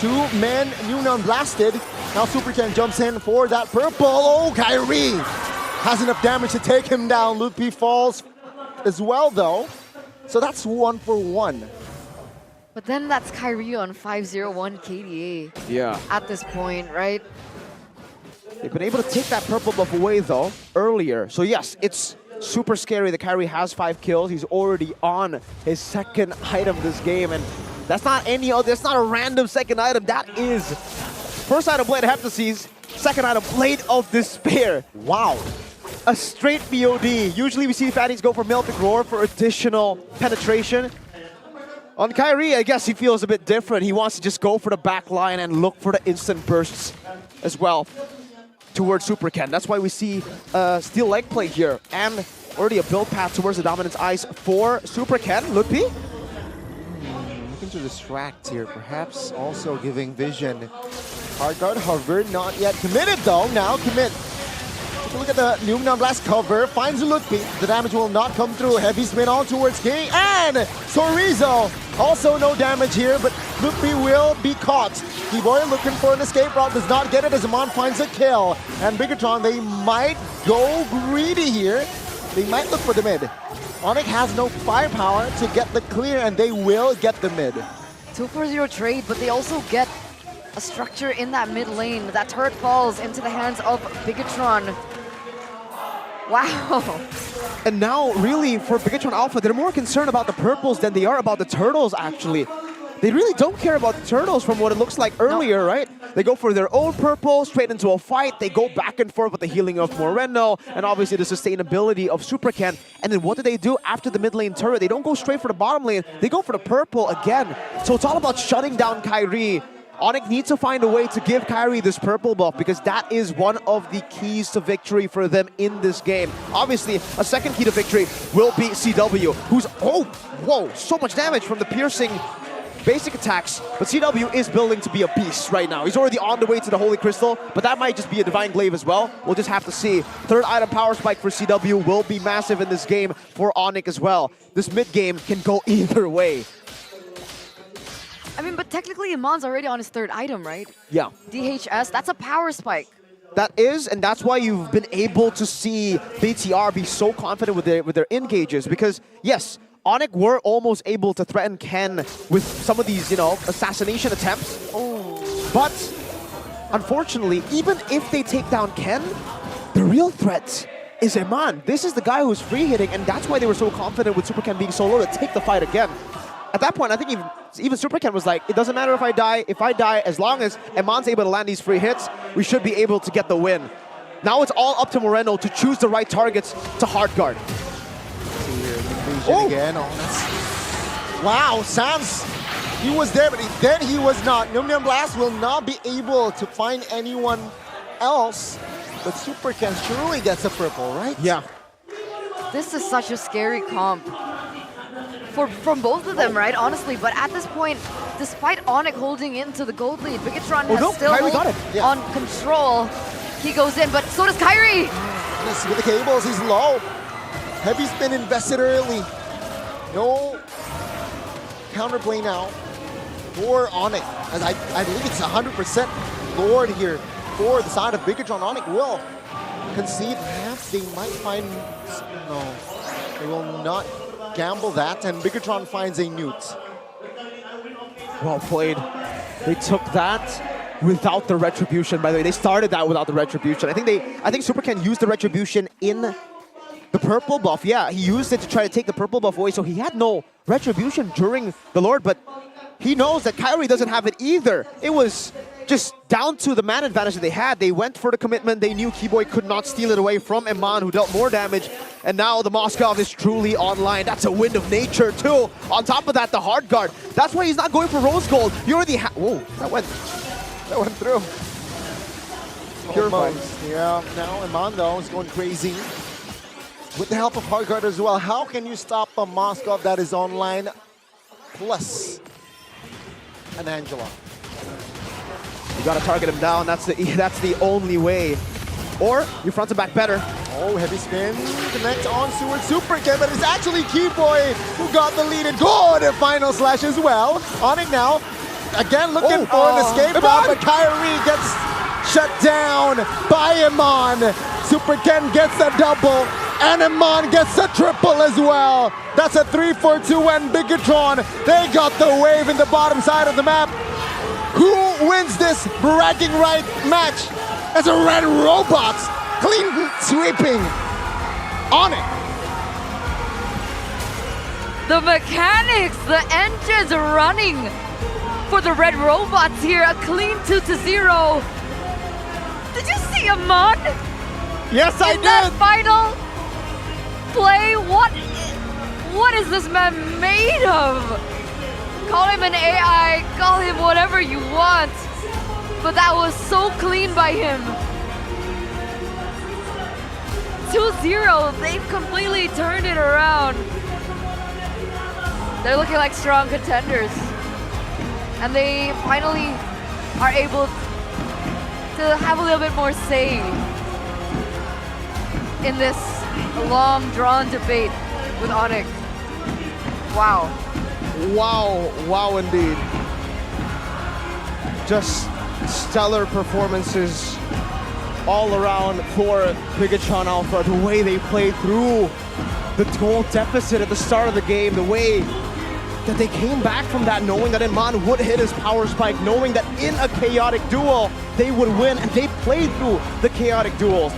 2 men, Nunon blasted. Now Super Ken jumps in for that purple. Oh, Kyrie has enough damage to take him down. Ludpi falls as well though. So that's 1 for 1. But then that's Kyrie on 501 KDA. Yeah. At this point, right? They've been able to take that purple buff away though, earlier. So yes, it's super scary that Kyrie has 5 kills. He's already on his 2nd item this game, and that's not any other, that's not a random 2nd item. That is first item, Blade of Heptases, 2nd item, Blade of Despair. Wow. A straight BOD. Usually we see fatties go for Melting Roar for additional penetration. On Kyrie, I guess he feels a bit different. He wants to just go for the back line and look for the instant bursts as well towards Super Ken. That's why we see steel leg play here, and already a build path towards the Dominance Ice for Super Ken. Ludpi? Looking to distract here, perhaps also giving vision. Hard guard, however, not yet committed though. Now commit. Take a look at the Numenon Blast cover, finds Ludpi. The damage will not come through. Heavy spin on towards King, and Chorizo. Also no damage here, but Ludpi will be caught. Keyboy looking for an escape route, does not get it as Amon finds a kill. And Bigatron, they might go greedy here. They might look for the mid. Onyx has no firepower to get the clear, and they will get the mid. 2-4-0 trade, but they also get a structure in that mid lane. That turret falls into the hands of Bigatron. Wow. And now, really, for Bigatron Alpha, they're more concerned about the purples than they are about the turtles, actually. They really don't care about the turtles from what it looks like earlier, right? They go for their own purple, straight into a fight. They go back and forth with the healing of Moreno, and obviously the sustainability of Super Ken. And then what do they do after the mid lane turret? They don't go straight for the bottom lane. They go for the purple again. So it's all about shutting down Kyrie Onyx needs to find a way to give Kyrie this purple buff because that is one of the keys to victory for them in this game. Obviously, a second key to victory will be CW, who's, oh, whoa, so much damage from the piercing basic attacks, but CW is building to be a beast right now. He's already on the way to the Holy Crystal, but that might just be a Divine Glaive as well. We'll just have to see. Third item power spike for CW will be massive in this game for Onyx as well. This mid game can go either way. I mean, but technically Iman's already on his third item, right? Yeah. DHS, that's a power spike. That is, and that's why you've been able to see BTR be so confident with their engages, because yes, Onyx were almost able to threaten Ken with some of these, you know, assassination attempts. Oh. But unfortunately, even if they take down Ken, the real threat is Iman. This is the guy who's free hitting, and that's why they were so confident with Super Ken being so low to take the fight again. At that point, I think even Super Ken was like, it doesn't matter if I die. If I die, as long as Iman's able to land these free hits, we should be able to get the win. Now it's all up to Moreno to choose the right targets to hard guard. Oh. Again. Oh, that's... Wow, Sans, he was there, but then he was not. Num Blast will not be able to find anyone else, but Super Ken surely gets a purple, right? Yeah. This is such a scary comp. From both of them, right? Honestly, but at this point, despite Onyx holding into the gold lead, Bigatron has still on control. He goes in, but so does Kyrie! Yes, with the cables, he's low. Heavy spin invested early. No counterplay now for Onyx. As I believe it's 100% Lord here for the side of Bigatron. Onyx will concede. Perhaps they might find... No, they will not gamble that, and Bigatron finds a newt. Well played. They took that without the retribution. By the way, they started that without the retribution. I think Super Ken used the retribution in the purple buff. Yeah, he used it to try to take the purple buff away, so he had no retribution during the Lord, but he knows that Kyrie doesn't have it either. It was just down to the man advantage that they had. They went for the commitment. They knew Keyboy could not steal it away from Iman, who dealt more damage. And now the Moskov is truly online. That's a wind of nature, too. On top of that, the hard guard. That's why he's not going for rose gold. You already have... Whoa, that went through. Pure vibes. Yeah, now Iman, though, is going crazy. With the help of hard guard as well. How can you stop a Moskov that is online plus an Angela? You gotta target him down. That's the only way. Or you front to back better. Oh, heavy spin. Connect on Seward Super Ken, but it's actually Keyboy who got the lead. And good final slash as well. Onyx now, again looking for an escape route, but Kyrie gets shut down by Iman. Super Ken gets a double, and Iman gets a triple as well. That's a 3-4-2 and Bigatron. They got the wave in the bottom side of the map. Who wins this bragging right match as a Red Robots clean sweeping on it? The mechanics, the engines running for the Red Robots here. A clean 2-0. Did you see Iman? Yes, I did. That final play, what is this man made of? Call him an AI, call him whatever you want, but that was so clean by him. 2-0, they've completely turned it around. They're looking like strong contenders. And they finally are able to have a little bit more say in this long drawn debate with Onyx. Wow. Wow indeed. Just stellar performances all around for Bigatron Alpha. The way they played through the goal deficit at the start of the game, the way that they came back from that knowing that Iman would hit his power spike, knowing that in a chaotic duel they would win, and they played through the chaotic duels.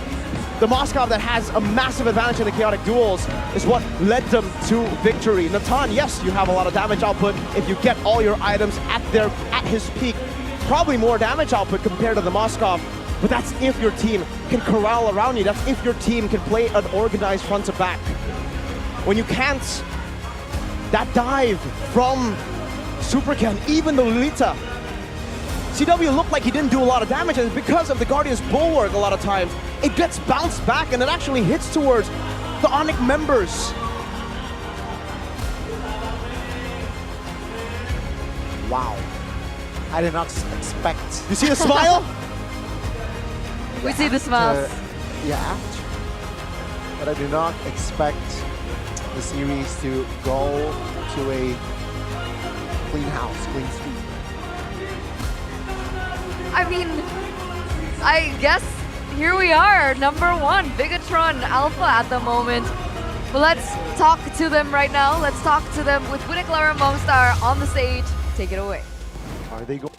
The Moskov that has a massive advantage in the chaotic duels is what led them to victory. Natan, yes, you have a lot of damage output if you get all your items at his peak. Probably more damage output compared to the Moskov, but that's if your team can corral around you. That's if your team can play an organized front to back. When you can't, that dive from Super Ken, even the Lolita, CW looked like he didn't do a lot of damage, and because of the Guardian's bulwark a lot of times, it gets bounced back and it actually hits towards the Onyx members. Wow. I did not expect. You see the smile? We see the smiles. Yeah. But I do not expect the series to go to a clean house, clean sweep. I mean, I guess here we are, #1, Bigatron Alpha at the moment. But let's talk to them right now. Let's talk to them with Buniklara Mongstar on the stage. Take it away. Are they going?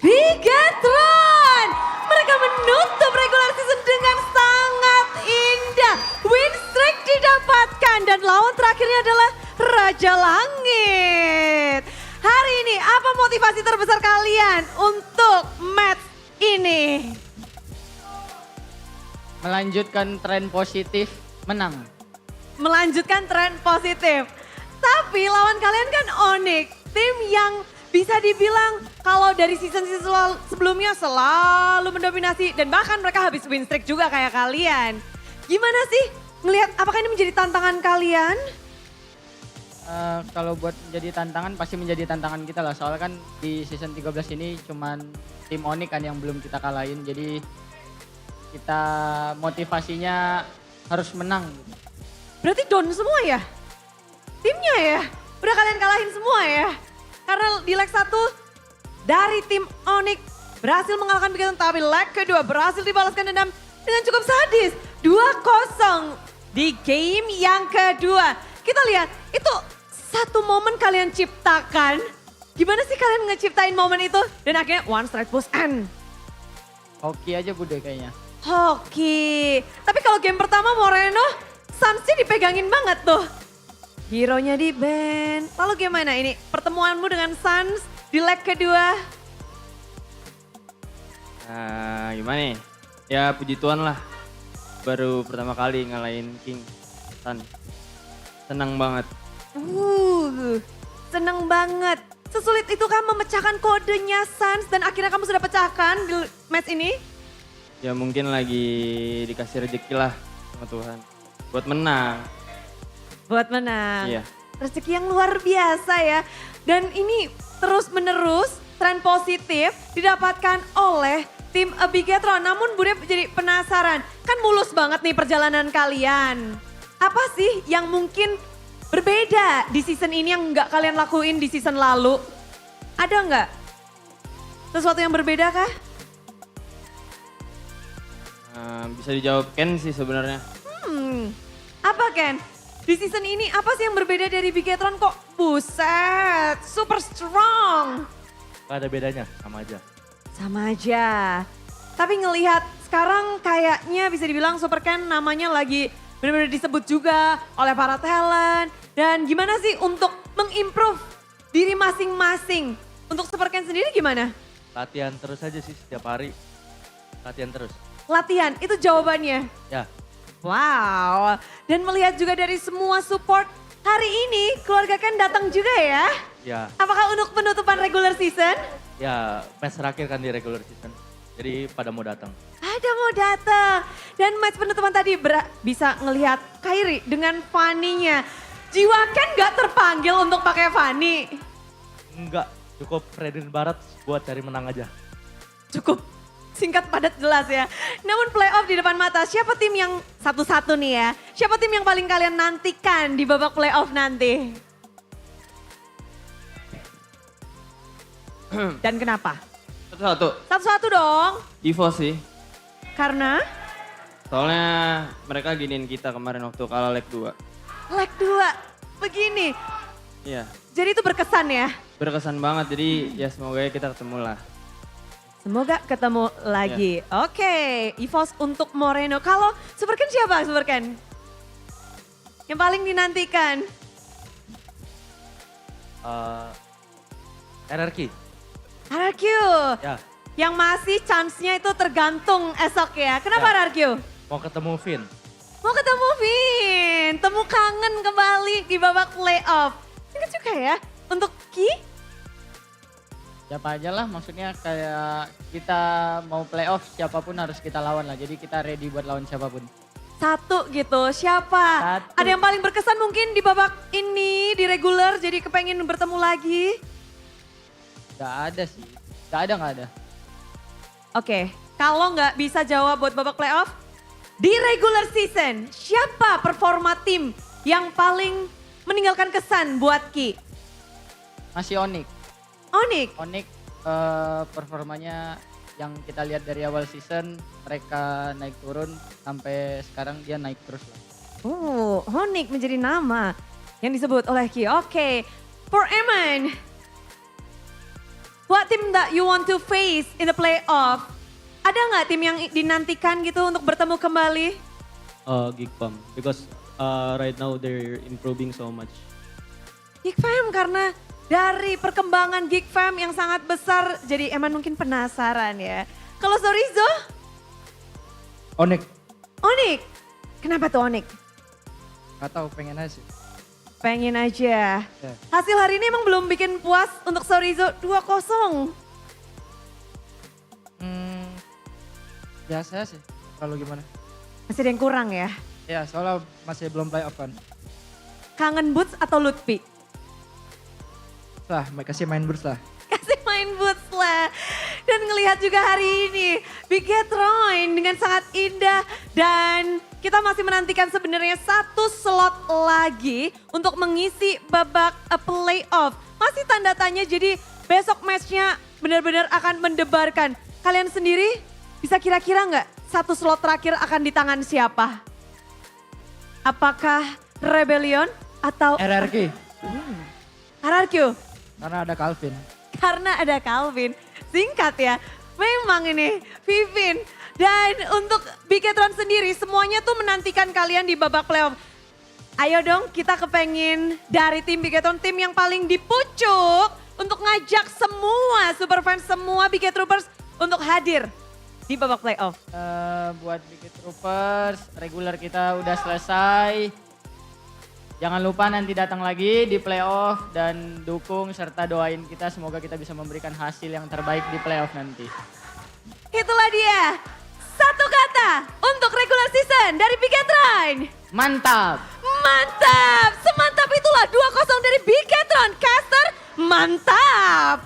Bigatron! Mereka menutup regular season dengan sangat indah. Win streak didapatkan dan lawan terakhirnya adalah Raja Langit. Hari ini apa motivasi terbesar kalian untuk match ini? Melanjutkan tren positif, menang. Melanjutkan tren positif. Tapi lawan kalian kan Onyx, tim yang bisa dibilang kalau dari season-season sebelumnya selalu mendominasi dan bahkan mereka habis win streak juga kayak kalian. Gimana sih ngelihat apakah ini menjadi tantangan kalian? Kalau buat menjadi tantangan pasti menjadi tantangan kita lah. Soalnya kan di season 13 ini cuman tim Onyx kan yang belum kita kalahin. Jadi kita motivasinya harus menang. Berarti down semua ya? Timnya ya? Udah kalian kalahin semua ya? Karena di leg 1 dari tim Onyx berhasil mengalahkan Bigatron, tapi leg kedua berhasil dibalaskan dendam dengan cukup sadis. 2-0 di game yang kedua. Kita lihat itu satu momen kalian ciptakan. Gimana sih kalian ngeciptain momen itu? Dan akhirnya one strike push end. Hoki aja Bude kayaknya. Hoki. Tapi kalau game pertama Moreno, Suns-nya dipegangin banget tuh. Hero-nya di ban. Lalu gimana ini pertemuanmu dengan Suns di leg kedua? Gimana nih? Ya puji Tuhan lah. Baru pertama kali ngalahin King Sun. Senang banget. Seneng banget. Sesulit itu kan memecahkan kodenya Suns dan akhirnya kamu sudah pecahkan di match ini? Ya mungkin lagi dikasih rezeki lah sama Tuhan. Buat menang. Buat menang. Iya. Rezeki yang luar biasa ya. Dan ini terus menerus tren positif didapatkan oleh tim Bigatron. Namun Bude jadi penasaran, kan mulus banget nih perjalanan kalian. Apa sih yang mungkin berbeda di season ini yang nggak kalian lakuin di season lalu? Ada nggak? Sesuatu yang berbeda kah? Bisa dijawab Ken sih sebenarnya. Apa Ken? Di season ini apa sih yang berbeda dari Bigatron kok buset, super strong? Gak ada bedanya, sama aja. Sama aja. Tapi ngelihat sekarang kayaknya bisa dibilang Super Ken namanya lagi benar-benar disebut juga oleh para talent. Dan gimana sih untuk mengimprove diri masing-masing? Untuk Super Ken sendiri gimana? Latihan terus aja sih setiap hari. Latihan terus. Latihan, itu jawabannya? Ya. Wow, dan melihat juga dari semua support hari ini keluarga Ken datang juga ya? Ya. Apakah untuk penutupan regular season? Ya, match terakhir kan di regular season. Jadi pada mau datang. Ada mau datang. Dan match penutupan tadi bisa ngelihat Kairi dengan Fanny-nya. Jiwa Ken gak terpanggil untuk pakai Fanny? Enggak, cukup Redin Barat buat cari menang aja. Cukup singkat padat jelas ya. Namun playoff di depan mata, siapa tim yang satu-satu nih ya? Siapa tim yang paling kalian nantikan di babak playoff nanti? Dan kenapa? Satu-satu. Satu-satu dong. Evo sih. Karena? Soalnya mereka giniin kita kemarin waktu kalah leg 2. Leg 2, begini. Iya. Jadi itu berkesan ya? Berkesan banget, jadi ya semoga kita ketemu lah. Semoga ketemu lagi. Oke, EVOS untuk Moreno. Kalau Super Ken siapa Super Ken? Yang paling dinantikan? RRQ. RRQ. Ya. Yang masih chance-nya itu tergantung esok ya. Kenapa Ya. RRQ? Mau ketemu Vin. Mau ketemu Vin. Temu kangen kembali di babak playoff. Ingat juga ya untuk Ki? siapa aja lah, maksudnya kayak kita mau playoff siapapun harus kita lawan lah. Jadi kita ready buat lawan siapapun. Satu gitu, siapa? Ada yang paling berkesan mungkin di babak ini, di regular, jadi kepengen bertemu lagi? Gak ada sih, gak ada. Oke, kalau nggak bisa jawab buat babak playoff, di regular season, siapa performa tim yang paling meninggalkan kesan buat Ki? Masih Onyx. Onyx Performanya yang kita lihat dari awal season, mereka naik turun sampai sekarang dia naik terus lah. Onyx menjadi nama yang disebut oleh Ki. Oke, for Eman, what team that you want to face in the playoff? Ada nggak tim yang dinantikan gitu untuk bertemu kembali? Geek Fam, because right now they're improving so much. Geek Fam, karena dari perkembangan Geek Fam yang sangat besar, jadi Eman mungkin penasaran ya. Kalau Sorizo? Onyx. Kenapa tuh Onyx? Gak tahu, pengen aja sih. Pengen aja. Ya. Hasil hari ini emang belum bikin puas untuk Sorizo 2-0. Biasa sih, kalau gimana. Masih ada yang kurang ya? Ya, soalnya masih belum playoff kan. Kangen Boots atau Lutfi? Lah, kasih main burst lah. Kasih main Boots lah. Dan ngelihat juga hari ini, Bigetron dengan sangat indah. Dan kita masih menantikan sebenarnya satu slot lagi untuk mengisi babak playoff. Masih tanda tanya, jadi besok matchnya benar-benar akan mendebarkan. Kalian sendiri bisa kira-kira nggak satu slot terakhir akan di tangan siapa? Apakah Rebellion atau RRQ? RRQ? Karena ada Calvin. Singkat ya. Memang ini Vivin. Dan untuk Bigetron sendiri semuanya tuh menantikan kalian di babak playoff. Ayo dong kita kepengin dari tim Bigetron, tim yang paling dipucuk untuk ngajak semua Superfans, semua Bigetroopers untuk hadir di babak playoff. Buat Bigetroopers, regular kita udah selesai. Jangan lupa nanti datang lagi di playoff dan dukung serta doain kita, semoga kita bisa memberikan hasil yang terbaik di playoff nanti. Itulah dia, satu kata untuk regular season dari Bigetron. Mantap. Mantap, semantap itulah 2-0 dari Bigetron. Caster, mantap.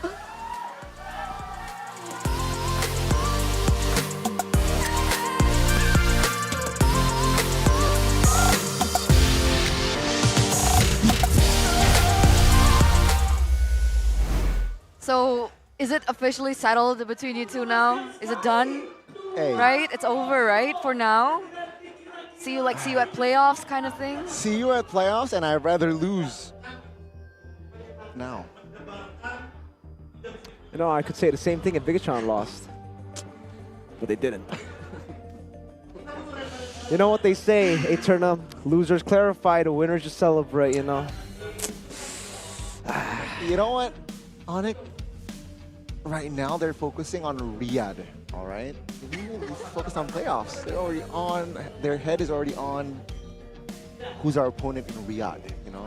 So, is it officially settled between you two now? Is it done? Hey. Right? It's over, right? For now? See you at playoffs kind of thing? See you at playoffs, and I'd rather lose now. You know, I could say the same thing if Bigetron lost, but they didn't. You know what they say, Eterna, losers clarify, the winners just celebrate, you know. You know what, Onyx? Right now, they're focusing on Riyadh, all right? They need to focus on playoffs. They're already on, their head is already on who's our opponent in Riyadh, you know?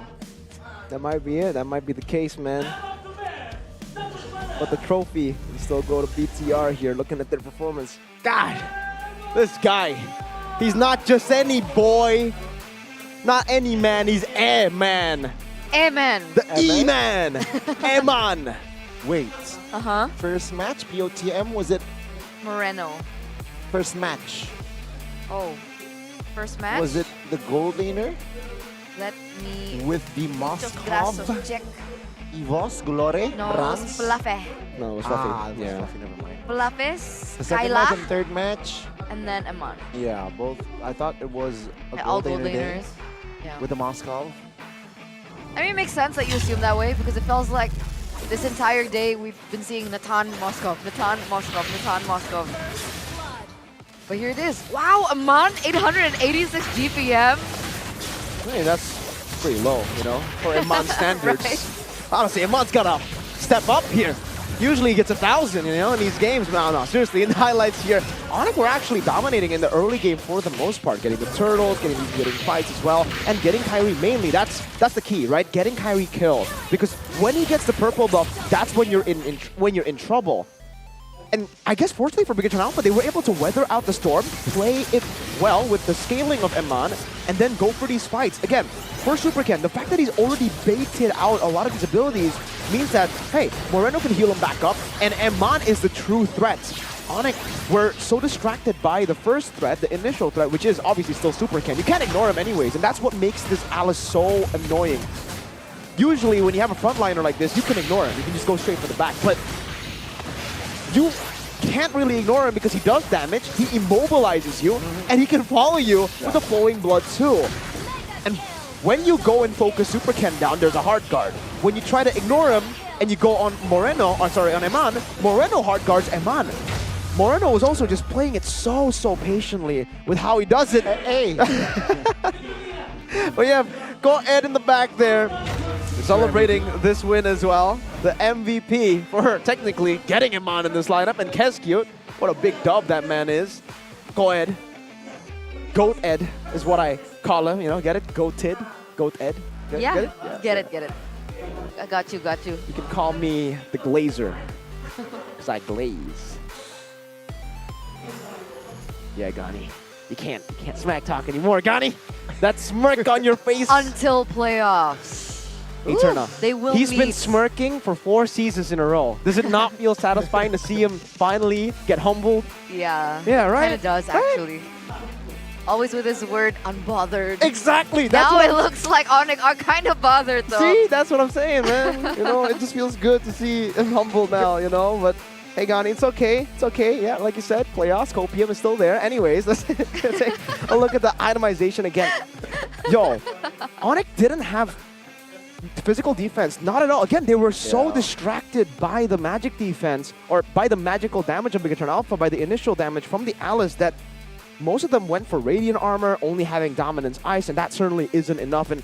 That might be it. That might be the case, man. But the trophy, we still go to BTR here, looking at their performance. God, this guy, he's not just any boy, not any man, he's a man. Amen. The E-man, Eman. Wait. Uh-huh. First match, POTM, was it? Moreno. First match. Oh, first match? Was it the gold laner? Let me... With the Muchos Moskov, grasos, check. Evos, Glore, No, Rans? Fluffy. No, it was Ah, Fluffy. it was Fluffy, never mind. Fluffys, The second match Kyla, and third match? and then Amon. Yeah, both. I thought it was a Yeah, all gold gold laner day laners. Yeah. with the Moskov. I mean, it makes sense that you assume that way because it feels like this entire day we've been seeing Natan Moskov, Natan Moskov, Natan Moskov. But here it is. Wow, Amon, 886 GPM. Hey, that's pretty low, you know, for Eman standards. Right. Honestly, Eman's got to step up here. Usually he gets 1,000, you know, in these games. No, seriously, in the highlights here, Onyx were actually dominating in the early game for the most part, getting the turtles, getting fights as well, and getting Kyrie mainly. That's the key, right? Getting Kyrie killed, because when he gets the purple buff, that's when you're in trouble. And I guess fortunately for Bigatron Alpha, they were able to weather out the storm, play it well with the scaling of Eman, and then go for these fights. Again, for Superken, the fact that he's already baited out a lot of his abilities means that, hey, Moreno can heal him back up, and Eman is the true threat. Onyx were so distracted by the first threat, the initial threat, which is obviously still Superken. You can't ignore him anyways, and that's what makes this Alice so annoying. Usually when you have a frontliner like this, you can ignore him. You can just go straight for the back, but you can't really ignore him because he does damage, he immobilizes you, and he can follow you with the flowing blood too. And when you go and focus Super Ken down, there's a hard guard. When you try to ignore him and you go on on Eman, Moreno hard guards Eman. Moreno was also just playing it so patiently with how he does it. Hey. But yeah, go Ed in the back there, celebrating this win as well. The MVP for technically getting him on in this lineup. And Keskute, what a big dub that man is. Go Ed. Goat Ed is what I call him, you know, get it? Goated. Goat Ed. Get it? Get it. I got you. You can call me the Glazer, because I glaze. Yeah, Gani. You can't smack talk anymore, Gani. That smirk on your face. Until playoffs. Eterna. They will He's meet. been smirking for 4 seasons in a row. Does it not feel satisfying to see him finally get humbled? Yeah. Yeah, right? Kind of does, actually. Always with his word, unbothered. Exactly. That's now what it looks like Onyx are kind of bothered, though. See, that's what I'm saying, man. You know, it just feels good to see him humbled now, you know, but hey, Gani, it's okay. It's okay. Yeah, like you said, playoffs, Copium is still there. Anyways, let's take a look at the itemization again. Yo, Onyx didn't have physical defense, not at all. Again, they were so distracted by the magic defense, or by the magical damage of Bigatron Alpha, by the initial damage from the Alice, that most of them went for Radiant Armor, only having Dominance Ice, and that certainly isn't enough. And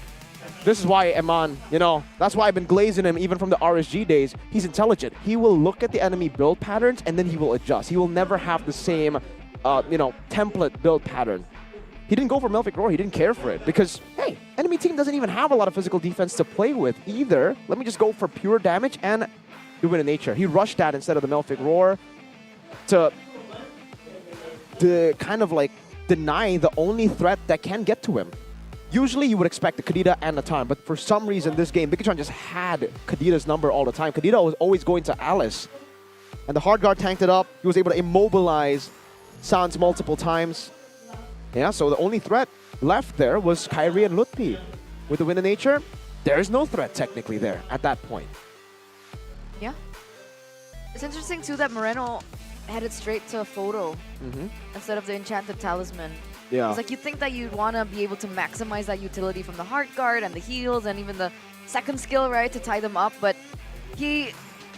this is why Eman, you know, that's why I've been glazing him even from the RSG days. He's intelligent. He will look at the enemy build patterns and then he will adjust. He will never have the same, you know, template build pattern. He didn't go for Melphic Roar. He didn't care for it because, hey, enemy team doesn't even have a lot of physical defense to play with either. Let me just go for pure damage and do Win in Nature. He rushed that instead of the Melphic Roar to kind of like deny the only threat that can get to him. Usually you would expect the Kadita and Natan, but for some reason this game, Bigatron just had Kadita's number all the time. Kadita was always going to Alice. And the hard guard tanked it up. He was able to immobilize Sans multiple times. Yeah, so the only threat left there was Kyrie and Lutpi. With the Win in Nature, there's no threat technically there at that point. Yeah. It's interesting too that Moreno headed straight to a photo instead of the Enchanted Talisman. Yeah. It's like you think that you'd want to be able to maximize that utility from the Heart Guard and the heals and even the second skill, right, to tie them up. But he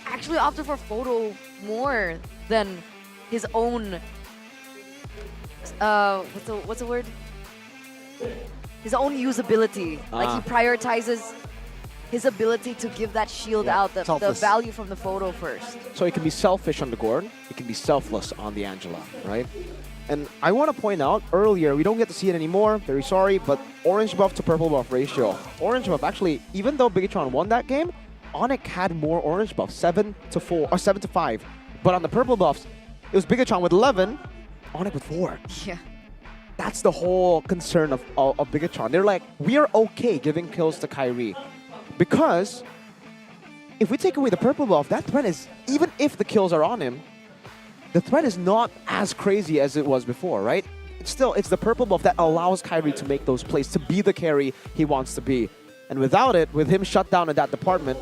actually opted for photo more than his own, what's the word? His own usability. Like he prioritizes his ability to give that shield out, the value from the photo first. So it can be selfish on the Gorn, it can be selfless on the Angela, right? And I want to point out, earlier, we don't get to see it anymore, very sorry, but orange buff to purple buff ratio. Orange buff, actually, even though Bigatron won that game, Onyx had more orange buff, 7-4, or 7-5. But on the purple buffs, it was Bigatron with 11, Onyx with 4. Yeah. That's the whole concern of Bigatron. They're like, we are okay giving kills to Kyrie. Because if we take away the purple buff, that threat is, even if the kills are on him, the threat is not as crazy as it was before, right? It's the purple buff that allows Kyrie to make those plays, to be the carry he wants to be. And without it, with him shut down in that department,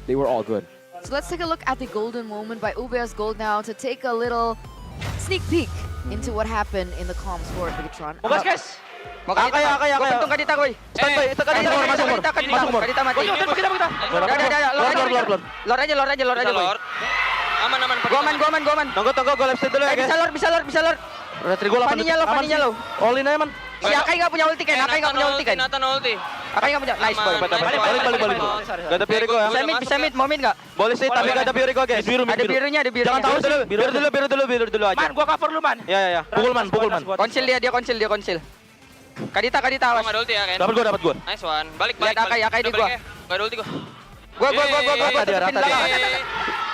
they were all good. So let's take a look at the golden moment by UBS Gold now to take a little sneak peek into what happened in the comms for Bigatron. Guys! Kaya. Bentung kadita, koy. Standby, itu kadita. Kadita mati. Lor aja, koy. Aman. Gua aman. Tunggu, gua left dulu ya, guys. Bisa lor. Udah trigo 8 detik. Paninya lo. All in aja, man. Si Akai nggak punya ulti kan? Nathan ulti. Akan kamu jangan. Nice boy. Balik. Gak ada Pirigo ya. Bisa mid, mau mid nggak? Boleh sih, tapi gak ada Pirigo guys. Ada birunya, ada birunya. Jangan tahu dulu, biru dulu aja. Man, gua cover lu man. Ya. Pukul man. Konsil dia konsil. Kadita awas. Gua ada ulti ya kan? Dapat gua. Nice one. Balik. Akai di gua. Gak ada ulti gua. Gua.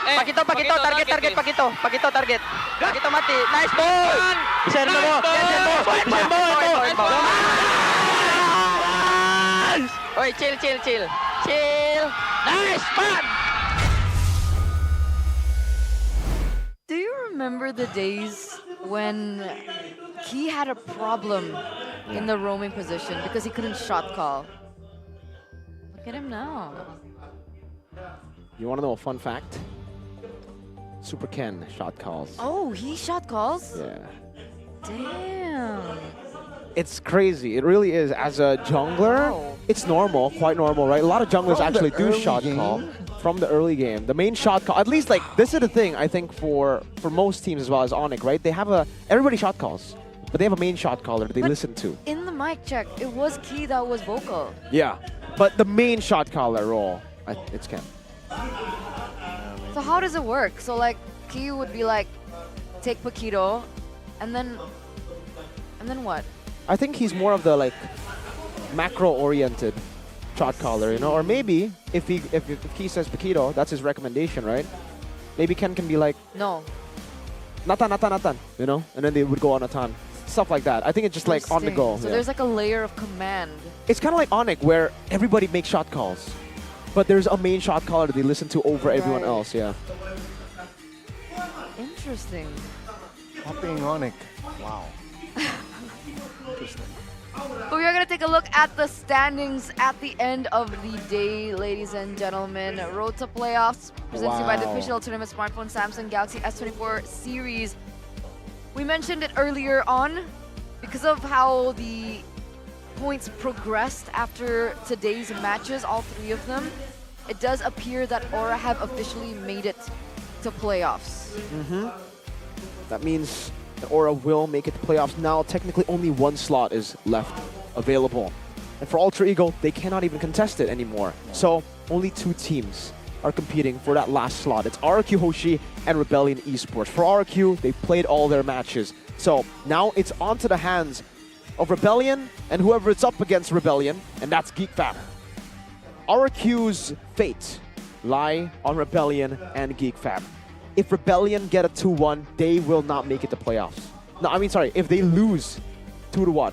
Pakito, target. Pakito target. Pakito mati. Nice boy. Bisa Oi, chill. Nice man. Do you remember the days when he had a problem in the roaming position because he couldn't shot call? Look at him now. You want to know a fun fact? Super Ken shot calls. Oh, he shot calls? Yeah. Damn. It's crazy. It really is. As a jungler, it's normal, quite normal, right? A lot of junglers actually do shot call from the early game. The main shot call, at least like this is the thing I think for most teams as well as Onyx, right? They have everybody shot calls, but they have a main shot caller that they listen to. In the mic check, it was Key that was vocal. Yeah, but the main shot caller role, it's Ken. So how does it work? So like Key would be like, take Paquito, and then what? I think he's more of the like macro-oriented shot caller, you know, or maybe if Key says Paquito, that's his recommendation, right? Maybe Ken can be like, no, Natan, you know, and then they would go on Natan, stuff like that. I think it's just like on the go. So there's like a layer of command. It's kind of like Onyx where everybody makes shot calls, but there's a main shot caller that they listen to over everyone else. Yeah. Interesting. Hopping Onyx. Wow. But we are going to take a look at the standings at the end of the day, ladies and gentlemen. Road to Playoffs, presented by the official tournament smartphone Samsung Galaxy S24 series. We mentioned it earlier on, because of how the points progressed after today's matches, all three of them, it does appear that Aura have officially made it to playoffs. That means that Aura will make it to playoffs. Now, technically, only one slot is left available. And for Alter Ego, they cannot even contest it anymore. So, only two teams are competing for that last slot. It's RRQ Hoshi and Rebellion Esports. For RRQ, they've played all their matches. So, now it's onto the hands of Rebellion and whoever it's up against Rebellion, and that's GeekFam. RRQ's fate lie on Rebellion and GeekFam. If Rebellion get a 2-1, they will not make it to playoffs. No, I mean, sorry, if they lose 2-1.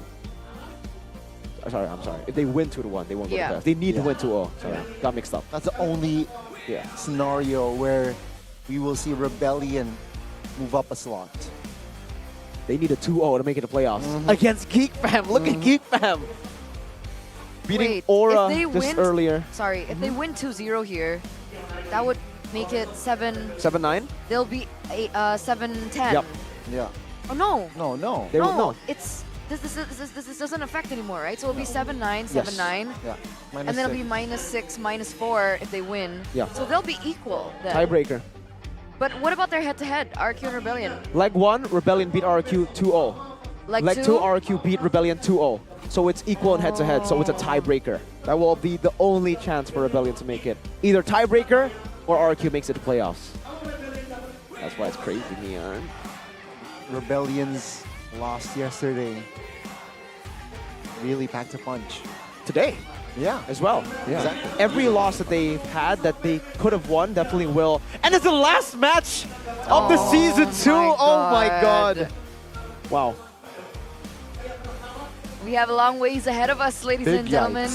I'm sorry. If they win 2-1, they won't go to playoffs. They need to win 2-0. Sorry, got mixed up. That's the only scenario where we will see Rebellion move up a slot. They need a 2-0 to make it to playoffs. Against GeekFam. Look at GeekFam. Beating Aura just earlier. Sorry, if they win 2-0 here, that would make it 7-9. They'll be 7-10. Yep. Yeah. Oh no. No. They will no. It's this doesn't affect anymore, right? So it'll be 7-9, 7-9. Yeah. And then it'll be -6, -4 if they win. Yeah. So they'll be equal then. Tiebreaker. But what about their head-to-head, RQ and Rebellion? Leg 1, Rebellion beat RRQ 2-0. Leg 2, RRQ beat Rebellion 2-0. So it's equal in head-to-head, so it's a tiebreaker. That will be the only chance for Rebellion to make it. Either tiebreaker or RRQ makes it to playoffs. That's why it's crazy, man. Rebellion's lost yesterday really packed a punch. Today. Yeah. As well. Yeah. Exactly. Every loss that they've had that they could have won definitely will. And it's the last match of the season 2. Oh my god. Wow. We have a long ways ahead of us, ladies and gentlemen.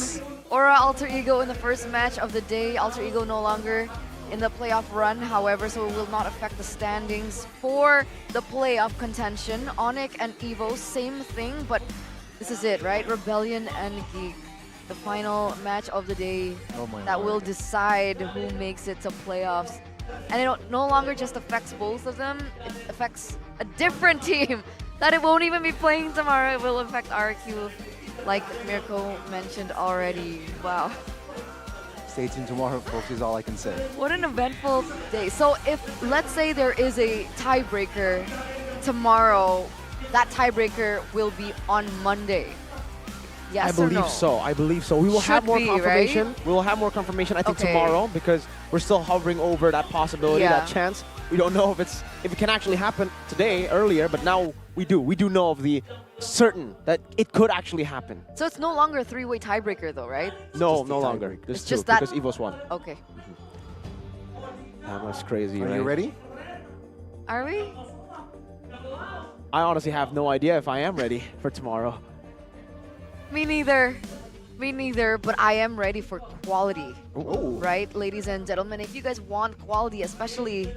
Aura Alter Ego in the first match of the day. Alter Ego no longer in the playoff run, however, so it will not affect the standings for the playoff contention. Onyx and Evo, same thing, but this is it, right? Rebellion and Geek, the final match of the day that will decide who makes it to playoffs. And it no longer just affects both of them, it affects a different team that it won't even be playing tomorrow. It will affect RQ, like Mirko mentioned already. Wow. Stay tuned tomorrow, folks, is all I can say. What an eventful day. So if, let's say there is a tiebreaker tomorrow, that tiebreaker will be on Monday. Yes I or believe no? so. I believe so. We will have Should more be, confirmation. right? We will have more confirmation, I think, Okay. tomorrow, because we're still hovering over that possibility, Yeah. that chance. We don't know if it can actually happen today, earlier, but now we do. We do know of the certain that it could actually happen. So it's no longer a three-way tiebreaker though, right? No, no longer. There's It's two, just that. because Evo's won. Okay. That was crazy, Are right? you ready? Are we? I honestly have no idea if I am ready for tomorrow. Me neither. Me neither, but I am ready for quality. Right, ladies and gentlemen? If you guys want quality, especially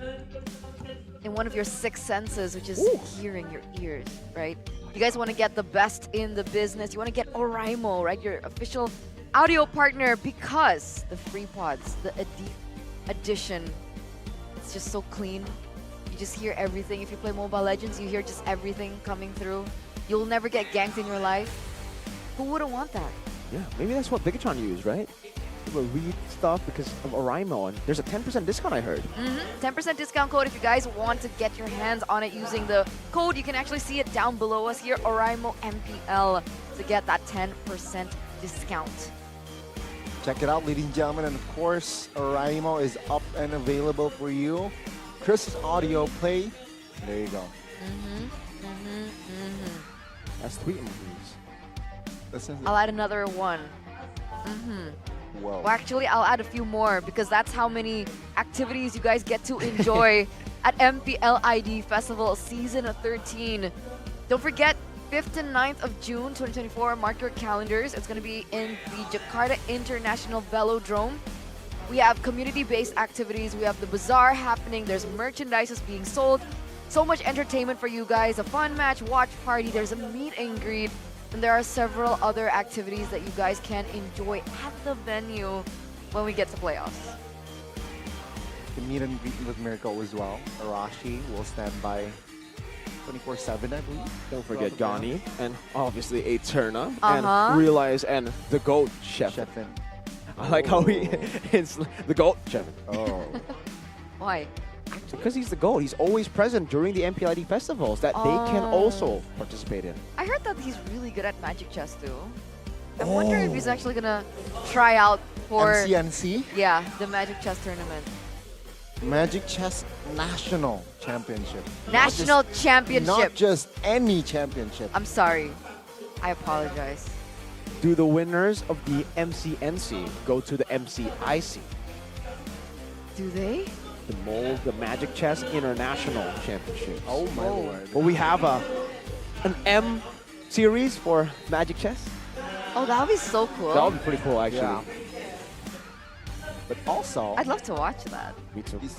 in one of your six senses, which is hearing, your ears, right? You guys want to get the best in the business. You want to get Oraimo, right? Your official audio partner, because the free pods, the edition, it's just so clean. You just hear everything. If you play Mobile Legends, you hear just everything coming through. You'll never get ganked in your life. Who wouldn't want that? Yeah, maybe that's what Bigatron used, right? People read stuff because of Oraimo, and there's a 10% discount, I heard. 10% discount code if you guys want to get your hands on it using the code. You can actually see it down below us here, Oraimo MPL, to get that 10% discount. Check it out, ladies and gentlemen. And of course, Oraimo is up and available for you. Chris's audio play. There you go. That's 3 movies. I'll add another one. Whoa. Well, actually, I'll add a few more because that's how many activities you guys get to enjoy at MPL ID Festival Season 13. Don't forget, 5th to 9th of June 2024, mark your calendars. It's going to be in the Jakarta International Velodrome. We have community-based activities. We have the bazaar happening. There's merchandises being sold. So much entertainment for you guys. A fun match, watch party. There's a meet and greet. And there are several other activities that you guys can enjoy at the venue when we get to playoffs. The meet and greet with Miracle as well. Arashi will stand by 24/7, I believe. Don't forget Gani, and obviously Eterna, Uh-huh. and Realize, and the GOAT, Sheffin. I like how it's the GOAT, Sheffin. Oh. Why? Because he's the GOAT. He's always present during the MPLID festivals that they can also participate in. I heard that he's really good at Magic Chess too. I wonder if he's actually gonna try out for MCNC? Yeah, the Magic Chess tournament. Magic Chess National Championship. National Championship. Not just any championship. I'm sorry. I apologize. Do the winners of the MCNC go to the MCIC? Do they? The Magic Chess International Championship. Oh my lord. Well, we have an M series for Magic Chess. Oh, that would be so cool. That would be pretty cool, actually. Yeah. But also, I'd love to watch that. Me too. you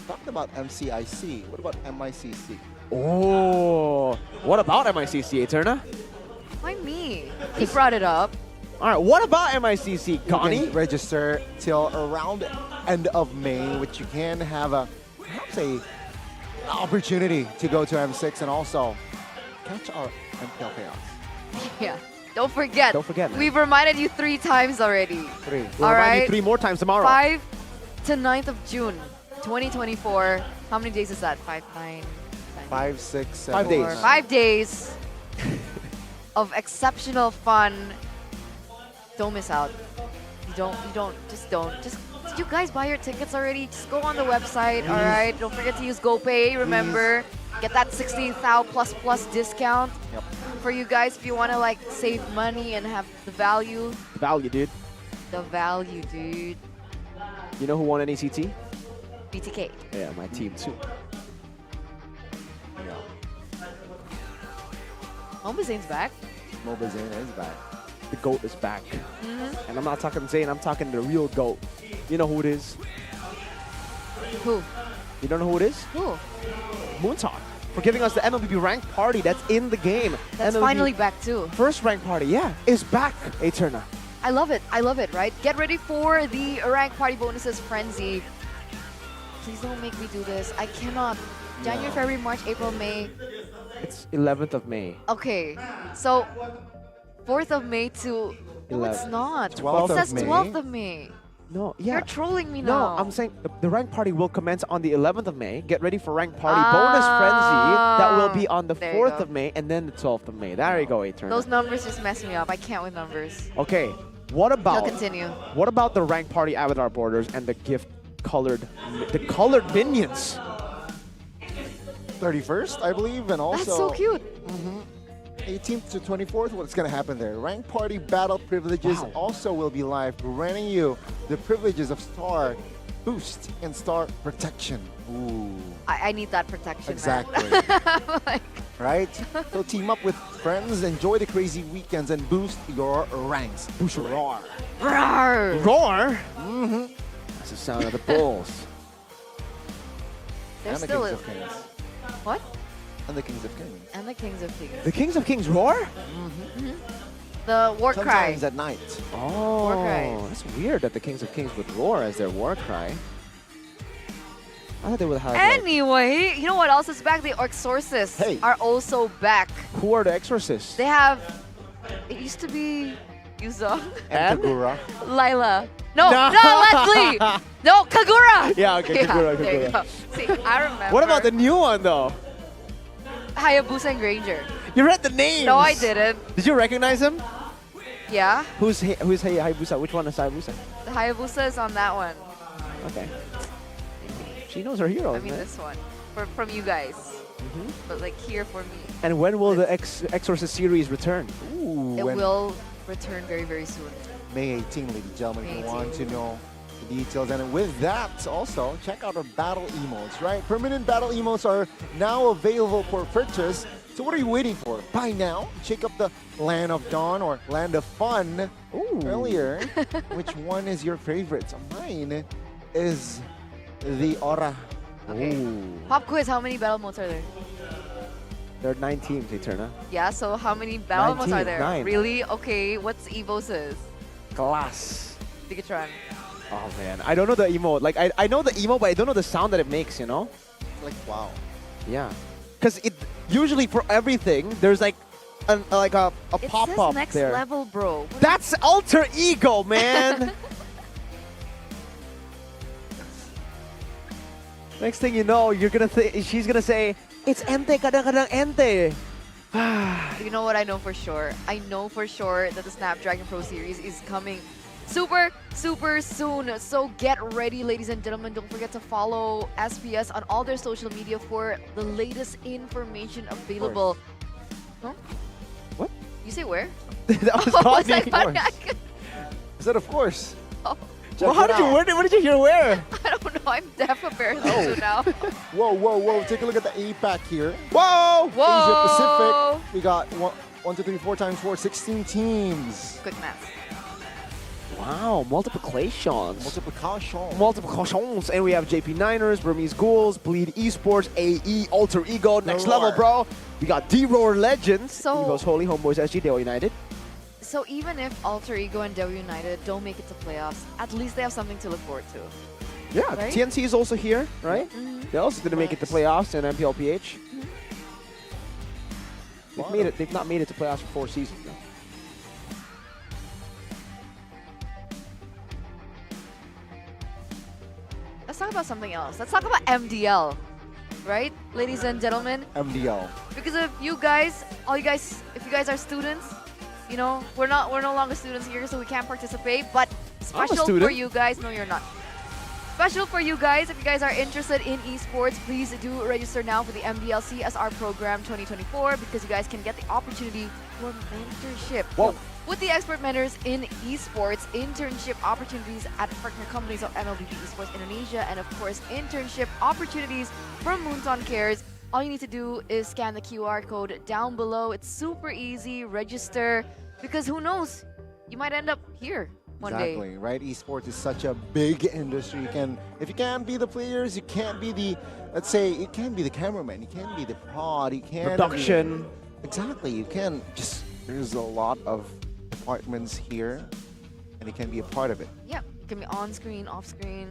talked about MCIC. What about MICC? Oh, what about MICC, Eterna? Why me? He brought it up. All right, what about MICC, You Connie? can register till around end of May, which you can have perhaps a opportunity to go to M6 and also catch our MPL chaos. Yeah. Don't forget. Don't forget, man. We've reminded you 3 times already. 3. All We'll remind you right. 3 more times tomorrow. 5 to 9th of June, 2024. How many days is that? 5, 9, 5, 6, 7, 5 days. 9. 5 days of exceptional fun. Don't miss out. Just don't. Did you guys buy your tickets already? Just go on the website, all right? Don't forget to use GoPay, remember? Get that 60,000 plus discount for you guys if you want to like save money and have the value. The value, dude. The value, dude. You know who won NECT? BTK. Yeah, my team too. Mobile Zane's back. Mobile Zane is back. The GOAT is back. And I'm not talking Zane, I'm talking the real GOAT. You know who it is? Who? You don't know who it is? Who? Moontalk. For giving us the MLBB ranked party that's in the game. That's MLBB finally back too. First ranked party, yeah, is back, Eterna. I love it, right? Get ready for the rank party bonuses frenzy. Please don't make me do this. I cannot. January, February, March, April, May. It's 11th of May. Okay, so 4th of May to... No, it's 11th. not. 12th It says of May. 12th of May. No, yeah. You're trolling me No, now. I'm saying the rank party will commence on the 11th of May. Get ready for rank party bonus frenzy. That will be on the There you 4th go. of May and then the 12th of May. There you go, Eternal. Those numbers just mess me up. I can't with numbers. Okay, what about He'll continue. What about the rank party avatar borders and the colored minions? 31st, I believe, and also... That's so cute. 18th to 24th, what's going to happen there? Rank Party Battle privileges also will be live, granting you the privileges of Star Boost and Star Protection. Ooh. I need that protection. Exactly. Man. Right? So team up with friends, enjoy the crazy weekends, and boost your ranks. Boost your roar. Roar! Roar? Mm-hmm. That's the sound of the bulls. There's And the still Kings a... of Kings. What? And the Kings of Kings. And the Kings of Kings. The Kings of Kings roar? The war cry. Sometimes at night. Oh, War cry. that's weird that the Kings of Kings would roar as their war cry. I thought they would have. Like, Anyway, you know what else is back? The Exorcists are also back. who are the exorcists? They have... It used to be Yuzong. And Kagura. Lila. No, Leslie! No, Kagura! Yeah, okay, Kagura, There you Kagura. go. See, I remember. What about the new one though? Hayabusa and Granger. You read the names. No, I didn't. Did you recognize him? Yeah, Who's Hayabusa? Which one is Hayabusa? the Hayabusa is on that one. Okay. She knows her heroes, I mean, man. this one. From you guys. Mhm. But like here for me. And when will the Exorcist series return? Ooh, It when will return very, very soon. May 18, ladies and gentlemen, if you May want 18. to know the details. And with that, also, check out our battle emotes, right? Permanent battle emotes are now available for purchase. So what are you waiting for? Buy now. Check up the Land of Dawn or Land of Fun earlier. Which one is your favorite? So mine is the Aura. Okay. Pop quiz, how many battle modes are there? There are 9 teams, Eterna. Yeah, so how many battle modes are 19, there? 9. Really? Okay, what's Evo's? Glass. Bigatron. Oh man, I don't know the emote. Like I know the emote, but I don't know the sound that it makes. You know? Like wow. Yeah. Because it usually for everything there's like a It pop says up next there. level, bro. That's alter ego, man. Next thing you know, she's gonna say, it's ente kadang-kadang ente. You know what I know for sure? I know for sure that the Snapdragon Pro Series is coming super, super soon. So get ready, ladies and gentlemen. Don't forget to follow SPS on all their social media for the latest information available. Huh? What? You say where? That was Oh, Connie. I was like, I said, of course. Oh. Check Well, it out. what did you hear where? I don't know. I'm deaf apparently so now. Whoa, whoa, whoa. Take a look at the APAC here. Whoa! Asia Pacific. We got 1, 2, 3, 4 times 4, 16 teams. Quick math. Wow, multiplications. Multiplication. Multiplications. And we have JP Niners, Burmese Ghouls, Bleed Esports, AE, Alter Ego, Next Level, bro. We got D-Roar Legends, So- Evo's Holy, Homeboys SG, Deo United. So even if Alter Ego and W United don't make it to playoffs, at least they have something to look forward to. Yeah, Right? TNC is also here, right? They also didn't make it to playoffs in MPLPH. They've not made it to playoffs for 4 seasons now. Let's talk about something else. Let's talk about MDL, right, ladies and gentlemen? MDL. Because if you guys, if you guys are students, you know, we're no longer students here, so we can't participate. But special for student. you guys, no, you're not. Special for you guys, if you guys are interested in esports, please do register now for the MDL CSR program 2024 because you guys can get the opportunity for mentorship. Whoa. With the expert mentors in esports, internship opportunities at partner companies of MLBB Esports Indonesia, and of course, internship opportunities from Moonton Cares. All you need to do is scan the QR code down below. It's super easy. Register, because who knows? You might end up here one Exactly, day. right? Esports is such a big industry. If you can't be the players, you can't be the, let's say, you can't be the cameraman, you can't be the prod, you can't Production. Exactly, you can just, there's a lot of departments here, and you can be a part of it. Yeah, it can be on screen, off screen,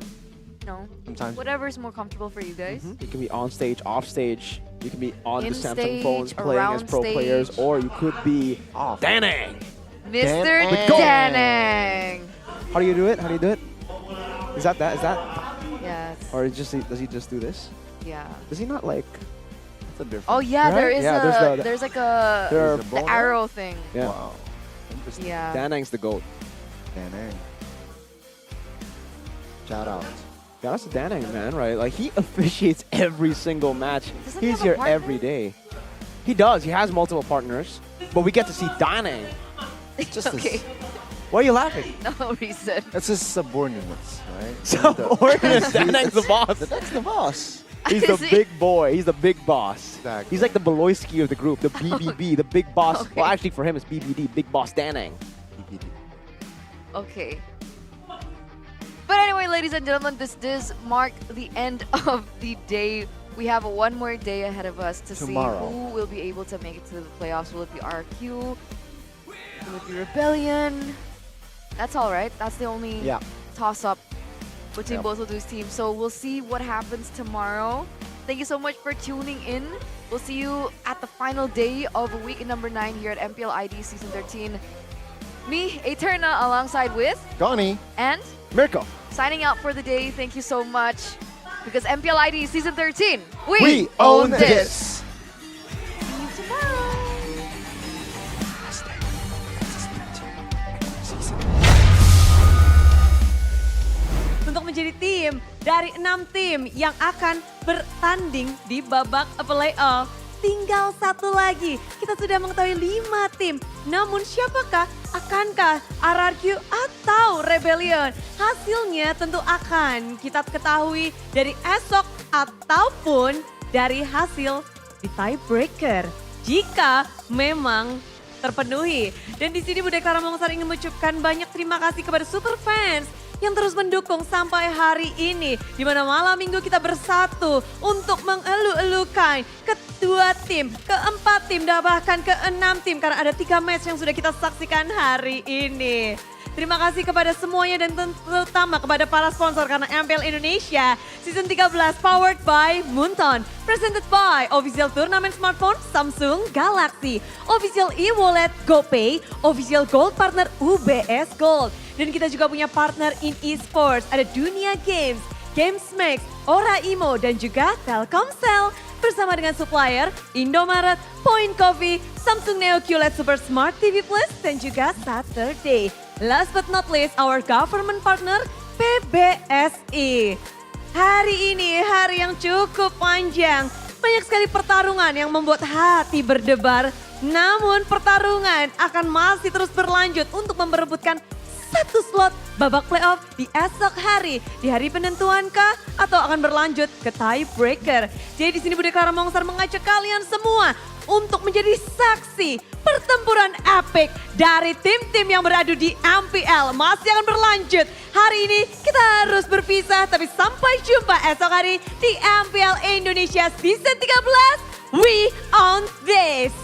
you know, Sometimes. whatever's more comfortable for you guys. You can be on stage, off stage. You can be on the In Samsung stage, phones playing as around pro players, stage. or you could be Danang. Mr. Dan- Danang. How do you do it? How do you do it? Is that? Is that? Yes. Or does he just do this? Yeah. Does he not like? That's a different. Oh yeah, there Right? is Yeah, there's like a there are- the arrow thing. Yeah. Wow. Interesting. Yeah. Danang's the GOAT. Danang. Shout out. Yeah, that's Danang, man, right? Like, he officiates every single match. Doesn't he He's have a here partner? every day. He does. He has multiple partners. But we get to see Danang. Just Okay. Why are you laughing? No reason. That's his subordinates, right? Subordinates. Danang's the boss. That's the boss. He's the Is he? big boy. He's the big boss. Exactly. He's like the Beloyski of the group, the BBB, the big boss. Okay. Well, actually, for him, it's BBD, Big Boss Danang. Okay. But anyway, ladies and gentlemen, this does mark the end of the day. We have one more day ahead of us to Tomorrow. see who will be able to make it to the playoffs. Will it be RQ? Will it be Rebellion? That's all right. That's the only Yeah. toss-up between Yep. both of those teams. So we'll see what happens tomorrow. Thank you so much for tuning in. We'll see you at the final day of week number 9 here at MPL ID Season 13. Me, Eterna, alongside with Connie. and Mirko. signing out for the day. Thank you so much. Because MPL ID Season 13, We own this. See you tomorrow. Untuk menjadi tim dari 6 tim yang akan bertanding di babak playoff. Tinggal satu lagi. Kita sudah mengetahui 5 tim. Namun siapakah? Akankah RRQ atau Rebellion? Hasilnya tentu akan kita ketahui dari esok ataupun dari hasil di tiebreaker. Jika memang terpenuhi. Dan di sini Bunda Clara Mongsar ingin mengucapkan banyak terima kasih kepada super fans yang terus mendukung sampai hari ini. Di mana malam minggu kita bersatu untuk mengelu-elukan kedua tim, keempat tim, dan bahkan keenam tim. Karena ada 3 match yang sudah kita saksikan hari ini. Terima kasih kepada semuanya dan terutama kepada para sponsor karena MPL Indonesia Season 13 powered by Moonton. Presented by Official Turnamen Smartphone Samsung Galaxy. Official e-wallet GoPay. Official Gold Partner UBS Gold. Dan kita juga punya partner in esports. Ada Dunia Games, GamesMax, Ora Imo dan juga Telkomsel. Bersama dengan supplier Indomaret, Point Coffee, Samsung Neo QLED Super Smart TV Plus dan juga Saturday. Last but not least, our government partner PBSI. Hari ini hari yang cukup panjang. Banyak sekali pertarungan yang membuat hati berdebar. Namun pertarungan akan masih terus berlanjut untuk memperebutkan satu slot babak playoff di esok hari. Di hari penentuan kah atau akan berlanjut ke tiebreaker. Jadi di sini Bunda Clara Mongsar mengajak kalian semua untuk menjadi saksi pertempuran epic dari tim-tim yang beradu di MPL. Masih akan berlanjut. Hari ini kita harus berpisah tapi sampai jumpa esok hari di MPL Indonesia Season 13. We own this.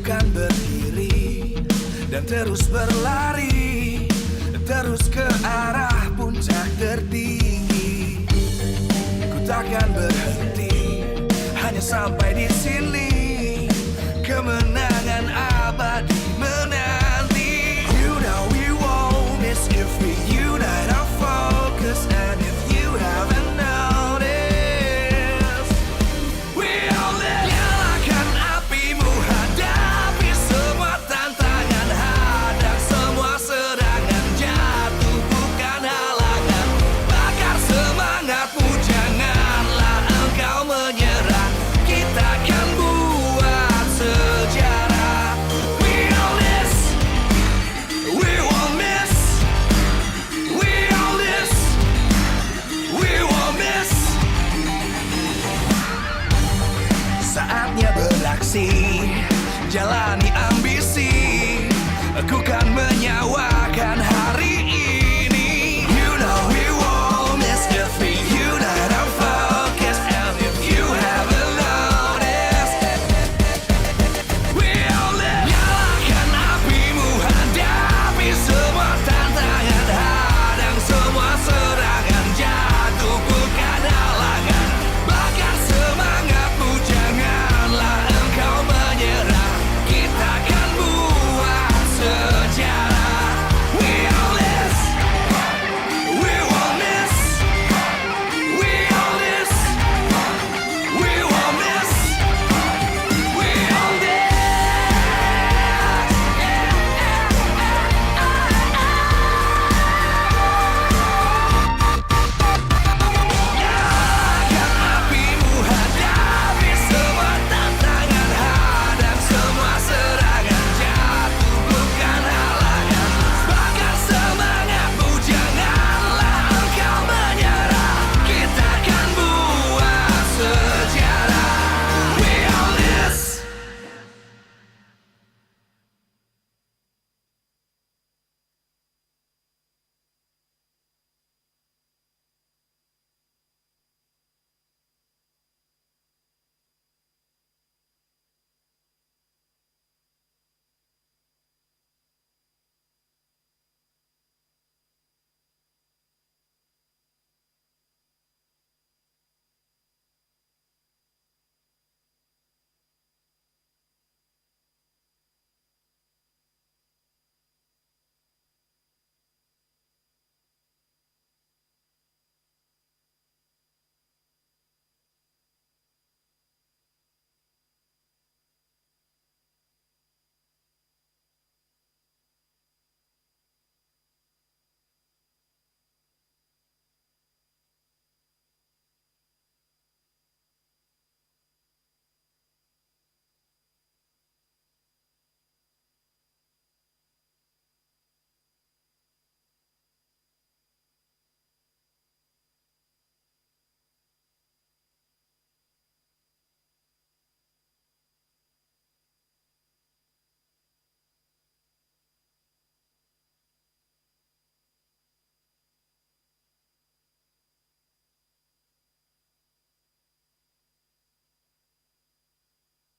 Kan berdiri dan terus berlari, terus ke arah puncak tertinggi. Ku takkan berhenti hanya sampai di sini. Kemenangan